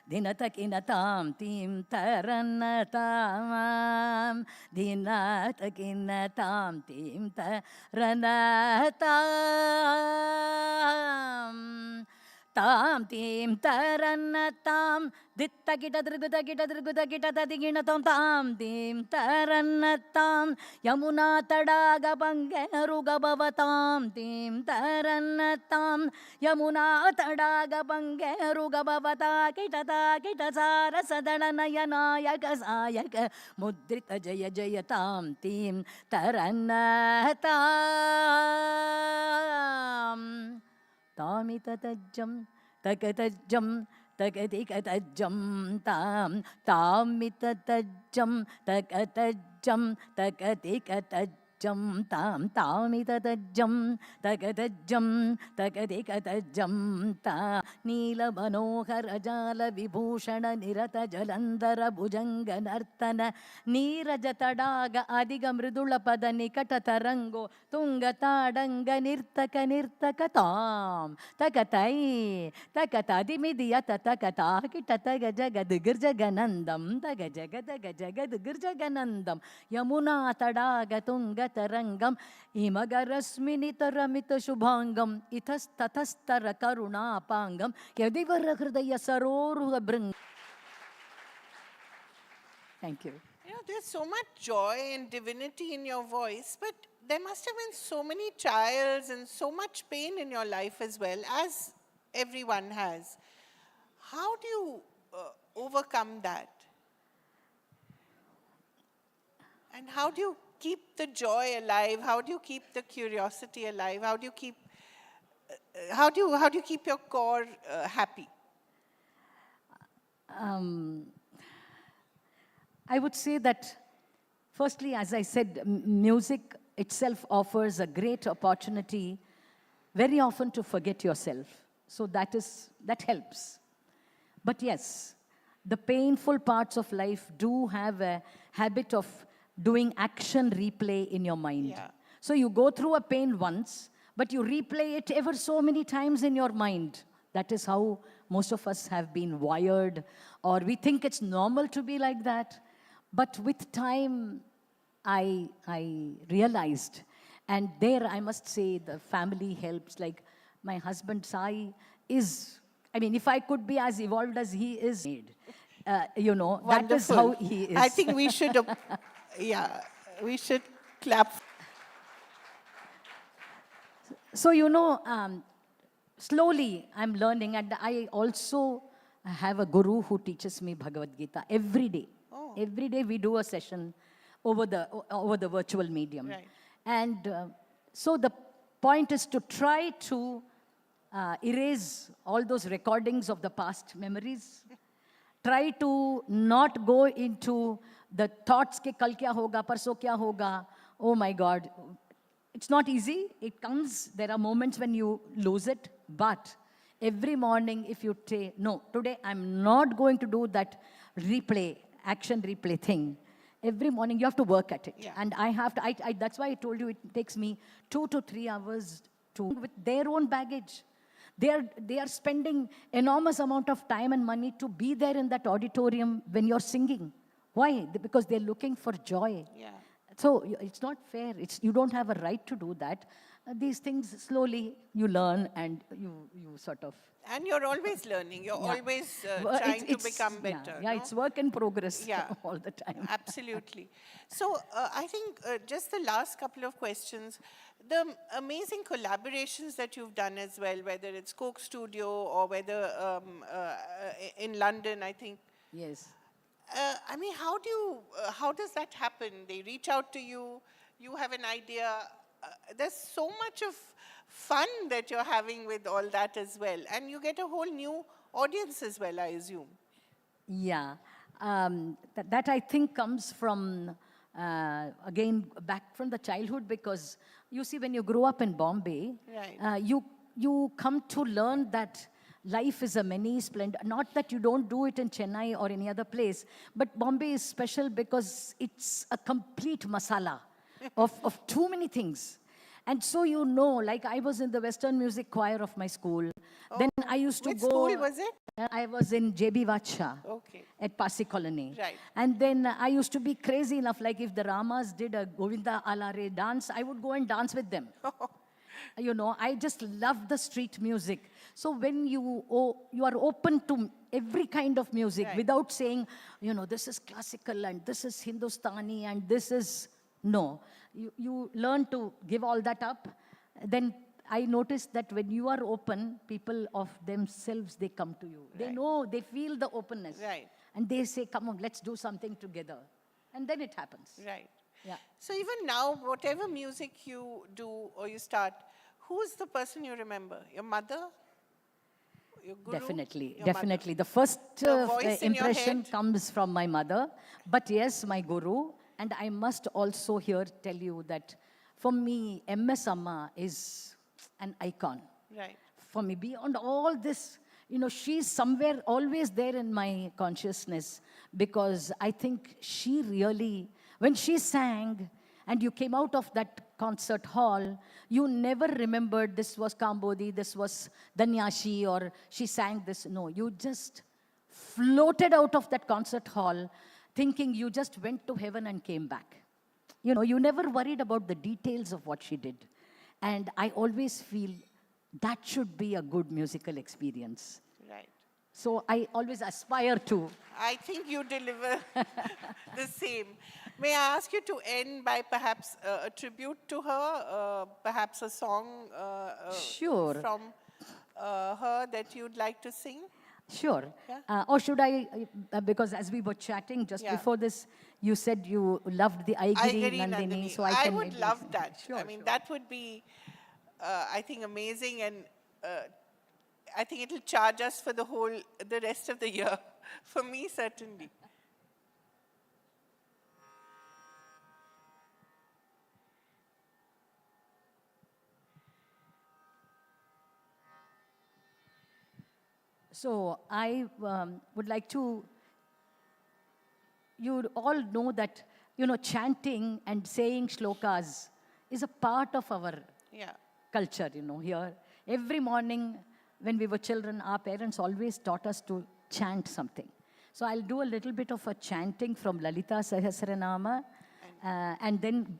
dinatakinnatam tim tarannatam dinatakinnatam tim tarannatam tam tim tarannatam dittagitadrigutagitadrigutagitadadiginnatam tam tim tarannatam yamuna tadaga bangerugabavatam tim tarannatam yamuna tadaga bangerugabavata kitata kitasara sadanayanayaka sayaka mudrita jaya jayatam tim tarannatam Tamitajam, takatajam, takatikajam, tamitajam, takatajam, takatikajam, tam, tamitajam, takatajam, takatikajam, ta, Nila Manohara Jala Vibhushana Nirata Jalandhara Bhujanga Nartana, Nirajatadaga Adiga Mridula Pada Nikata Tarango, Tunga Tadanga Nirtaka Tam, Takatai, Takatadimidiyata Takata, Kitataga Jagadigirjaganandam, Tagajagadaga Girjaganandam, Yamuna Tadaga Tunga तरंगम हिमगरस्मिनित Ramit शुभांगम इतस्ततस्तर करुणापांगम यदिवर हृदय सरोरुह भृंग. Thank you. You know, there's so much joy and divinity in your voice, but there must have been so many trials and so much pain in your life as well, as everyone has. How do you overcome that? And how do you keep the joy alive? How do you keep the curiosity alive? How do you keep your core happy? I would say that, firstly, as I said, music itself offers a great opportunity very often to forget yourself. So that helps. But yes, the painful parts of life do have a habit of doing action replay in your mind. Yeah. So you go through a pain once, but you replay it ever so many times in your mind. That is how most of us have been wired, or we think it's normal to be like that. But with time, I realized, and there I must say the family helps. Like my husband Sai is, I mean, if I could be as evolved as he is, you know, that is Wonderful. how he is. I think we should, we should clap. So, you know, slowly I'm learning, and I also have a guru who teaches me Bhagavad Gita every day. Oh. Every day we do a session over the virtual medium. Right. And so the point is to try to erase all those recordings of the past memories. Try to not go into the thoughts ke kal kya hoga, parso kya hoga. Oh my God. It's not easy. It comes. There are moments when you lose it. But every morning, if you say, no, today I'm not going to do that action replay thing. Every morning you have to work at it. Yeah. And I have to, that's why I told you it takes me 2 to 3 hours with their own baggage. They are spending enormous amount of time and money to be there in that auditorium when you're singing. Why? Because they're looking for joy. Yeah. So it's not fair. You don't have a right to do that. These things slowly you learn and you sort of. And you're always learning. You're always trying to become better. Yeah, no? it's work in progress Yeah. all the time. Absolutely. So I think just the last couple of questions, the amazing collaborations that you've done as well, whether it's Coke Studio or whether in London, I think. Yes. I mean, how does that happen? They reach out to you, you have an idea. There's so much of fun that you're having with all that as well. And you get a whole new audience as well, I assume. Yeah. That I think comes from, again, back from the childhood, because you see, when you grow up in Bombay, Right. you come to learn that life is a many splendor. Not that you don't do it in Chennai or any other place, but Bombay is special because it's a complete masala of too many things. And so you know, like I was in the Western music choir of my school. Oh, Then I used to which go. school was it? I was in JB Vatsha Okay. at Pasi Colony. Right. And then I used to be crazy enough, like if the Ramas did a Govinda Alare dance, I would go and dance with them. You know, I just love the street music. So when you are open to every kind of music, Right. without saying, you know, this is classical and this is Hindustani and this is, no. You learn to give all that up. Then I noticed that when you are open, people of themselves, they come to you. They Right. know, they feel the openness. Right. And they say, come on, let's do something together. And then it happens. Right. Yeah. So even now, whatever music you do or you start, who's the person you remember? Your mother? Your guru? Definitely, Your definitely. The first The voice in your impression head? comes from my mother. But yes, my guru. And I must also here tell you that for me, MS Amma is an icon. Right. For me, beyond all this, you know, she's somewhere always there in my consciousness, because I think she really, when she sang and you came out of that concert hall, you never remembered this was Kambodi, this was Danyashi, or she sang this. No, you just floated out of that concert hall thinking you just went to heaven and came back. you know, you never worried about the details of what she did. And I always feel that should be a good musical experience. Right. So I always aspire to. I think you deliver the same. May I ask you to end by perhaps a tribute to her, perhaps a song Sure. from her that you'd like to sing? Sure. Yeah. Or should I, because as we were chatting just Yeah. before this, you said you loved the Aigiri Nandini, so I can would maybe love sing. that. Sure, I mean, that would be, I think, amazing, and I think it'll charge us for the rest of the year. For me, certainly. So I would like to, you all know that, you know, chanting and saying shlokas is a part of our Yeah. culture, you know, here. Every morning when we were children, our parents always taught us to chant something. So I'll do a little bit of a chanting from Lalita Sahasranama and then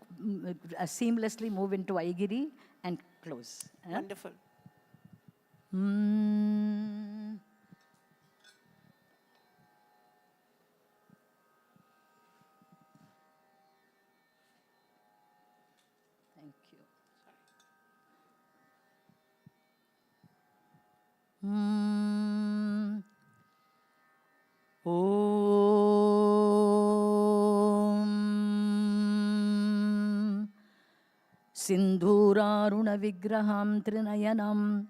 seamlessly move into Aigiri and close. Wonderful. Thank you. Om Sindhurarunavigraham Trinayanam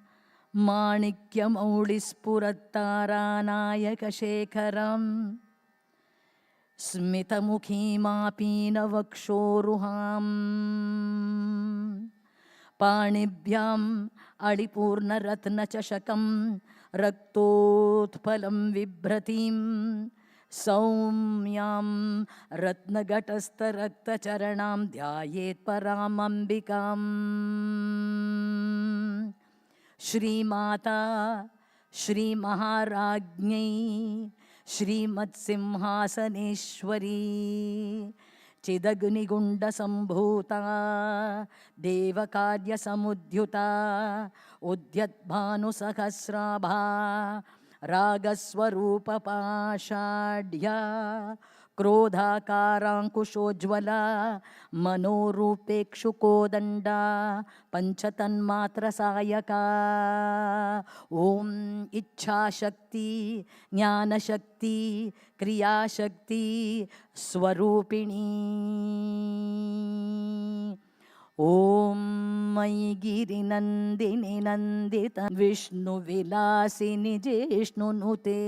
Manikyamaulispurattaranayakashekharam Smitamukhimapinavakshoruham Panibhyam Adipurnaratnachashakam Raktotpalam Vibhratim Saumyam Ratnagatastharakthacharanam Dhyayet Paramambikam Shri Mata Shri Maharajñai Shrimat Simhasaneshwari Chidagnigunda Sambhuta Devakarya Samudhyuta Udyatbhanu Sahasrabha Ragaswarupa Pashadhya Krodhakarankushojvala Manorupekshukodanda Panchatanmatra Sayaka Om Ichha Shakti Jnana Shakti Kriya Shakti Swarupini Om Maigiri Nandini Nandita Vishnu Vilasini Jishnu Nute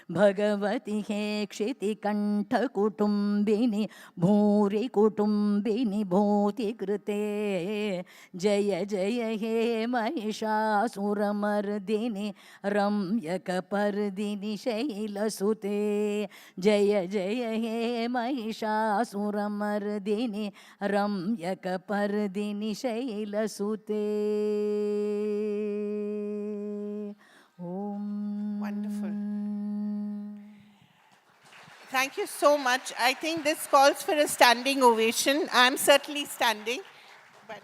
Bhagavati he Kshiti Kantha Kutumbini Bhuri Kutumbini Bhoti Krite Jaya Jaya he Mahishasuramardini Ramyakapardini Shaila Sute Jaya Jaya he Mahishasuramardini Ramyakapardini Shaila Sute Om. Wonderful. Thank you so much. I think this calls for a standing ovation. I'm certainly standing. But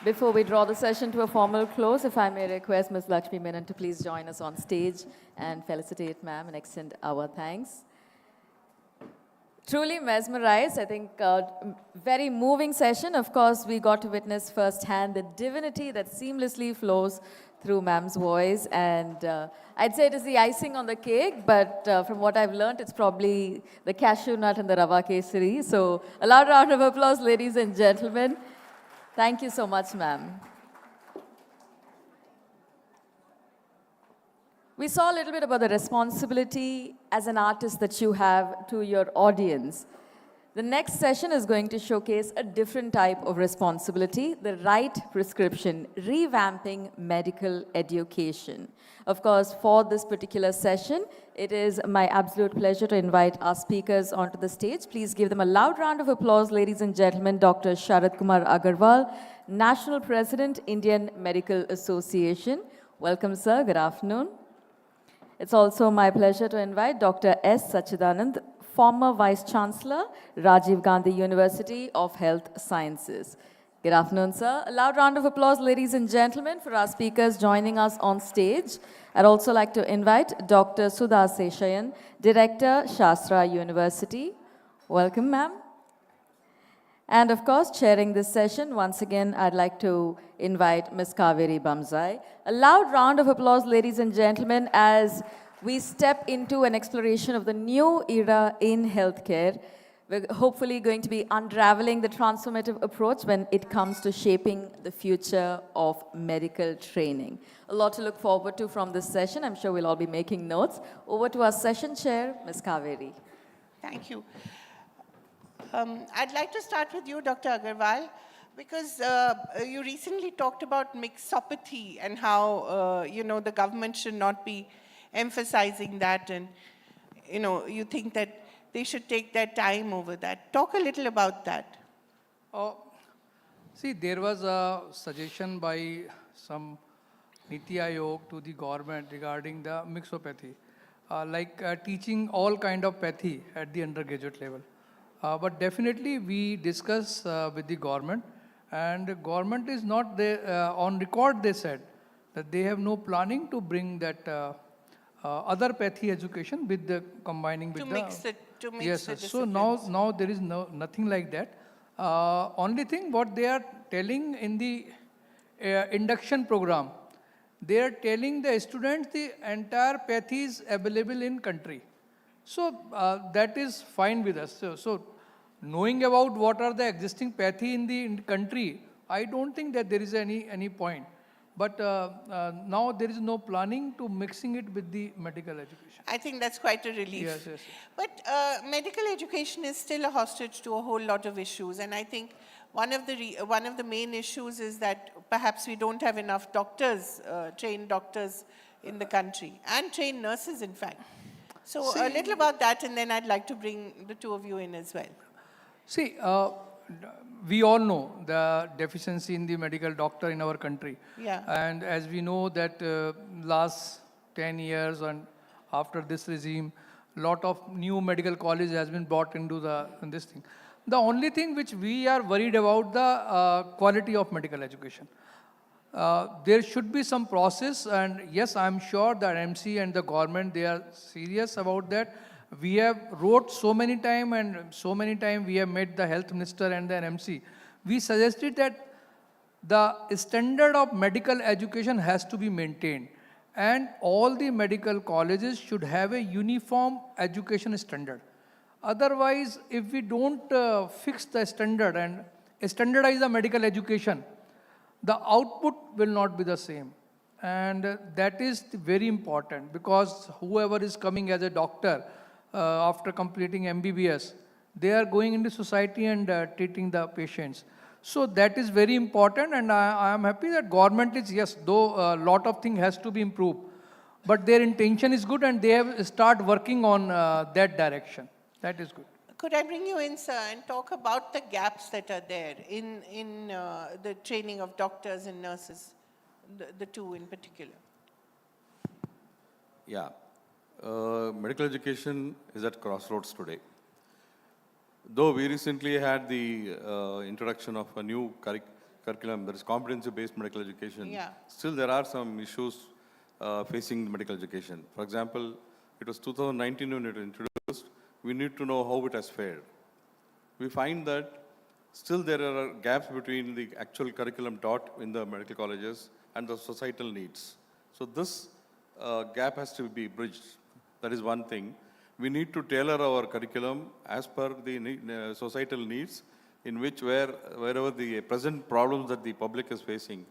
Before we draw the session to a formal close, if I may request Ms. Lakshmi Menon to please join us on stage and felicitate ma'am and extend our thanks. Truly mesmerized. I think very moving session. Of course, we got to witness firsthand the divinity that seamlessly flows through ma'am's voice. And I'd say it is the icing on the cake, but from what I've learned, it's probably the cashew nut and the rava kesari. So a loud round of applause, ladies and gentlemen. Thank you so much, ma'am. We saw a little bit about the responsibility as an artist that you have to your audience. The next session is going to showcase a different type of responsibility, the right prescription, revamping medical education. Of course, for this particular session, it is my absolute pleasure to invite our speakers onto the stage. Please give them a loud round of applause, ladies and gentlemen. Dr. Sharad Kumar Agarwal, National President, Indian Medical Association. Welcome, sir. Good afternoon. It's also my pleasure to invite Dr. S. Sachidanand, former Vice Chancellor, Rajiv Gandhi University of Health Sciences. Good afternoon, sir. A loud round of applause, ladies and gentlemen, for our speakers joining us on stage. I'd also like to invite Dr. Sudha Seshayan, Director, Shastra University. Welcome, ma'am. And of course, chairing this session, once again, I'd like to invite Ms. Kaveri Bamzai. A loud round of applause, ladies and gentlemen, as we step into an exploration of the new era in healthcare. We're hopefully going to be unraveling the transformative approach when it comes to shaping the future of medical training. A lot to look forward to from this session. I'm sure we'll all be making notes. Over to our session chair, Ms. Kaveri. Thank you. I'd like to start with you, Dr. Agarwal, because you recently talked about mixopathy and how, the government should not be emphasizing that, and, you think that they should take their time over that. Talk a little about that. See, there was a suggestion by some Niti Aayog to the government regarding the mixopathy, teaching all kind of pathy at the undergraduate level. But definitely we discuss with the government, and the government is not there, on record they said that they have no planning to bring that other pathy education with the combining with to mix yes, the so disciplines. now there is nothing like that. Only thing what they are telling in the induction program, they are telling the students the entire pathy is available in country. So that is fine with us. So knowing about what are the existing pathy in the country, I don't think that there is any point. But now there is no planning to mixing it with the medical education. I think that's quite a relief. Yes, yes. But medical education is still a hostage to a whole lot of issues, and I think one of the main issues is that perhaps we don't have enough doctors, trained doctors in the country, and trained nurses, in fact. So a little about that, and then I'd like to bring the two of you in as well. See, we all know the deficiency in the medical doctor in our country. Yeah. And as we know that last 10 years and after this regime, lot of new medical college has been brought into this thing. The only thing which we are worried about the quality of medical education. There should be some process, and yes, I'm sure that MC and the government, they are serious about that. We have wrote so many times, and so many times we have met the health minister and the MC. We suggested that the standard of medical education has to be maintained, and all the medical colleges should have a uniform education standard. Otherwise, if we don't fix the standard and standardize the medical education, the output will not be the same. And that is very important, because whoever is coming as a doctor after completing MBBS, they are going into society and treating the patients. So that is very important, and I am happy that government is, yes, though a lot of things has to be improved, but their intention is good and they have start working on that direction. That is good. Could I bring you in, sir, and talk about the gaps that are there in the training of doctors and nurses, the two in particular? Yeah. Medical education is at crossroads today. Though we recently had the introduction of a new curriculum, that is competency-based medical education, Yeah. still there are some issues facing medical education. For example, it was 2019 when it was introduced. We need to know how it has fared. We find that still there are gaps between the actual curriculum taught in the medical colleges and the societal needs. So this gap has to be bridged. That is one thing. We need to tailor our curriculum as per the societal needs, in which wherever the present problems that the public is facing,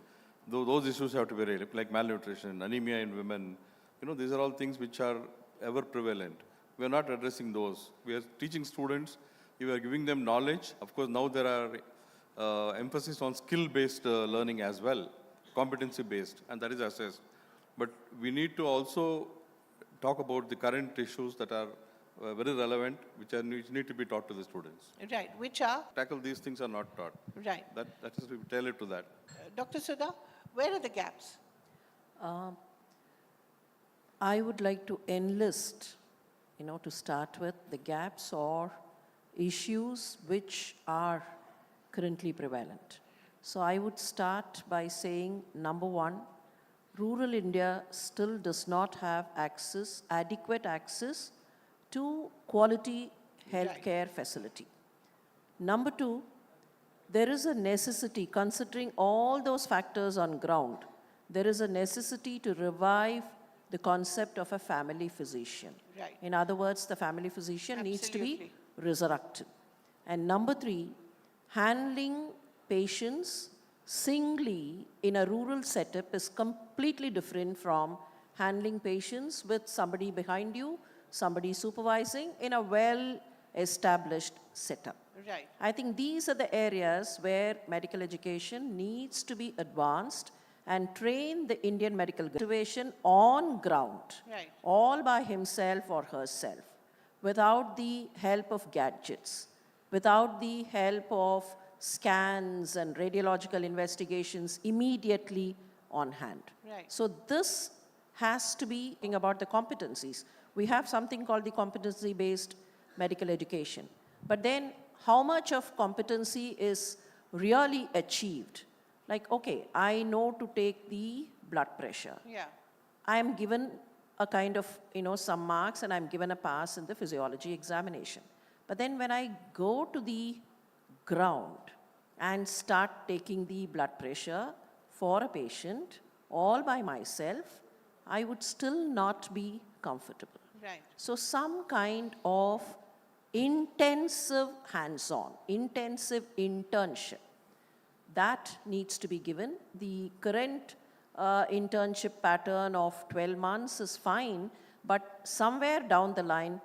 those issues have to be raised, like malnutrition, anemia in women. These are all things which are ever prevalent. We are not addressing those. We are teaching students you are giving them knowledge. Of course, now there are emphasis on skill-based learning as well, competency-based, and that is assessed. But we need to also talk about the current issues that are very relevant, which need to be taught to the students. Right, which are? Tackle these things are not taught. Right. That is tailored to that. Dr. Sudha, where are the gaps? I would like to enlist, to start with, the gaps or issues which are currently prevalent. So I would start by saying, number one, rural India still does not have adequate access to quality healthcare facility. Number two, there is a necessity, considering all those factors on ground, there is a necessity to revive the concept of a family physician. Right. In other words, the family physician needs to be Absolutely. resurrected. And number three, handling patients singly in a rural setup is completely different from handling patients with somebody behind you, somebody supervising in a well-established setup. Right. I think these are the areas where medical education needs to be advanced and train the Indian medical graduation on ground, Right. all by himself or herself, without the help of gadgets, without the help of scans and radiological investigations immediately on hand. Right. So this has to be thinking about the competencies. We have something called the competency-based medical education. But then how much of competency is really achieved? Like, okay, I know to take the blood pressure. Yeah. I am given a kind of, some marks and I'm given a pass in the physiology examination. But then when I go to the ground and start taking the blood pressure for a patient all by myself, I would still not be comfortable. Right. So some kind of intensive hands-on, intensive internship, that needs to be given. The current internship pattern of 12 months is fine, but somewhere down the line,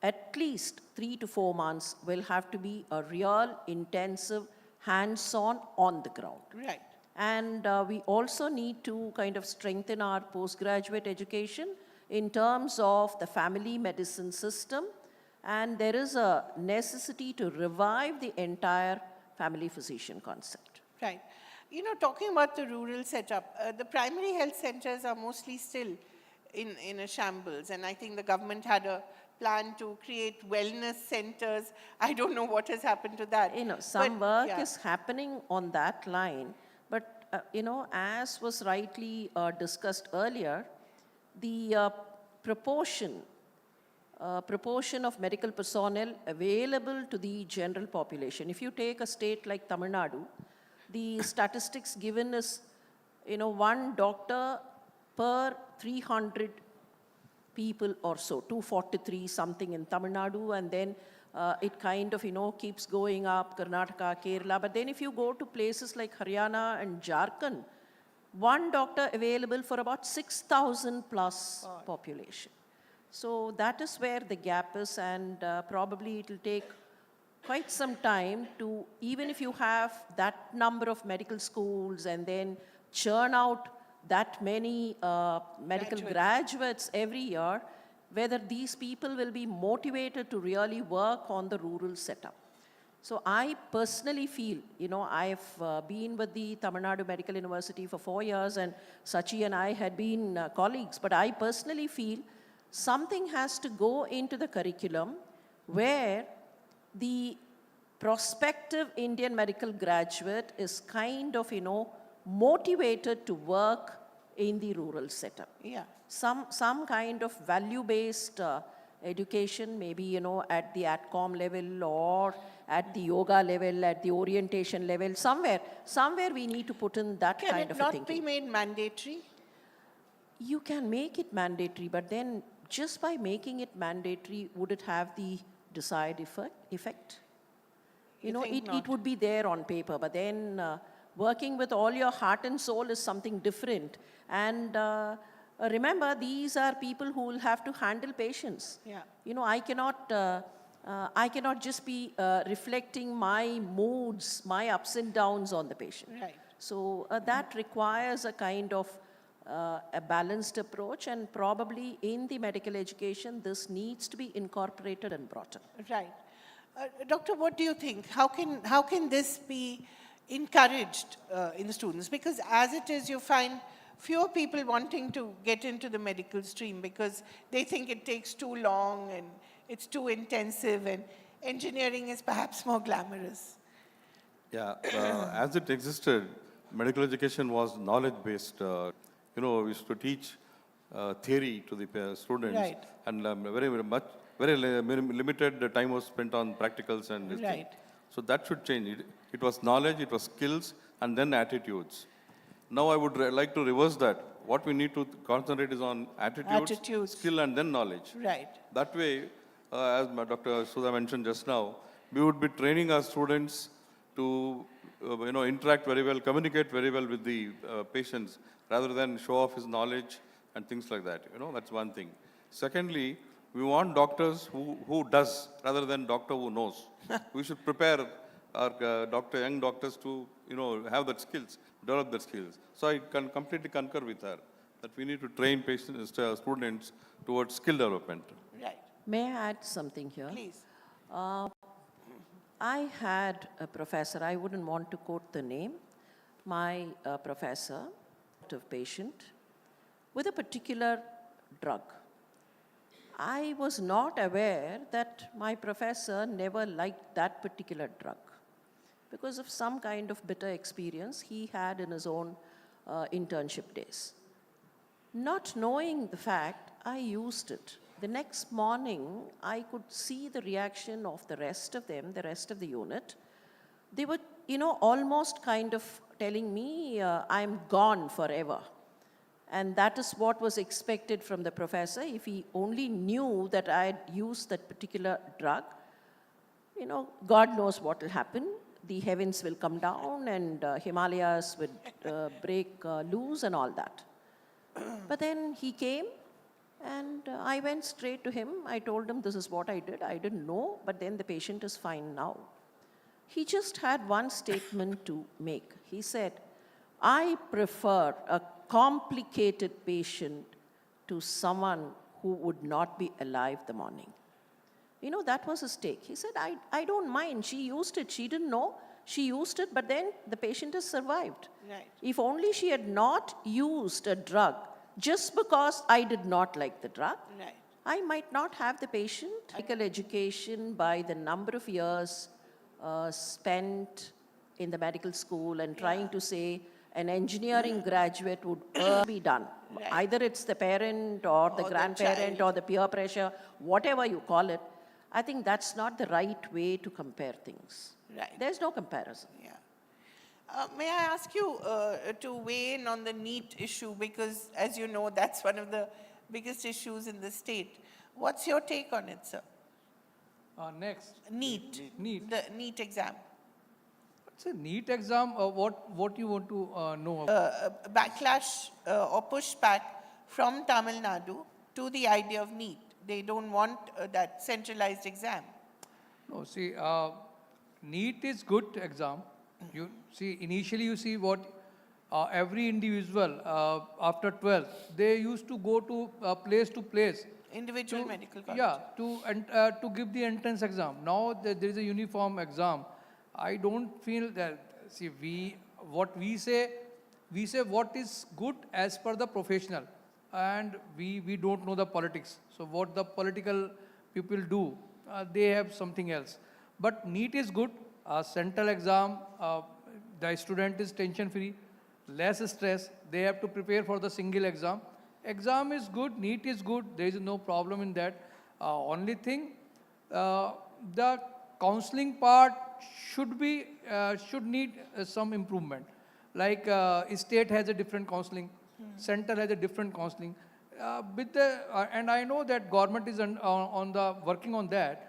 at least 3 to 4 months will have to be a real intensive hands-on on the ground. Right. And we also need to kind of strengthen our postgraduate education in terms of the family medicine system. And there is a necessity to revive the entire family physician concept. Right. Talking about the rural setup, the primary health centers are mostly still in a shambles. And I think the government had a plan to create wellness centers. I don't know what has happened to that. Some work is happening on that line. But, as was rightly discussed earlier, the proportion of medical personnel available to the general population. If you take a state like Tamil Nadu, the statistics given is, 1 doctor per 300 people or so, 243 something in Tamil Nadu, and then it kind of, keeps going up, Karnataka, Kerala. But then if you go to places like Haryana and Jharkhand, 1 doctor available for about 6,000 plus population. So that is where the gap is, and probably it will take quite some time to, even if you have that number of medical schools and then churn out that many medical graduates every year, whether these people will be motivated to really work on the rural setup. So I personally feel, I've been with the Tamil Nadu Medical University for 4 years, and Sachi and I had been colleagues, but I personally feel something has to go into the curriculum where the prospective Indian medical graduate is kind of, motivated to work in the rural setup. Yeah. Some kind of value-based education, maybe, at the ATCOM level or at the yoga level, at the orientation level, somewhere we need to put in that kind of a thinking. Can it not be made mandatory? You can make it mandatory, but then just by making it mandatory, would it have the desired effect? It would be there on paper, but then working with all your heart and soul is something different. And remember, these are people who will have to handle patients. Yeah. I cannot I cannot just be reflecting my moods, my ups and downs on the patient. Right. So that requires a kind of a balanced approach, and probably in the medical education, this needs to be incorporated and brought in. Right. Doctor, what do you think? How can this be encouraged in the students? Because as it is, you find fewer people wanting to get into the medical stream because they think it takes too long and it's too intensive, and engineering is perhaps more glamorous. Yeah, as it existed, medical education was knowledge-based. We used to teach theory to the students, Right. and very limited time was spent on practicals and this thing. Right. So that should change. It was knowledge, it was skills, and then attitudes. Now I would like to reverse that. What we need to concentrate is on attitudes, skill, and then knowledge. Right. That way, as Dr. Sudha mentioned just now, we would be training our students to interact very well, communicate very well with the patients, rather than show off his knowledge and things like that. That's one thing. Secondly, we want doctors who does rather than doctor who knows. We should prepare our young doctors to have that skills, develop that skills. So I can completely concur with her that we need to train students towards skill development. Right. May I add something here? Please. I had a professor, I wouldn't want to quote the name, my professor, a patient, with a particular drug. I was not aware that my professor never liked that particular drug because of some kind of bitter experience he had in his own internship days. Not knowing the fact, I used it. The next morning, I could see the reaction of the rest of them, the rest of the unit. They were, almost kind of telling me, I'm gone forever. And that is what was expected from the professor. If he only knew that I had used that particular drug, God knows what will happen. The heavens will come down and Himalayas would break loose and all that. But then he came and I went straight to him. I told him this is what I did. I didn't know, but then the patient is fine now. He just had one statement to make. He said, I prefer a complicated patient to someone who would not be alive the morning. That was his take. He said, I don't mind. She used it. She didn't know. She used it, but then the patient has survived. Right. If only she had not used a drug just because I did not like the drug, Right. I might not have the patient. Medical education, by the number of years spent in the medical school and trying to say an engineering graduate would be done. Right. Either it's the parent or the grandparent child. or the peer pressure, whatever you call it. I think that's not the right way to compare things. Right. There's no comparison. Yeah. May I ask you to weigh in on the NEET issue, because as you know, that's one of the biggest issues in the state. What's your take on it, sir? Next. NEET. NEET. The NEET exam. It's a NEET exam. What you want to know? Backlash or pushback from Tamil Nadu to the idea of NEET. They don't want that centralized exam. No, see, NEET is good exam. You see, initially you see what every individual after 12th, they used to go to place. Individual medical college. Yeah, to give the entrance exam. Now there is a uniform exam. I don't feel that, see, what we say what is good as per the professional. And we don't know the politics. So what the political people do, they have something else. But NEET is good. Central exam, the student is tension-free, less stress. They have to prepare for the single exam. Exam is good, NEET is good. There is no problem in that. Only thing, the counseling part should need some improvement. Like state has a different counseling, center has a different counseling. And I know that government is working on that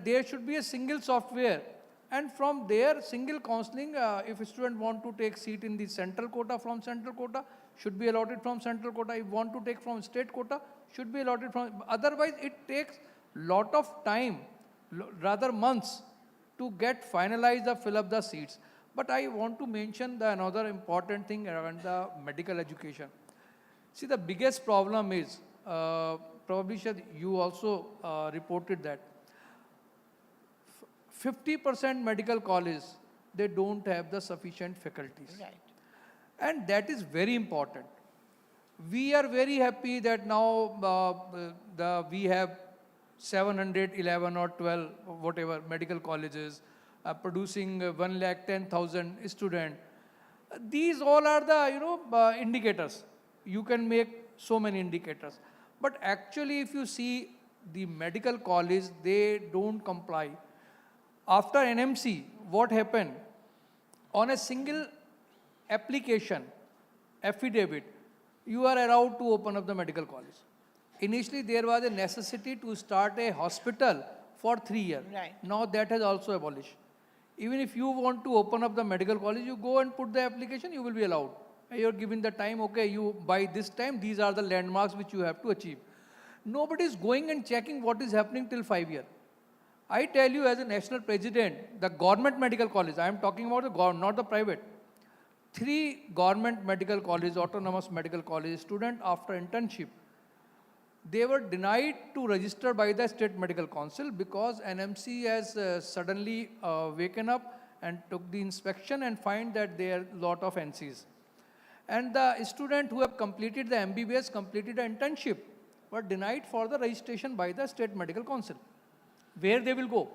there should be a single software. And from there, single counseling, if a student want to take seat in the central quota, from central quota, should be allotted from central quota. If want to take from state quota, should be allotted from. Otherwise, it takes lot of time rather months to get finalized the fill up the seats. But I want to mention the another important thing around the medical education. See, the biggest problem is, probably Shad, you also reported that 50% medical college, they don't have the sufficient faculties. Right. And that is very important. We are very happy that now we have 711 or 12, whatever, medical colleges producing 110,000 students. These all are the, indicators. You can make so many indicators. But actually, if you see the medical college, they don't comply. After NMC, what happened? On a single application, affidavit, you are allowed to open up the medical college. Initially, there was a necessity to start a hospital for 3 years. Right. Now that has also abolished. Even if you want to open up the medical college, you go and put the application, you will be allowed. You are given the time, okay, you by this time, these are the landmarks which you have to achieve. Nobody is going and checking what is happening till 5 years. I tell you, as a national president, the government medical college, I am talking about the government, not the private. 3 government medical colleges, autonomous medical college students after internship, they were denied to register by the State Medical Council because NMC has suddenly waken up and took the inspection and find that there are a lot of NCs. And the students who have completed the MBBS, completed the internship, were denied for the registration by the State Medical Council. Where they will go?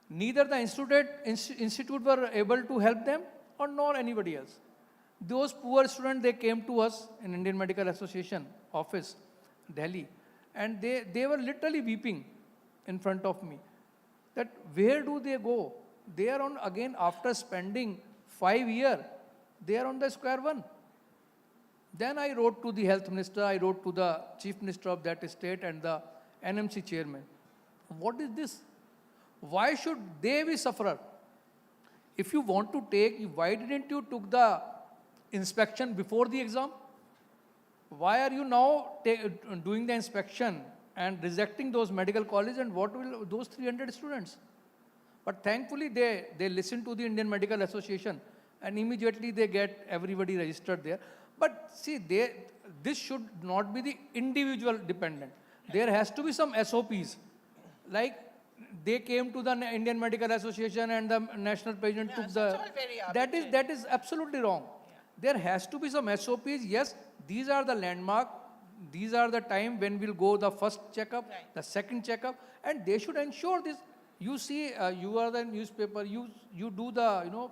Neither the institute were able to help them or nor anybody else. Those poor students, they came to us in Indian Medical Association office, Delhi, and they were literally weeping in front of me that where do they go? They are on, again, after spending 5 years, they are on the square one. Then I wrote to the health minister, I wrote to the chief minister of that state and the NMC chairman. What is this? Why should they be sufferer? If you want to take, why didn't you took the inspection before the exam? Why are you now doing the inspection and rejecting those medical colleges, and what will those 300 students? But thankfully they listen to the Indian Medical Association and immediately they get everybody registered there. But see, this should not be the individual dependent. There has to be some SOPs. Like they came to the Indian Medical Association and the national president took the... That is absolutely wrong. Yeah. There has to be some SOPs. Yes, these are the landmark. These are the time when we'll go the first checkup, the second checkup, and they should ensure this. You see, you are the newspaper, you do the,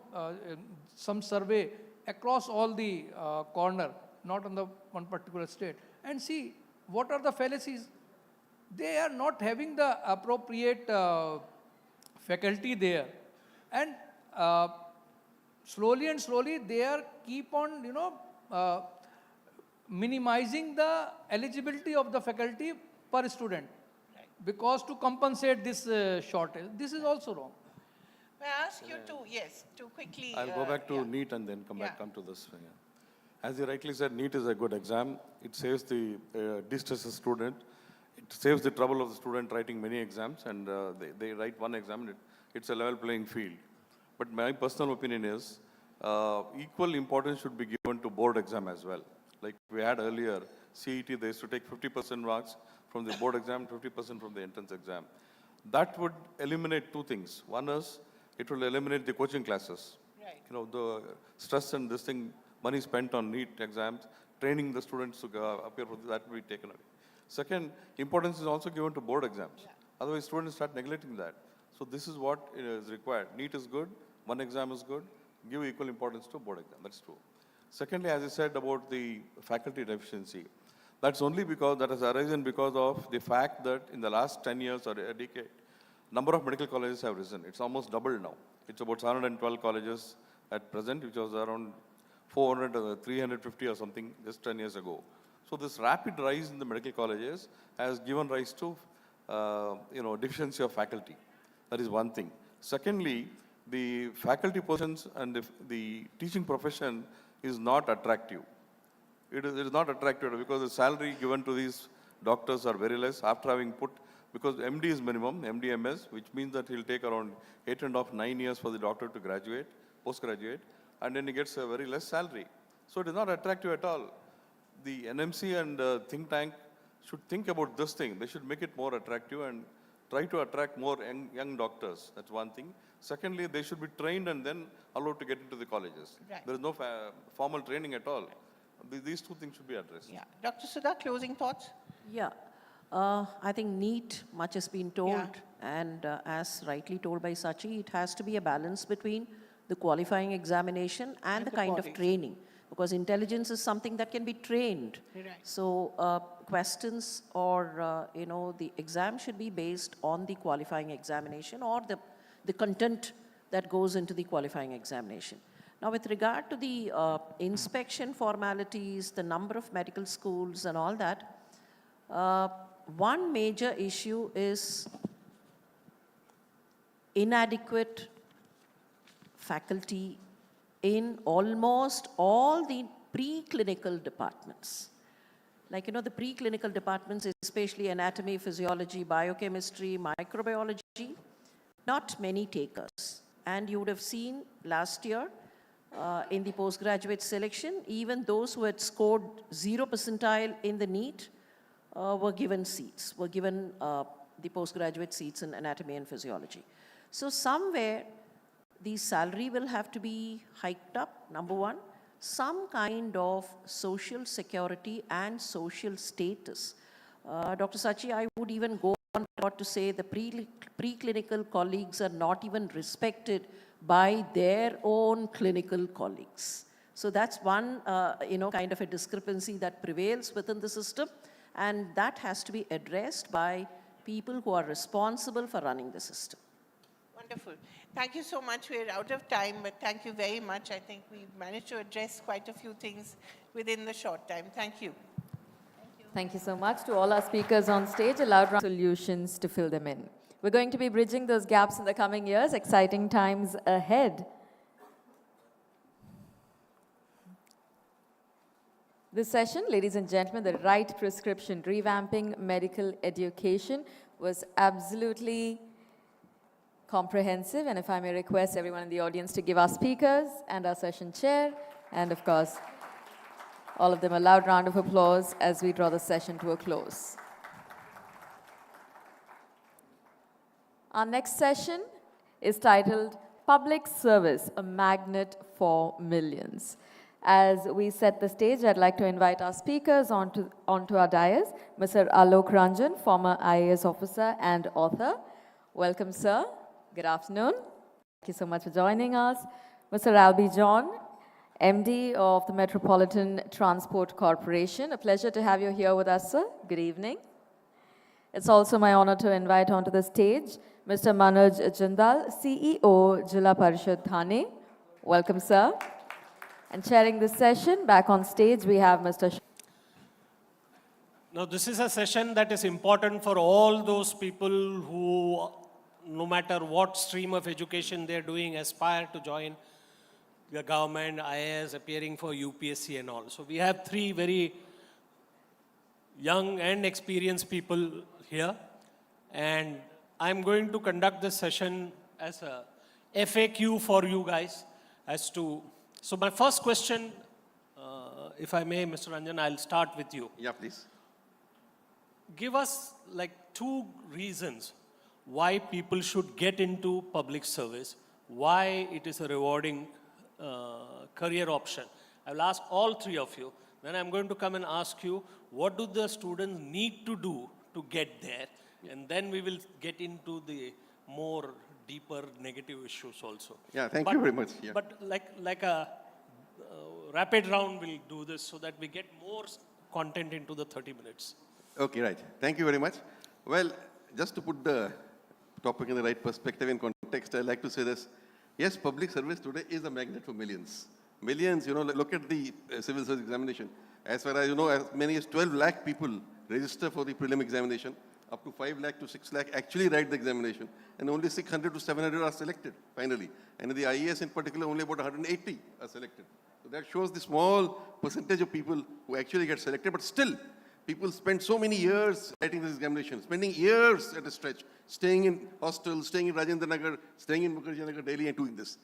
some survey across all the corner, not on the one particular state, and see what are the fallacies. They are not having the appropriate faculty there, and slowly and slowly they are keep on, minimizing the eligibility of the faculty per student, because to compensate this shortage. This is also wrong. May I ask you to quickly... I'll go back to NEET and then come to this. As you rightly said, NEET is a good exam. It saves the de-stresses student. It saves the trouble of the student writing many exams, and they write one exam, and it's a level playing field. But my personal opinion is equal importance should be given to board exam as well. Like we had earlier, CET, they used to take 50% marks from the board exam, 50% from the entrance exam. That would eliminate 2 things. One is, it will eliminate the coaching classes. Right. The stress and this thing, money spent on NEET exams, training the students to appear for that will be taken away. Second, importance is also given to board exams. Yeah. Otherwise, students start neglecting that. So this is what is required. NEET is good, one exam is good, give equal importance to board exam. That's true. Secondly, as I said about the faculty deficiency, that's only because that has arisen because of the fact that in the last 10 years or a decade, number of medical colleges have risen. It's almost doubled now. It's about 712 colleges at present, which was around 400 or 350 or something just 10 years ago. So this rapid rise in the medical colleges has given rise to, deficiency of faculty. That is one thing. Secondly, the faculty positions and the teaching profession is not attractive. It is not attractive because the salary given to these doctors are very less. After having put because MD is minimum, MD MS, which means that he'll take around 8.5, 9 years for the doctor to graduate, postgraduate, and then he gets a very less salary. So it is not attractive at all. The NMC and think tank should think about this thing. They should make it more attractive and try to attract more young doctors. That's one thing. Secondly, they should be trained and then allowed to get into the colleges. Right. There is no formal training at all. These two things should be addressed. Yeah. Dr. Sudha, closing thoughts? Yeah. I think NEET, much has been told, and as rightly told by Sachi, it has to be a balance between the qualifying examination and the kind of training, because intelligence is something that can be trained. Right. So questions or, the exam should be based on the qualifying examination or the content that goes into the qualifying examination. Now, with regard to the inspection formalities, the number of medical schools and all that, one major issue is inadequate faculty in almost all the preclinical departments. Like, the preclinical departments, especially anatomy, physiology, biochemistry, microbiology, not many takers. And you would have seen last year in the postgraduate selection, even those who had scored 0 percentile in the NEET were given seats, were given the postgraduate seats in anatomy and physiology. So somewhere the salary will have to be hiked up, number one. Some kind of social security and social status. Dr. Sachi, I would even go on to say the preclinical colleagues are not even respected by their own clinical colleagues. So that's one, kind of a discrepancy that prevails within the system, and that has to be addressed by people who are responsible for running the system. Wonderful. Thank you so much. We're out of time, but thank you very much. I think we've managed to address quite a few things within the short time. Thank you. Thank you so much to all our speakers on stage. A loud round of solutions to fill them in. We're going to be bridging those gaps in the coming years. Exciting times ahead. This session, ladies and gentlemen, the right prescription, revamping medical education, was absolutely comprehensive. And if I may request everyone in the audience to give our speakers and our session chair, and of course, all of them a loud round of applause as we draw the session to a close. Our next session is titled Public Service, a Magnet for Millions. As we set the stage, I'd like to invite our speakers onto our dais. Mr. Alok Ranjan, former IAS officer and author. Welcome, sir. Good afternoon. Thank you so much for joining us. Mr. Albie John, MD of the Metropolitan Transport Corporation. A pleasure to have you here with us, sir. Good evening. It's also my honor to invite onto the stage Mr. Manoj Jindal, CEO, Jila Parishad Thane. Welcome, sir. And chairing this session, back on stage, we have Mr. Now, this is a session that is important for all those people who, no matter what stream of education they're doing, aspire to join the government, IAS, appearing for UPSC and all. So we have three very young and experienced people here. And I'm going to conduct this session as a FAQ for you guys as to... So my first question, if I may, Mr. Ranjan, I'll start with you. Yeah, please. Give us like 2 reasons why people should get into public service, why it is a rewarding career option. I will ask all 3 of you. Then I'm going to come and ask you, what do the students need to do to get there? And then we will get into the more deeper negative issues also. Yeah, thank you very much. Yeah. But like a rapid round, we'll do this so that we get more content into the 30 minutes. Okay, right. Thank you very much. Well, just to put the topic in the right perspective and context, I'd like to say this. Yes, public service today is a magnet for millions. Millions, look at the civil service examination. As far as you know, as many as 12 lakh people register for the prelim examination. Up to 5 lakh to 6 lakh actually write the examination. And only 600 to 700 are selected, finally. And in the IAS in particular, only about 180 are selected. So that shows the small percentage of people who actually get selected. But still, People spend so many years writing this examination, spending years at a stretch, staying in hostels, staying in Rajendra Nagar, staying in Mukherjee Nagar, Delhi, and doing this.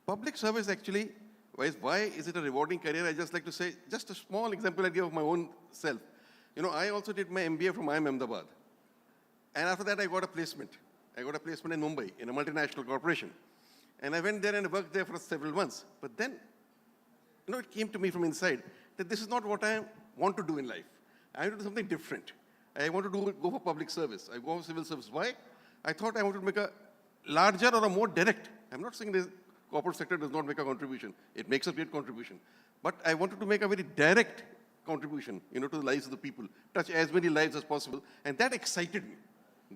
Public service actually, why is it a rewarding career? I just like to say, just a small example I give of my own self. You know, I also did my MBA from IIM Ahmedabad. And after that, I got a placement. I got a placement in Mumbai, in a multinational corporation. And I went there and worked there for several months. But then, you know, it came to me from inside that this is not what I want to do in life. I want to do something different. I want to go for public service. I go for civil service. Why? I thought I wanted to make a larger or a more direct. I'm not saying the corporate sector does not make a contribution. It makes a great contribution. But I wanted to make a very direct contribution, you know, to the lives of the people, touch as many lives as possible. And that excited me.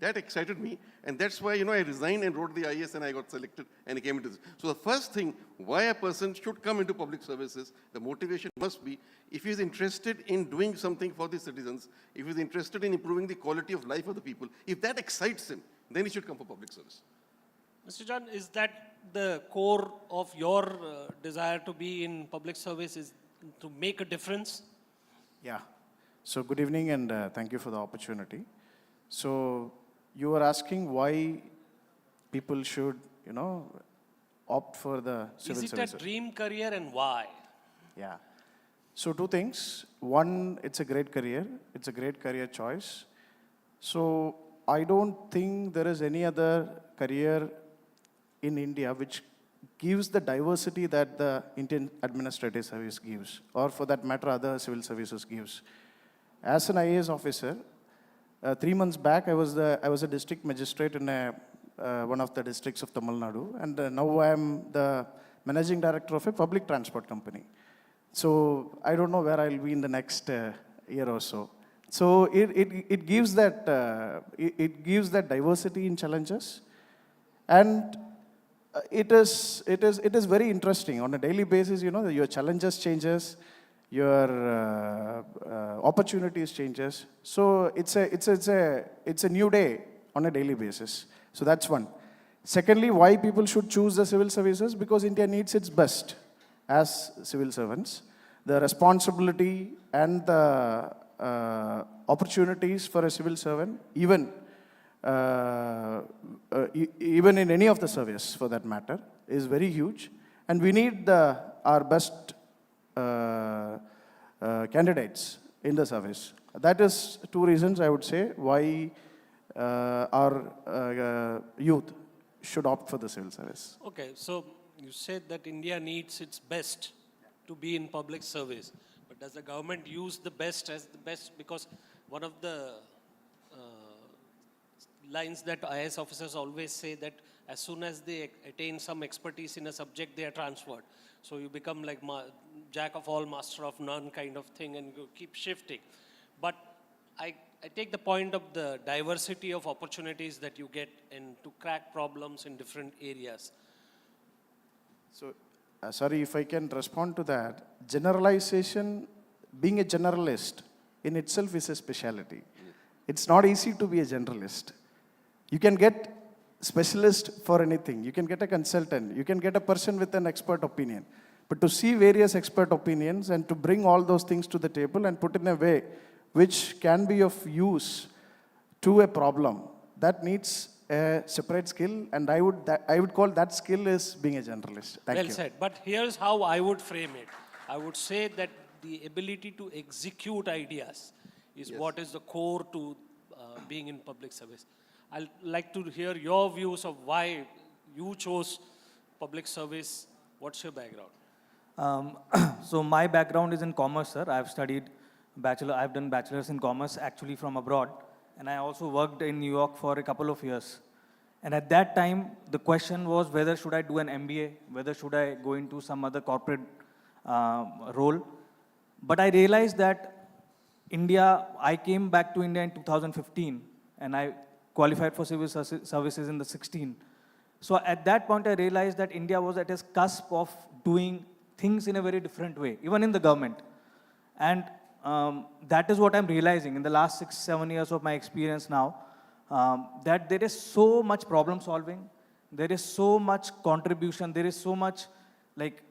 That excited me, and that's why, you know, I resigned and wrote the IAS and I got selected and I came into this. So the first thing, why a person should come into public services, the motivation must be, if he is interested in doing something for the citizens, if he is interested in improving the quality of life of the people, if that excites him, then he should come for public service. Mr. John, is that the core of your desire to be in public service, is to make a difference? Yeah. So good evening and thank you for the opportunity. So you were asking why people should, you know, opt for the civil services. Is it a dream career and why? Yeah. So two things. One, it's a great career. It's a great career choice. So I don't think there is any other career in India which gives the diversity that the Indian Administrative Service gives, or for that matter, other civil services gives. As an IAS officer, 3 months back, I was a district magistrate in one of the districts of Tamil Nadu, and now I am the managing director of a public transport company. So I don't know where I'll be in the next year or so. So it gives that diversity in challenges, and it is very interesting on a daily basis. You know, your challenges changes. Your opportunities changes. So it's a new day on a daily basis. So that's one. Secondly, why people should choose the civil services? Because India needs its best as civil servants. The responsibility and the opportunities for a civil servant, even in any of the service for that matter, is very huge. And we need our best candidates in the service. That is two reasons, I would say, why our youth should opt for the civil service. Okay, so you said that India needs its best to be in public service. But does the government use the best as the best? Because one of the lines that IAS officers always say that as soon as they attain some expertise in a subject, they are transferred. So you become like jack of all, master of none kind of thing, and you keep shifting. But I take the point of the diversity of opportunities that you get and to crack problems in different areas. So, sorry if I can respond to that. Generalization, being a generalist in itself is a specialty. It's not easy to be a generalist. You can get specialist for anything. You can get a consultant. You can get a person with an expert opinion. But to see various expert opinions and to bring all those things to the table and put in a way which can be of use to a problem, that needs a separate skill, and I would call that skill is being a generalist. Thank you. Well said. But here's how I would frame it. I would say that the ability to execute ideas is what is the core to being in public service. I'd like to hear your views of why you chose public service. What's your background? So my background is in commerce, sir. I've done bachelor's in commerce actually from abroad. And I also worked in New York for a couple of years. And at that time, the question was whether should I do an MBA, whether should I go into some other corporate role. But I realized that I came back to India in 2015, and I qualified for civil services in the 16. So at that point, I realized that India was at its cusp of doing things in a very different way, even in the government. And that is what I'm realizing in the last 6-7 years of my experience now, that there is so much problem solving, there is so much contribution, there is so much like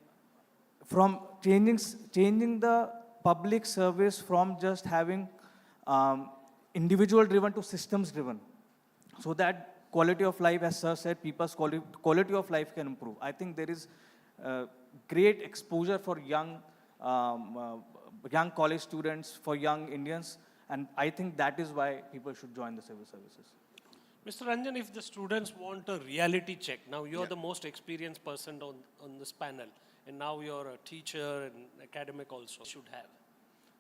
from changing the public service from just having individual driven to systems driven, so that quality of life, as sir said, people's quality of life can improve. I think there is great exposure for young college students, for young Indians, and I think that is why people should join the civil services. Mr. Ranjan, if the students want a reality check, now you're the most experienced person on this panel, and now you're a teacher and academic also should have.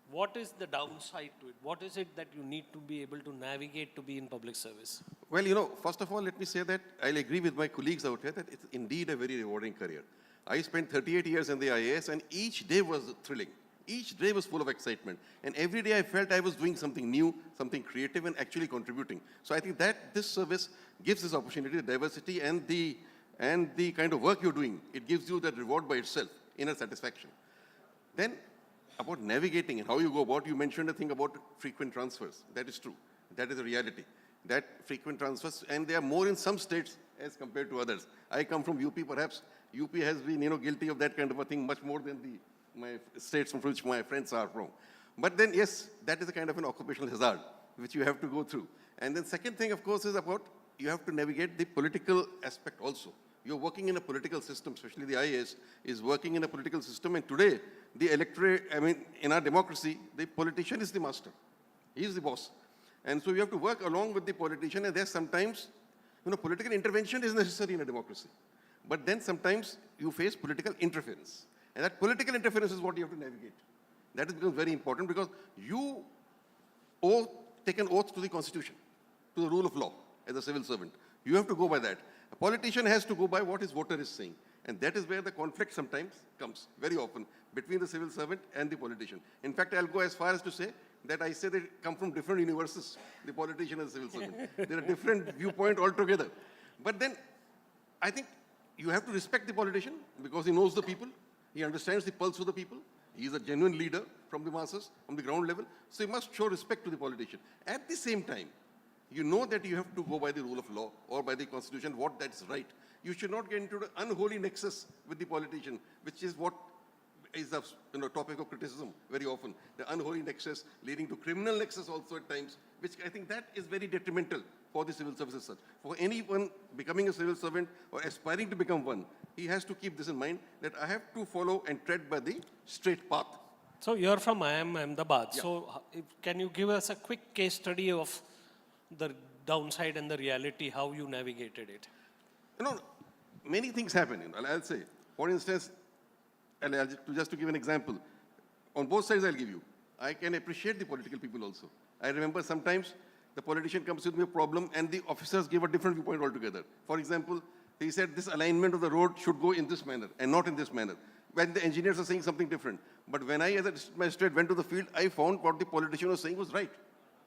What is the downside to it? What is it that you need to be able to navigate to be in public service? Well, you know, first of all, let me say that I'll agree with my colleagues out here that it's indeed a very rewarding career. I spent 38 years in the IAS, and each day was thrilling. Each day was full of excitement. And every day I felt I was doing something new, something creative, and actually contributing. So I think that this service gives this opportunity, the diversity, and the kind of work you're doing. It gives you that reward by itself, inner satisfaction. Then, about navigating and how you go about, you mentioned a thing about frequent transfers. That is true. That is a reality. That frequent transfers, and they are more in some states as compared to others. I come from UP, perhaps UP has been, guilty of that kind of a thing much more than my states from which my friends are from. But then, yes, that is a kind of an occupational hazard which you have to go through. And then second thing, of course, is about you have to navigate the political aspect also. You're working in a political system, especially the IAS is working in a political system. And today, the electorate, in our democracy, the politician is the master. He is the boss. And so you have to work along with the politician. And there's sometimes, political intervention is necessary in a democracy. But then sometimes you face political interference. And that political interference is what you have to navigate. That becomes very important because you take an oath to the Constitution, to the rule of law as a civil servant. You have to go by that. A politician has to go by what his voter is saying. And that is where the conflict sometimes comes, very often, between the civil servant and the politician. In fact, I'll go as far as to say that I say they come from different universes, the politician and the civil servant. They're a different viewpoint altogether. But then, I think you have to respect the politician because he knows the people. He understands the pulse of the people. He is a genuine leader from the masses, from the ground level. So you must show respect to the politician. At the same time, you know that you have to go by the rule of law or by the Constitution, what that's right. You should not get into the unholy nexus with the politician, which is what is the topic of criticism very often. The unholy nexus leading to criminal nexus also at times, which I think that is very detrimental for the civil services such. For anyone becoming a civil servant or aspiring to become one, he has to keep this in mind that I have to follow and tread by the straight path. So you're from Ahmedabad. Yeah. So can you give us a quick case study of the downside and the reality, how you navigated it? Many things happen. I'll say, for instance, and just to give an example, on both sides I'll give you. I can appreciate the political people also. I remember sometimes the politician comes with me a problem and the officers give a different viewpoint altogether. For example, he said this alignment of the road should go in this manner and not in this manner. When the engineers are saying something different. But when I, as a district magistrate, went to the field, I found what the politician was saying was right.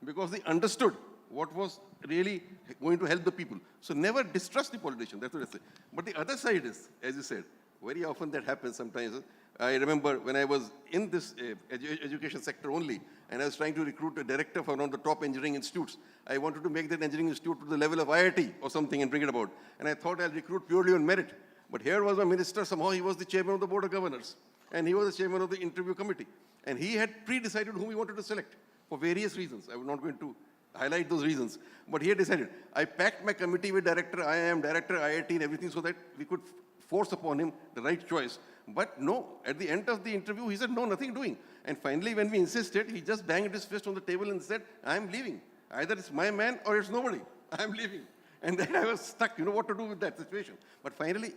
Because they understood what was really going to help the people. So never distrust the politician, that's what I say. But the other side is, as you said, very often that happens sometimes. I remember when I was in this education sector only, and I was trying to recruit a director for one of the top engineering institutes. I wanted to make that engineering institute to the level of IIT or something and bring it about. And I thought I'll recruit purely on merit. But here was a minister, somehow he was the chairman of the board of governors. And he was the chairman of the interview committee. And he had pre-decided whom he wanted to select for various reasons. I was not going to highlight those reasons. But he had decided. I packed my committee with director IIM, director IIT and everything so that we could force upon him the right choice. But no, at the end of the interview, he said, no, nothing doing. And finally, when we insisted, he just banged his fist on the table and said, I'm leaving. Either it's my man or it's nobody. I'm leaving. And then I was stuck, what to do with that situation. But finally,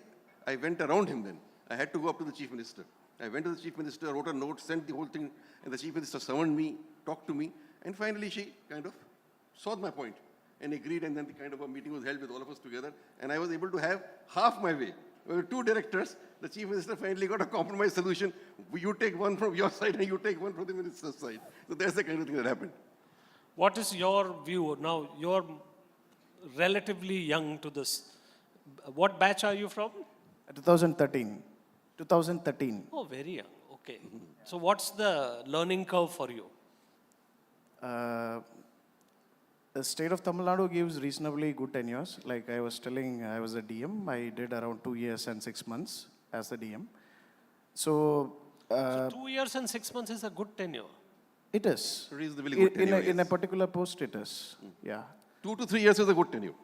I went around him then. I had to go up to the chief minister. I went to the chief minister, wrote a note, sent the whole thing, and the chief minister summoned me, talked to me, and finally she kind of saw my point and agreed, and then the kind of a meeting was held with all of us together, and I was able to have half my way. There were two directors. The chief minister finally got a compromise solution. You take one from your side and you take one from the minister's side. So that's the kind of thing that happened. What is your view? Now, you're relatively young to this. What batch are you from? 2013. 2013. Oh, very young. Okay. So what's the learning curve for you? The state of Tamil Nadu gives reasonably good tenures. Like I was telling, I was a DM. I did around 2 years and 6 months as a DM. So, So 2 years and 6 months is a good tenure. It is. Reasonably good tenure, In a yes. particular post, it is. Yeah. 2 to 3 years is a good tenure.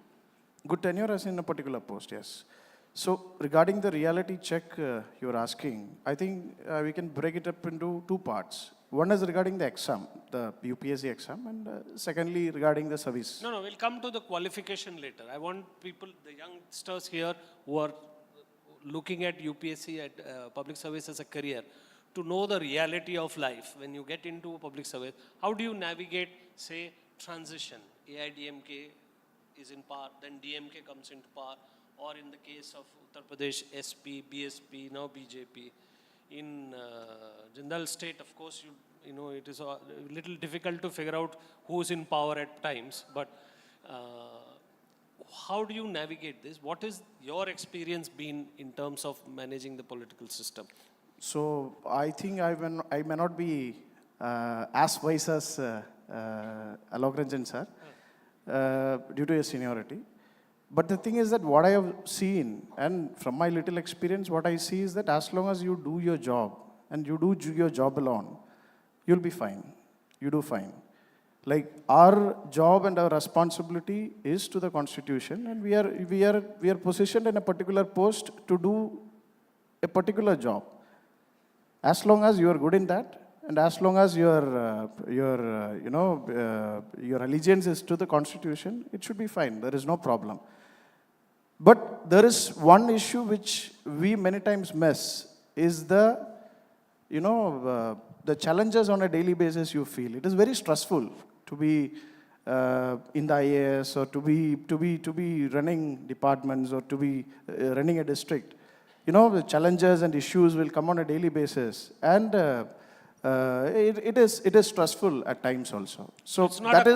Good tenure as in a particular post, yes. So regarding the reality check you're asking, I think we can break it up into two parts. One is regarding the exam, the UPSC exam, and secondly regarding the service. No, we'll come to the qualification later. I want people, the youngsters here who are looking at UPSC, at public service as a career, to know the reality of life. When you get into public service, how do you navigate, say, transition? AIDMK is in power, then DMK comes into power, or in the case of Uttar Pradesh, SP, BSP, now BJP. In Jindal state, of course, you know, it is a little difficult to figure out who's in power at times, but how do you navigate this? What is your experience been in terms of managing the political system? So I think I may not be as wise as Alokranjan sir due to his seniority. But the thing is that what I have seen, and from my little experience, what I see is that as long as you do your job, and you do your job alone, you'll be fine. You do fine. Like our job and our responsibility is to the Constitution, and we are positioned in a particular post to do a particular job. As long as you are good in that, and as long as your allegiance is to the Constitution, it should be fine. There is no problem. But there is one issue which we many times miss is the challenges on a daily basis you feel. It is very stressful to be in the IAS or to be running departments or to be running a district. The challenges and issues will come on a daily basis, and it is stressful at times also. So that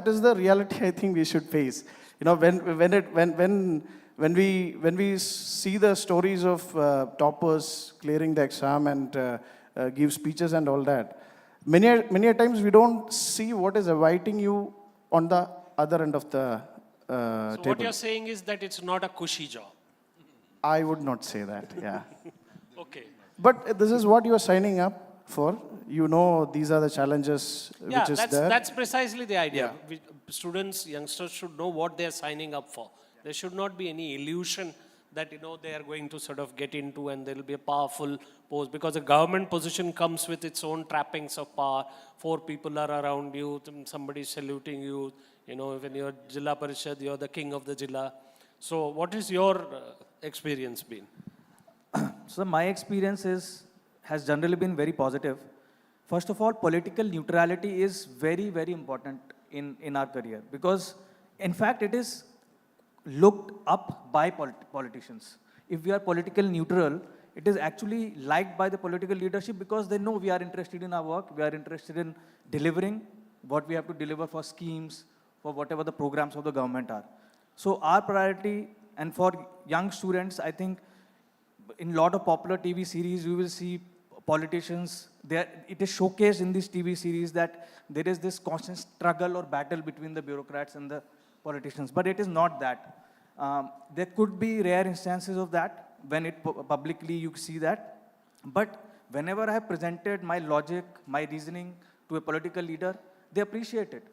is the reality I think we should face. When we see the stories of toppers clearing the exam and give speeches and all that, many a times we don't see what is awaiting you on the other end of the So table. what you're saying is that it's not a cushy job. I would not say that, yeah. Okay. But this is what you are signing up for. These are the challenges Yeah, which is there. that's precisely the idea. Students, youngsters should know what they're signing up for. There should not be any illusion that they are going to sort of get into and there will be a powerful post, because a government position comes with its own trappings of power. 4 people are around you, somebody is saluting you. When you're Jilla Parishad, you're the king of the Jilla. So what is your experience been? So my experience has generally been very positive. First of all, political neutrality is very, very important in our career, because in fact it is looked up by politicians. If we are political neutral, it is actually liked by the political leadership, because they know we are interested in our work, we are interested in delivering what we have to deliver for schemes, for whatever the programs of the government are. So our priority, and for young students, I think in a lot of popular TV series, you will see politicians, it is showcased in this TV series that there is this constant struggle or battle between the bureaucrats and the politicians, but it is not that. There could be rare instances of that, when publicly you see that, but whenever I have presented my logic, my reasoning to a political leader, they appreciate it.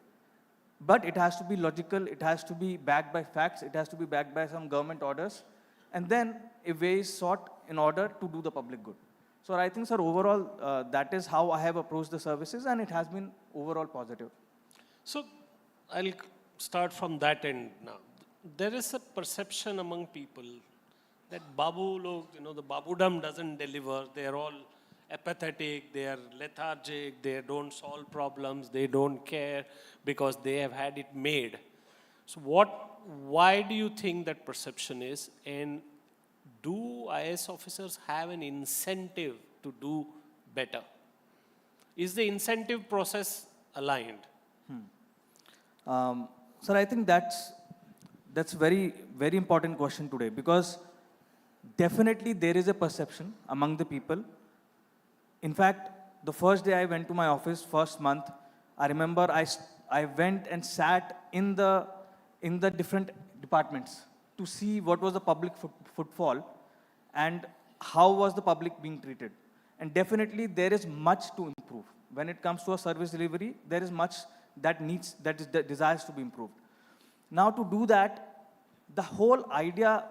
But it has to be logical, it has to be backed by facts, it has to be backed by some government orders, and then a way is sought in order to do the public good. So I think, sir, overall, that is how I have approached the services, and it has been overall positive. So I'll start from that end now. There is a perception among people that the Babudam doesn't deliver. They're all apathetic, they are lethargic, they don't solve problems, they don't care because they have had it made. So why do you think that perception is? And do IAS officers have an incentive to do better? Is the incentive process aligned? Sir, I think that's very, very important question today, because definitely there is a perception among the people. In fact, the first day I went to my office, first month, I remember I went and sat in the different departments to see what was the public footfall and how was the public being treated. And definitely there is much to improve. improve. When it comes to a service delivery, there is much that desires to be improved. Now to do that, the whole idea,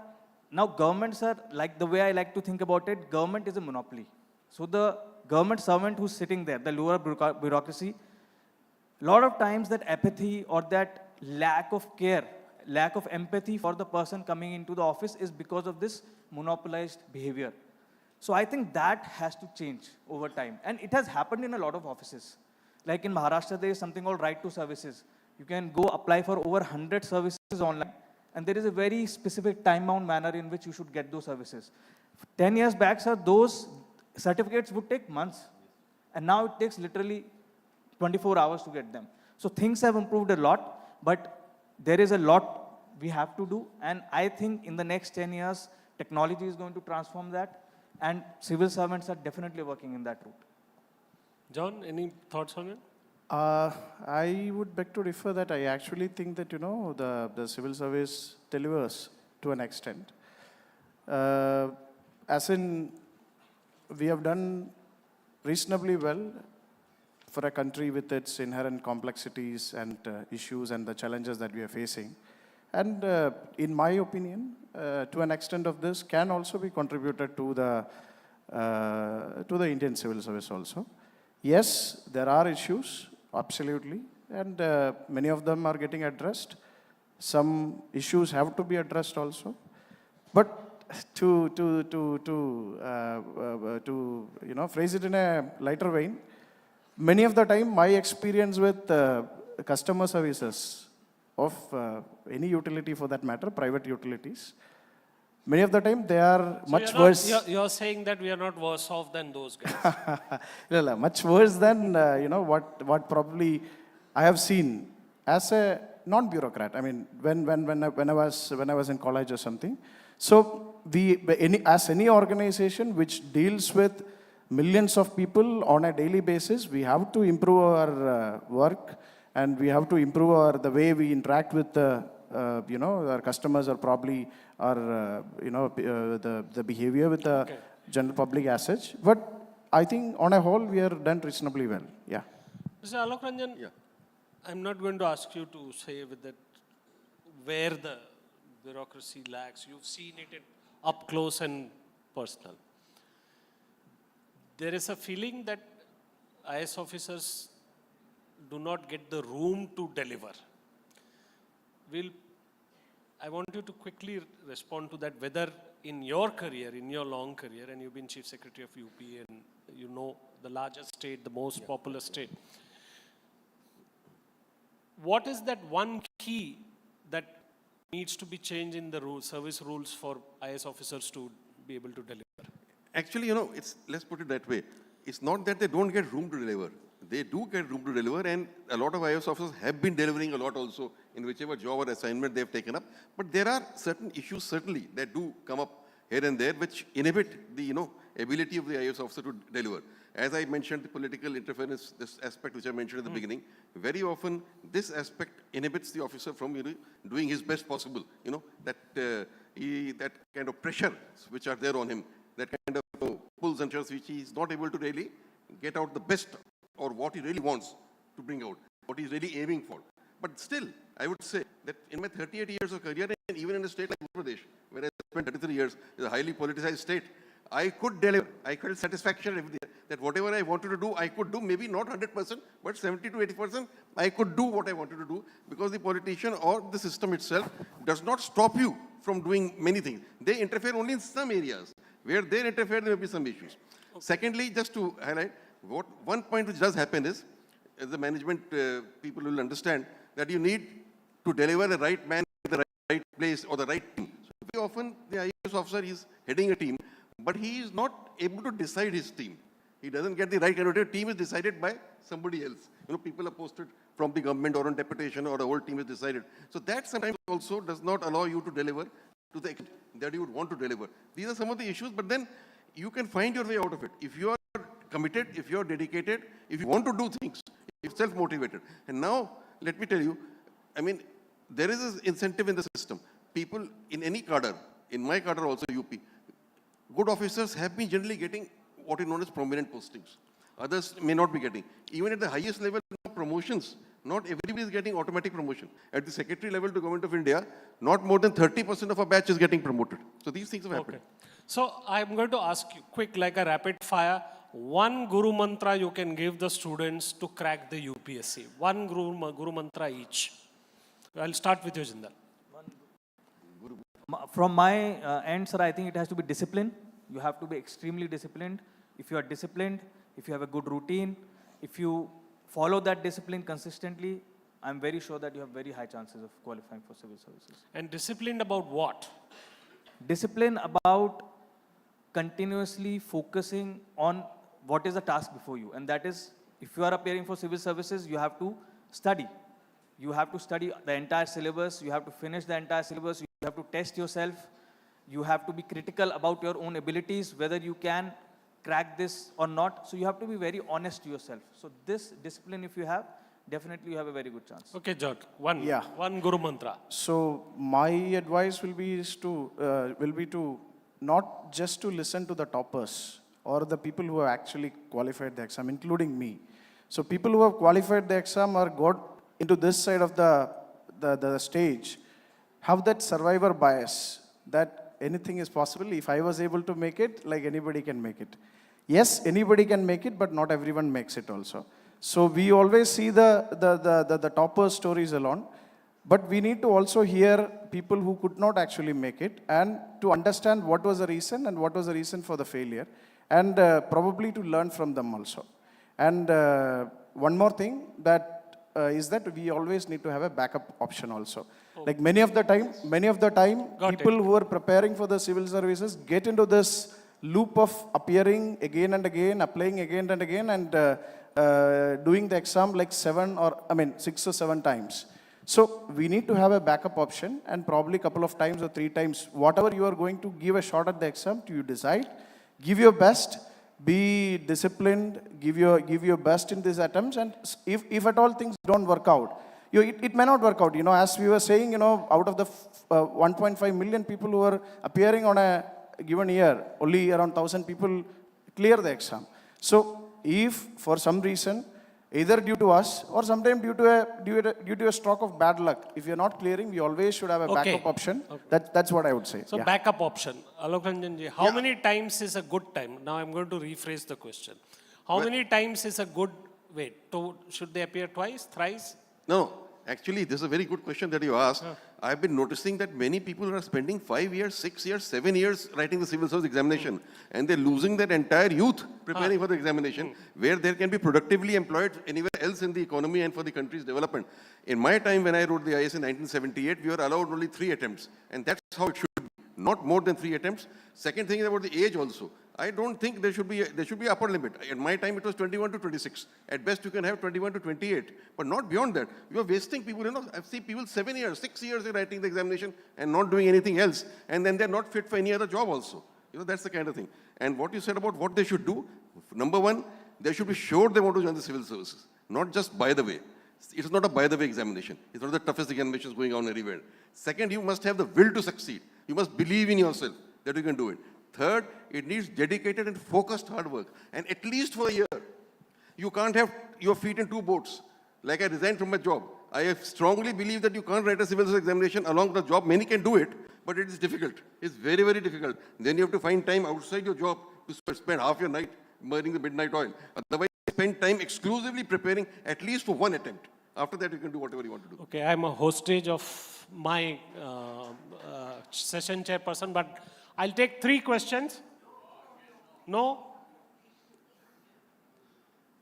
now governments are, like the way I like to think about it, government is a monopoly. So the government servant who's sitting there, the lower bureaucracy, a lot of times that apathy or that lack of care, lack of empathy for the person coming into the office is because of this monopolized behavior. So I think that has to change over time. And it has happened in a lot of offices. Like in Maharashtra, there is something called right to services. You can go apply for over 100 services online. And there is a very specific time-bound manner in which you should get those services. 10 years back, sir, those certificates would take months. And now it takes literally 24 hours to get them. So things have improved a lot, but there is a lot we have to do. And I think in the next 10 years, technology is going to transform that. And civil servants are definitely working in that route. John, any thoughts on it? I would beg to differ that I actually think that, the civil service delivers to an extent. As in, we have done reasonably well for a country with its inherent complexities and issues and the challenges that we are facing. And in my opinion, to an extent of this can also be contributed to the Indian civil service also. Yes, there are issues, absolutely, and many of them are getting addressed. Some issues have to be addressed also. But to phrase it in a lighter vein, many of the time my experience with customer services of any utility for that matter, private utilities, many of the time they are much worse. You're saying that we are not worse off than those guys. No, much worse than what probably I have seen as a non-bureaucrat. I mean, when I was in college or something. So as any organization which deals with millions of people on a daily basis, we have to improve our work, and we have to improve the way we interact with our customers, or probably our the behavior with the general public as such. But I think on a whole we are done reasonably well. Yeah. Mr. Alok Ranjan, I'm not going to ask you to say with that where the bureaucracy lacks. You've seen it up close and personal. There is a feeling that IS officers do not get the room to deliver. I want you to quickly respond to that, whether in your career, in your long career, and you've been Chief Secretary of UP, and you know the largest state, the most populous state. What is that one key that needs to be changed in the service rules for IS officers to be able to deliver? Actually, let's put it that way. It's not that they don't get room to deliver. They do get room to deliver, and a lot of IS officers have been delivering a lot also in whichever job or assignment they've taken up. But there are certain issues certainly that do come up here and there which inhibit the ability of the IS officer to deliver. As I mentioned, the political interference, this aspect which I mentioned at the beginning, very often this aspect inhibits the officer from doing his best possible. That kind of pressure which are there on him, that kind of pulls and shoves which he is not able to really get out the best or what he really wants to bring out, what he's really aiming for. But still, I would say that in my 38 years of career, and even in a state like Uttar Pradesh, where I spent 33 years, is a highly politicized state, I could deliver. I felt satisfaction every day that whatever I wanted to do, I could do, maybe not 100%, but 70 to 80%, I could do what I wanted to do, because the politician or the system itself does not stop you from doing many things. They interfere only in some areas. Where they interfere, there may be some issues. Secondly, just to highlight, one point which does happen is, as the management people will understand, that you need to deliver the right man in the right place or the right team. So very often the IAS officer is heading a team, but he is not able to decide his team. He doesn't get the right candidate. Team is decided by somebody else. People are posted from the government or on deputation, or the whole team is decided. So that sometimes also does not allow you to deliver to the extent that you would want to deliver. These are some of the issues, but then you can find your way out of it. If you are committed, if you are dedicated, if you want to do things, if self-motivated. And now, let me tell you, there is an incentive in the system. People in any cadre, in my cadre also UP, good officers have been generally getting what is known as prominent postings. Others may not be getting. Even at the highest level of promotions, not everybody is getting automatic promotion. At the secretary level to Government of India, not more than 30% of our batch is getting promoted. So these things have happened. So I'm going to ask you quick, like a rapid fire, one Guru Mantra you can give the students to crack the UPSC. One Guru Mantra each. I'll start with you, Jindal. From my end, sir, I think it has to be discipline. You have to be extremely disciplined. If you are disciplined, if you have a good routine, if you follow that discipline consistently, I'm very sure that you have very high chances of qualifying for civil services. And disciplined about what? Discipline about continuously focusing on what is the task before you. And that is, if you are appearing for civil services, you have to study. You have to study the entire syllabus. You have to finish the entire syllabus. You have to test yourself. You have to be critical about your own abilities, whether you can crack this or not. So you have to be very honest to yourself. So this discipline, if you have, definitely you have a very good chance. Okay, George. One Guru Mantra. So my advice will be to not just to listen to the toppers or the people who have actually qualified the exam, including me. So people who have qualified the exam or got into this side of the stage have that survivor bias that anything is possible. If I was able to make it, like anybody can make it. Yes, anybody can make it, but not everyone makes it also. So we always see the topper stories alone, but we need to also hear people who could not actually make it and to understand what was the reason and what was the reason for the failure, and probably to learn from them also. And one more thing that is that we always need to have a backup option also. Like many of the time, people who are preparing for the civil services get into this loop of appearing again and again, applying again and again, and doing the exam like 6 or 7 times. So we need to have a backup option, and probably a couple of times or 3 times, whatever you are going to give a shot at the exam, you decide, give your best, be disciplined, give your best in these attempts, and if at all things don't work out, it may not work out. As we were saying, out of the 1.5 million people who are appearing on a given year, only around 1,000 people clear the exam. So if for some reason, either due to us or sometimes due to a stroke of bad luck, if you're not clearing, we always should have a backup option. That's what I would say. So backup option. Alok Ranjan ji, how many times is a good time? Now I'm going to rephrase the question. How many times is a good, should they appear twice, thrice? No, actually, this is a very good question that you asked. I've been noticing that many people are spending 5 years, 6 years, 7 years writing the civil service examination, and they're losing their entire youth preparing for the examination, where they can be productively employed anywhere else in the economy and for the country's development. In my time, when I wrote the IS in 1978, we were allowed only 3 attempts, and that's how it should be. Not more than 3 attempts. Second thing is about the age also. I don't think there should be an upper limit. In my time, it was 21 to 26. At best, you can have 21 to 28, but not beyond that. You are wasting people. I've seen people 7 years, 6 years writing the examination and not doing anything else, and then they're not fit for any other job also. That's the kind of thing. And what you said about what they should do, number one, they should be sure they want to join the civil services, not just by the way. It's not a by the way examination. It's not the toughest examinations going on everywhere. Second, you must have the will to succeed. You must believe in yourself that you can do it. Third, it needs dedicated and focused hard work, and at least for a year. You can't have your feet in 2 boats. Like I resigned from my job. I strongly believe that you can't write a civil service examination along with the job. Many can do it, but it is difficult. It's very, very difficult. Then you have to find time outside your job to spend half your night burning the midnight oil. Otherwise, spend time exclusively preparing at least for 1 attempt. After that, you can do whatever you want to do. Okay, I'm a hostage of my session chairperson, but I'll take 3 questions. No?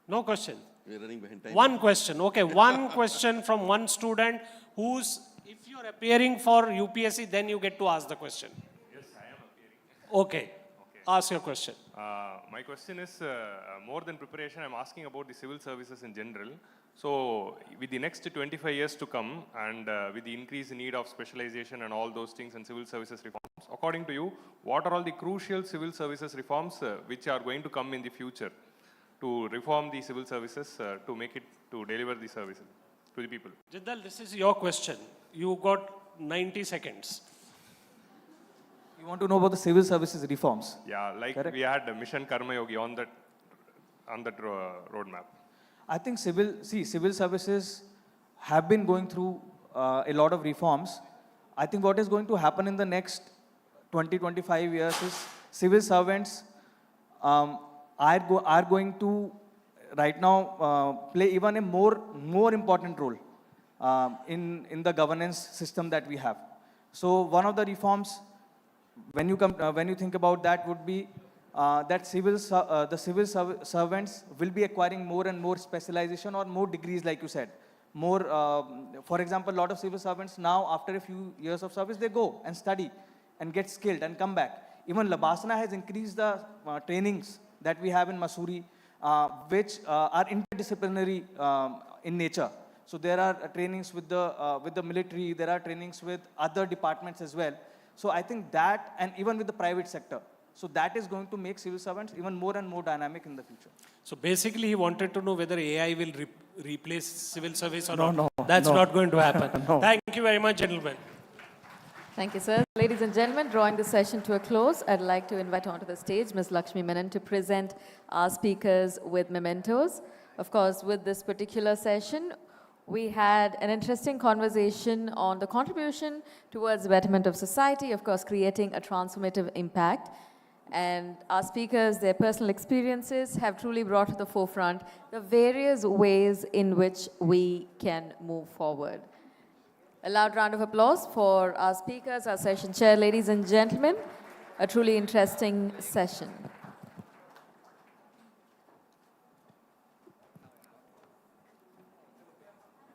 No question? We're running behind time. 1 question. Okay, 1 question from 1 student who's, if you're appearing for UPSC, then you get to ask the question. Yes, I am appearing. Okay. Ask your question. My question is more than preparation. I'm asking about the civil services in general. So with the next 25 years to come, and with the increased need of specialization and all those things and civil services reforms, according to you, what are all the crucial civil services reforms which are going to come in the future to reform the civil services to make it, to deliver the services to the people? Jiddal, this is your question. You got 90 seconds. You want to know about the civil services reforms? Yeah, like Correct. we had Mission Karma Yogi on that. on that roadmap? I think civil services have been going through a lot of reforms. I think what is going to happen in the next 20-25 years is civil servants are going to right now play even a more important role in the governance system that we have. So one of the reforms, when you think about that, would be that the civil servants will be acquiring more and more specialization or more degrees, like you said. More, for example, a lot of civil servants now, after a few years of service, they go and study and get skilled and come back. Even Labasana has increased the trainings that we have in Mussoorie, which are interdisciplinary in nature. So there are trainings with the military, there are trainings with other departments as well. So I think that, and even with the private sector. So that is going to make civil servants even more and more dynamic in the future. So basically, he wanted to know whether AI will replace civil service or No, not. no, That's no. not going to happen. No. Thank you very much, gentlemen. Thank you, sir. Ladies and gentlemen, drawing the session to a close, I'd like to invite onto the stage Ms. Lakshmi Menon to present our speakers with mementos. Of course, with this particular session, we had an interesting conversation on the contribution towards betterment of society, of course, creating a transformative impact. And our speakers, their personal experiences have truly brought to the forefront the various ways in which we can move forward. A loud round of applause for our speakers, our session chair, ladies and gentlemen. A truly interesting session.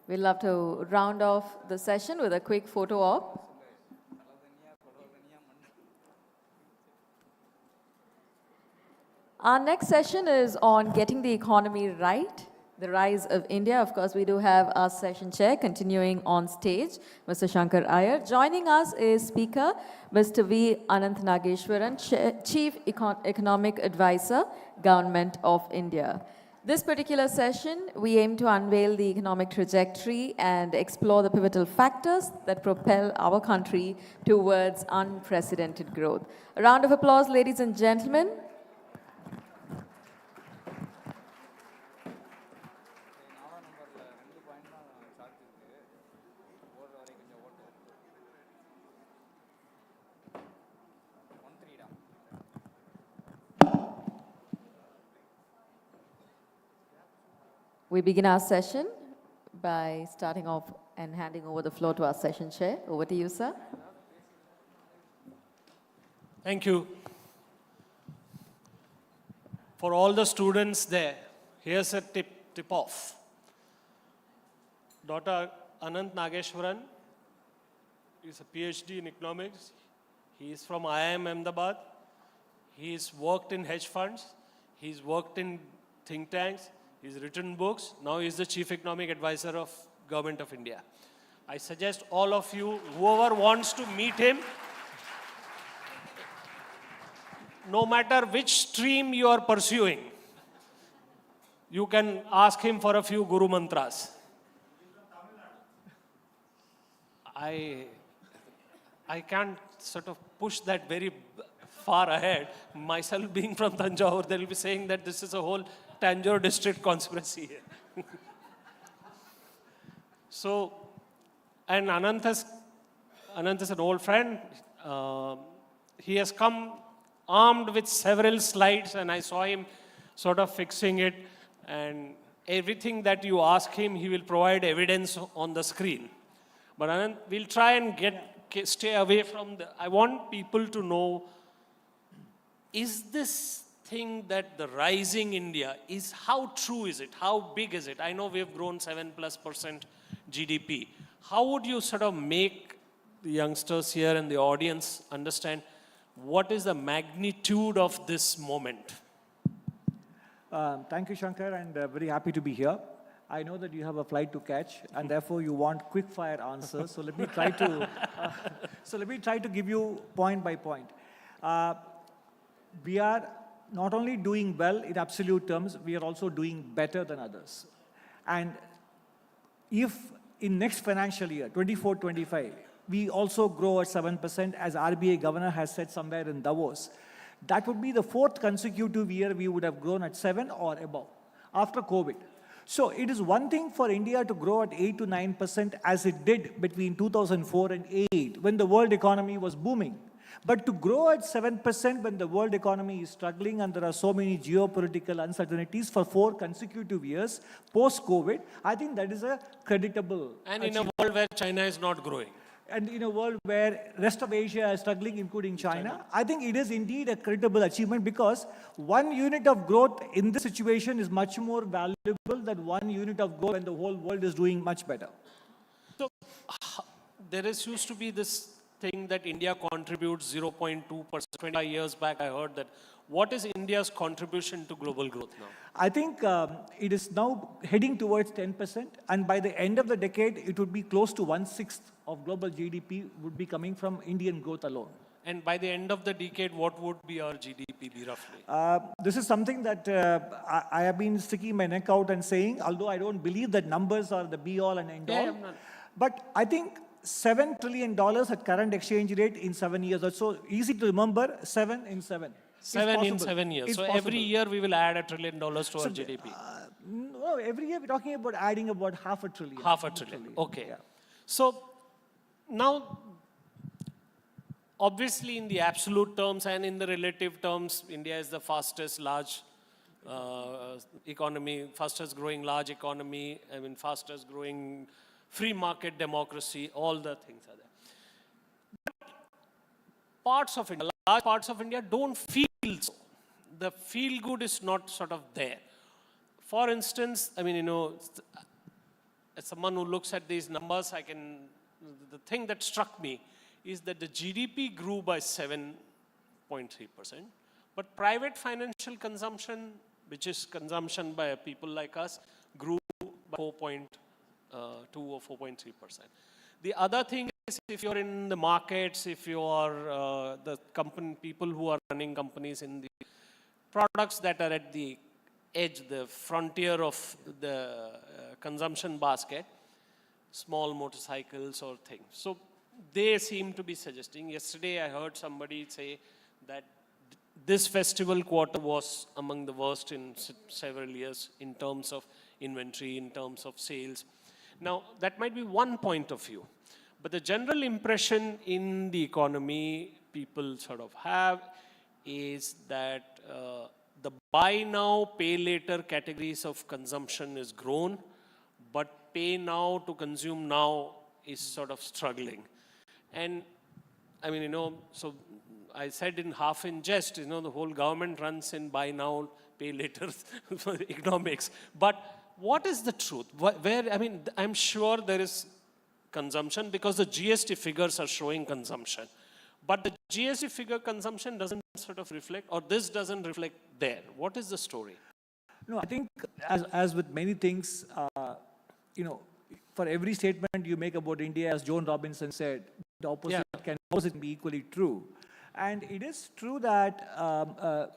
We'd love to round off the session with a quick photo op. Our next session is on getting the economy right, the rise of India. Of course, we do have our session chair continuing on stage, Mr. Shankar Iyer. Joining us is Speaker Mr. V. Anant Nageshwaran, Chief Economic Advisor, Government of India. This particular session, we aim to unveil the economic trajectory and explore the pivotal factors that propel our country towards unprecedented growth. A round of applause, ladies and gentlemen. We begin our session by starting off and handing over the floor to our session chair. Over to you, sir. Thank you. For all the students there, here's a tip-off. Dr. Anant Nageshwaran is a PhD in economics. He is from IIM Ahmedabad. He's worked in hedge funds. He's worked in think tanks. He's written books. Now he's the Chief Economic Advisor of Government of India. I suggest all of you, whoever wants to meet him, no matter which stream you are pursuing, you can ask him for a few Guru Mantras. I can't sort of push that very far ahead. Myself being from Tanjore, they'll be saying that this is a whole Tanjore district conspiracy here. So, and Anant is an old friend. He has come armed with several slides, and I saw him sort of fixing it. And everything that you ask him, he will provide evidence on the screen. But Anant, we'll try and stay away from I want people to know, is this thing that the rising India is, how true is it? How big is it? I know we've grown 7+% GDP. How would you sort of make the youngsters here and the audience understand what is the magnitude of this moment? Thank you, Shankar, and very happy to be here. I know that you have a flight to catch, and therefore you want quick-fire answers. So let me try to give you point by point. We are not only doing well in absolute terms, we are also doing better than others. And if in next financial year, 24-25, we also grow at 7%, as RBI governor has said somewhere in Davos, That would be the 4th consecutive year we would have grown at 7 or above after COVID. So it is one thing for India to grow at 8 to 9% as it did between 2004 and 8 when the world economy was booming. But to grow at 7% when the world economy is struggling and there are so many geopolitical uncertainties for 4 consecutive years post-COVID, I think that is a creditable And in a world where China is not growing. And in a world where rest of Asia is struggling, including China, I think it is indeed a creditable achievement because 1 unit of growth in this situation is much more valuable than 1 unit of growth when the whole world is doing much better. So there used to be this thing that India contributes 0.2%. 25 years back, I heard that. What is India's contribution to global growth now? I think it is now heading towards 10%, and by the end of the decade, it would be close to 1/6 of global GDP would be coming from Indian growth alone. And by the end of the decade, what would be our GDP be roughly? This is something that I have been sticking my neck out and saying, although I don't believe that numbers are the be-all and end-all. But I think $7 trillion at current exchange rate in 7 years. It's so easy to remember, 7 in 7. 7 in 7 years. It's so possible. every year we will add $1 trillion to our GDP. No, every year we're talking about adding about $500 billion. $500 billion. Okay. Yeah. So now, obviously in the absolute terms and in the relative terms, India is the fastest large economy, fastest growing large economy, fastest growing free market democracy, all the things are there. But parts of India, large parts of India don't feel so. The feel good is not sort of there. For instance, as someone who looks at these numbers, the thing that struck me is that the GDP grew by 7.3%, but private financial consumption, which is consumption by people like us, grew by 4.2 or 4.3%. The other thing is, if you're in the markets, if you are people who are running companies in the products that are at the edge, the frontier of the consumption basket, small motorcycles or things. So they seem to be suggesting. Yesterday I heard somebody say that this festival quarter was among the worst in several years in terms of inventory, in terms of sales. Now, that might be one point of view. But the general impression in the economy people sort of have is that the buy now, pay later categories of consumption is grown, but pay now to consume now is sort of struggling. And so I said in half in jest, the whole government runs in buy now, pay later economics. But what is the truth? I'm sure there is consumption because the GST figures are showing consumption. But the GST figure consumption doesn't sort of reflect, or this doesn't reflect there. What is the story? No, I think as with many things, for every statement you make about India, as Joan Robinson said, the opposite can be equally true. And it is true that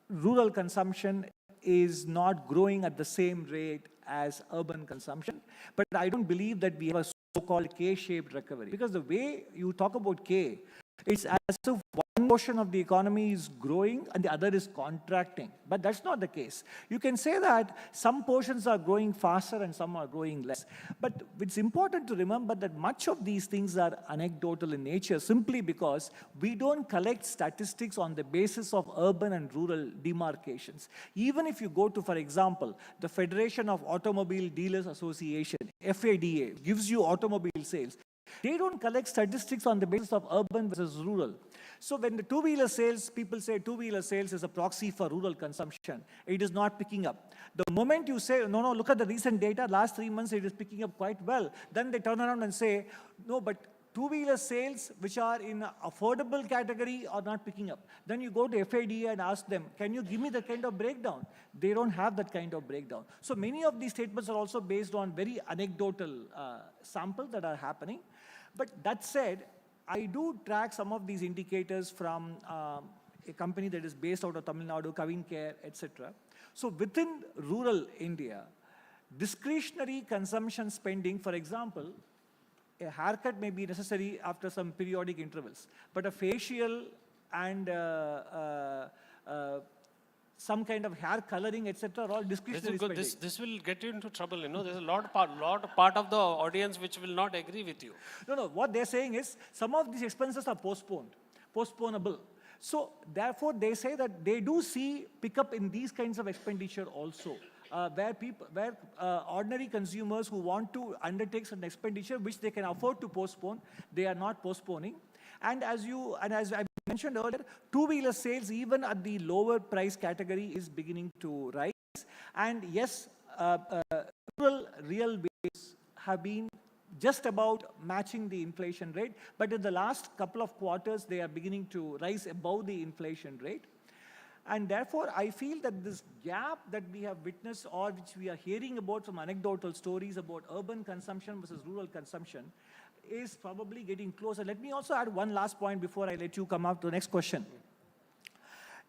rural consumption is not growing at the same rate as urban consumption. But I don't believe that we have a so-called K-shaped recovery. Because the way you talk about K, it's as if one portion of the economy is growing and the other is contracting. But that's not the case. You can say that some portions are growing faster and some are growing less. But it's important to remember that much of these things are anecdotal in nature simply because we don't collect statistics on the basis of urban and rural demarcations. Even if you go to, for example, the Federation of Automobile Dealers Association, FADA, gives you automobile sales. They don't collect statistics on the basis of urban versus rural. So when the two-wheeler sales, people say two-wheeler sales is a proxy for rural consumption. It is not picking up. The moment you say, no, look at the recent data, last 3 months it is picking up quite well. Then they turn around and say, no, but two-wheeler sales, which are in affordable category, are not picking up. Then you go to FADA and ask them, can you give me that kind of breakdown? They don't have that kind of breakdown. So many of these statements are also based on very anecdotal samples that are happening. But that said, I do track some of these indicators from a company that is based out of Tamil Nadu, Kavin Care, etc. So within rural India, discretionary consumption spending, for example, a haircut may be necessary after some periodic intervals, but a facial and some kind of hair coloring, etc., are all discretionary spending. This will get you into trouble. You know, there's a lot of part of the audience which will not agree with you. No. What they're saying is some of these expenses are postponable. So therefore, they say that they do see pickup in these kinds of expenditure also, where ordinary consumers who want to undertake an expenditure which they can afford to postpone, they are not postponing. And as I mentioned earlier, two-wheeler sales, even at the lower price category, is beginning to rise. And yes, rural real wages have been just about matching the inflation rate, but in the last couple of quarters, they are beginning to rise above the inflation rate. And therefore, I feel that this gap that we have witnessed, or which we are hearing about from anecdotal stories about urban consumption versus rural consumption, is probably getting closer. Let me also add one last point before I let you come up to the next question.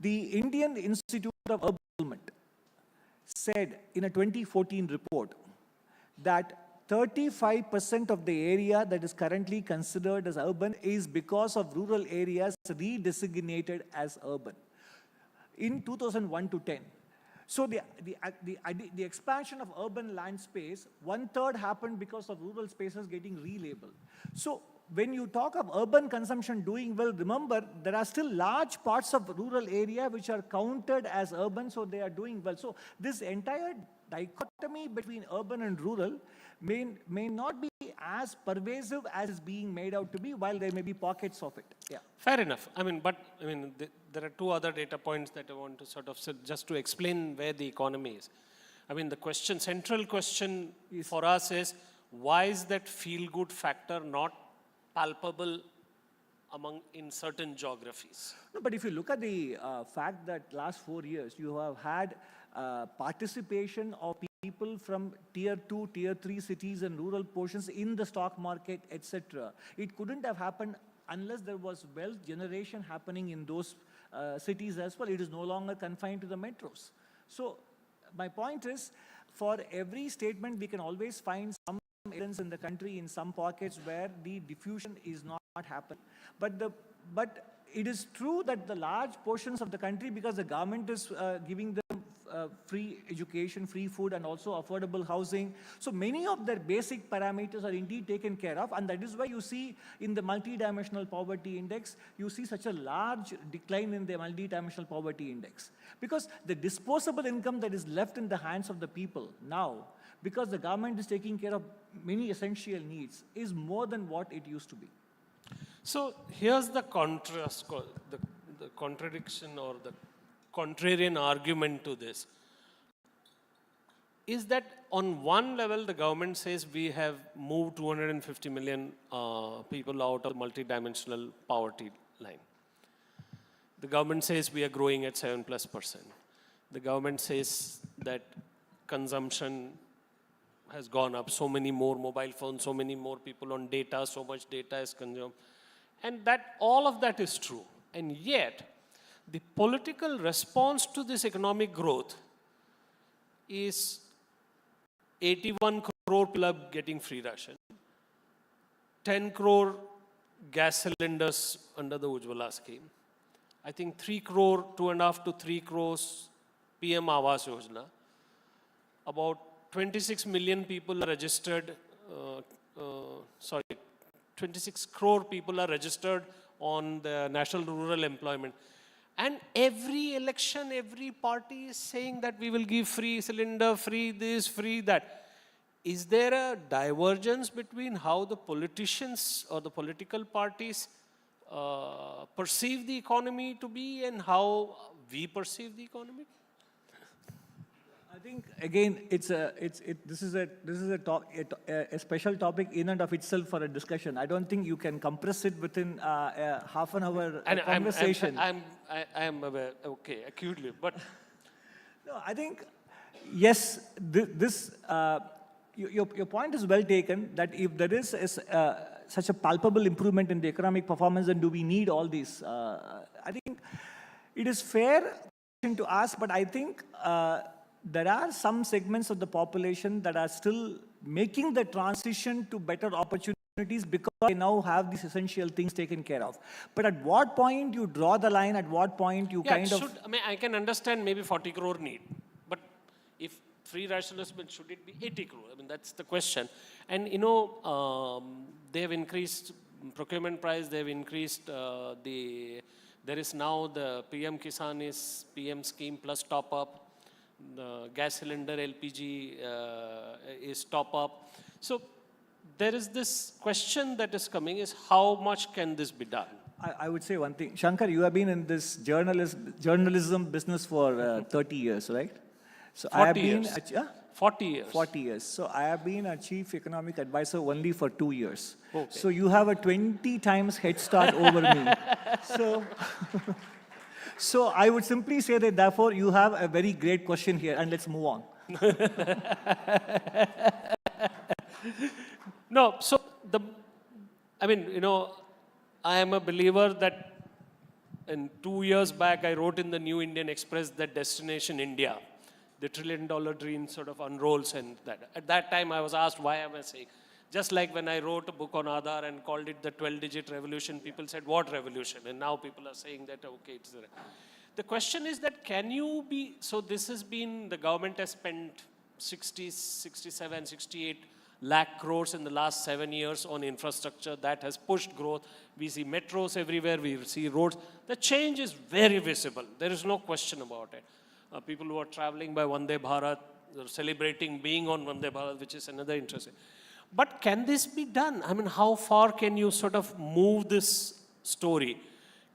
The Indian Institute of Urban Development said in a 2014 report that 35% of the area that is currently considered as urban is because of rural areas redesignated as urban in 2001 to 10. So the expansion of urban land space, 1/3 happened because of rural spaces getting relabeled. So when you talk of urban consumption doing well, remember there are still large parts of rural area which are counted as urban, so they are doing well. So this entire dichotomy between urban and rural may not be as pervasive as is being made out to be, while there may be pockets of it. Yeah. Fair enough. There are two other data points that I want to sort of just to explain where the economy is. The central question for us is, why is that feel-good factor not palpable in certain geographies? No, but if you look at the fact that last 4 years, you have had participation of people from tier 2, tier 3 cities and rural portions in the stock market, etc. It couldn't have happened unless there was wealth generation happening in those cities as well. It is no longer confined to the metros. So my point is, for every statement, we can always find some evidence in the country in some pockets where the diffusion is not happening. But it is true that the large portions of the country, because the government is giving them free education, free food, and also affordable housing. So many of their basic parameters are indeed taken care of, and that is why you see in the multidimensional poverty index, you see such a large decline in the multidimensional poverty index. Because the disposable income that is left in the hands of the people now, because the government is taking care of many essential needs, is more than what it used to be. So here's the contrast, the contradiction or the contrarian argument to this, is that on one level, the government says we have moved 250 million people out of multidimensional poverty line. The government says we are growing at 7+%. The government says that consumption has gone up, so many more mobile phones, so many more people on data, so much data is consumed. And that all of that is true. And yet, the political response to this economic growth is 81 crore people getting free ration, 10 crore gas cylinders under the Ujjwala scheme, I think 3 crore, 2.5 to 3 crores PM Awas Yojana, about 26 million people are registered, 26 crore people are registered on the National Rural Employment. And every election, every party is saying that we will give free cylinder, free this, free that. Is there a divergence between how the politicians or the political parties perceive the economy to be and how we perceive the economy? I think again, this is a special topic in and of itself for a discussion. I don't think you can compress it within half an hour conversation. I am aware, okay, acutely, but no, I think yes. Your point is well taken. That if there is such a palpable improvement in the economic performance, then do we need all these? I think it is fair to ask, but I think. There are some segments of the population that are still making the transition to better opportunities because they now have these essential things taken care of. But at what point you draw the line, at what point you I mean, I can understand maybe 40 crore need, but if free rationalization, should it be 80 crore? I mean, that's the question. And you know, they have increased procurement price, they have increased there is now the PM Kisan is PM scheme plus top up, the gas cylinder LPG is top up. So there is this question that is coming is how much can this be done? I would say one thing. Shankar, you have been in this journalism business for 30 years, right? So 40 years. 40 years. 40 years. So I have been a chief economic advisor only for 2 years. Okay. So you have a 20 times head start over me. So I would simply say that therefore you have a very great question here, and let's move on. No, so I mean, you know, I am a believer that in 2 years back, I wrote in the New Indian Express that Destination India, the $1 trillion dream sort of unrolls, and that. At that time, I was asked, why am I saying? Just like when I wrote a book on Aadhaar and called it the 12-digit revolution, people said, what revolution? And now people are saying that, okay, it's the question is that can you be, so this has been, the government has spent 60, 67, 68 lakh crores in the last 7 years on infrastructure that has pushed growth. We see metros everywhere, we see roads. The change is very visible. There is no question about it. People who are traveling by Vande Bharat, celebrating being on Vande Bharat, which is another interesting. But can this be done? I mean, how far can you sort of move this story?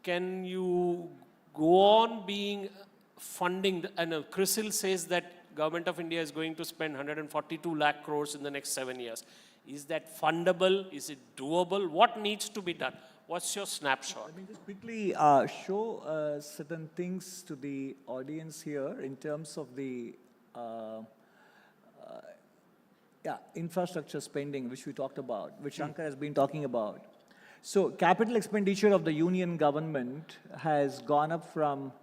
Can you go on being funding, and CRISIL says that Government of India is going to spend 142 lakh crores in the next 7 years. Is that fundable? Is it doable? What needs to be done? What's your snapshot? Let me just quickly show certain things to the audience here in terms of the infrastructure spending, which we talked about, which Shankar has been talking about. So capital expenditure of the union government has gone up from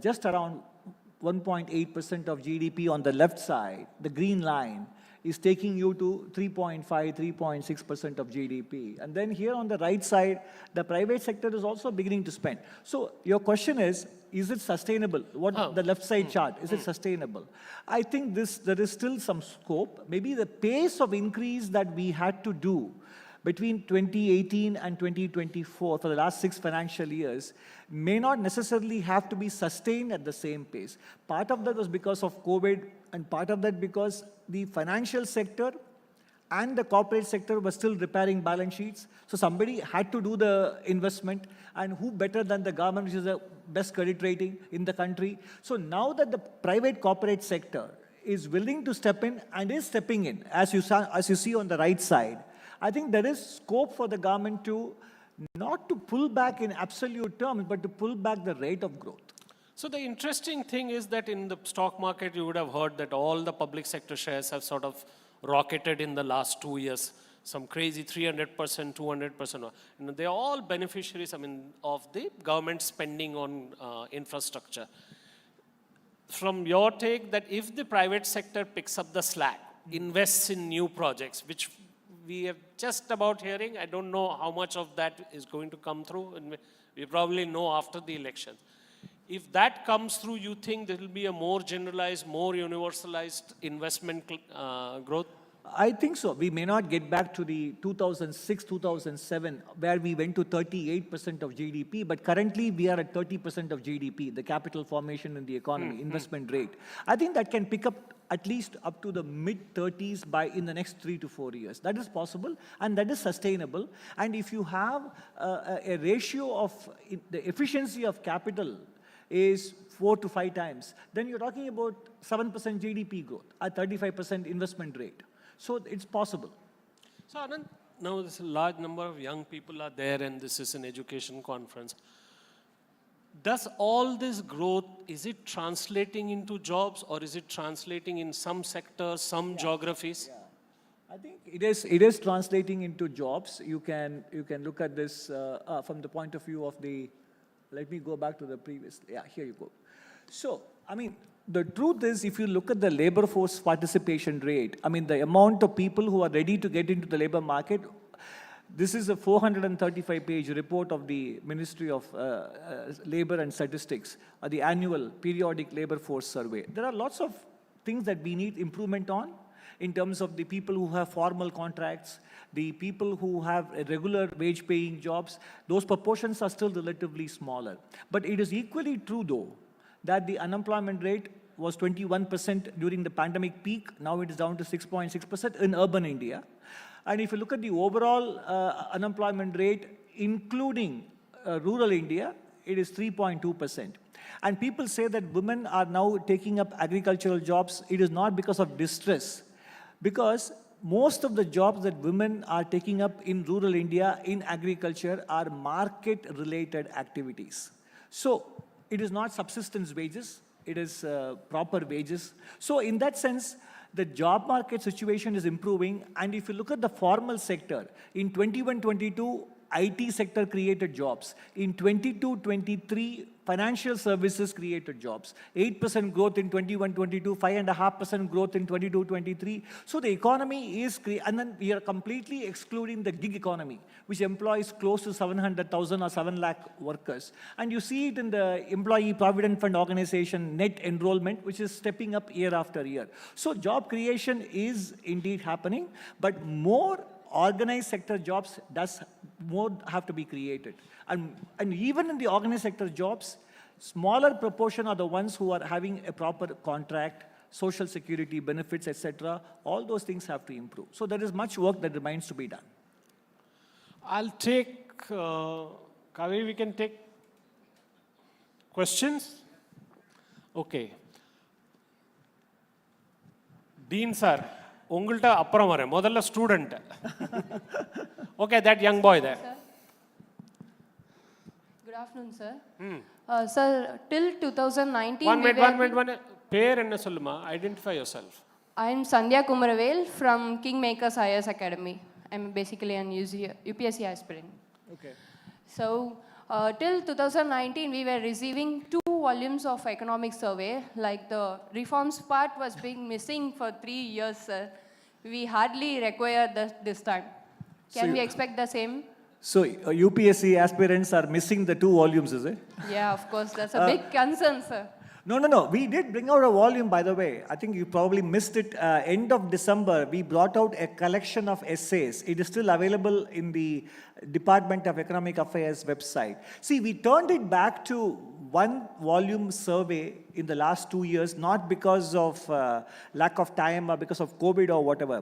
just around 1.8% of GDP on the left side, the green line, is taking you to 3.5, 3.6% of GDP. And then here on the right side, the private sector is also beginning to spend. So your question is it sustainable? What the left side chart, is it sustainable? I think there is still some scope. Maybe the pace of increase that we had to do between 2018 and 2024 for the last 6 financial years may not necessarily have to be sustained at the same pace. Part of that was because of COVID, and part of that because the financial sector and the corporate sector were still repairing balance sheets. So somebody had to do the investment, and who better than the government, which is the best credit rating in the country. So now that the private corporate sector is willing to step in and is stepping in, as you see on the right side, I think there is scope for the government to not to pull back in absolute terms, but to pull back the rate of growth. So the interesting thing is that in the stock market, you would have heard that all the public sector shares have sort of rocketed in the last 2 years. Some crazy 300%, 200%. And they're all beneficiaries, I mean, of the government spending on infrastructure. From your take, that if the private sector picks up the slack, invests in new projects, which we are just about hearing, I don't know how much of that is going to come through, and we probably know after the election. If that comes through, you think there will be a more generalized, more universalized investment growth? I think so. We may not get back to the 2006, 2007, where we went to 38% of GDP, but currently we are at 30% of GDP, the capital formation in the economy, investment rate. I think that can pick up at least up to the mid-30s in the next 3 to 4 years. That is possible, and that is sustainable. And if you have a ratio of the efficiency of capital is 4 to 5 times, then you're talking about 7% GDP growth at 35% investment rate. So it's possible. So Anand, now there's a large number of young people are there, and this is an education conference. Does all this growth, is it translating into jobs, or is it translating in some sectors, some geographies? I think it is translating into jobs. You can look at this from the point of view of the, let me go back to the previous, here you go. So, I mean, the truth is, if you look at the labor force participation rate, I mean, the amount of people who are ready to get into the labor market, This is a 435-page report of the Ministry of Labor and Statistics, the annual periodic labor force survey. There are lots of things that we need improvement on in terms of the people who have formal contracts, the people who have regular wage-paying jobs. Those proportions are still relatively smaller. But it is equally true, though, that the unemployment rate was 21% during the pandemic peak. Now it is down to 6.6% in urban India. And if you look at the overall unemployment rate, including rural India, it is 3.2%. And people say that women are now taking up agricultural jobs. It is not because of distress, because most of the jobs that women are taking up in rural India in agriculture are market-related activities. So it is not subsistence wages, it is proper wages. So in that sense, the job market situation is improving. And if you look at the formal sector, in 21-22, IT sector created jobs. In 22-23, financial services created jobs. 8% growth in 21-22, 5.5% growth in 22-23. So the economy is, and then we are completely excluding the gig economy, which employs close to 700,000 or 7 lakh workers. And you see it in the Employee Provident Fund Organization net enrollment, which is stepping up year after year. So job creation is indeed happening, but more organized sector jobs more have to be created. And even in the organized sector jobs, smaller proportion are the ones who are having a proper contract, social security benefits, etc. All those things have to improve. So there is much work that remains to be done. I'll take, Kaveri, we can take questions? Okay. Dean sir. உங்கள்கிட்ட அப்புறம் வரேன் முதல்ல student okay that young boy there good afternoon sir sir till 2019 one minute பேர் என்ன சொல்லுமா identify yourself I am Sandhya Kumaravel from Kingmakers IAS Academy. I'm basically an UPSC aspirant. Okay. So till 2019 we were receiving 2 volumes of economic survey, like the reforms part was being missing for 3 years, sir. We hardly require this time. Can we expect the same? So UPSC aspirants are missing the 2 volumes, is it? Yeah, of course, that's a big concern, sir. No. We did bring out a volume, by the way. I think you probably missed it. End of December, we brought out a collection of essays. It is still available in the Department of Economic Affairs website. See, we turned it back to 1 volume survey in the last 2 years, not because of lack of time or because of COVID or whatever.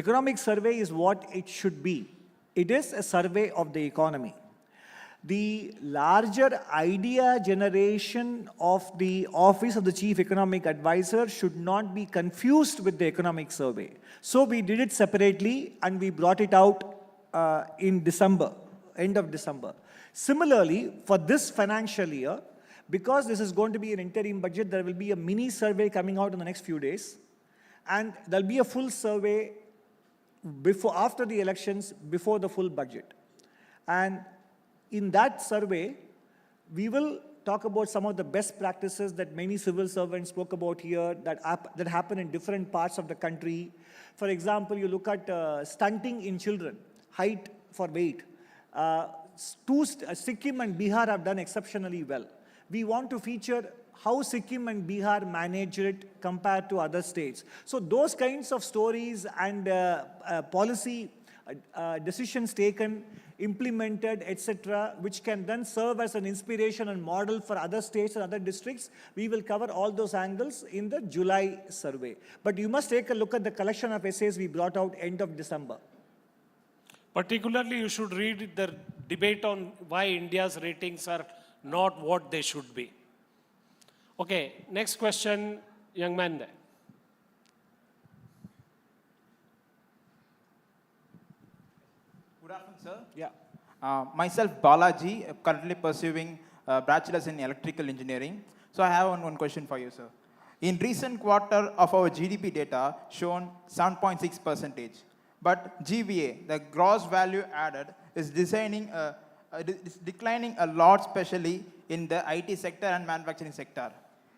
Economic survey is what it should be. It is a survey of the economy. The larger idea generation of the Office of the Chief Economic Advisor should not be confused with the economic survey. So we did it separately and we brought it out in December, end of December. Similarly, for this financial year, because this is going to be an interim budget, there will be a mini survey coming out in the next few days. And there'll be a full survey after the elections, before the full budget. And in that survey, we will talk about some of the best practices that many civil servants spoke about here that happen in different parts of the country. For example, you look at stunting in children, height for weight. Sikkim and Bihar have done exceptionally well. We want to feature how Sikkim and Bihar manage it compared to other states. So those kinds of stories and policy decisions taken, implemented, etc., which can then serve as an inspiration and model for other states and other districts, we will cover all those angles in the July survey. But you must take a look at the collection of essays we brought out end of December. Particularly, you should read the debate on why India's ratings are not what they should be. Okay, next question, young man there. Good afternoon, sir. Yeah. Myself, Balaji, currently pursuing bachelor's in electrical engineering. So I have one question for you, sir. In recent quarter of our GDP data shown 7.6%, but GVA, the gross value added, is declining a lot, especially in the IT sector and manufacturing sector.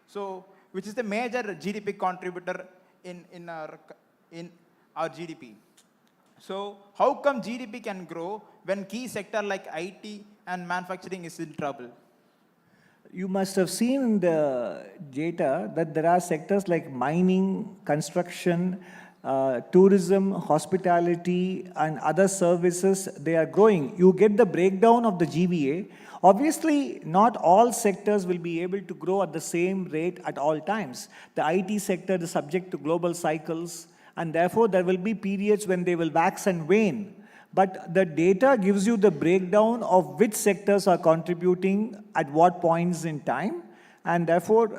So, which is the major GDP contributor in our GDP? So how come GDP can grow when key sector like IT and manufacturing is in trouble? You must have seen in the data that there are sectors like mining, construction, tourism, hospitality, and other services, they are growing. You get the breakdown of the GVA. Obviously, not all sectors will be able to grow at the same rate at all times. The IT sector is subject to global cycles, and therefore there will be periods when they will wax and wane. But the data gives you the breakdown of which sectors are contributing at what points in time. And therefore,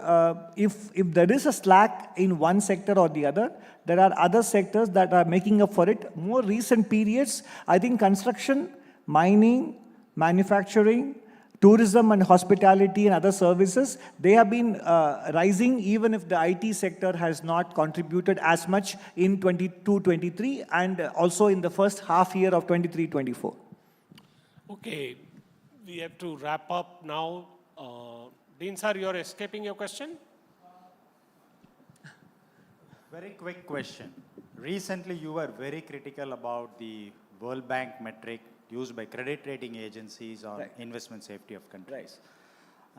if there is a slack in one sector or the other, there are other sectors that are making up for it. More recent periods, I think construction, mining, manufacturing, tourism and hospitality and other services, they have been rising even if the IT sector has not contributed as much in 22-23 and also in the first half year of 23-24. Okay, we have to wrap up now. Dean sir, you're escaping your question? Very quick question. Recently, you were very critical about the World Bank metric used by credit rating agencies on investment safety of countries.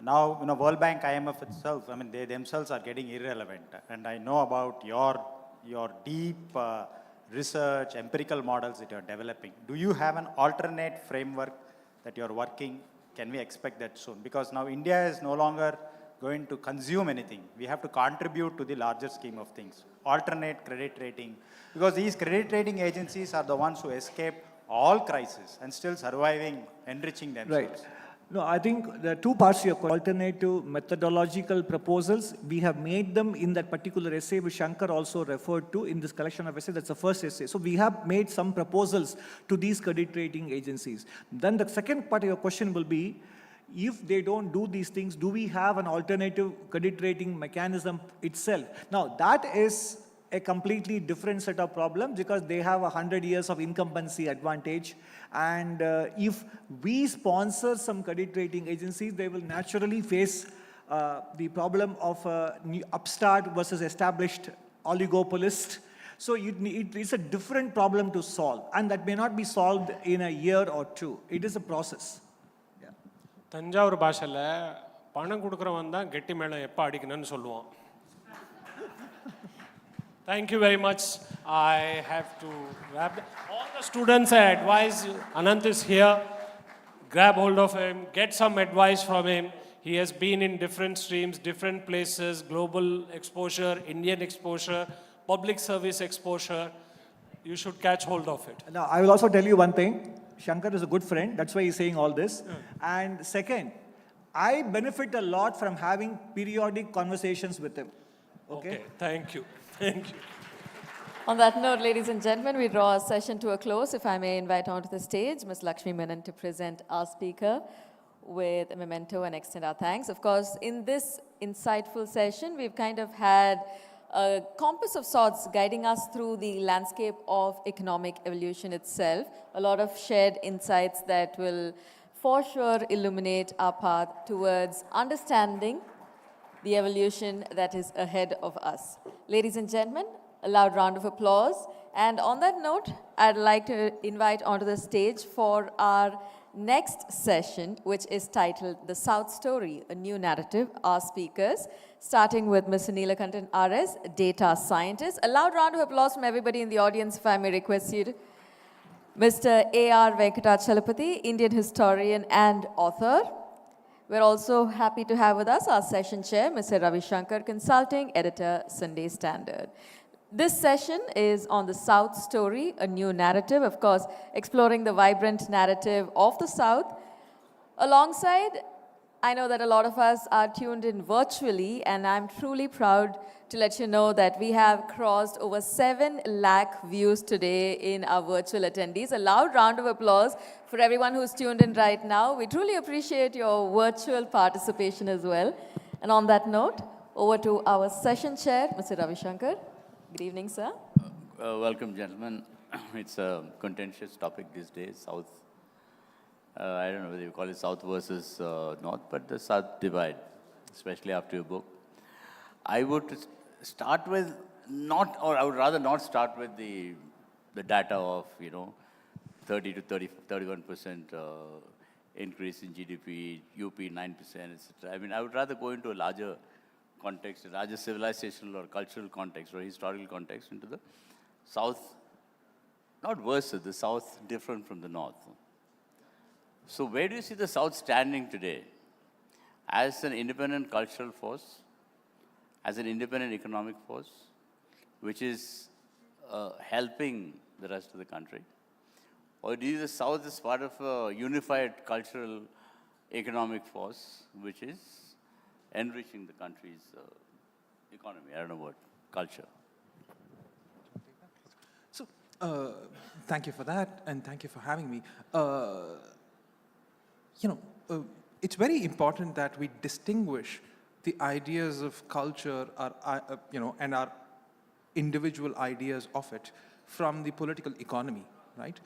Now, World Bank, IMF itself, I mean, they themselves are getting irrelevant. And I know about your deep research, empirical models that you're developing. Do you have an alternate framework that you're working? Can we expect that soon? Because now India is no longer going to consume anything. We have to contribute to the larger scheme of things. Alternate credit rating. Because these credit rating agencies are the ones who escape all crises and still surviving, enriching themselves. Right. No, I think there are two parts to your alternative methodological proposals. We have made them in that particular essay which Shankar also referred to in this collection of essays. That's the first essay. So we have made some proposals to these credit rating agencies. Then the second part of your question will be, if they don't do these things, do we have an alternative credit rating mechanism itself? Now, that is a completely different set of problems because they have 100 years of incumbency advantage. And if we sponsor some credit rating agencies, they will naturally face the problem of upstart versus established oligopolist. So it's a different problem to solve. And that may not be solved in a year or two. It is a process. Thanjavur பாஷையில் பணம் கொடுக்குறவன் தான் கெட்டி மேளம் எப்போ அடிக்கணும்னு சொல்லுவான். Thank you very much. I have to wrap. All the students I advise, Anant is here. Grab hold of him, get some advice from him. He has been in different streams, different places, global exposure, Indian exposure, public service exposure. You should catch hold of it. Now, I will also tell you one thing. Shankar is a good friend. That's why he's saying all this. And second, I benefit a lot from having periodic conversations with him. Okay, thank you. Thank you. On that note, ladies and gentlemen, we draw our session to a close. If I may invite onto the stage Ms. Lakshmi Menon to present our speaker with a memento and extend our thanks. Of course, in this insightful session, we've kind of had a compass of sorts guiding us through the landscape of economic evolution itself. A lot of shared insights that will for sure illuminate our path towards understanding the evolution that is ahead of us. Ladies and gentlemen, a loud round of applause. And on that note, I'd like to invite onto the stage for our next session, which is titled The South Story, a New Narrative, our speakers, starting with Mr. Neelakantan R.S., data scientist. A loud round of applause from everybody in the audience, if I may request you to. Mr. A.R. Venkatachalapathy, Indian historian and author. We're also happy to have with us our session chair, Mr. Ravi Shankar, consulting editor, Sunday Standard. This session is on the South Story, a new narrative, of course, exploring the vibrant narrative of the South. Alongside, I know that a lot of us are tuned in virtually, and I'm truly proud to let you know that we have crossed over 7 lakh views today in our virtual attendees. A loud round of applause for everyone who's tuned in right now. We truly appreciate your virtual participation as well. And on that note, over to our session chair, Mr. Ravi Shankar. Good evening, sir. Welcome, gentlemen. It's a contentious topic these days, South. I don't know whether you call it South versus North, but the South divide, especially after your book. I would start with I would rather not start with the the data of, 30 to 31% increase in GDP, UP 9%, etc. I mean, I would rather go into a larger context, a larger civilizational or cultural context or historical context into the South, not worse, the South different from the North. So where do you see the South standing today? As an independent cultural force, as an independent economic force, which is helping the rest of the country? Or do you see the South as part of a unified cultural economic force, which is enriching the country's economy? I don't know what, culture. So, thank you for that, and thank you for having me. It's very important that we distinguish the ideas of culture, and our individual ideas of it from the political economy, right?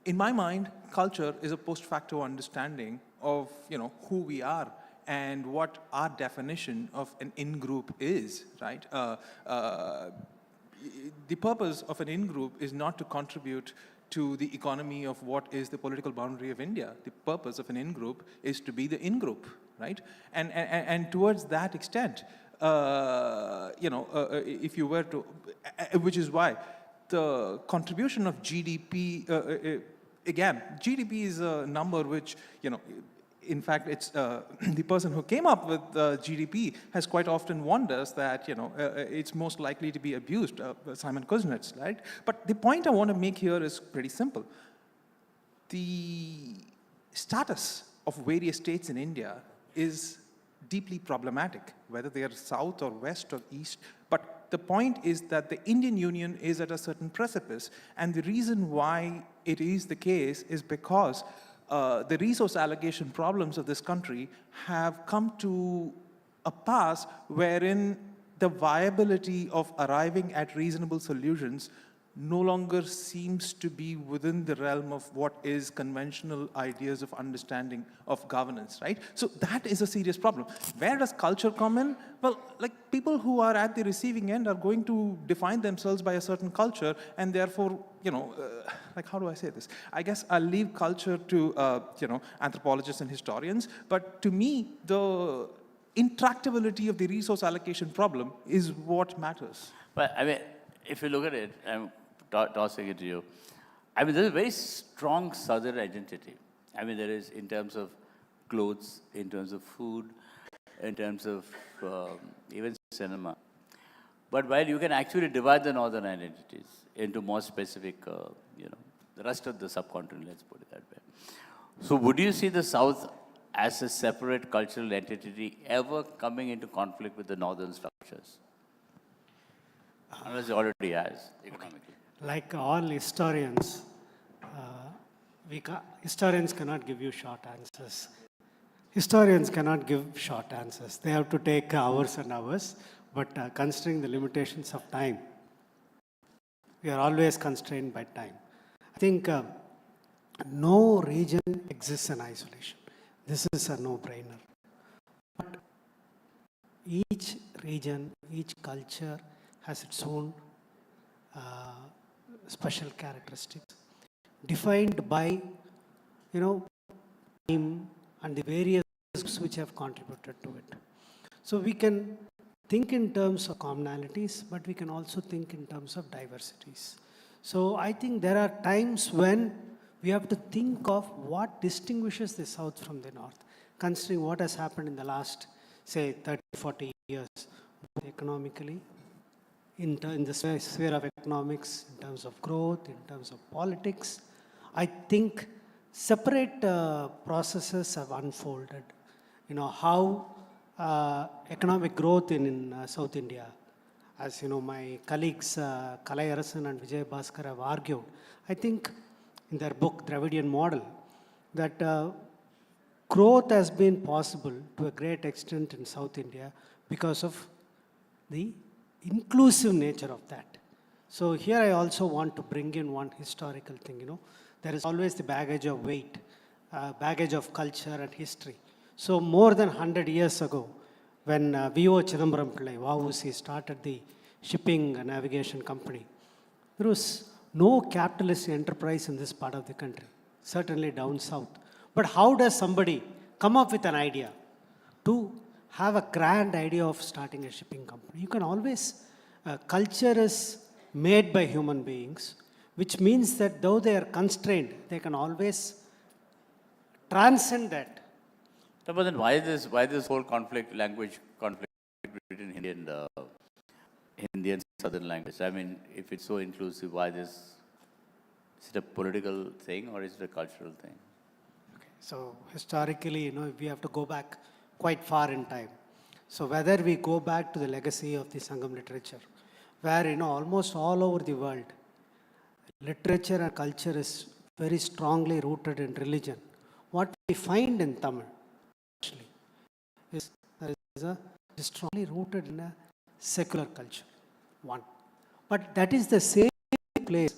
In my mind, culture is a post facto understanding of, who we are and what our definition of an in-group is, right? The purpose of an in-group is not to contribute to the economy of what is the political boundary of India. The purpose of an in-group is to be the in-group, right? And towards that extent, if you were to, which is why the contribution of GDP, again, GDP is a number which, in fact, it's the person who came up with GDP has quite often warned us that, it's most likely to be abused, Simon Kuznets, right? But the point I want to make here is pretty simple. The status of various states in India is deeply problematic, whether they are south or west or east. But the point is that the Indian Union is at a certain precipice. And the reason why it is the case is because the resource allocation problems of this country have come to a pass wherein the viability of arriving at reasonable solutions no longer seems to be within the realm of what is conventional ideas of understanding of governance, right? So that is a serious problem. Where does culture come in? Well, like people who are at the receiving end are going to define themselves by a certain culture, and therefore, like how do I say this? I guess I'll leave culture to, anthropologists and historians, but to me, the intractability of the resource allocation problem is what matters. But I mean, if you look at it, I'm tossing it to you. I mean, there's a very strong Southern identity. I mean, there is in terms of clothes, in terms of food, in terms of even cinema. But while you can actually divide the Northern identities into more specific, the rest of the subcontinent, let's put it that way. So would you see the South as a separate cultural entity ever coming into conflict with the Northern structures? Unless it already has, economically. Like all historians, historians cannot give you short answers. Historians cannot give short answers. They have to take hours and hours, but considering the limitations of time, we are always constrained by time. I think no region exists in isolation. This is a no-brainer. But each region, each culture has its own special characteristics, defined by, time and the various groups which have contributed to it. So we can think in terms of commonalities, but we can also think in terms of diversities. So I think there are times when we have to think of what distinguishes the South from the North, considering what has happened in the last, say, 30, 40 years, economically, in the sphere of economics, in terms of growth, in terms of politics. I think separate processes have unfolded. How economic growth in South India, as my colleagues Kalai Arasan and Vijay Bhaskar have argued, I think in their book, Dravidian Model, that growth has been possible to a great extent in South India because of the inclusive nature of that. So here I also want to bring in one historical thing, there is always the baggage of weight, baggage of culture and history. So more than 100 years ago, when V.O. Chidambaram Pillai, Vausi, started the shipping navigation company, There was no capitalist enterprise in this part of the country, certainly down south. But how does somebody come up with an idea to have a grand idea of starting a shipping company? You can always, culture is made by human beings, which means that though they are constrained, they can always transcend that. No, but then why this whole language conflict between Hindi and Southern language? I mean, if it's so inclusive, why this? Is it a political thing or is it a cultural thing? So historically, we have to go back quite far in time. So whether we go back to the legacy of the Sangam literature, where, almost all over the world, literature and culture is very strongly rooted in religion. What we find in Tamil, actually, is strongly rooted in a secular culture, one. But that is the same place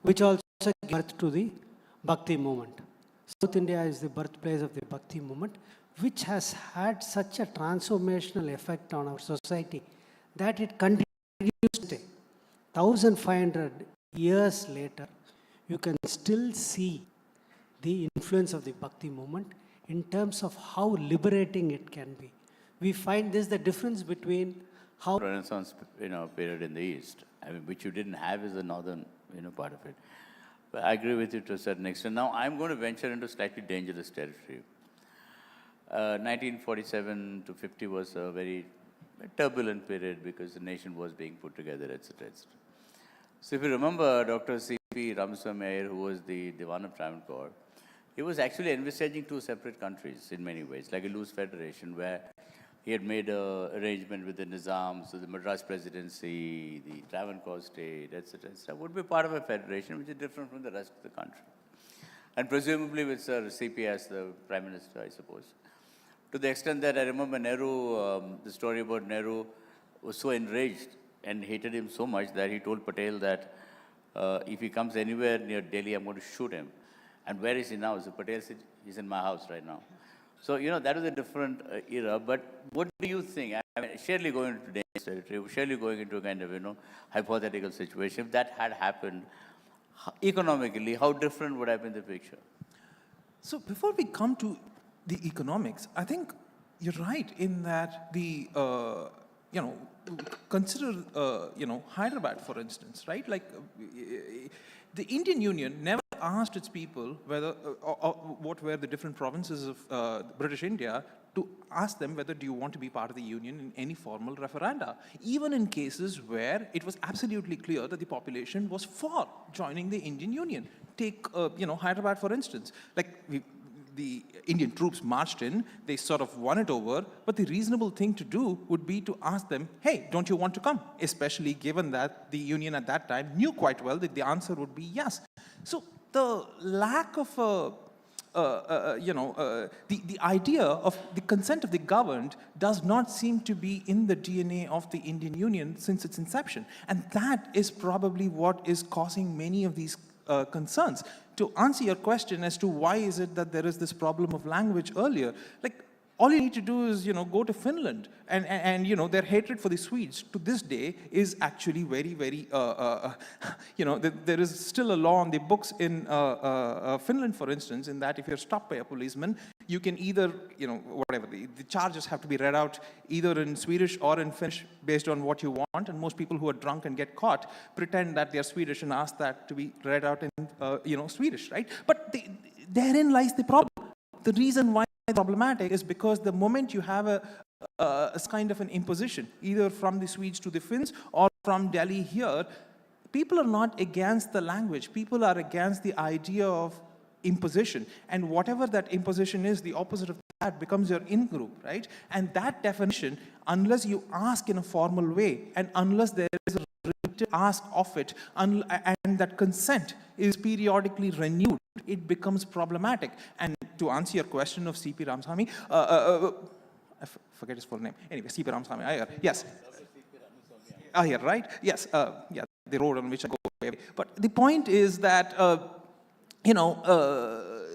which also gave birth to the Bhakti movement. South India is the birthplace of the Bhakti movement, which has had such a transformational effect on our society that it continues today. 1,500 years later, you can still see the influence of the Bhakti movement in terms of how liberating it can be. We find this the difference between how Renaissance, period in the East, I mean, which you didn't have is the northern, part of it. But I agree with you to a certain extent. Now, I'm going to venture into slightly dangerous territory. 1947 to 50 was a very turbulent period because the nation was being put together, etc., etc. So if you remember Dr. C.P. Ramaswamy Iyer, who was the Diwan of Travancore, he was actually envisaging two separate countries in many ways, like a loose federation where he had made an arrangement with the Nizam, so the Madras Presidency, the Travancore state, etc., etc., would be part of a federation which is different from the rest of the country. And presumably with Sir C.P. as the Prime Minister, I suppose. To the extent that I remember Nehru, the story about Nehru was so enraged and hated him so much that he told Patel that if he comes anywhere near Delhi, I'm going to shoot him. And where is he now? So Patel said, he's in my house right now. So, that was a different era. But what do you think? I mean, surely going into dangerous territory, surely going into a kind of, hypothetical situation. If that had happened, economically, how different would have been the picture? So before we come to the economics, I think you're right in that the, consider, Hyderabad, for instance, right? Like the Indian Union never asked its people whether, what were the different provinces of British India to ask them whether do you want to be part of the union in any formal referenda, even in cases where it was absolutely clear that the population was for joining the Indian Union. Take, Hyderabad, for instance. Like, the Indian troops marched in, they sort of won it over, but the reasonable thing to do would be to ask them, hey, don't you want to come? Especially given that the union at that time knew quite well that the answer would be yes. So the lack of, the idea of the consent of the governed does not seem to be in the DNA of the Indian Union since its inception. And that is probably what is causing many of these concerns. To answer your question as to why is it that there is this problem of language earlier, like all you need to do is, go to Finland and their hatred for the Swedes to this day is actually very, very, there is still a law on the books in Finland, for instance, in that if you're stopped by a policeman, you can either, whatever, the charges have to be read out either in Swedish or in Finnish based on what you want, and most people who are drunk and get caught pretend that they're Swedish and ask that to be read out in, Swedish, right? But therein lies the problem. The reason why it's problematic is because the moment you have a kind of an imposition, either from the Swedes to the Finns or from Delhi here, people are not against the language. People are against the idea of imposition. And whatever that imposition is, the opposite of that becomes your in-group, right? And that definition, unless you ask in a formal way, and unless there is a written ask of it, and that consent is periodically renewed, it becomes problematic. And to answer your question of C.P. Ramaswamy, I forget his full name. Anyway, C.P. Ramaswamy Iyer, yes. Iyer, right? Yes, yeah, the road on which I go. But the point is that,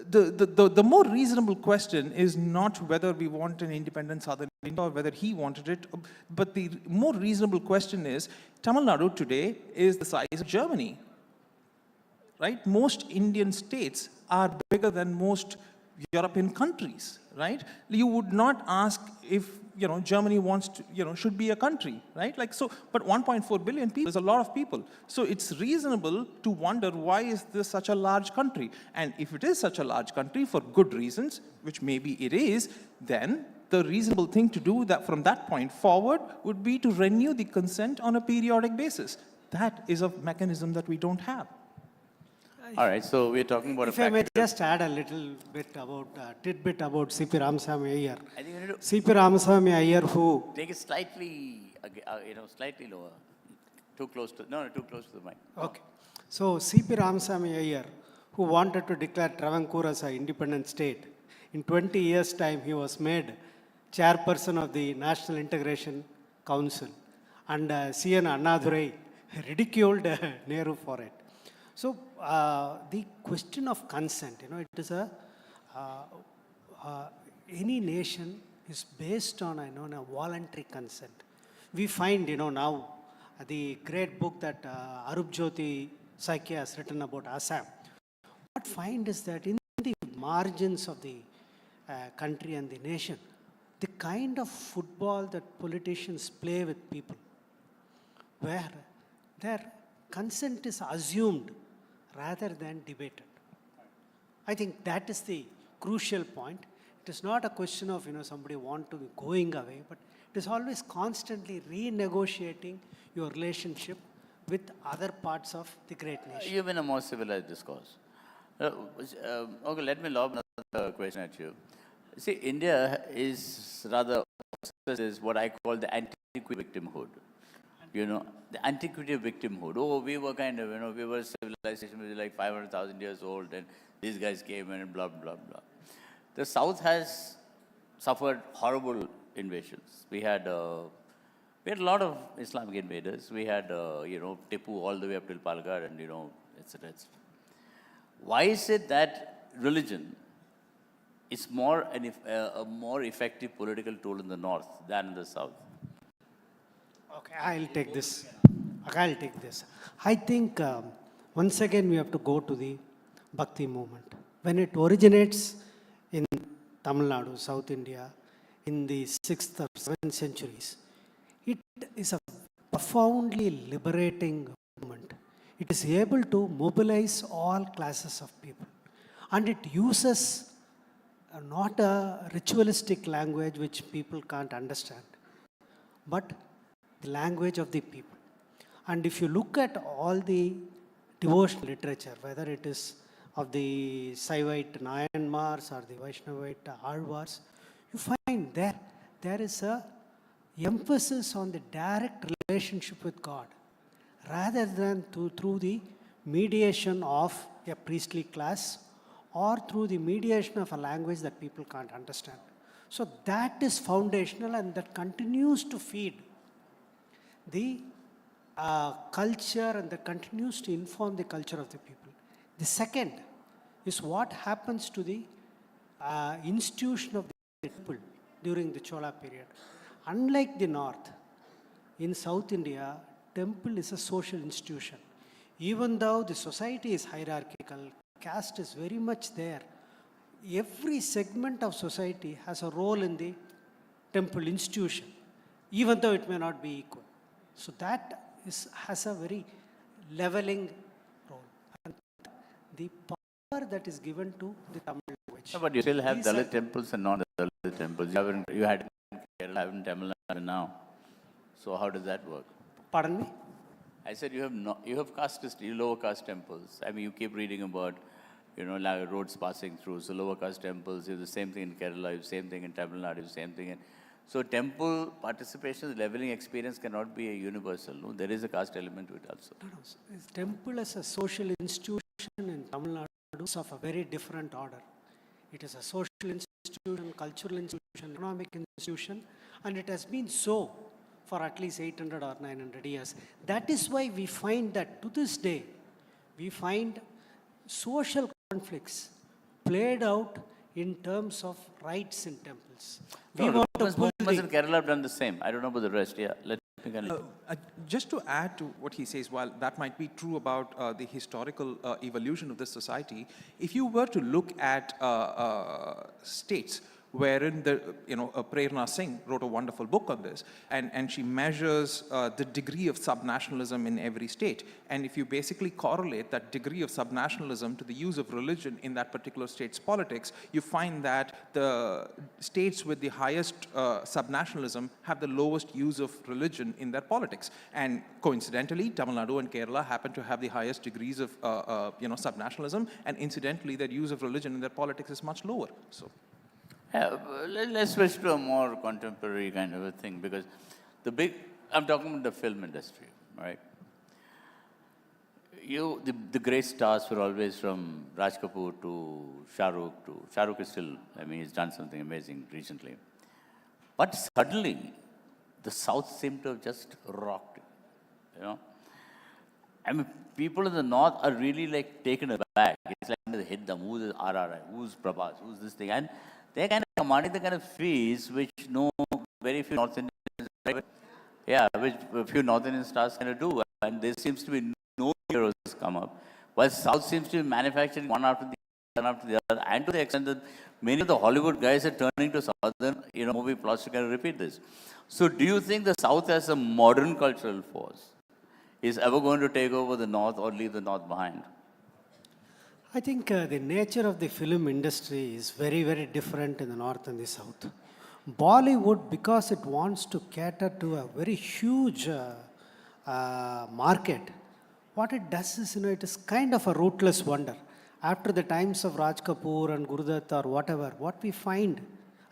the more reasonable question is not whether we want an independent Southern India or whether he wanted it, but the more reasonable question is, Tamil Nadu today is the size of Germany. right? Most Indian states are bigger than most European countries, right? You would not ask if, Germany wants to, should be a country, right? Like so, but 1.4 billion people is a lot of people. So it's reasonable to wonder, why is this such a large country? And if it is such a large country for good reasons, which maybe it is, then the reasonable thing to do that from that point forward would be to renew the consent on a periodic basis. That is a mechanism that we don't have. All right, so we're talking about If I may just add a little bit about, tidbit about C.P. Ramasamy Iyer. I think we need to C.P. Ramasamy Iyer, who... take it slightly, slightly lower. Too close to the mic. Okay. So C.P. Ramasamy Iyer, who wanted to declare Travancore as an independent state, in 20 years' time, he was made chairperson of the National Integration Council. And C.N. Annadurai ridiculed Nehru for it. So the question of consent, it is any nation is based on, a voluntary consent. We find, now, the great book that Arup Jyoti Saikya has written about Assam. What we find is that in the margins of the country and the nation, the kind of football that politicians play with people, where their consent is assumed rather than debated. I think that is the crucial point. It is not a question of, somebody want to be going away, but it is always constantly renegotiating your relationship with other parts of the great nation. You've been a more civilized discourse. Okay, let me lob another question at you. See, India is rather, is what I call the antiquity victimhood. The antiquity of victimhood. Oh, we were kind of, we were civilization, we were like 500,000 years old, and these guys came in and blah, blah, blah. The South has suffered horrible invasions. We had a lot of Islamic invaders. We had, Tipu all the way up till Palghar and, etc. Why is it that religion is a more effective political tool in the North than in the South? Okay, I'll take this. I think, once again, we have to go to the Bhakti movement. When it originates in Tamil Nadu, South India, in the 6th or 7th centuries, it is a profoundly liberating movement. It is able to mobilize all classes of people. And it uses not a ritualistic language which people can't understand, but the language of the people. And if you look at all the devotional literature, whether it is of the Saivite Nayanmars or the Vaishnavite Alvars, you find there is a emphasis on the direct relationship with God, rather than through the mediation of a priestly class or through the mediation of a language that people can't understand. So that is foundational, and that continues to feed the culture, and that continues to inform the culture of the people. The second is what happens to the institution of the temple during the Chola period. Unlike the North, in South India, temple is a social institution. Even though the society is hierarchical, caste is very much there, every segment of society has a role in the temple institution, even though it may not be equal. So that has a very leveling role. And the power that is given to the Tamil language. No, but you still have Dalit temples and non-Dalit temples. You had in Kerala, in Tamil Nadu now. So how does that work? Pardon me? I said you have lower caste temples. I mean, you keep reading about, like roads passing through. So lower caste temples, you have the same thing in Kerala, you have the same thing in Tamil Nadu, the same thing in... So temple participation, leveling experience cannot be a universal. No? There is a caste element to it also. No. Temple as a social institution in Tamil Nadu is of a very different order. It is a social institution, cultural institution, economic institution, and it has been so for at least 800 or 900 years. That is why we find that to this day, we find social conflicts played out in terms of rights in temples. We want to movements in Kerala have done the same. I don't know about the rest. Yeah, let's Just to add to what he says, while that might be true about the historical evolution of this society, if you were to look at states wherein Prerna Singh wrote a wonderful book on this, and she measures the degree of subnationalism in every state. And if you basically correlate that degree of subnationalism to the use of religion in that particular state's politics, you find that the states with the highest subnationalism have the lowest use of religion in their politics. And coincidentally, Tamil Nadu and Kerala happen to have the highest degrees of subnationalism, and incidentally, their use of religion in their politics is much lower. So. Let's switch to a more contemporary kind of a thing, because I'm talking about the film industry, right? The great stars were always from Raj Kapoor to Shah Rukh is still, he's done something amazing recently. But suddenly, the South seemed to have just rocked, people in the North are really like taken aback. It's like they hit them. Who's RRI? Who's Prabhas? Who's this thing? And they're kind of commanding the kind of fees which very few North Indians, which a few North Indian stars kind of do. And there seems to be no heroes come up. While South seems to be manufacturing one after the other, and to the extent that many of the Hollywood guys are turning to Southern movie plots to kind of repeat this. So do you think the South as a modern cultural force is ever going to take over the North or leave the North behind? I think the nature of the film industry is very, very different in the North and the South. Bollywood, because it wants to cater to a very huge market, what it does is, it is kind of a rootless wonder. After the times of Raj Kapoor and Gurudutt or whatever, what we find,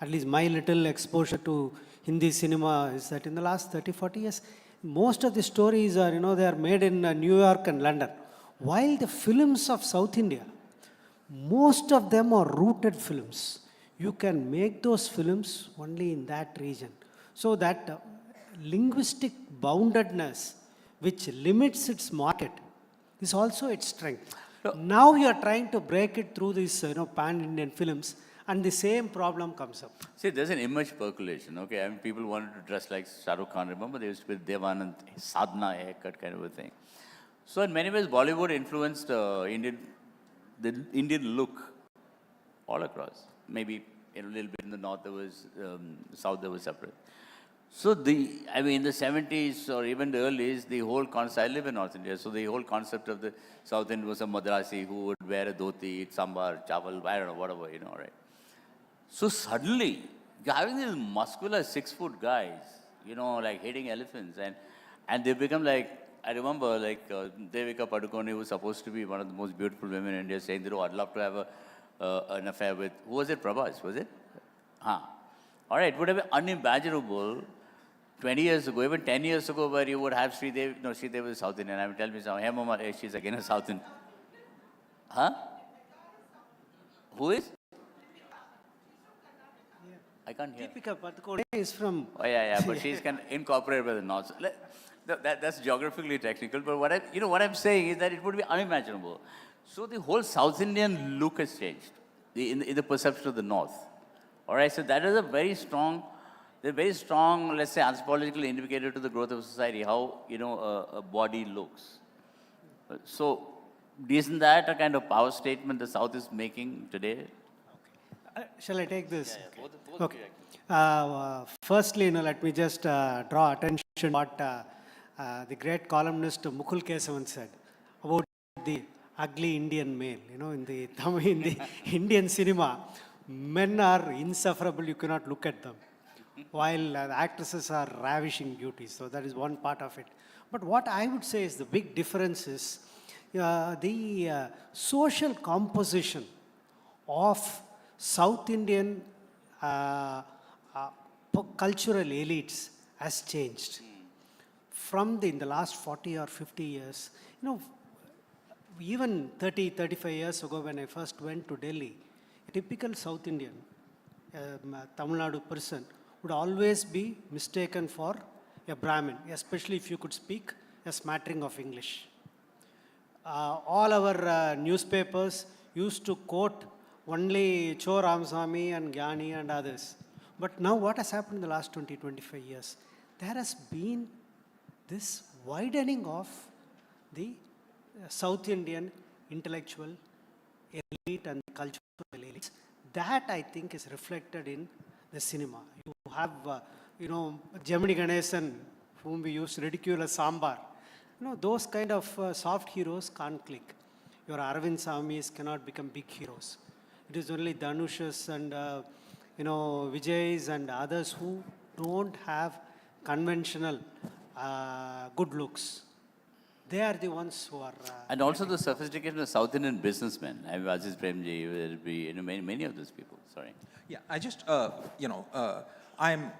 at least my little exposure to Hindi cinema, is that in the last 30, 40 years, most of the stories are, they are made in New York and London. While the films of South India, most of them are rooted films. You can make those films only in that region. So that linguistic boundedness, which limits its market, is also its strength. Now you are trying to break it through these pan-Indian films, and the same problem comes up. See, there's an image percolation, okay? People wanted to dress like Shah Rukh Khan. Remember, they used to be Devanand, sadhana haircut kind of a thing. So in many ways, Bollywood influenced the Indian look all across. Maybe a little bit in the North, there was, South, there was separate. So in the 70s or even the early 80s, the whole concept, I live in North India, so the whole concept of the South Indian was a Madrasi who would wear a dhoti, eat sambar, chawal, I don't know, whatever, right? So suddenly, you're having these muscular 6-foot guys, like hitting elephants, and they become like, I remember Devika Padukone, who was supposed to be one of the most beautiful women in India, saying that, I'd love to have an affair with, who was it, Prabhas, was it? All right, it would have been unimaginable 20 years ago, even 10 years ago, where you would have Sridevi, Sridevi was South Indian. I mean, tell me something, hey mama, she's again a South Indian. Who is? I can't hear. Deepika Padukone is from... Oh, yeah, but she's kind of incorporated by the North. That's geographically technical, but what I'm saying is that it would be unimaginable. So the whole South Indian look has changed in the perception of the North. All right, so that is a very strong, let's say, anthropological indicator to the growth of society, how, a body looks. So isn't that a kind of power statement the South is making today? Shall I take this? Yeah, both okay. Firstly, let me just draw attention to what the great columnist Mukul Kesavan said about the ugly Indian male. In the Indian cinema, men are insufferable, you cannot look at them, while the actresses are ravishing beauties. So that is one part of it. But what I would say is the big difference is the social composition of South Indian cultural elites has changed. From in the last 40 or 50 years, even 30, 35 years ago when I first went to Delhi, a typical South Indian, Tamil Nadu person would always be mistaken for a Brahmin, especially if you could speak a smattering of English. All our newspapers used to quote only Cho Ramaswamy and Gyani and others. But now what has happened in the last 20, 25 years? There has been this widening of the South Indian intellectual elite and cultural elites. That, I think, is reflected in the cinema. You have, Gemini Ganesan, whom we used to ridicule as Sambar. Those kind of soft heroes can't click. Your Arvind Samis cannot become big heroes. It is only Dhanushas and, Vijays and others who don't have conventional good looks. They are the ones who are... and also the sophistication of South Indian businessmen. I mean, Aziz Premji, there will be many of those people. Sorry. Yeah, I just, I'm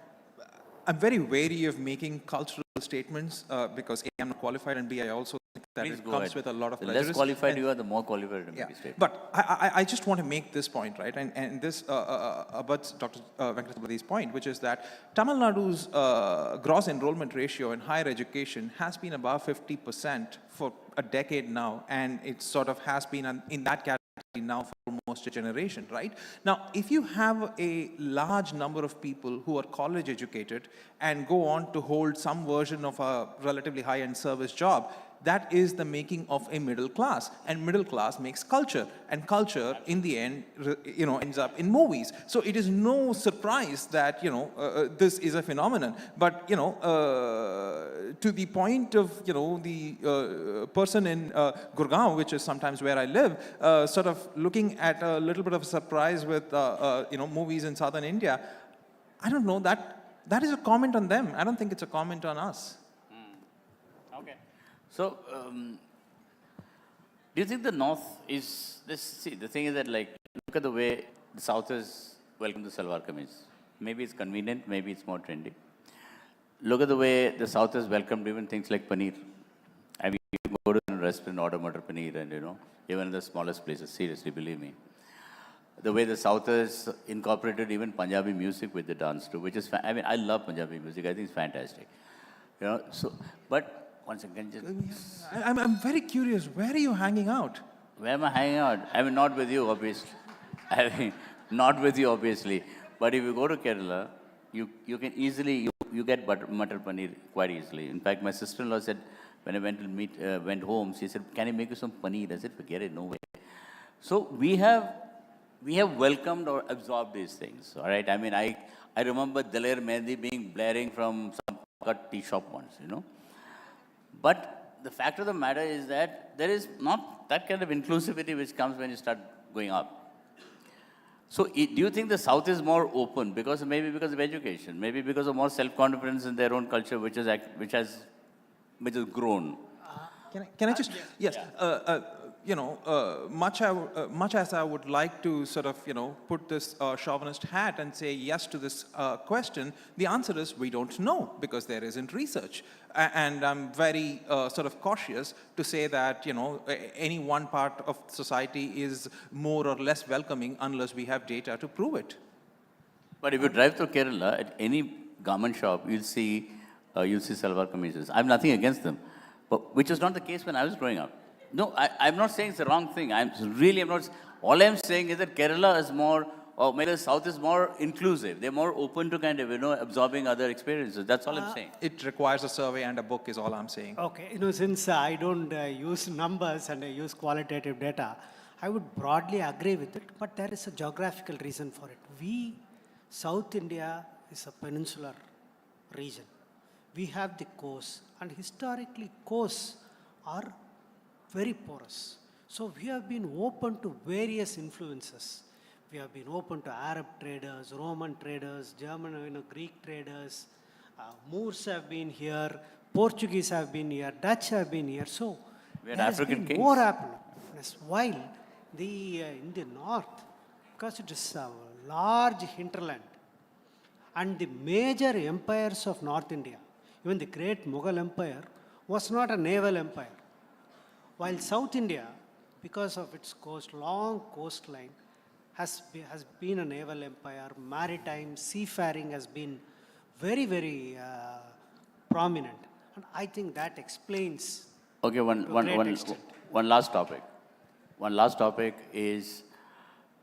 very wary of making cultural statements because A, I'm not qualified, and B, I also think that Please it go comes ahead. with a lot of The prejudice. less qualified And- you are, the more qualified to make Yeah, a statement. but I just want to make this point, right? And this abuts Dr. Venkatapathi's point, which is that Tamil Nadu's gross enrollment ratio in higher education has been above 50% for a decade now, and it sort of has been in that category now for almost a generation, right? Now, if you have a large number of people who are college educated and go on to hold some version of a relatively high-end service job, that is the making of a middle class, and middle class makes culture, and culture in the end ends up in movies. So it is no surprise that this is a phenomenon. But to the point of the person in Gurgaon, which is sometimes where I live, sort of looking at a little bit of a surprise with movies in southern India, I don't know, that is a comment on them. I don't think it's a comment on us. Okay. So, do you think the North is this? See, the thing is that, like, look at the way the South is welcome to salwar kameez. Maybe it's convenient, maybe it's more trendy. Look at the way the South has welcomed even things like paneer. I mean, you go to a restaurant, order matar paneer, and even in the smallest places. Seriously, believe me. The way the South has incorporated even Punjabi music with the dance too, which is I mean, I love Punjabi music. I think it's fantastic. So, but once again, just... I'm very curious. Where are you hanging out? Where am I hanging out? I mean, not with you, obviously. I mean, not with you, obviously. But if you go to Kerala, you can easily, you get matar paneer quite easily. In fact, my sister-in-law said, when I went home, she said, can I make you some paneer? I said, forget it, no way. So we have welcomed or absorbed these things, all right? I mean, I remember Daler Mehndi being blaring from some tea shop once, But the fact of the matter is that there is not that kind of inclusivity which comes when you start going up. So do you think the South is more open maybe because of education, maybe because of more self-confidence in their own culture, which has grown? Can I just, yes, much as I would like to sort of, put this chauvinist hat and say yes to this question, the answer is we don't know because there isn't research. And I'm very sort of cautious to say that, any one part of society is more or less welcoming unless we have data to prove it. But if you drive through Kerala, at any garment shop, you'll see salwar kameezes. I have nothing against them, but which was not the case when I was growing up. No, I'm not saying it's the wrong thing. I'm not. All I'm saying is that Kerala is more, or maybe the South is more inclusive. They're more open to kind of, absorbing other experiences. That's all I'm saying. It requires a survey and a book is all I'm saying. Okay, since I don't use numbers and I use qualitative data, I would broadly agree with it, but there is a geographical reason for it. South India is a peninsular region. We have the coast, and historically coasts are very porous. So we have been open to various influences. We have been open to Arab traders, Roman traders, German, Greek traders. Moors have been here, Portuguese have been here, Dutch have been here. So we had there African has been kings. more openness. While in the north, because it is a large hinterland, and the major empires of North India, even the great Mughal Empire, was not a naval empire. While South India, because of its long coastline, has been a naval empire, maritime, seafaring has been very, very prominent. And I think that explains Okay, one last topic. One last topic is,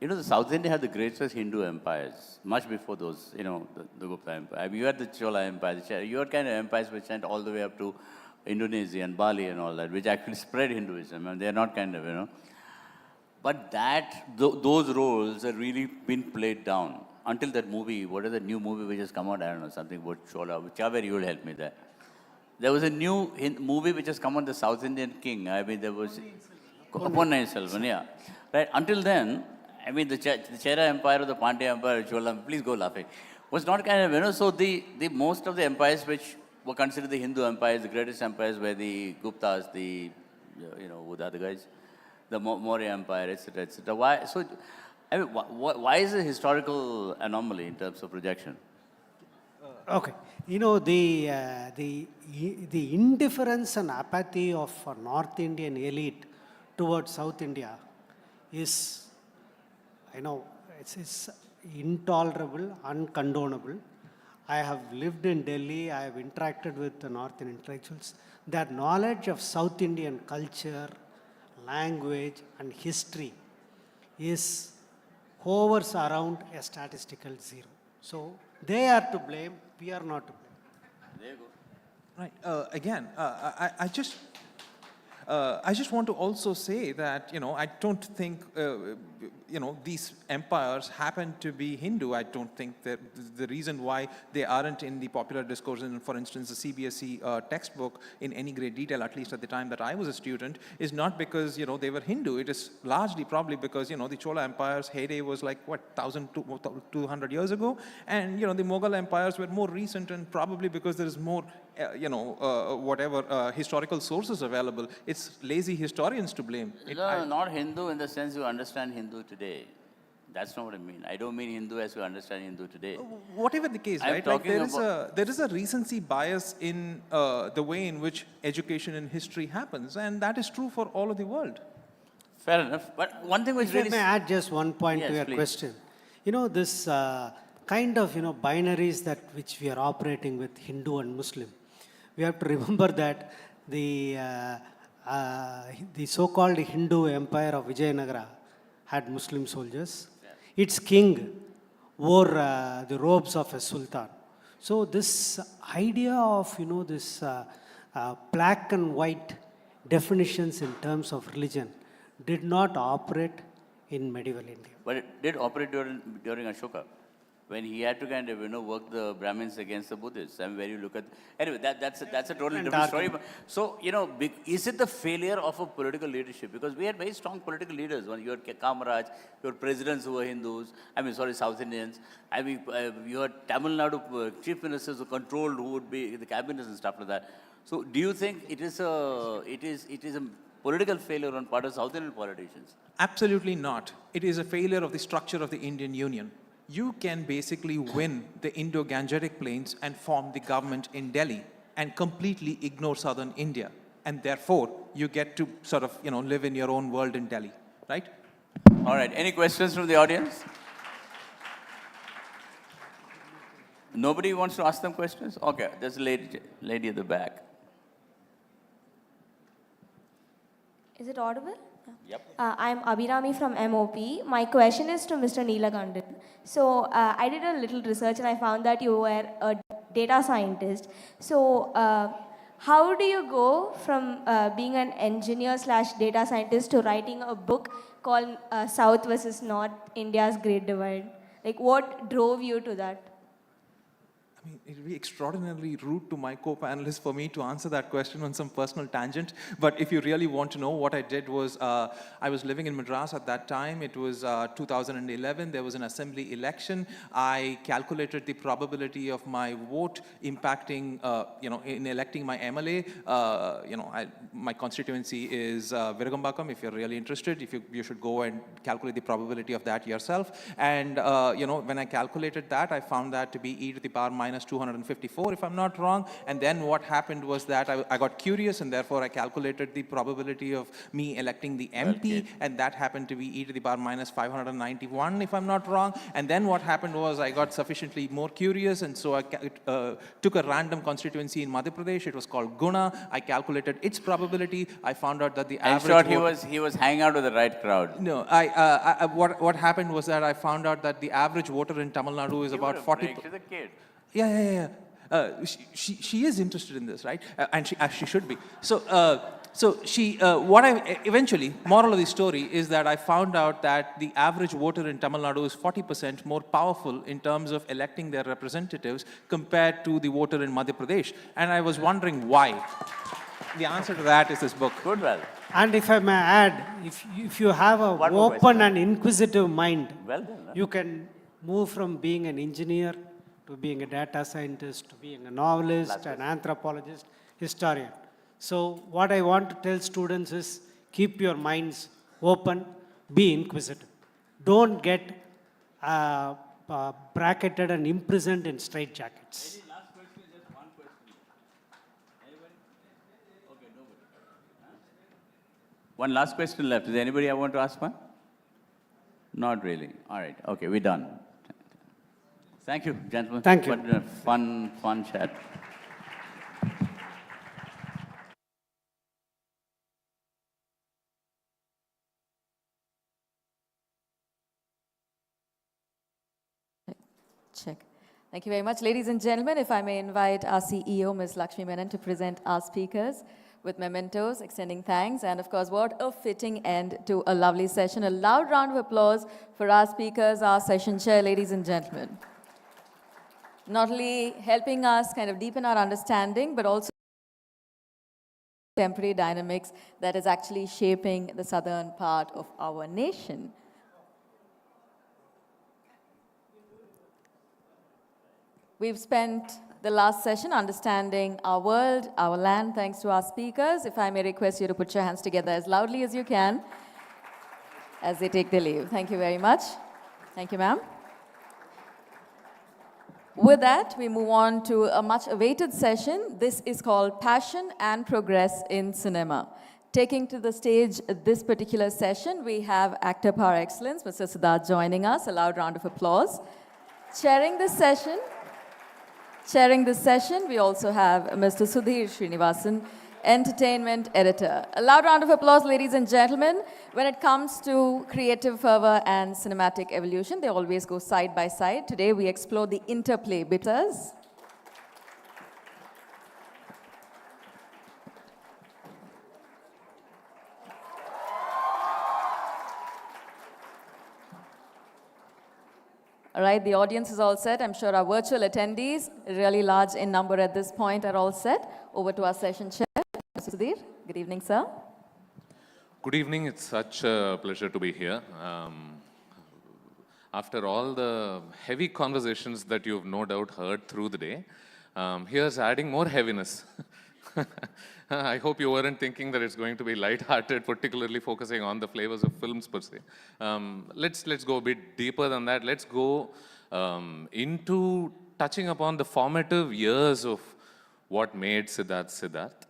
You know, the South India had the greatest Hindu empires, much before those, you know, the Gupta Empire. I mean, you had the Chola Empire, you had kind of empires which went all the way up to Indonesia and Bali and all that, which actually spread Hinduism, and they're not kind of, you know. But those roles have really been played down until that movie, what is that new movie which has come out, I don't know, something about Chola, whichever you will help me there. There was a new movie which has come on, the South Indian king. I mean, there was Ponniyin Selvan, yeah. Right, until then, I mean, the Chera Empire or the Pandya Empire, Chola, please go laughing, was not kind of, you know, so the most of the empires which were considered the Hindu empires, the greatest empires were the Guptas, the, you know, who the other guys, the Maurya Empire, etc., etc. Why? So, I mean, why is it a historical anomaly in terms of projection? Okay. You know, the indifference and apathy of North Indian elite towards South India is, I know, it's intolerable, uncondonable. I have lived in Delhi, I have interacted with the North Indian intellectuals. Their knowledge of South Indian culture, language, and history hovers around a statistical zero. So they are to blame, we are not to blame. There you go. Right. Again, I just want to also say that, you know, I don't think, you know, these empires happen to be Hindu. I don't think that the reason why they aren't in the popular discourse, in, for instance, the CBSE textbook in any great detail, at least at the time that I was a student, is not because, you know, they were Hindu. It is largely probably because, you know, the Chola Empire's heyday was like, what, 1,200 years ago? And, you know, the Mughal empires were more recent, and probably because there is more historical sources available. It's lazy historians to blame. No, not Hindu in the sense you understand Hindu today. That's not what I mean. I don't mean Hindu as you understand Hindu today. Whatever the case, right? Like there is a recency bias in the way in which education and history happens, and that is true for all of the world. Fair enough. But one thing which If really... I may add just one point to your question. You know, this kind of, you know, binaries which we are operating with Hindu and Muslim, we have to remember that the so-called Hindu empire of Vijayanagara had Muslim soldiers. Its king wore the robes of a sultan. So this idea of, you know, this black and white definitions in terms of religion did not operate in medieval India. But it did operate during Ashoka, when he had to kind of, you know, work the Brahmins against the Buddhists. I mean, where you look at... Anyway, that's a totally different story. So, you know, is it the failure of a political leadership? Because we had very strong political leaders. You had Kamaraj, you had presidents who were Hindus, South Indians. I mean, you had Tamil Nadu chief ministers who controlled who would be the cabinets and stuff like that. So, do you think it is a political failure on part of South Indian politicians? Absolutely not. It is a failure of the structure of the Indian Union. You can basically win the Indo-Gangetic plains and form the government in Delhi and completely ignore southern India. And therefore, you get to sort of, you know, live in your own world in Delhi, right? All right. Any questions from the audience? Nobody wants to ask them questions? Okay. There's a lady at the back. Is it audible? Yep. I'm Abhirami from MOP. My question is to Mr. Neelakandan. So I did a little research and I found that you were a data scientist. So how do you go from being an engineer/data scientist to writing a book called South versus North, India's Great Divide? Like, what drove you to that? I mean, it would be extraordinarily rude to my co-panelists for me to answer that question on some personal tangent. But if you really want to know, what I did was, I was living in Madras at that time. It was 2011. There was an assembly election. I calculated the probability of my vote impacting, in electing my MLA. My constituency is Viragambakam. If you're really interested, you should go and calculate the probability of that yourself. And, when I calculated that, I found that to be e to the power minus minus 254, if I'm not wrong. And then what happened was that I got curious, and therefore I calculated the probability of me electing the MP, and that happened to be e to the power minus 591, if I'm not wrong. And then what happened was I got sufficiently more curious, and so I took a random constituency in Madhya Pradesh. It was called Guna. I calculated its probability. I found out that the average he was hanging out with the right crowd. No, what happened was that I found out that the average voter in Tamil Nadu is about 40. She's a kid. Yeah. She is interested in this, right? And she should be. So eventually, moral of the story is that I found out that the average voter in Tamil Nadu is 40% more powerful in terms of electing their representatives compared to the voter in Madhya Pradesh. And I was wondering why. The answer to that is this book. Good, well. And if I may add, if you have a open and inquisitive mind, you can move from being an engineer to being a data scientist, to being a novelist, an anthropologist, historian. So what I want to tell students is keep your minds open, be inquisitive. Don't get bracketed and imprisoned in straitjackets. One last question left. Is anybody I want to ask one? Not really. All right. Okay, we're done. Thank you, gentlemen. Thank you. What a fun chat. Check. Thank you very much. Ladies and gentlemen, if I may invite our CEO, Ms. Lakshmi Menon, to present our speakers with mementos, extending thanks, and of course, what a fitting end to a lovely session. A loud round of applause for our speakers, our session chair, ladies and gentlemen. Not only helping us kind of deepen our understanding, but also contemporary dynamics that is actually shaping the southern part of our nation. We've spent the last session understanding our world, our land, thanks to our speakers. If I may request you to put your hands together as loudly as you can as they take their leave. Thank you very much. Thank you, ma'am. With that, we move on to a much awaited session. This is called Passion and Progress in Cinema. Taking to the stage this particular session, we have actor par excellence, Mr. Siddharth, joining us. A loud round of applause. Chairing this session, we also have Mr. Sudhir Srinivasan, entertainment editor. A loud round of applause, ladies and gentlemen. When it comes to creative fervor and cinematic evolution, they always go side by side. Today, we explore the interplay between us. All right, the audience is all set. I'm sure our virtual attendees, really large in number at this point, are all set. Over to our session chair, Mr. Sudhir. Good evening, sir. Good evening. It's such a pleasure to be here. After all the heavy conversations that you've no doubt heard through the day, here's adding more heaviness. I hope you weren't thinking that it's going to be light-hearted, particularly focusing on the flavors of films per se. Let's go a bit deeper than that. Let's go into touching upon the formative years of what made Siddharth.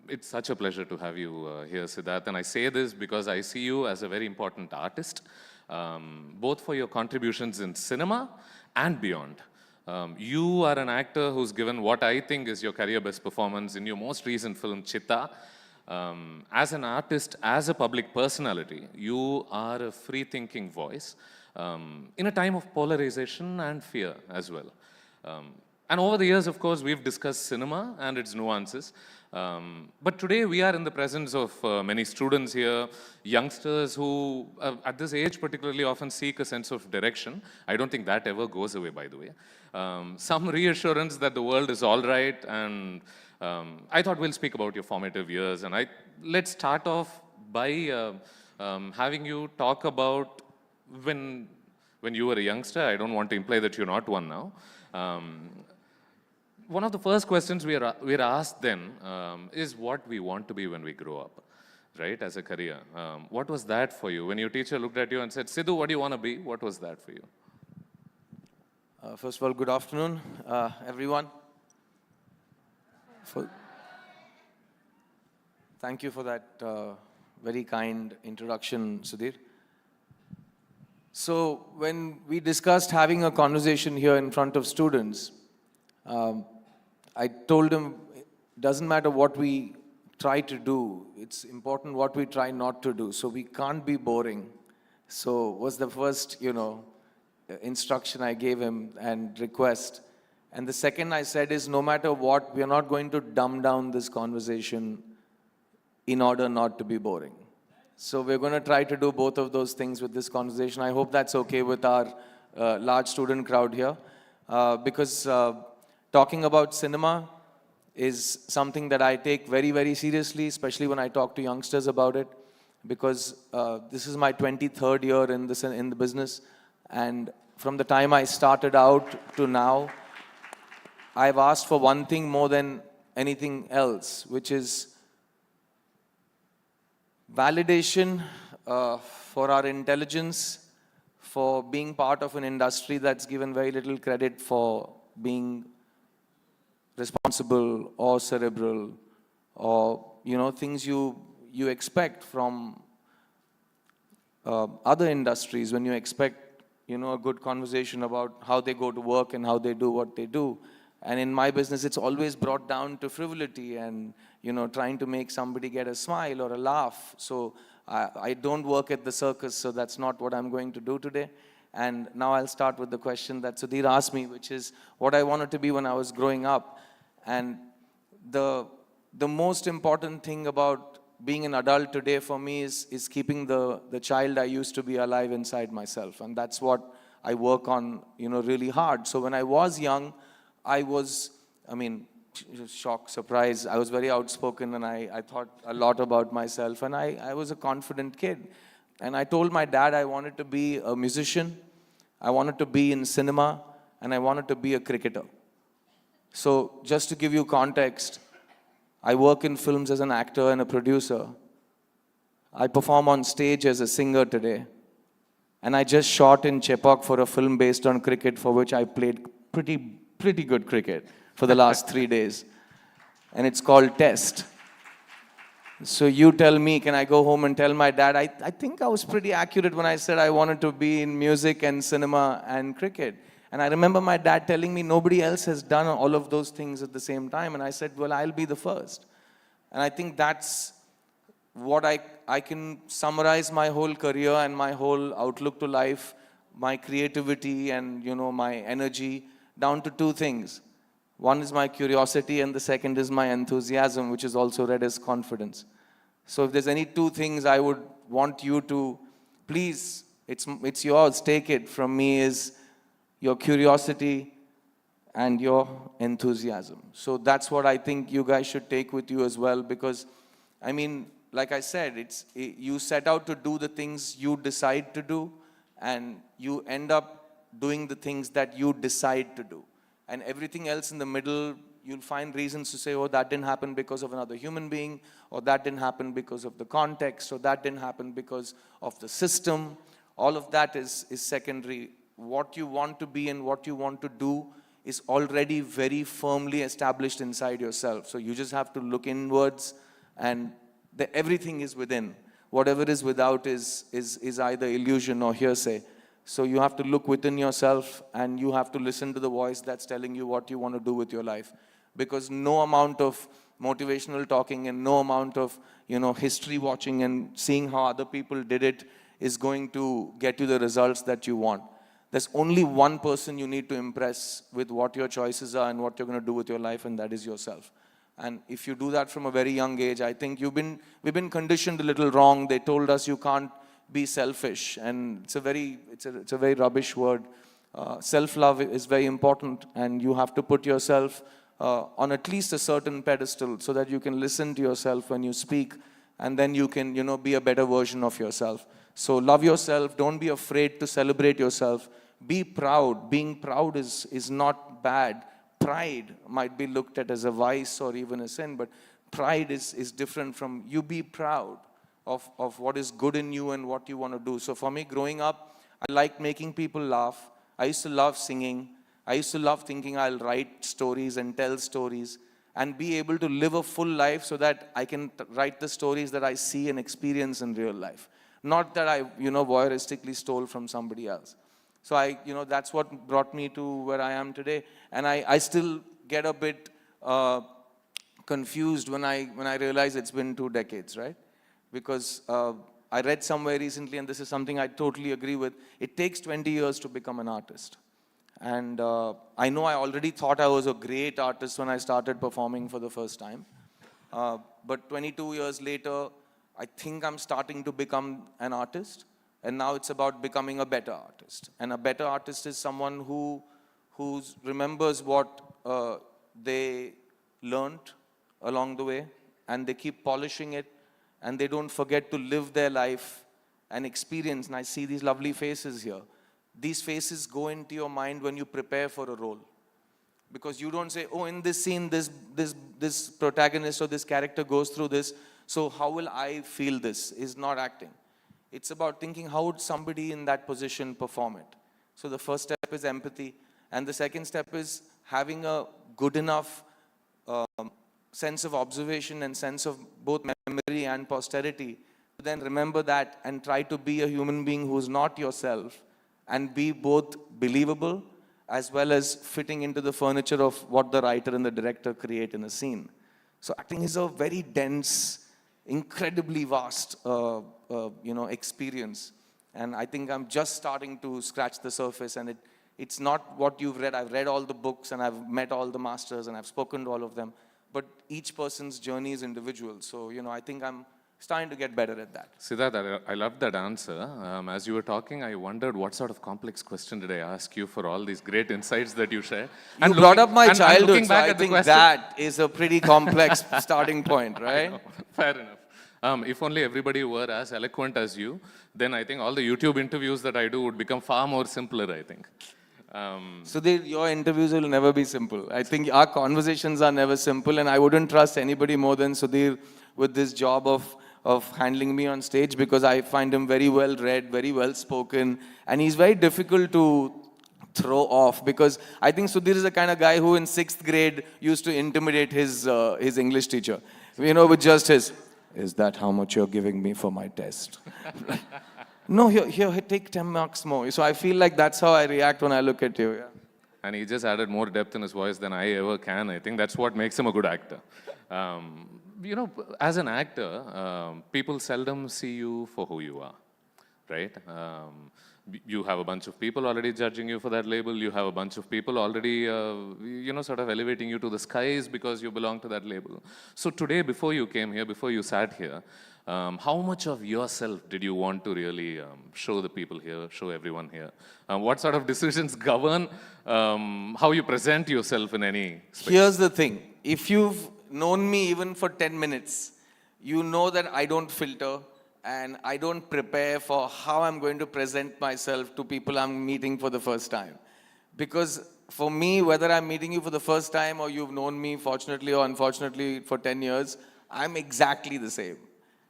It's such a pleasure to have you here, Siddharth. And I say this because I see you as a very important artist, both for your contributions in cinema and beyond. You are an actor who's given what I think is your career best performance in your most recent film, Chitta. As an artist, as a public personality, you are a free-thinking voice in a time of polarization and fear as well. And over the years, of course, we've discussed cinema and its nuances. But today we are in the presence of many students here, youngsters who at this age particularly often seek a sense of direction. I don't think that ever goes away, by the way. Some reassurance that the world is all right, and I thought we'll speak about your formative years. And let's start off by having you talk about when you were a youngster. I don't want to imply that you're not one now. One of the first questions we're asked then is what we want to be when we grow up, right, as a career. What was that for you? When your teacher looked at you and said, Sidhu, what do you want to be? What was that for you? First of all, good afternoon, everyone. Thank you for that very kind introduction, Sudhir. So when we discussed having a conversation here in front of students, I told him it doesn't matter what we try to do, it's important what we try not to do. So we can't be boring. So was the first, instruction I gave him and request. And the second I said is, no matter what, we are not going to dumb down this conversation in order not to be boring. So we're going to try to do both of those things with this conversation. I hope that's okay with our large student crowd here. Because talking about cinema is something that I take very, very seriously, especially when I talk to youngsters about it. Because this is my 23rd year in the business. And from the time I started out to now, I've asked for one thing more than anything else, which is validation for our intelligence, for being part of an industry that's given very little credit for being responsible or cerebral, or things you expect from other industries when you expect a good conversation about how they go to work and how they do what they do. And in my business, it's always brought down to frivolity and, trying to make somebody get a smile or a laugh. So I don't work at the circus, so that's not what I'm going to do today. And now I'll start with the question that Sudhir asked me, which is what I wanted to be when I was growing up. And the most important thing about being an adult today for me is keeping the child I used to be alive inside myself. And that's what I work on, really hard. So when I was young, I was, shock, surprise, I was very outspoken and I thought a lot about myself, and I was a confident kid. And I told my dad I wanted to be a musician, I wanted to be in cinema, and I wanted to be a cricketer. So just to give you context, I work in films as an actor and a producer. I perform on stage as a singer today. And I just shot in Chepauk for a film based on cricket, for which I played pretty good cricket for the last 3 days. And it's called Test. So you tell me, can I go home and tell my dad? I think I was pretty accurate when I said I wanted to be in music and cinema and cricket. And I remember my dad telling me nobody else has done all of those things at the same time. And I said, well, I'll be the first. And I think that's what I can summarize my whole career and my whole outlook to life, my creativity and, my energy, down to two things. One is my curiosity and the second is my enthusiasm, which is also read as confidence. So if there's any two things I would want you to, please, it's yours, take it from me, is your curiosity and your enthusiasm. So that's what I think you guys should take with you as well, because, like I said, you set out to do the things you decide to do, and you end up doing the things that you decide to do. And everything else in the middle, you'll find reasons to say, oh, that didn't happen because of another human being, or that didn't happen because of the context, or that didn't happen because of the system. All of that is secondary. What you want to be and what you want to do is already very firmly established inside yourself. So you just have to look inwards, and everything is within. Whatever is without is either illusion or hearsay. So you have to look within yourself, and you have to listen to the voice that's telling you what you want to do with your life. Because no amount of motivational talking and no amount of, history watching and seeing how other people did it is going to get you the results that you want. There's only one person you need to impress with what your choices are and what you're going to do with your life, and that is yourself. And if you do that from a very young age, I think we've been conditioned a little wrong. They told us you can't be selfish, and it's a very rubbish word. Self-love is very important, and you have to put yourself on at least a certain pedestal so that you can listen to yourself when you speak, and then you can, be a better version of yourself. So love yourself. Don't be afraid to celebrate yourself. Be proud. Being proud is not bad. Pride might be looked at as a vice or even a sin, but pride is different from you. Be proud of what is good in you and what you want to do. So for me, growing up, I liked making people laugh. I used to love singing. I used to love thinking I'll write stories and tell stories and be able to live a full life so that I can write the stories that I see and experience in real life. Not that I, voyeuristically stole from somebody else. So that's what brought me to where I am today. And I still get a bit confused when I realize it's been 2 decades, right? Because I read somewhere recently, and this is something I totally agree with, it takes 20 years to become an artist. And I know I already thought I was a great artist when I started performing for the first time. But 22 years later, I think I'm starting to become an artist. And now it's about becoming a better artist. And a better artist is someone who remembers what they learned along the way, and they keep polishing it, and they don't forget to live their life and experience. And I see these lovely faces here. These faces go into your mind when you prepare for a role. Because you don't say, oh, in this scene, this protagonist or this character goes through this, so how will I feel this? Is not acting. It's about thinking, how would somebody in that position perform it? So the first step is empathy. And the second step is having a good enough sense of observation and sense of both memory and posterity to then remember that and try to be a human being who's not yourself and be both believable as well as fitting into the furniture of what the writer and the director create in a scene. So acting is a very dense, incredibly vast experience. And I think I'm just starting to scratch the surface, and it's not what you've read. I've read all the books and I've met all the masters and I've spoken to all of them. But each person's journey is individual. So, I think I'm starting to get better at that. Siddharth, I love that answer. As you were talking, I wondered what sort of complex question did I ask you for all these great insights that you share. You brought up my childhood, so I think that is a pretty complex starting point, right? Fair enough. If only everybody were as eloquent as you, then I think all the YouTube interviews that I do would become far more simpler, I think. So your interviews will never be simple. I think our conversations are never simple, and I wouldn't trust anybody more than Sudhir with this job of handling me on stage, because I find him very well read, very well spoken, and he's very difficult to throw off, because I think Sudhir is the kind of guy who in 6th grade used to intimidate his English teacher, with just his, is that how much you're giving me for my test? No, here, take 10 marks more. So I feel like that's how I react when I look at you. Yeah. And he just added more depth in his voice than I ever can. I think that's what makes him a good actor. As an actor, people seldom see you for who you are, right? You have a bunch of people already judging you for that label. You have a bunch of people already, sort of elevating you to the skies because you belong to that label. So today, before you came here, before you sat here, how much of yourself did you want to really show the people here, show everyone here? What sort of decisions govern how you present yourself in any space? Here's the thing. If you've known me even for 10 minutes, you know that I don't filter and I don't prepare for how I'm going to present myself to people I'm meeting for the first time. Because for me, whether I'm meeting you for the first time or you've known me, fortunately or unfortunately, for 10 years, I'm exactly the same.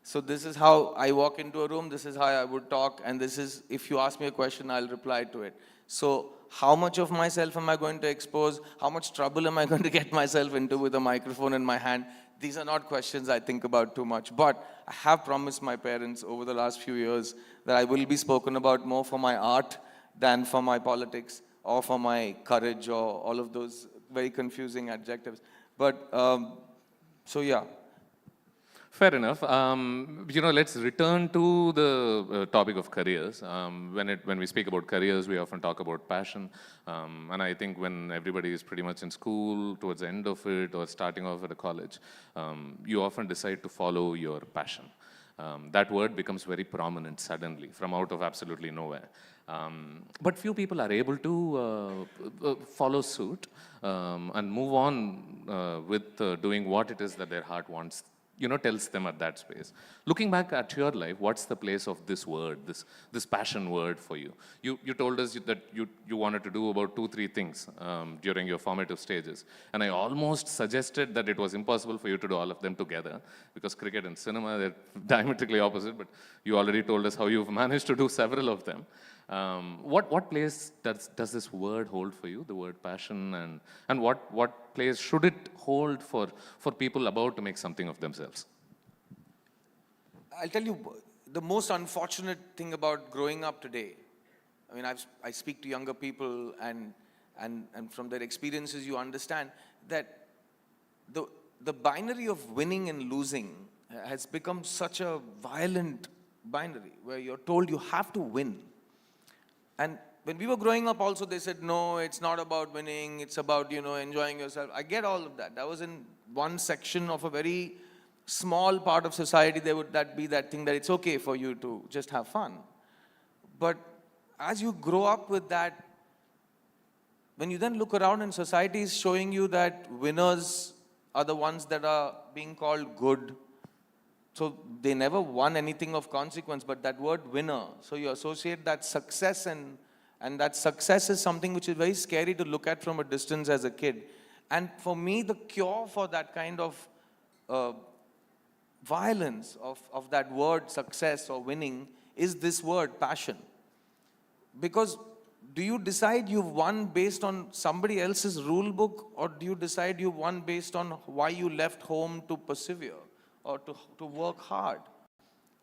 So this is how I walk into a room, this is how I would talk, and this is, if you ask me a question, I'll reply to it. So how much of myself am I going to expose? How much trouble am I going to get myself into with a microphone in my hand? These are not questions I think about too much. But I have promised my parents over the last few years that I will be spoken about more for my art than for my politics or for my courage or all of those very confusing adjectives. But, so yeah. Fair enough. Let's return to the topic of careers. When we speak about careers, we often talk about passion. And I think when everybody is pretty much in school, towards the end of it, or starting off at a college, you often decide to follow your passion. That word becomes very prominent suddenly, from out of absolutely nowhere. But few people are able to follow suit and move on with doing what it is that their heart wants, tells them at that space. Looking back at your life, what's the place of this word, this passion word for you? You told us that you wanted to do about 2-3 things during your formative stages. And I almost suggested that it was impossible for you to do all of them together, because cricket and cinema, they're diametrically opposite, but you already told us how you've managed to do several of them. What place does this word hold for you, the word passion, and what place should it hold for people about to make something of themselves? I'll tell you the most unfortunate thing about growing up today. I mean, I speak to younger people, and from their experiences, you understand that the binary of winning and losing has become such a violent binary where you're told you have to win. And when we were growing up also, they said, no, it's not about winning, it's about, enjoying yourself. I get all of that. That was in one section of a very small part of society. There would be that thing that it's okay for you to just have fun. But as you grow up with that, when you then look around and society is showing you that winners are the ones that are being called good. So they never won anything of consequence, but that word winner. So you associate that success, and that success is something which is very scary to look at from a distance as a kid. And for me, the cure for that kind of violence of that word success or winning is this word passion. Because do you decide you've won based on somebody else's rule book, or do you decide you won based on why you left home to persevere or to work hard?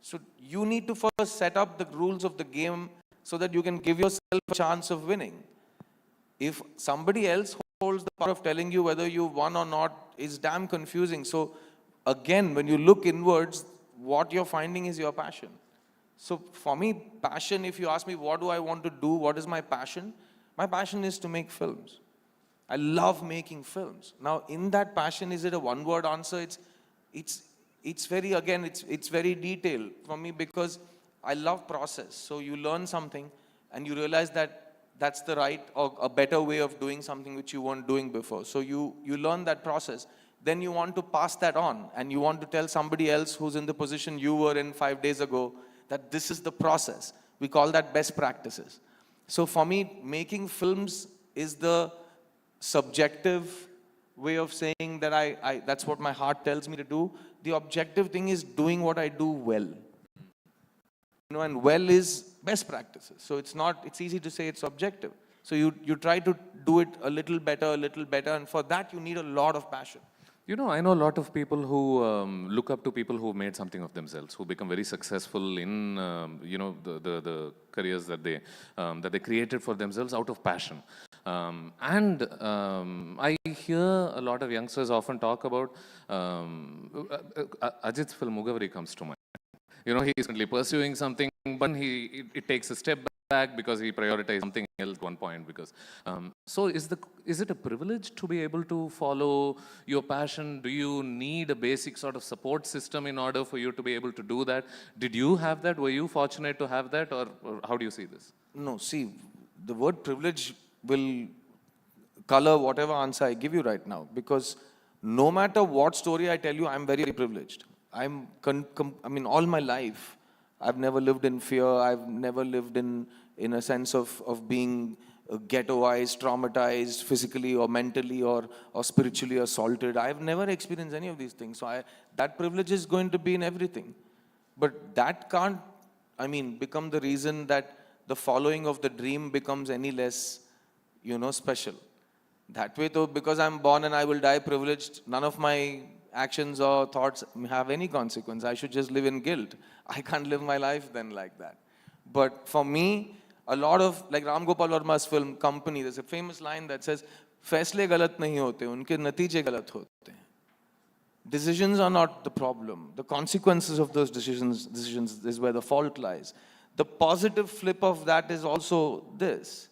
So you need to first set up the rules of the game so that you can give yourself a chance of winning. If somebody else holds the power of telling you whether you won or not, is damn confusing. So again, when you look inwards, what you're finding is your passion. So for me, passion, if you ask me what do I want to do, what is my passion? My passion is to make films. I love making films. Now, in that passion, is it a one-word answer? It's very, again, it's very detailed for me because I love process. So you learn something and you realize that that's the right or a better way of doing something which you weren't doing before. So you learn that process. Then you want to pass that on, and you want to tell somebody else who's in the position you were in 5 days ago that this is the process. We call that best practices. So for me, making films is the subjective way of saying that that's what my heart tells me to do. The objective thing is doing what I do well. And well is best practices. So it's easy to say it's objective. So you try to do it a little better, and for that you need a lot of passion. I know a lot of people who look up to people who've made something of themselves, who become very successful in, the careers that they created for themselves out of passion. I hear a lot of youngsters often talk about, Ajit's film Mugavari comes to mind. He's currently pursuing something, but it takes a step back because he prioritized something else at one point. So is it a privilege to be able to follow your passion? Do you need a basic sort of support system in order for you to be able to do that? Did you have that? Were you fortunate to have that, or how do you see this? No, see, the word privilege will color whatever answer I give you right now, because no matter what story I tell you, I'm very privileged. I mean, all my life, I've never lived in fear. I've never lived in a sense of being ghettoized, traumatized, physically or mentally or spiritually assaulted. I've never experienced any of these things. So that privilege is going to be in everything. But that can't, become the reason that the following of the dream becomes any less, special. That way, though, because I'm born and I will die privileged, none of my actions or thoughts have any consequence. I should just live in guilt. I can't live my life then like that. But for me, a lot of, like Ram Gopal Varma's film Company, there's a famous line that says, "Faisle galat nahi hote, unke natije galat hote." Decisions are not the problem. The consequences of those decisions is where the fault lies. The positive flip of that is also this,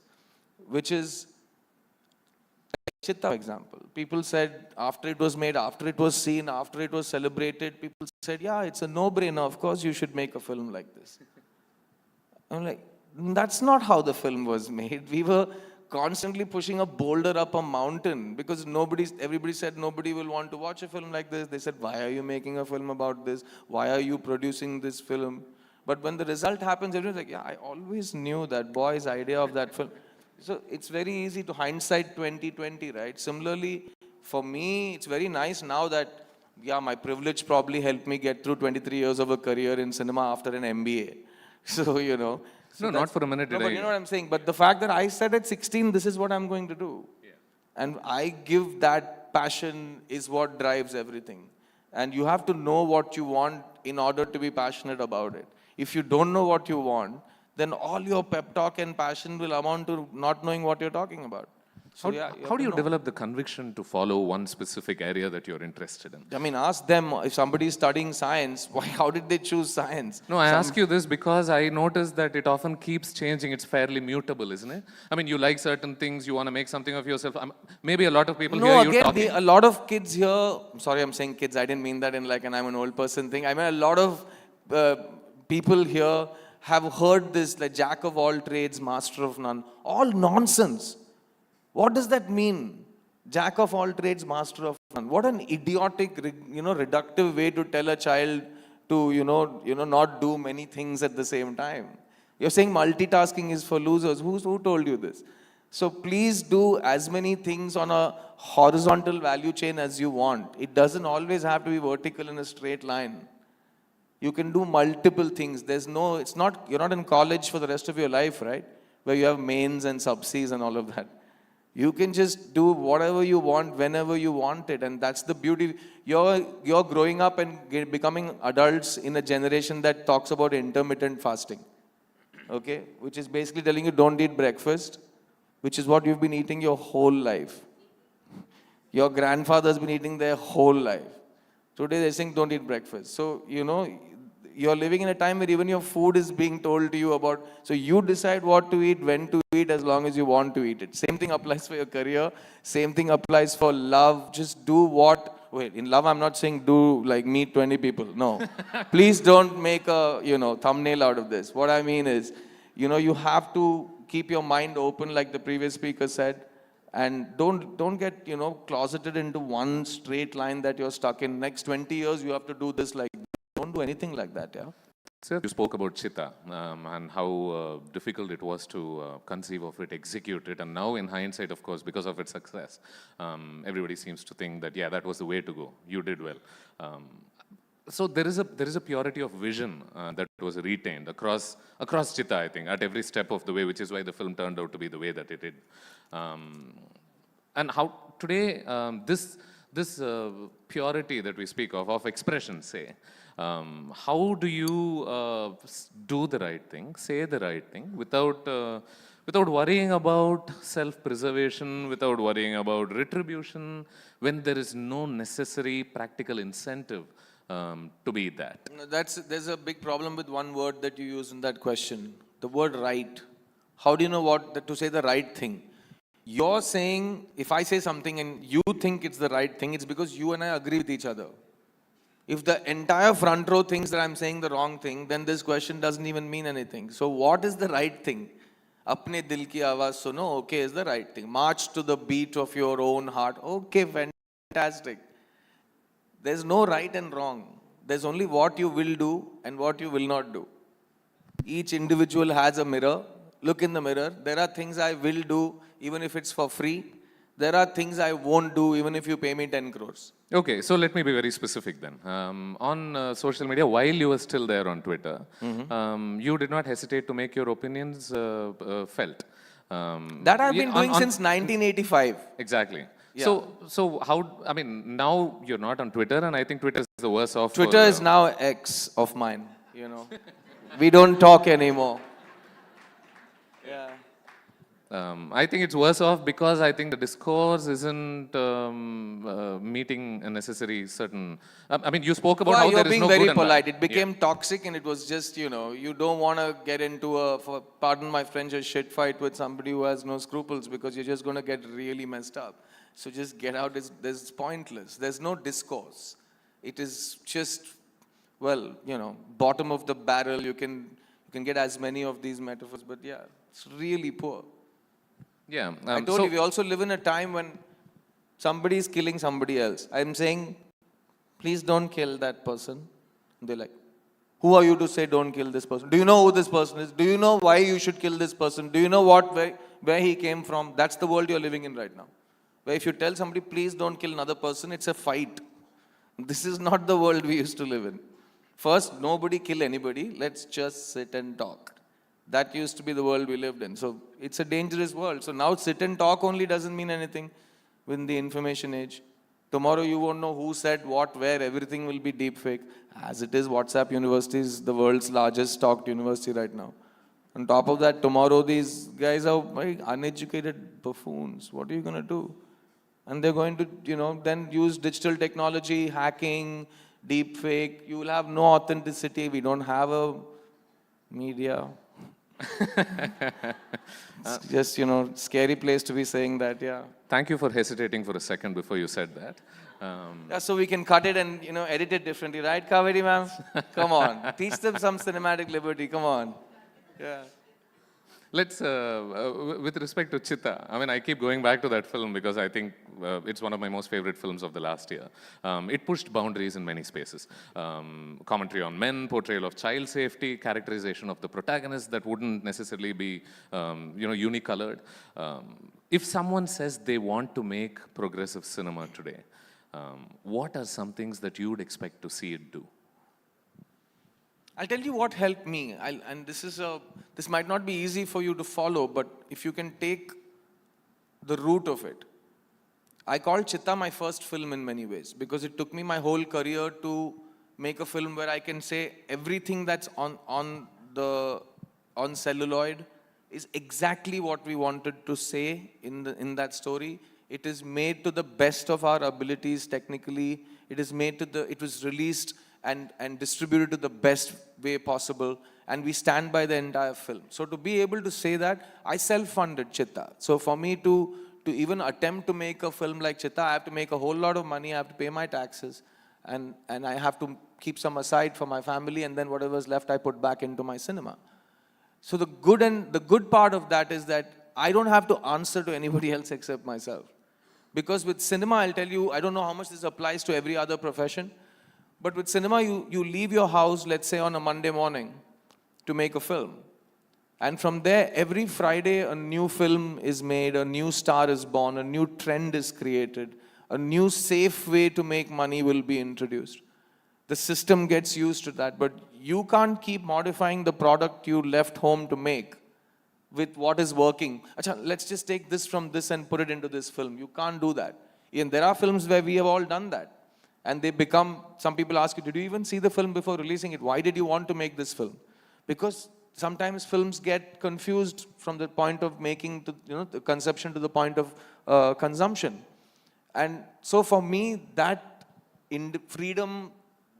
which is Chitta example. People said after it was made, after it was seen, after it was celebrated, people said, yeah, it's a no-brainer. Of course you should make a film like this. I'm like, that's not how the film was made. We were constantly pushing a boulder up a mountain because everybody said nobody will want to watch a film like this. They said, why are you making a film about this? Why are you producing this film? But when the result happens, everyone's like, yeah, I always knew that boy's idea of that film. So it's very easy to hindsight 2020, right? Similarly, for me, it's very nice now that, yeah, my privilege probably helped me get through 23 years of a career in cinema after an MBA. So, No, not for a minute No, did but I. you know what I'm saying? But the fact that I said at 16, this is what I'm going to do. And I give that passion is what drives everything. And you have to know what you want in order to be passionate about it. If you don't know what you want, then all your pep talk and passion will amount to not knowing what you're talking about. So How, yeah, you how have do to you know. develop the conviction to follow one specific area that you're interested in? I mean, ask them if somebody is studying science, why, how did they choose science? No, I ask you this because I notice that it often keeps changing. It's fairly mutable, isn't it? I mean, you like certain things, you want to make something of yourself. Maybe a lot of people hear you again, talking. a lot of kids here, sorry, I'm saying kids, I didn't mean that in like an I'm an old person thing. I mean, a lot of people here have heard this, like jack of all trades, master of none. All nonsense. What does that mean? Jack of all trades, master of none. What an idiotic, reductive way to tell a child to, not do many things at the same time. You're saying multitasking is for losers. Who told you this? So please do as many things on a horizontal value chain as you want. It doesn't always have to be vertical in a straight line. You can do multiple things. You're not in college for the rest of your life, right? Where you have mains and subseas and all of that. You can just do whatever you want, whenever you want it. And that's the beauty. You're growing up and becoming adults in a generation that talks about intermittent fasting. Okay? Which is basically telling you don't eat breakfast, which is what you've been eating your whole life. Your grandfather's been eating their whole life. Today they're saying don't eat breakfast. So, you're living in a time where even your food is being told to you about, so you decide what to eat, when to eat, as long as you want to eat it. Same thing applies for your career. Same thing applies for love. Just do in love I'm not saying do like meet 20 people. No. Please don't make a, thumbnail out of this. What I mean is, you have to keep your mind open like the previous speaker said. And don't get, closeted into one straight line that you're stuck in. Next 20 years, you have to do this like this. Don't do anything like that, yeah? Sir, you spoke about Chitta and how difficult it was to conceive of it, execute it, and now in hindsight, of course, because of its success, everybody seems to think that, yeah, that was the way to go. You did well. So there is a purity of vision that was retained across Chitta, I think, at every step of the way, which is why the film turned out to be the way that it did. And how today this purity that we speak of expression, say, how do you do the right thing, say the right thing, without worrying about self-preservation, without worrying about retribution, when there is no necessary practical incentive to be that? There's a big problem with one word that you use in that question, the word right. How do you know to say the right thing? You're saying, if I say something and you think it's the right thing, it's because you and I agree with each other. If the entire front row thinks that I'm saying the wrong thing, then this question doesn't even mean anything. So what is the right thing? Apne dil ki awaaz suno, okay, is the right thing. March to the beat of your own heart. Okay, fantastic. There's no right and wrong. There's only what you will do and what you will not do. Each individual has a mirror. Look in the mirror. There are things I will do even if it's for free. There are things I won't do even if you pay me 10 crores. Okay, so let me be very specific then. On social media, while you were still there on Twitter, you did not hesitate to make your opinions felt. That I've been doing since 1985. Exactly. Yeah. So how, I mean, now you're not on Twitter, and I think Twitter is the worst off. Twitter is now X of mine, We don't talk anymore. Yeah. I think it's worse off because I think the discourse isn't meeting a necessary certain. I mean, you spoke about how there is no good and bad. You're being very polite. It became toxic, and it was just, you don't want to get into pardon my French, a shit fight with somebody who has no scruples because you're just going to get really messed up. So just get out. It's pointless. There's no discourse. It is just, bottom of the barrel. You can get as many of these metaphors, but yeah, it's really poor. Yeah. I told you, we also live in a time when somebody is killing somebody else. I'm saying, please don't kill that person. They're like, who are you to say don't kill this person? Do you know who this person is? Do you know why you should kill this person? Do you know where he came from? That's the world you're living in right now. Where if you tell somebody, please don't kill another person, it's a fight. This is not the world we used to live in. First, nobody kill anybody. Let's just sit and talk. That used to be the world we lived in. So it's a dangerous world. So now sit and talk only doesn't mean anything in the information age. Tomorrow you won't know who said what, where, everything will be deep fake. As it is, WhatsApp University is the world's largest stocked university right now. On top of that, tomorrow these guys are very uneducated buffoons. What are you going to do? And they're going to, then use digital technology, hacking, deep fake. You will have no authenticity. We don't have a media. It's just, scary place to be saying that, yeah. Thank you for hesitating for a second before you said that. Yeah, so we can cut it and, edit it differently, right, Kaveri ma'am? Come on. Teach them some cinematic liberty, come on. Yeah. Let's, with respect to Chitta, I mean, I keep going back to that film because I think it's one of my most favorite films of the last year. It pushed boundaries in many spaces. Commentary on men, portrayal of child safety, characterization of the protagonist that wouldn't necessarily be, unicolored. If someone says they want to make progressive cinema today, what are some things that you would expect to see it do? I'll tell you what helped me, and this might not be easy for you to follow, but if you can take the root of it. I called Chitta my first film in many ways, because it took me my whole career to make a film where I can say everything that's on celluloid is exactly what we wanted to say in that story. It is made to the best of our abilities technically. It was released and distributed to the best way possible, and we stand by the entire film. So to be able to say that, I self-funded Chitta. So for me to even attempt to make a film like Chitta, I have to make a whole lot of money, I have to pay my taxes, and I have to keep some aside for my family, and then whatever's left I put back into my cinema. So the good part of that is that I don't have to answer to anybody else except myself. Because with cinema, I'll tell you, I don't know how much this applies to every other profession, but with cinema, you leave your house, let's say on a Monday morning, to make a film. And from there, every Friday, a new film is made, a new star is born, a new trend is created, a new safe way to make money will be introduced. The system gets used to that, but you can't keep modifying the product you left home to make with what is working. Achha, let's just take this from this and put it into this film. You can't do that. And there are films where we have all done that. And they become, some people ask you, did you even see the film before releasing it? Why did you want to make this film? Because sometimes films get confused from the point of making, the conception to the point of consumption. And so for me, that freedom,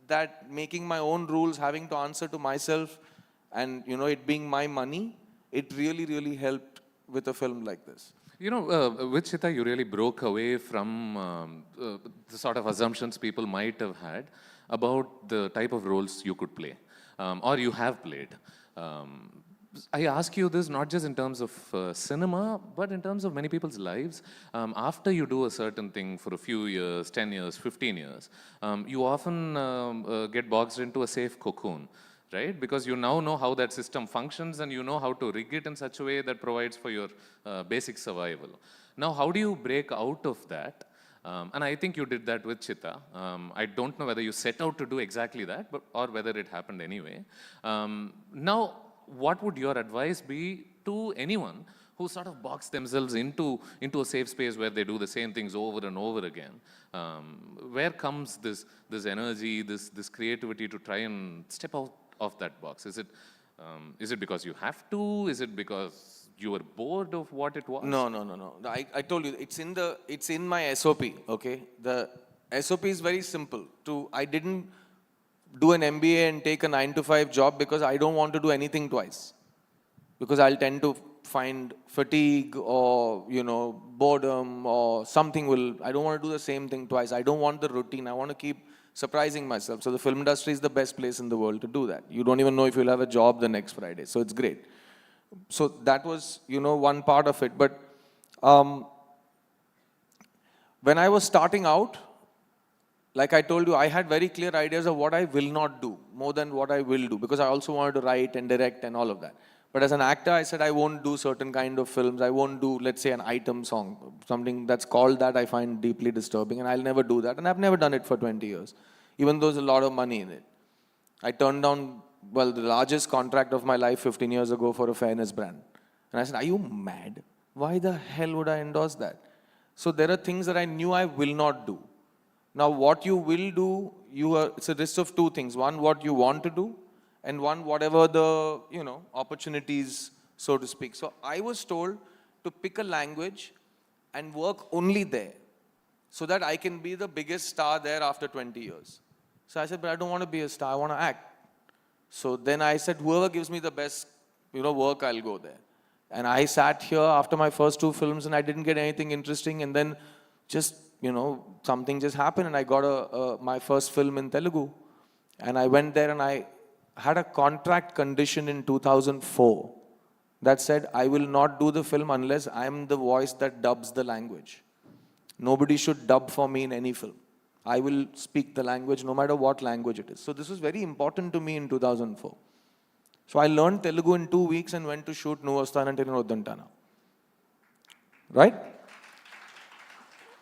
that making my own rules, having to answer to myself, and it being my money, it really, really helped with a film like this. With Chitta, you really broke away from the sort of assumptions people might have had about the type of roles you could play, or you have played. I ask you this not just in terms of cinema, but in terms of many people's lives. After you do a certain thing for a few years, 10 years, 15 years, you often get boxed into a safe cocoon. Right? Because you now know how that system functions and you know how to rig it in such a way that provides for your basic survival. Now, how do you break out of that? And I think you did that with Chitta. I don't know whether you set out to do exactly that, or whether it happened anyway. Now, what would your advice be to anyone who sort of box themselves into a safe space where they do the same things over and over again? Where comes this energy, this creativity to try and step out of that box? Is it because you have to? Is it because you were bored of what it was? No. I told you, it's in my SOP, okay? The SOP is very simple. I didn't do an MBA and take a 9-to-5 job because I don't want to do anything twice. Because I'll tend to find fatigue or, boredom or something I don't want to do the same thing twice. I don't want the routine. I want to keep surprising myself. So the film industry is the best place in the world to do that. You don't even know if you'll have a job the next Friday. So it's great. So that was, one part of it. But when I was starting out, like I told you, I had very clear ideas of what I will not do more than what I will do, because I also wanted to write and direct and all of that. But as an actor, I said I won't do certain kind of films. I won't do, let's say, an item song. Something that's called that I find deeply disturbing, and I'll never do that. And I've never done it for 20 years, even though there's a lot of money in it. I turned down well, the largest contract of my life 15 years ago for a fairness brand. And I said, are you mad? Why the hell would I endorse that? So there are things that I knew I will not do. Now, what you will do, it's a list of two things. One, what you want to do, and one, whatever the, opportunities, so to speak. So I was told to pick a language and work only there so that I can be the biggest star there after 20 years. So I said, but I don't want to be a star, I want to act. So then I said, whoever gives me the best, work, I'll go there. And I sat here after my first 2 films and I didn't get anything interesting, and then just, something just happened and I got my first film in Telugu. And I went there and I had a contract condition in 2004 that said, I will not do the film unless I'm the voice that dubs the language. Nobody should dub for me in any film. I will speak the language no matter what language it is. So this was very important to me in 2004. So I learned Telugu in 2 weeks and went to shoot Nuvu Vastanante Nenu Vaddantana. Right?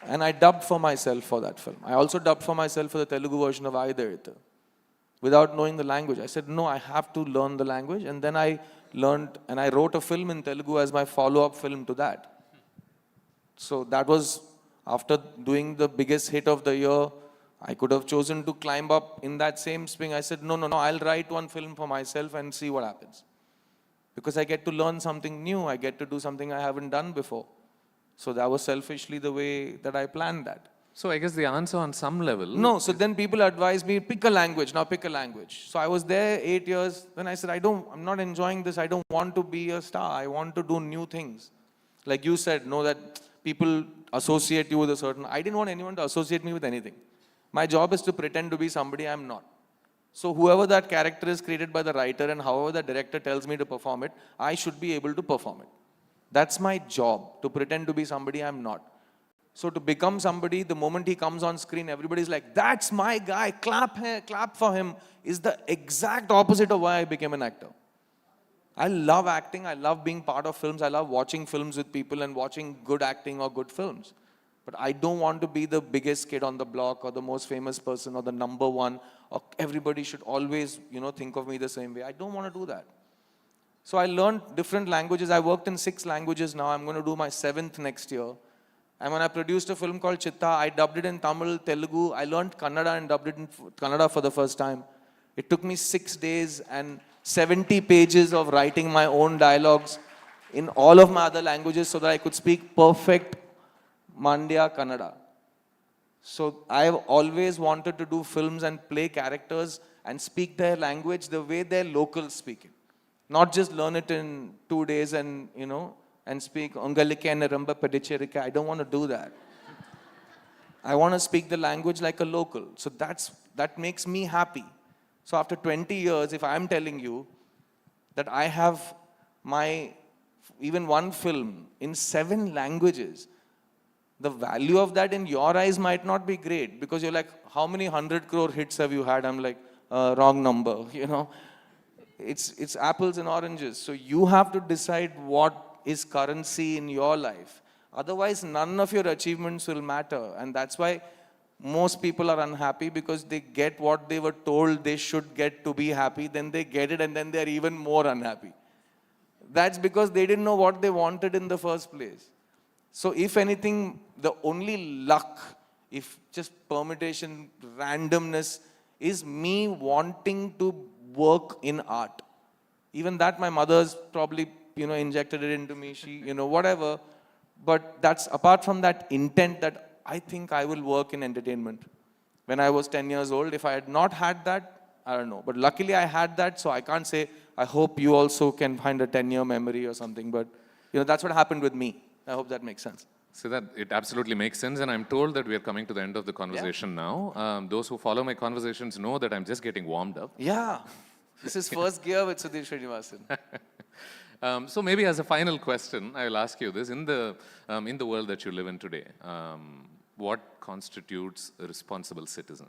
And I dubbed for myself for that film. I also dubbed for myself for the Telugu version of Aidharita without knowing the language. I said, no, I have to learn the language. And then I learned, and I wrote a film in Telugu as my follow-up film to that. So that was, after doing the biggest hit of the year, I could have chosen to climb up in that same swing. I said, no, I'll write one film for myself and see what happens. Because I get to learn something new. I get to do something I haven't done before. So that was selfishly the way that I planned that. So I guess the answer on some level... No, so then people advised me, pick a language, now pick a language. So I was there 8 years, then I said, I'm not enjoying this, I don't want to be a star, I want to do new things. Like you said, that people associate you with a certain... I didn't want anyone to associate me with anything. My job is to pretend to be somebody I'm not. So whoever that character is created by the writer and however the director tells me to perform it, I should be able to perform it. That's my job, to pretend to be somebody I'm not. So to become somebody, the moment he comes on screen, everybody's like, that's my guy, clap for him, is the exact opposite of why I became an actor. I love acting, I love being part of films, I love watching films with people and watching good acting or good films. But I don't want to be the biggest kid on the block or the most famous person or the number one, or everybody should always, think of me the same way. I don't want to do that. So I learned different languages. I worked in 6 languages now. I'm going to do my 7th next year. And when I produced a film called Chitta, I dubbed it in Tamil, Telugu. I learned Kannada and dubbed it in Kannada for the first time. It took me 6 days and 70 pages of writing my own dialogues in all of my other languages so that I could speak perfect Mandya Kannada. So I've always wanted to do films and play characters and speak their language the way their locals speak it. Not just learn it in 2 days and, and speak Ungalike and Ramba Padicherika. I don't want to do that. I want to speak the language like a local. So that makes me happy. So after 20 years, if I'm telling you that I have even one film in 7 languages, the value of that in your eyes might not be great because you're like, how many 100 crore hits have you had? I'm like, wrong number, It's apples and oranges. So you have to decide what is currency in your life. Otherwise, none of your achievements will matter. And that's why most people are unhappy because they get what they were told they should get to be happy. Then they get it and then they're even more unhappy. That's because they didn't know what they wanted in the first place. So if anything, the only luck, if just permutation, randomness, is me wanting to work in art. Even that my mother's probably, injected it into me, she, whatever. But that's apart from that intent that I think I will work in entertainment. When I was 10 years old, if I had not had that, I don't know. But luckily I had that, so I can't say, I hope you also can find a 10-year memory or something. But, that's what happened with me. I hope that makes sense. So that it absolutely makes sense, and I'm told that we are coming to the end of the conversation now. Those who follow my conversations know that I'm just getting warmed up. Yeah, this is first gear with Sudhir Srinivasan. So maybe as a final question, I will ask you this: in the world that you live in today, what constitutes a responsible citizen?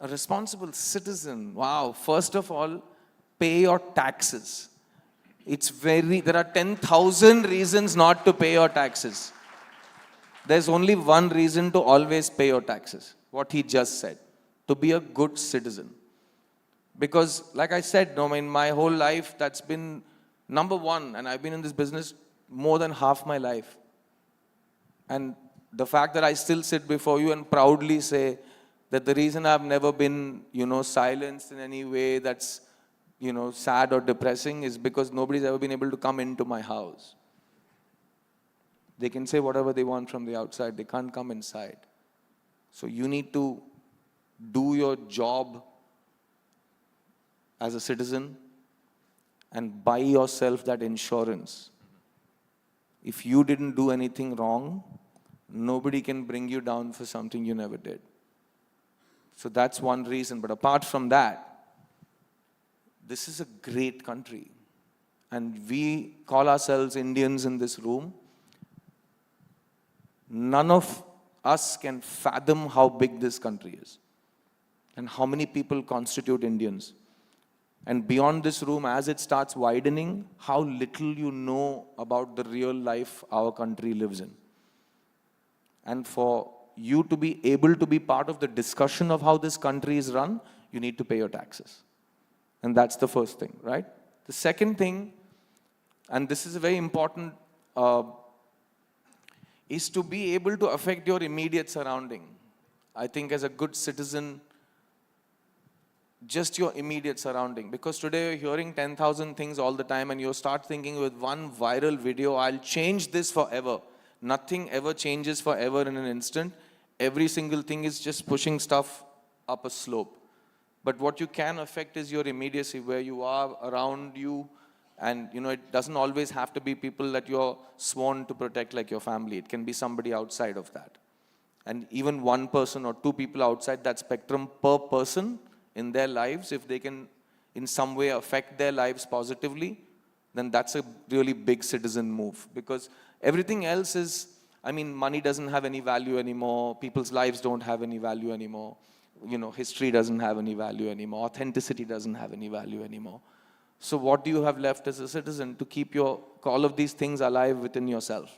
A responsible citizen. Wow. First of all, pay your taxes. There are 10,000 reasons not to pay your taxes. There's only one reason to always pay your taxes. What he just said. To be a good citizen. Because like I said, no, in my whole life, that's been number one. And I've been in this business more than half my life. And the fact that I still sit before you and proudly say that the reason I've never been, silenced in any way that's, sad or depressing is because nobody's ever been able to come into my house. They can say whatever they want from the outside. They can't come inside. So you need to do your job as a citizen and buy yourself that insurance. If you didn't do anything wrong, nobody can bring you down for something you never did. So that's one reason. But apart from that, this is a great country. And we call ourselves Indians in this room. None of us can fathom how big this country is and how many people constitute Indians. And beyond this room, as it starts widening, how little you know about the real life our country lives in. And for you to be able to be part of the discussion of how this country is run, you need to pay your taxes. And that's the first thing, right? The second thing, and this is a very important, is to be able to affect your immediate surrounding. I think as a good citizen, just your immediate surrounding. Because today you're hearing 10,000 things all the time and you start thinking with one viral video, I'll change this forever. Nothing ever changes forever in an instant. Every single thing is just pushing stuff up a slope. But what you can affect is your immediacy, where you are, around you. And it doesn't always have to be people that you're sworn to protect like your family. It can be somebody outside of that. And even one person or two people outside that spectrum per person in their lives, if they can in some way affect their lives positively, then that's a really big citizen move. Because everything else is, money doesn't have any value anymore. People's lives don't have any value anymore. History doesn't have any value anymore. Authenticity doesn't have any value anymore. So what do you have left as a citizen to keep all of these things alive within yourself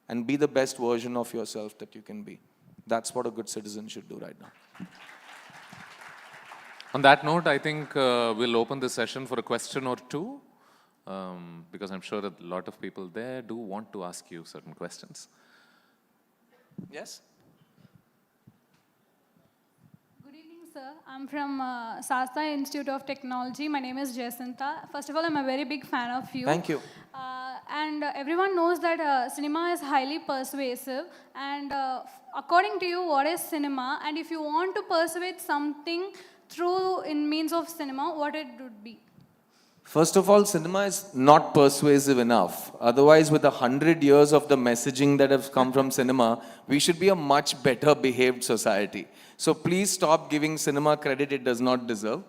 and be the best version of yourself that you can be? That's what a good citizen should do right now. On that note, I think we'll open this session for a question or two, because I'm sure that a lot of people there do want to ask you certain questions. Yes? Good evening, sir. I'm from Sasta Institute of Technology. My name is Jacinta. First of all, I'm a very big fan of you. Thank you. And everyone knows that cinema is highly persuasive. And according to you, what is cinema? And if you want to persuade something through in means of cinema, what it would be? First of all, cinema is not persuasive enough. Otherwise, with 100 years of the messaging that has come from cinema, we should be a much better behaved society. So please stop giving cinema credit it does not deserve.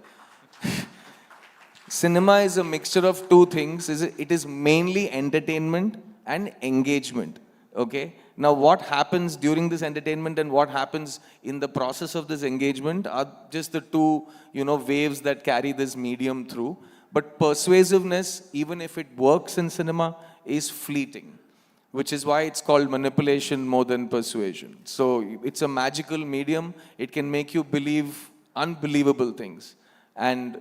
Cinema is a mixture of two things. It is mainly entertainment and engagement. Okay? Now, what happens during this entertainment and what happens in the process of this engagement are just the two, waves that carry this medium through. But persuasiveness, even if it works in cinema, is fleeting, which is why it's called manipulation more than persuasion. So it's a magical medium. It can make you believe unbelievable things. And,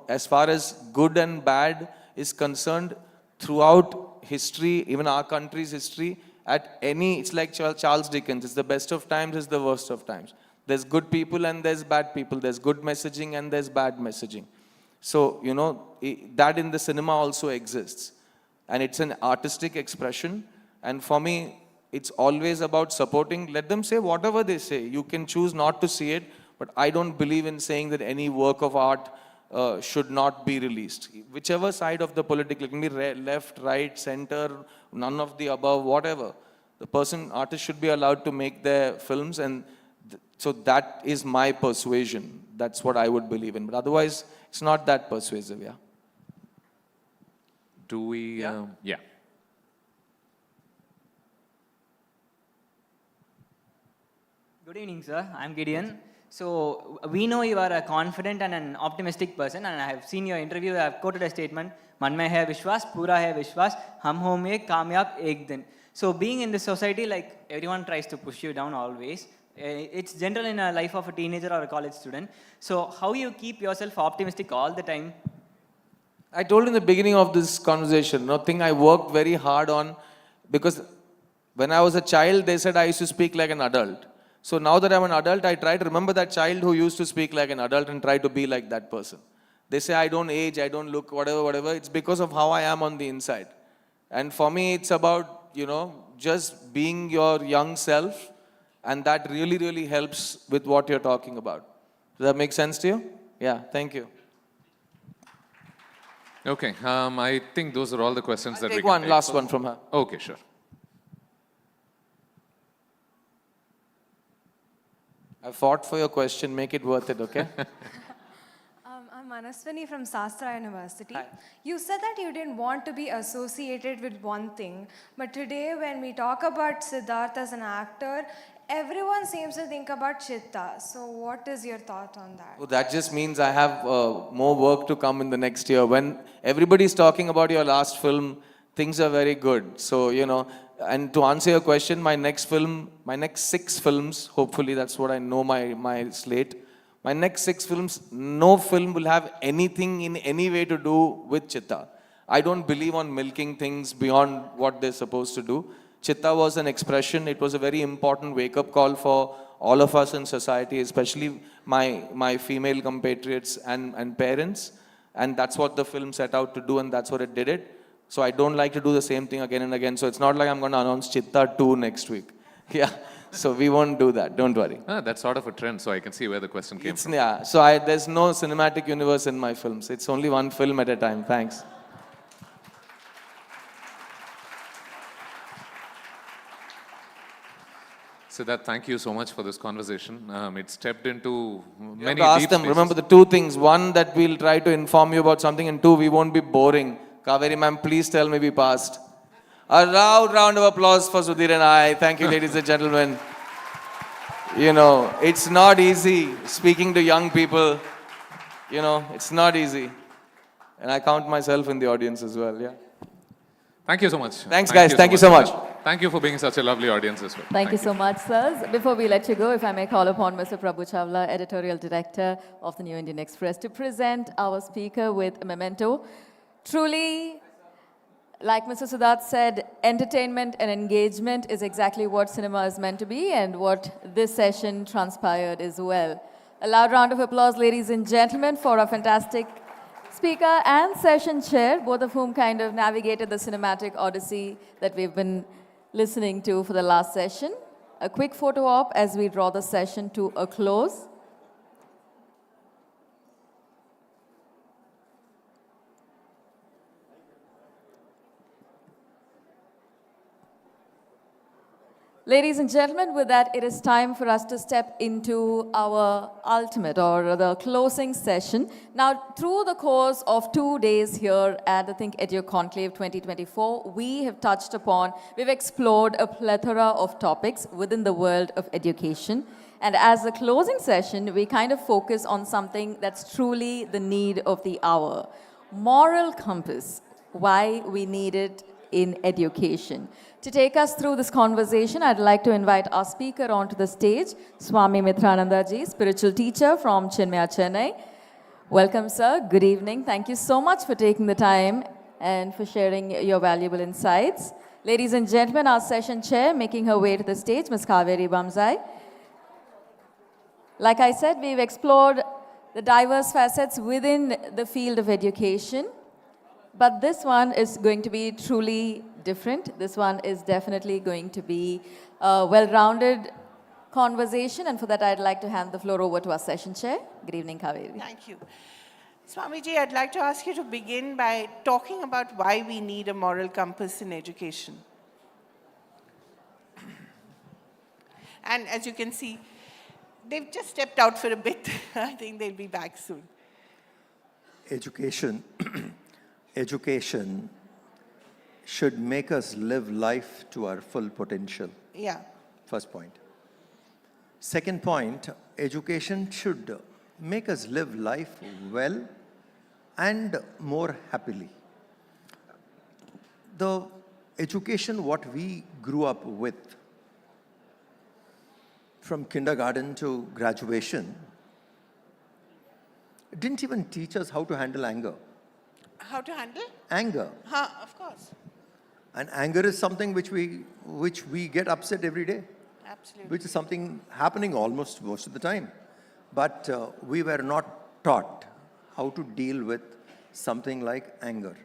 as far as good and bad is concerned, throughout history, even our country's history, it's like Charles Dickens, it's the best of times, it's the worst of times. There's good people and there's bad people. There's good messaging and there's bad messaging. So, that in the cinema also exists. And it's an artistic expression. And for me, it's always about supporting. Let them say whatever they say. You can choose not to see it, but I don't believe in saying that any work of art should not be released. Whichever side of the political, it can be left, right, center, none of the above, whatever. The artist should be allowed to make their films, and so that is my persuasion. That's what I would believe in. But otherwise, it's not that persuasive, yeah. Do we? Yeah. Good evening, sir. I'm Gideon. So we know you are a confident and an optimistic person, and I have seen your interview. I have quoted a statement: "Man mein hai Vishwas, pura hai Vishwas, hum home kamyab ek din." So being in this society, like everyone tries to push you down always, It's general in a life of a teenager or a college student. So how you keep yourself optimistic all the time? I told in the beginning of this conversation, thing I worked very hard on, because when I was a child, they said I used to speak like an adult. So now that I'm an adult, I try to remember that child who used to speak like an adult and try to be like that person. They say I don't age, I don't look, whatever. It's because of how I am on the inside. And for me, it's about, just being your young self. And that really, really helps with what you're talking about. Does that make sense to you? Yeah, thank you. Okay, I think those are all the questions that we Take can one, take. last one from her. Okay, sure. I fought for your question, make it worth it, okay? I'm Manaswini from Sastra University. You said that you didn't want to be associated with one thing, but today when we talk about Siddharth as an actor, everyone seems to think about Chitta. So what is your thought on that? So that just means I have more work to come in the next year. When everybody's talking about your last film, things are very good. So, and to answer your question, my next 6 films, hopefully that's what I know my slate. My next 6 films, no film will have anything in any way to do with Chitta. I don't believe on milking things beyond what they're supposed to do. Chitta was an expression. It was a very important wake-up call for all of us in society, especially my female compatriots and parents. And that's what the film set out to do, and that's what it did it. So I don't like to do the same thing again and again. So it's not like I'm going to announce Chitta 2 next week. Yeah. So we won't do that. Don't worry. That's sort of a trend, so I can see where the question came from. Yeah. So there's no cinematic universe in my films. It's only one film at a time. Thanks. Siddharth, thank you so much for this conversation. It stepped into You many have to ask deep them. spaces. Remember the 2 things. 1, that we'll try to inform you about something, and 2, we won't be boring. Kaveri ma'am, please tell me we passed. A loud round of applause for Sudhir and I. Thank you, ladies and gentlemen. It's not easy speaking to young people. It's not easy. And I count myself in the audience as well, yeah. Thank you so much. Thanks, guys. Thank you so much. Thank you for being such a lovely audience as well. Thank you so much, sirs. Before we let you go, if I may call upon Mr. Prabhu Chawla, Editorial Director of the New Indian Express, to present our speaker with a memento. Truly, like Mr. Siddharth said, entertainment and engagement is exactly what cinema is meant to be, and what this session transpired as well. A loud round of applause, ladies and gentlemen, for our fantastic speaker and session chair, both of whom kind of navigated the cinematic odyssey that we've been listening to for the last session. A quick photo op as we draw the session to a close. Ladies and gentlemen, with that, it is time for us to step into our ultimate or the closing session. Now, through the course of 2 days here at the ThinkEdu Conclave 2024, we have touched upon, we've explored a plethora of topics within the world of education. And as a closing session, we kind of focus on something that's truly the need of the hour. Moral compass, why we need it in education. To take us through this conversation, I'd like to invite our speaker onto the stage, Swami Mitrananda ji, spiritual teacher from Chinmaya, Chennai. Welcome, sir. Good evening. Thank you so much for taking the time and for sharing your valuable insights. Ladies and gentlemen, our session chair, making her way to the stage, Ms. Kaveri Bamzai. Like I said, we've explored the diverse facets within the field of education. But this one is going to be truly different. This one is definitely going to be a well-rounded conversation. And for that, I'd like to hand the floor over to our session chair. Good evening, Kaveri. Thank you. Swamiji, I'd like to ask you to begin by talking about why we need a moral compass in education. And as you can see, they've just stepped out for a bit. I think they'll be back soon. Education should make us live life to our full potential. Yeah. First point. Second point, education should make us live life well and more happily. The education what we grew up with from kindergarten to graduation didn't even teach us how to handle anger. How to handle? Anger. Of course. And anger is something which we get upset every day. Absolutely. Which is something happening almost most of the time. But we were not taught how to deal with something like anger.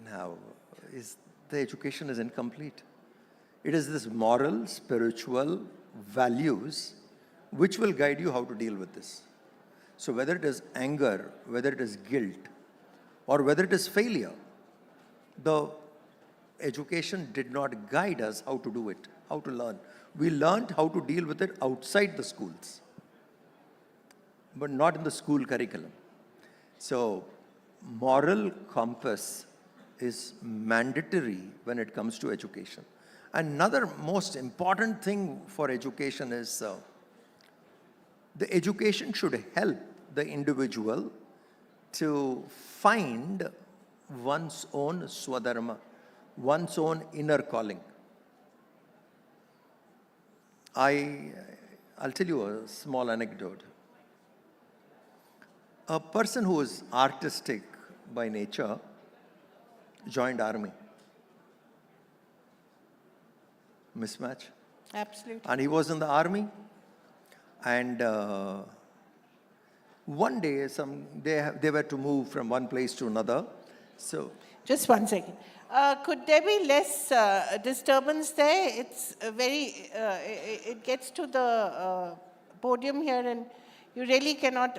Now, the education is incomplete. It is this moral, spiritual values which will guide you how to deal with this. So whether it is anger, whether it is guilt, or whether it is failure, the education did not guide us how to do it, how to learn. We learned how to deal with it outside the schools, but not in the school curriculum. So moral compass is mandatory when it comes to education. Another most important thing for education is the education should help the individual to find one's own swadharma, one's own inner calling. I'll tell you a small anecdote. A person who is artistic by nature joined army. Mismatch. Absolutely. And he was in the army, and one day they were to move from one place to another. So just one second. Could there be less disturbance there? It's it gets to the podium here, and you really cannot,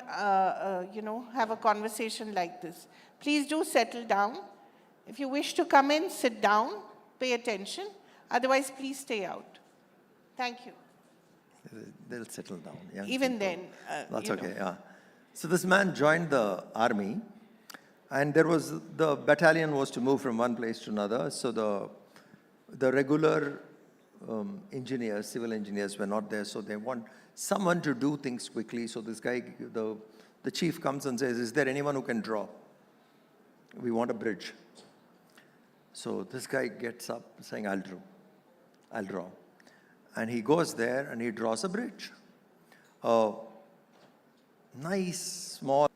have a conversation like this. Please do settle down. If you wish to come in, sit down, pay attention. Otherwise, please stay out. Thank you. They'll settle down. Even then, that's okay. Yeah. So this man joined the army, and the battalion was to move from one place to another. So the regular engineers, civil engineers were not there. So they want someone to do things quickly. So this guy, the chief comes and says, "Is there anyone who can draw? We want a bridge." So this guy gets up saying, "I'll draw." And he goes there and he draws a bridge. Nice, small,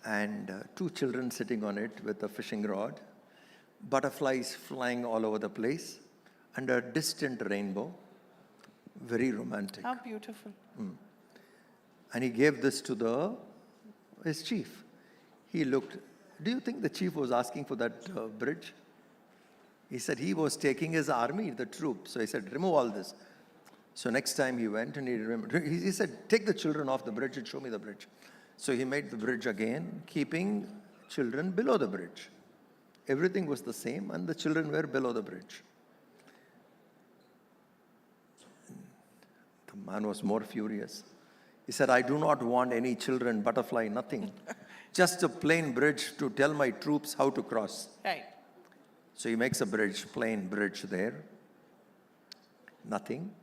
and two children sitting on it with a fishing rod, butterflies flying all over the place, and a distant rainbow. Very romantic. How beautiful. And he gave this to his chief. He looked. Do you think the chief was asking for that bridge? He said he was taking his army, the troops. So he said, "Remove all this." So next time he went and he said, "Take the children off the bridge and show me the bridge." So he made the bridge again, keeping children below the bridge. Everything was the same, and the children were below the bridge. The man was more furious. He said, "I do not want any children, butterfly, nothing. Just a plain bridge to tell my troops how to cross." Right. So he makes a bridge, plain bridge there. Nothing.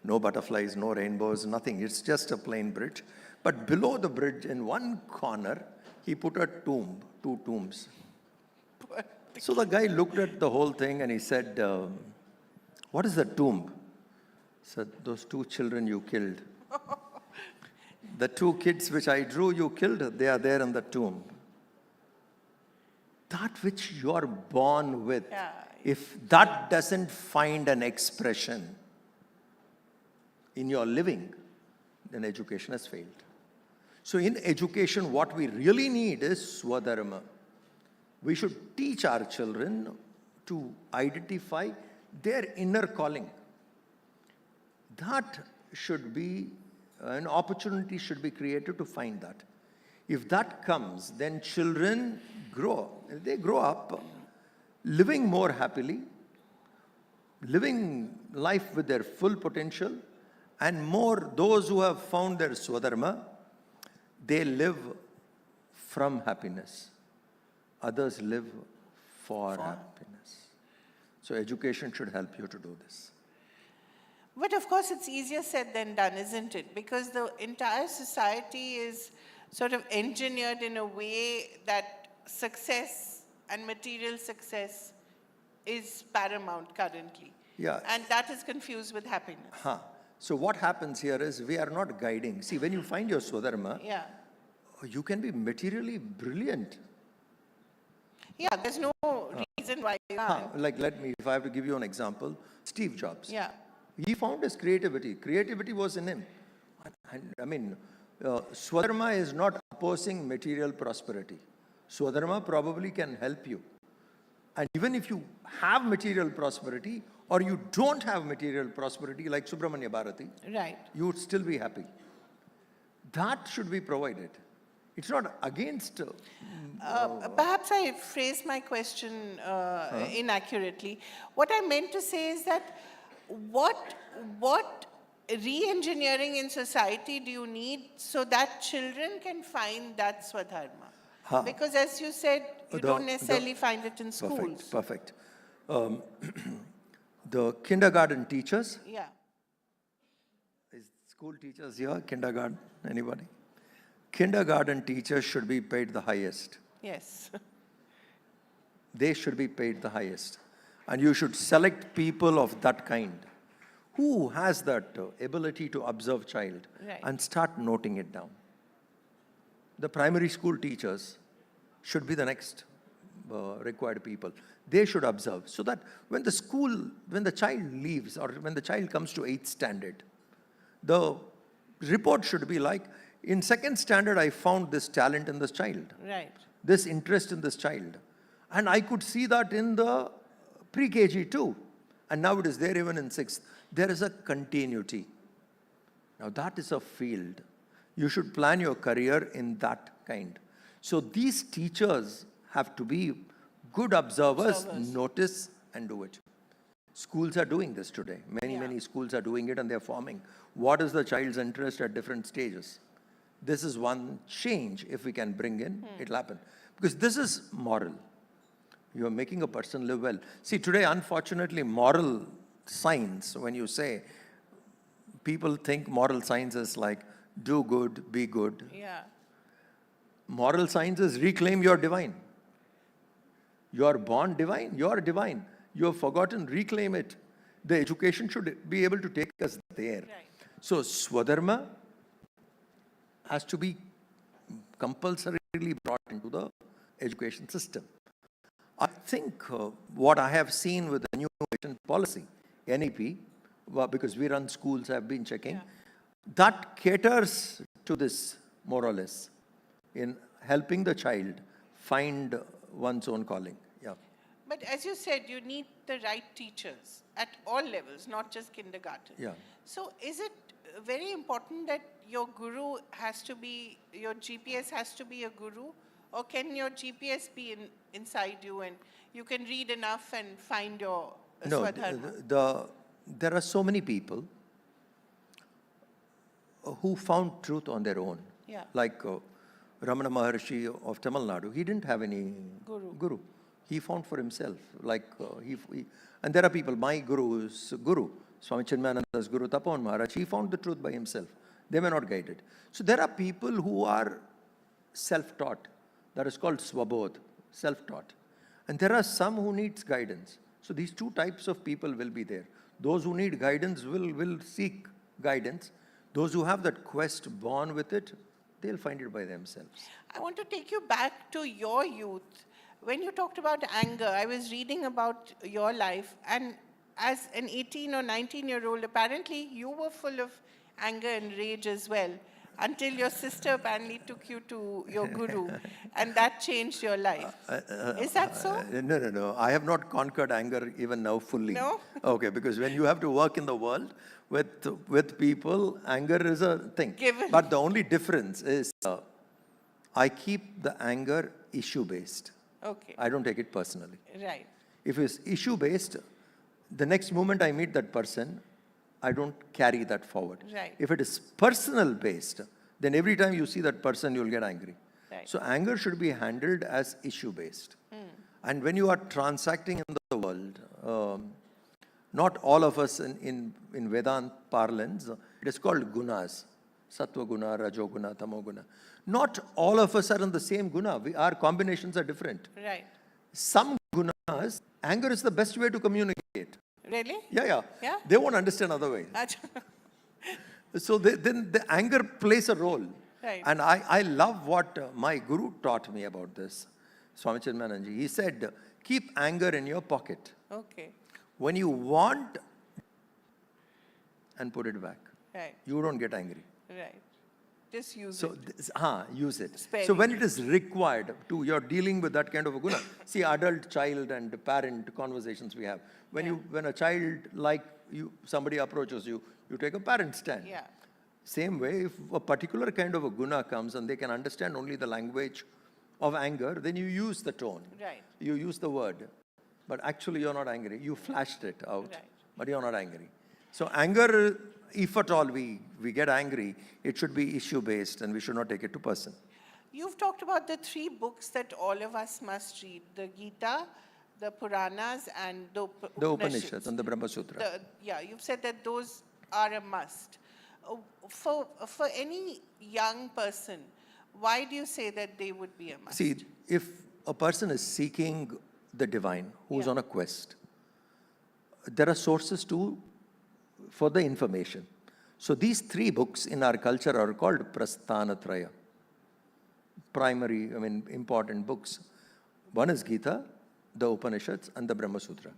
No butterflies, no rainbows, nothing. It's just a plain bridge. But below the bridge, in one corner, he put a tomb, two tombs. So the guy looked at the whole thing and he said, "What is the tomb?" He said, "Those two children you killed. The two kids which I drew, you killed, they are there in the tomb. That which you are born with, if that doesn't find an expression in your living, then education has failed." So in education, what we really need is swadharma. We should teach our children to identify their inner calling. That should be, an opportunity should be created to find that. If that comes, then children they grow up living more happily, living life with their full potential, and more those who have found their swadharma, they live from happiness. Others live for happiness. So education should help you to do this. But of course, it's easier said than done, isn't it? Because the entire society is sort of engineered in a way that success and material success is paramount currently. Yeah. And that is confused with happiness. So what happens here is we are not guiding. See, when you find your Swadharma, Yeah. you can be materially brilliant. Yeah, there's no reason why you aren't. Like, if I have to give you an example, Steve Jobs. Yeah. He found his creativity. Creativity was in him. And I mean, Swadharma is not opposing material prosperity. Swadharma probably can help you. And even if you have material prosperity or you don't have material prosperity like Subramanya Bharati, Right. you would still be happy. That should be provided. It's not against... Perhaps I phrased my question inaccurately. What I meant to say is that what re-engineering in society do you need so that children can find that Swadharma? Because as you said, you don't necessarily find it in schools. Perfect. The kindergarten teachers. Yeah. Is school teachers here? Kindergarten? Anybody? Kindergarten teachers should be paid the highest. Yes. They should be paid the highest. And you should select people of that kind who has that ability to observe child and start noting it down. The primary school teachers should be the next required people. They should observe so that when the child leaves or when the child comes to 8th standard, the report should be like, in 2nd standard, I found this talent in this child. Right. This interest in this child. And I could see that in the pre-KG too. And now it is there even in 6th. There is a continuity. Now that is a field. You should plan your career in that kind. So these teachers have to be good observers, notice and do it. Schools are doing this today. Many schools are doing it and they're forming. What is the child's interest at different stages? This is one change, if we can bring in, it'll happen. Because this is moral. You're making a person live well. See, today, unfortunately, moral science, when you say, people think moral science is like, do good, be good. Yeah. Moral science is reclaim your divine. You are born divine, you are divine. You have forgotten, reclaim it. The education should be able to take us there. Right. So, Swadharma has to be compulsorily brought into the education system. I think what I have seen with the new education policy, NEP, because we run schools, I've been checking, that caters to this more or less in helping the child find one's own calling. Yeah. But as you said, you need the right teachers at all levels, not just kindergarten. Yeah. So is it very important that your guru has to be, your GPS has to be a guru? Or can your GPS be inside you and you can read enough and find your Swadharma? There are so many people who found truth on their own. Yeah. Like Ramana Maharshi of Tamil Nadu, he didn't have any guru. He found for himself. And there are people, my guru is Guru, Swami Chinmayananda's Guru, Tapan Maharaj, he found the truth by himself. They were not guided. So there are people who are self-taught. That is called Swabodh, self-taught. And there are some who needs guidance. So these two types of people will be there. Those who need guidance will seek guidance. Those who have that quest born with it, they'll find it by themselves. I want to take you back to your youth. When you talked about anger, I was reading about your life, and as an 18 or 19-year-old, apparently you were full of anger and rage as well, until your sister apparently took you to your guru, and that changed your life. Is that so? No. I have not conquered anger even now fully. No? Okay, because when you have to work in the world with people, anger is a thing. Given. But the only difference is I keep the anger issue-based. Okay. I don't take it personally. Right. If it's issue-based, the next moment I meet that person, I don't carry that forward. Right. If it is personal-based, then every time you see that person, you'll get angry. Right. So anger should be handled as issue-based. And when you are transacting in the world, not all of us in Vedant parlance, it is called gunas. Sattva guna, Rajo guna, Tamo guna. Not all of us are in the same guna. Our combinations are different. Right. Some gunas, anger is the best way to communicate. Really? Yeah. Yeah? They won't understand otherwise. So then the anger plays a role. Right. And I love what my guru taught me about this, Swami Chinmayananji. He said, keep anger in your pocket. Okay. When you want, and put it back. Right. You don't get angry. Right. Just use So, it. use it. Sparingly. So when it is required to, you're dealing with that kind of a guna. See, adult, child, and parent conversations we have. When a child, somebody approaches you, you take a parent stand. Yeah. Same way, if a particular kind of a guna comes and they can understand only the language of anger, then you use the tone. Right. You use the word. But actually you're not angry. You flashed it out, Right. but you're not angry. So anger, if at all we get angry, it should be issue-based and we should not take it to person. You've talked about the 3 books that all of us must read, the Gita, the Puranas, and the Upanishads and the Brahma Sutra. You've said that those are a must. For any young person, why do you say that they would be a must? See, if a person is seeking the divine, who's on a quest, there are sources for the information. So these 3 books in our culture are called Prasthanatraya. Important books. One is Gita, the Upanishads, and the Brahma Sutra.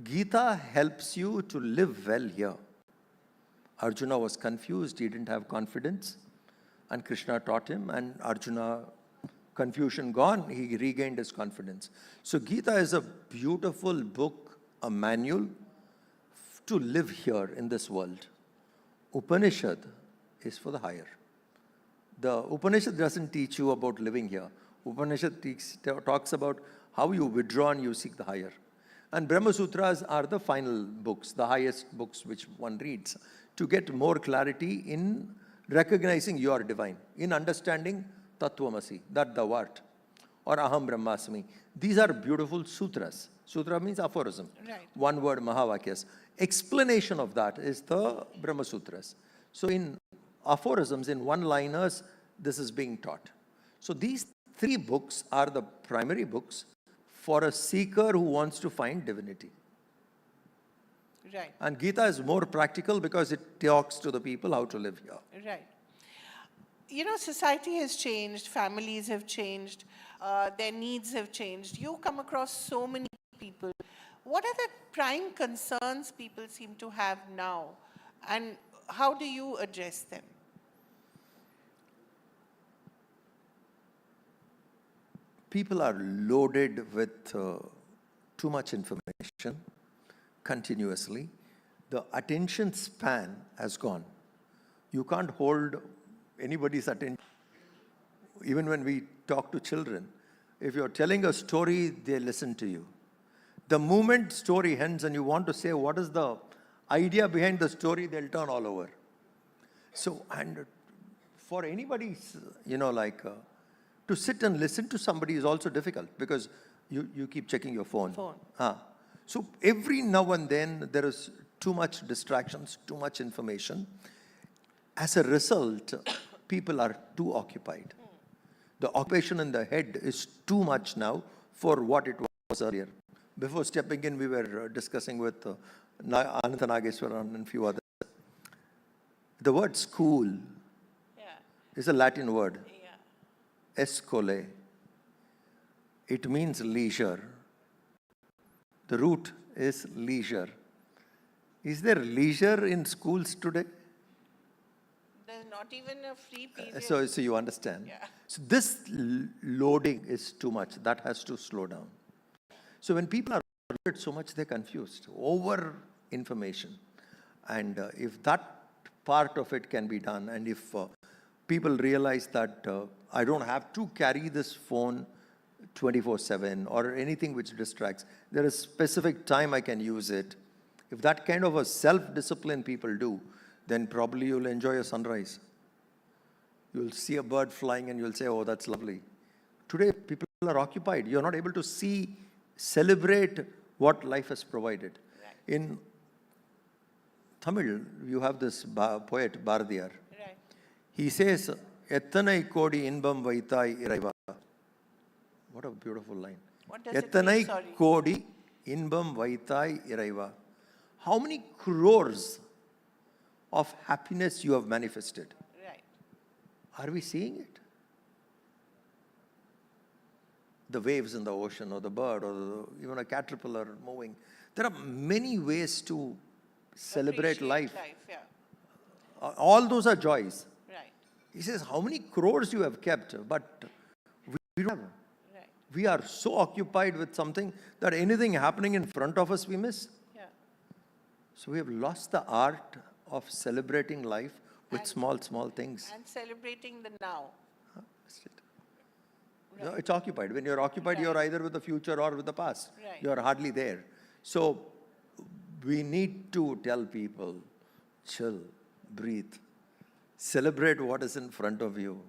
Gita helps you to live well here. Arjuna was confused, he didn't have confidence, and Krishna taught him, and Arjuna, confusion gone, he regained his confidence. So Gita is a beautiful book, a manual to live here in this world. Upanishad is for the higher. The Upanishad doesn't teach you about living here. Upanishad talks about how you withdraw and you seek the higher. And Brahma Sutras are the final books, the highest books which one reads, to get more clarity in recognizing you are divine, in understanding Tattvamasi, that thou art, or Aham Brahmasmi. These are beautiful sutras. Sutra means aphorism. Right. One word, Mahavakyas. Explanation of that is the Brahma Sutras. So in aphorisms, in one-liners, this is being taught. So these 3 books are the primary books for a seeker who wants to find divinity. Right. And Gita is more practical because it talks to the people how to live here. Right. You know, society has changed, families have changed, their needs have changed. You come across so many people. What are the prime concerns people seem to have now, and how do you address them? People are loaded with too much information continuously. The attention span has gone. You can't hold anybody's attention. Even when we talk to children, if you're telling a story, they listen to you. The moment story ends and you want to say what is the idea behind the story, they'll turn all over. So, and for anybody, to sit and listen to somebody is also difficult because you keep checking your phone. So every now and then there is too much distractions, too much information. As a result, people are too occupied. The occupation in the head is too much now for what it was earlier. Before stepping in, we were discussing with Ananta Nageswaran and a few others. The word school is a Latin word. Escole. It means leisure. The root is leisure. Is there leisure in schools today? There's not even a free period. So you understand. So this loading is too much. That has to slow down. So when people are loaded so much, they're confused. Over information. And if that part of it can be done, and if people realize that I don't have to carry this phone 24/7 or anything which distracts. There is specific time I can use it. If that kind of a self-discipline people do, then probably you'll enjoy a sunrise. You'll see a bird flying and you'll say, oh, that's lovely. Today, people are occupied. You're not able to celebrate what life has provided. In Tamil, you have this poet, Bharadiyar. He says, Ethanai kodi inbam vaitai iraiva. What a beautiful line. What does it mean? Ethanai Sorry. kodi inbam vaitai iraiva. How many crores of happiness you have manifested. Right. Are we seeing it? The waves in the ocean, or the bird, or even a caterpillar moving. There are many ways to celebrate Appreciate life. Yeah. All those are joys. Right. He says, how many crores you have kept, but we don't have. Right. We are so occupied with something that anything happening in front of us, we miss. Yeah. So we have lost the art of celebrating life with small things. And celebrating the now. No, it's occupied. When you're occupied, you're either with the future or with the past. Right. You're hardly there. So we need to tell people, chill, breathe, celebrate what is in front of you.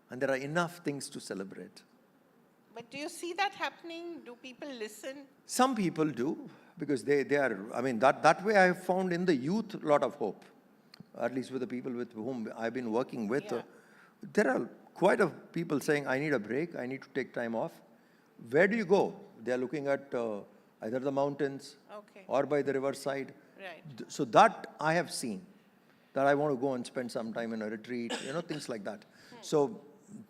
And there are enough things to celebrate. But do you see that happening? Do people listen? Some people do, because they are, I mean, that way I have found in the youth a lot of hope. At least with the people with whom I've been working with. Yeah. There are quite a people saying, I need a break, I need to take time off. Where do you go? They're looking at either the mountains or by the riverside. Right. So that I have seen, that I want to go and spend some time in a retreat, things like that. So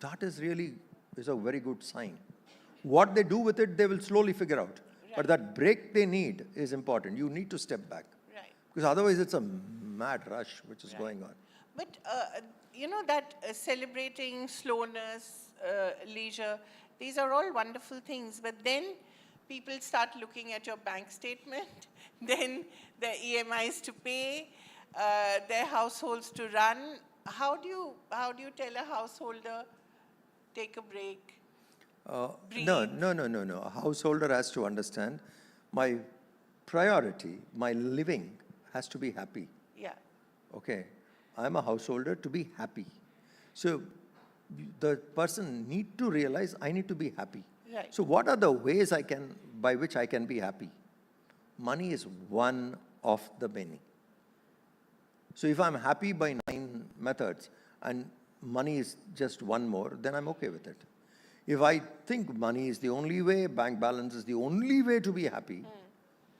that is a very good sign. What they do with it, they will slowly figure out. Right. But that break they need is important. You need to step back. Right. Because otherwise it's a mad rush which is going on. But, that celebrating slowness, leisure, these are all wonderful things. But then people start looking at your bank statement, then their EMIs to pay, their households to run. How do you tell a householder, take a break? No. A householder has to understand my priority, my living has to be happy. Yeah. Okay. I'm a householder to be happy. So the person need to realize I need to be happy. Right. So what are the ways by which I can be happy? Money is one of the many. So if I'm happy by 9 methods and money is just one more, then I'm okay with it. If I think money is the only way, bank balance is the only way to be happy,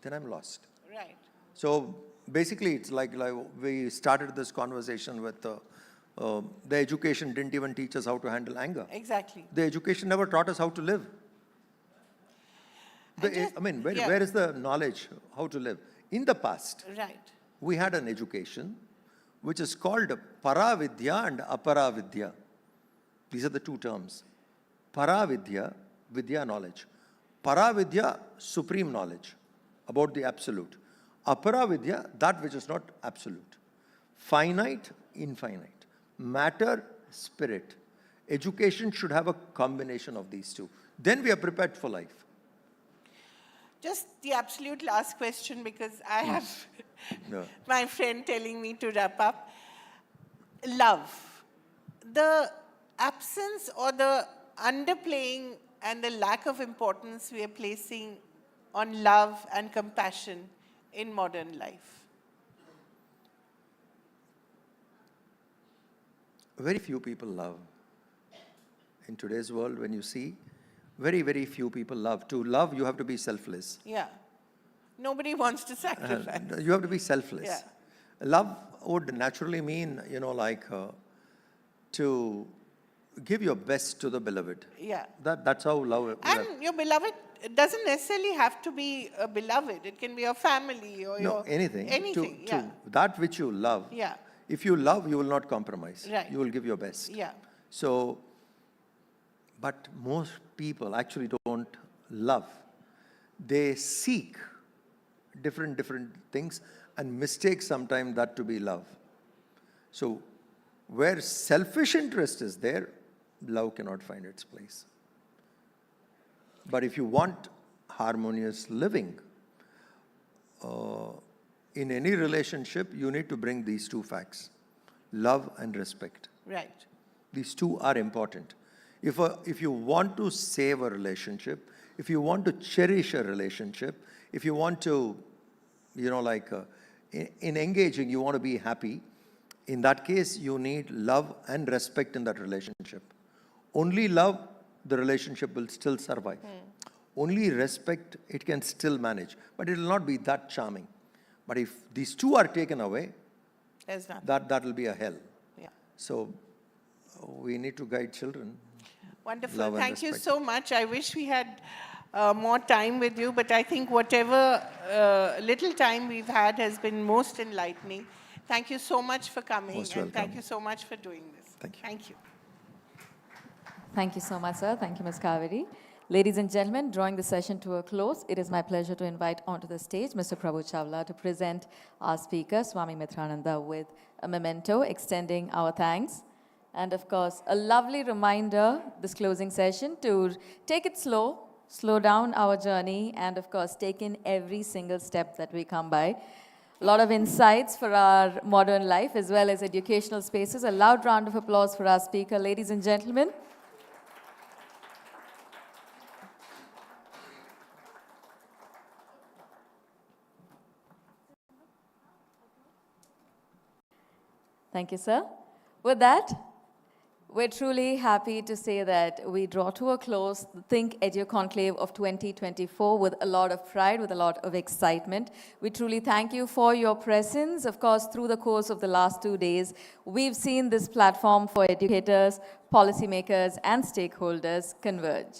then I'm lost. Right. So basically, it's like we started this conversation with the education didn't even teach us how to handle anger. Exactly. The education never taught us how to live. Where is the knowledge how to live? In the past, right, we had an education which is called Paravidya and Aparavidya. These are the two terms. Paravidya, Vidya knowledge. Paravidya, supreme knowledge about the absolute. Aparavidya, that which is not absolute. Finite, infinite. Matter, spirit. Education should have a combination of these two. Then we are prepared for life. Just the absolute last question, because I have my friend telling me to wrap up. Love. The absence or the underplaying and the lack of importance we are placing on love and compassion in modern life. Very few people love. In today's world, when you see, very, very few people love. To love, you have to be selfless. Yeah. Nobody wants to sacrifice. You have to be selfless. Yeah. Love would naturally mean, to give your best to the beloved. Yeah. That's how love. And your beloved doesn't necessarily have to be a beloved. It can be your family or anything. Anything. To that which you love. Yeah. If you love, you will not compromise. Right. You will give your best. Yeah. So, but most people actually don't love. They seek different things and mistake sometimes that to be love. So, where selfish interest is there, love cannot find its place. But if you want harmonious living, in any relationship, you need to bring these two facts, love and respect. Right. These two are important. If you want to save a relationship, if you want to cherish a relationship, if you want to, in engaging, you want to be happy, in that case, you need love and respect in that relationship. Only love, the relationship will still survive. Only respect, it can still manage, but it will not be that charming. But if these two are taken away, There's nothing. That will be a hell. Yeah. So we need to guide children. Wonderful. Love and Thank you respect. so much. I wish we had more time with you, but I think whatever little time we've had has been most enlightening. Thank you so much for coming, Most and thank welcome. you so much for doing this. Thank you. Thank you. Thank you so much, sir. Thank you, Ms. Kaveri. Ladies and gentlemen, drawing the session to a close, it is my pleasure to invite onto the stage Mr. Prabhu Chawla to present our speaker, Swami Mitrananda, with a memento extending our thanks. And of course, a lovely reminder, this closing session, to take it slow down our journey, and of course, take in every single step that we come by. A lot of insights for our modern life as well as educational spaces. A loud round of applause for our speaker, ladies and gentlemen. Thank you, sir. With that, we're truly happy to say that we draw to a close the ThinkEdu Conclave of 2024 with a lot of pride, with a lot of excitement. We truly thank you for your presence. Of course, through the course of the last 2 days, we've seen this platform for educators, policymakers, and stakeholders converge.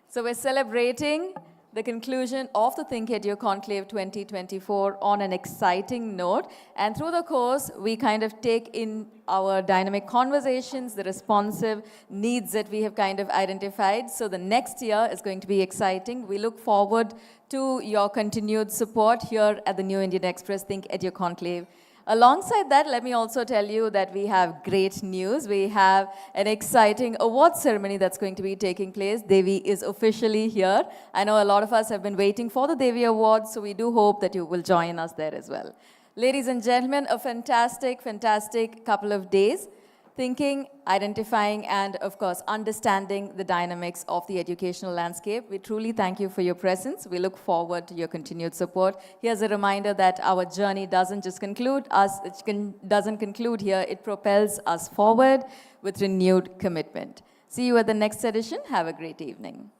So we're celebrating the conclusion of the ThinkEdu Conclave 2024 on an exciting note. And through the course, we kind of take in our dynamic conversations, the responsive needs that we have kind of identified. So the next year is going to be exciting. We look forward to your continued support here at the New Indian Express ThinkEdu Conclave. Alongside that, let me also tell you that we have great news. We have an exciting award ceremony that's going to be taking place. Devi is officially here. I know a lot of us have been waiting for the Devi Awards, so we do hope that you will join us there as well. Ladies and gentlemen, a fantastic, fantastic couple of days. Thinking, identifying, and of course, understanding the dynamics of the educational landscape. We truly thank you for your presence. We look forward to your continued support. Here's a reminder that our journey doesn't just conclude doesn't conclude here. It propels us forward with renewed commitment. See you at the next edition. Have a great evening.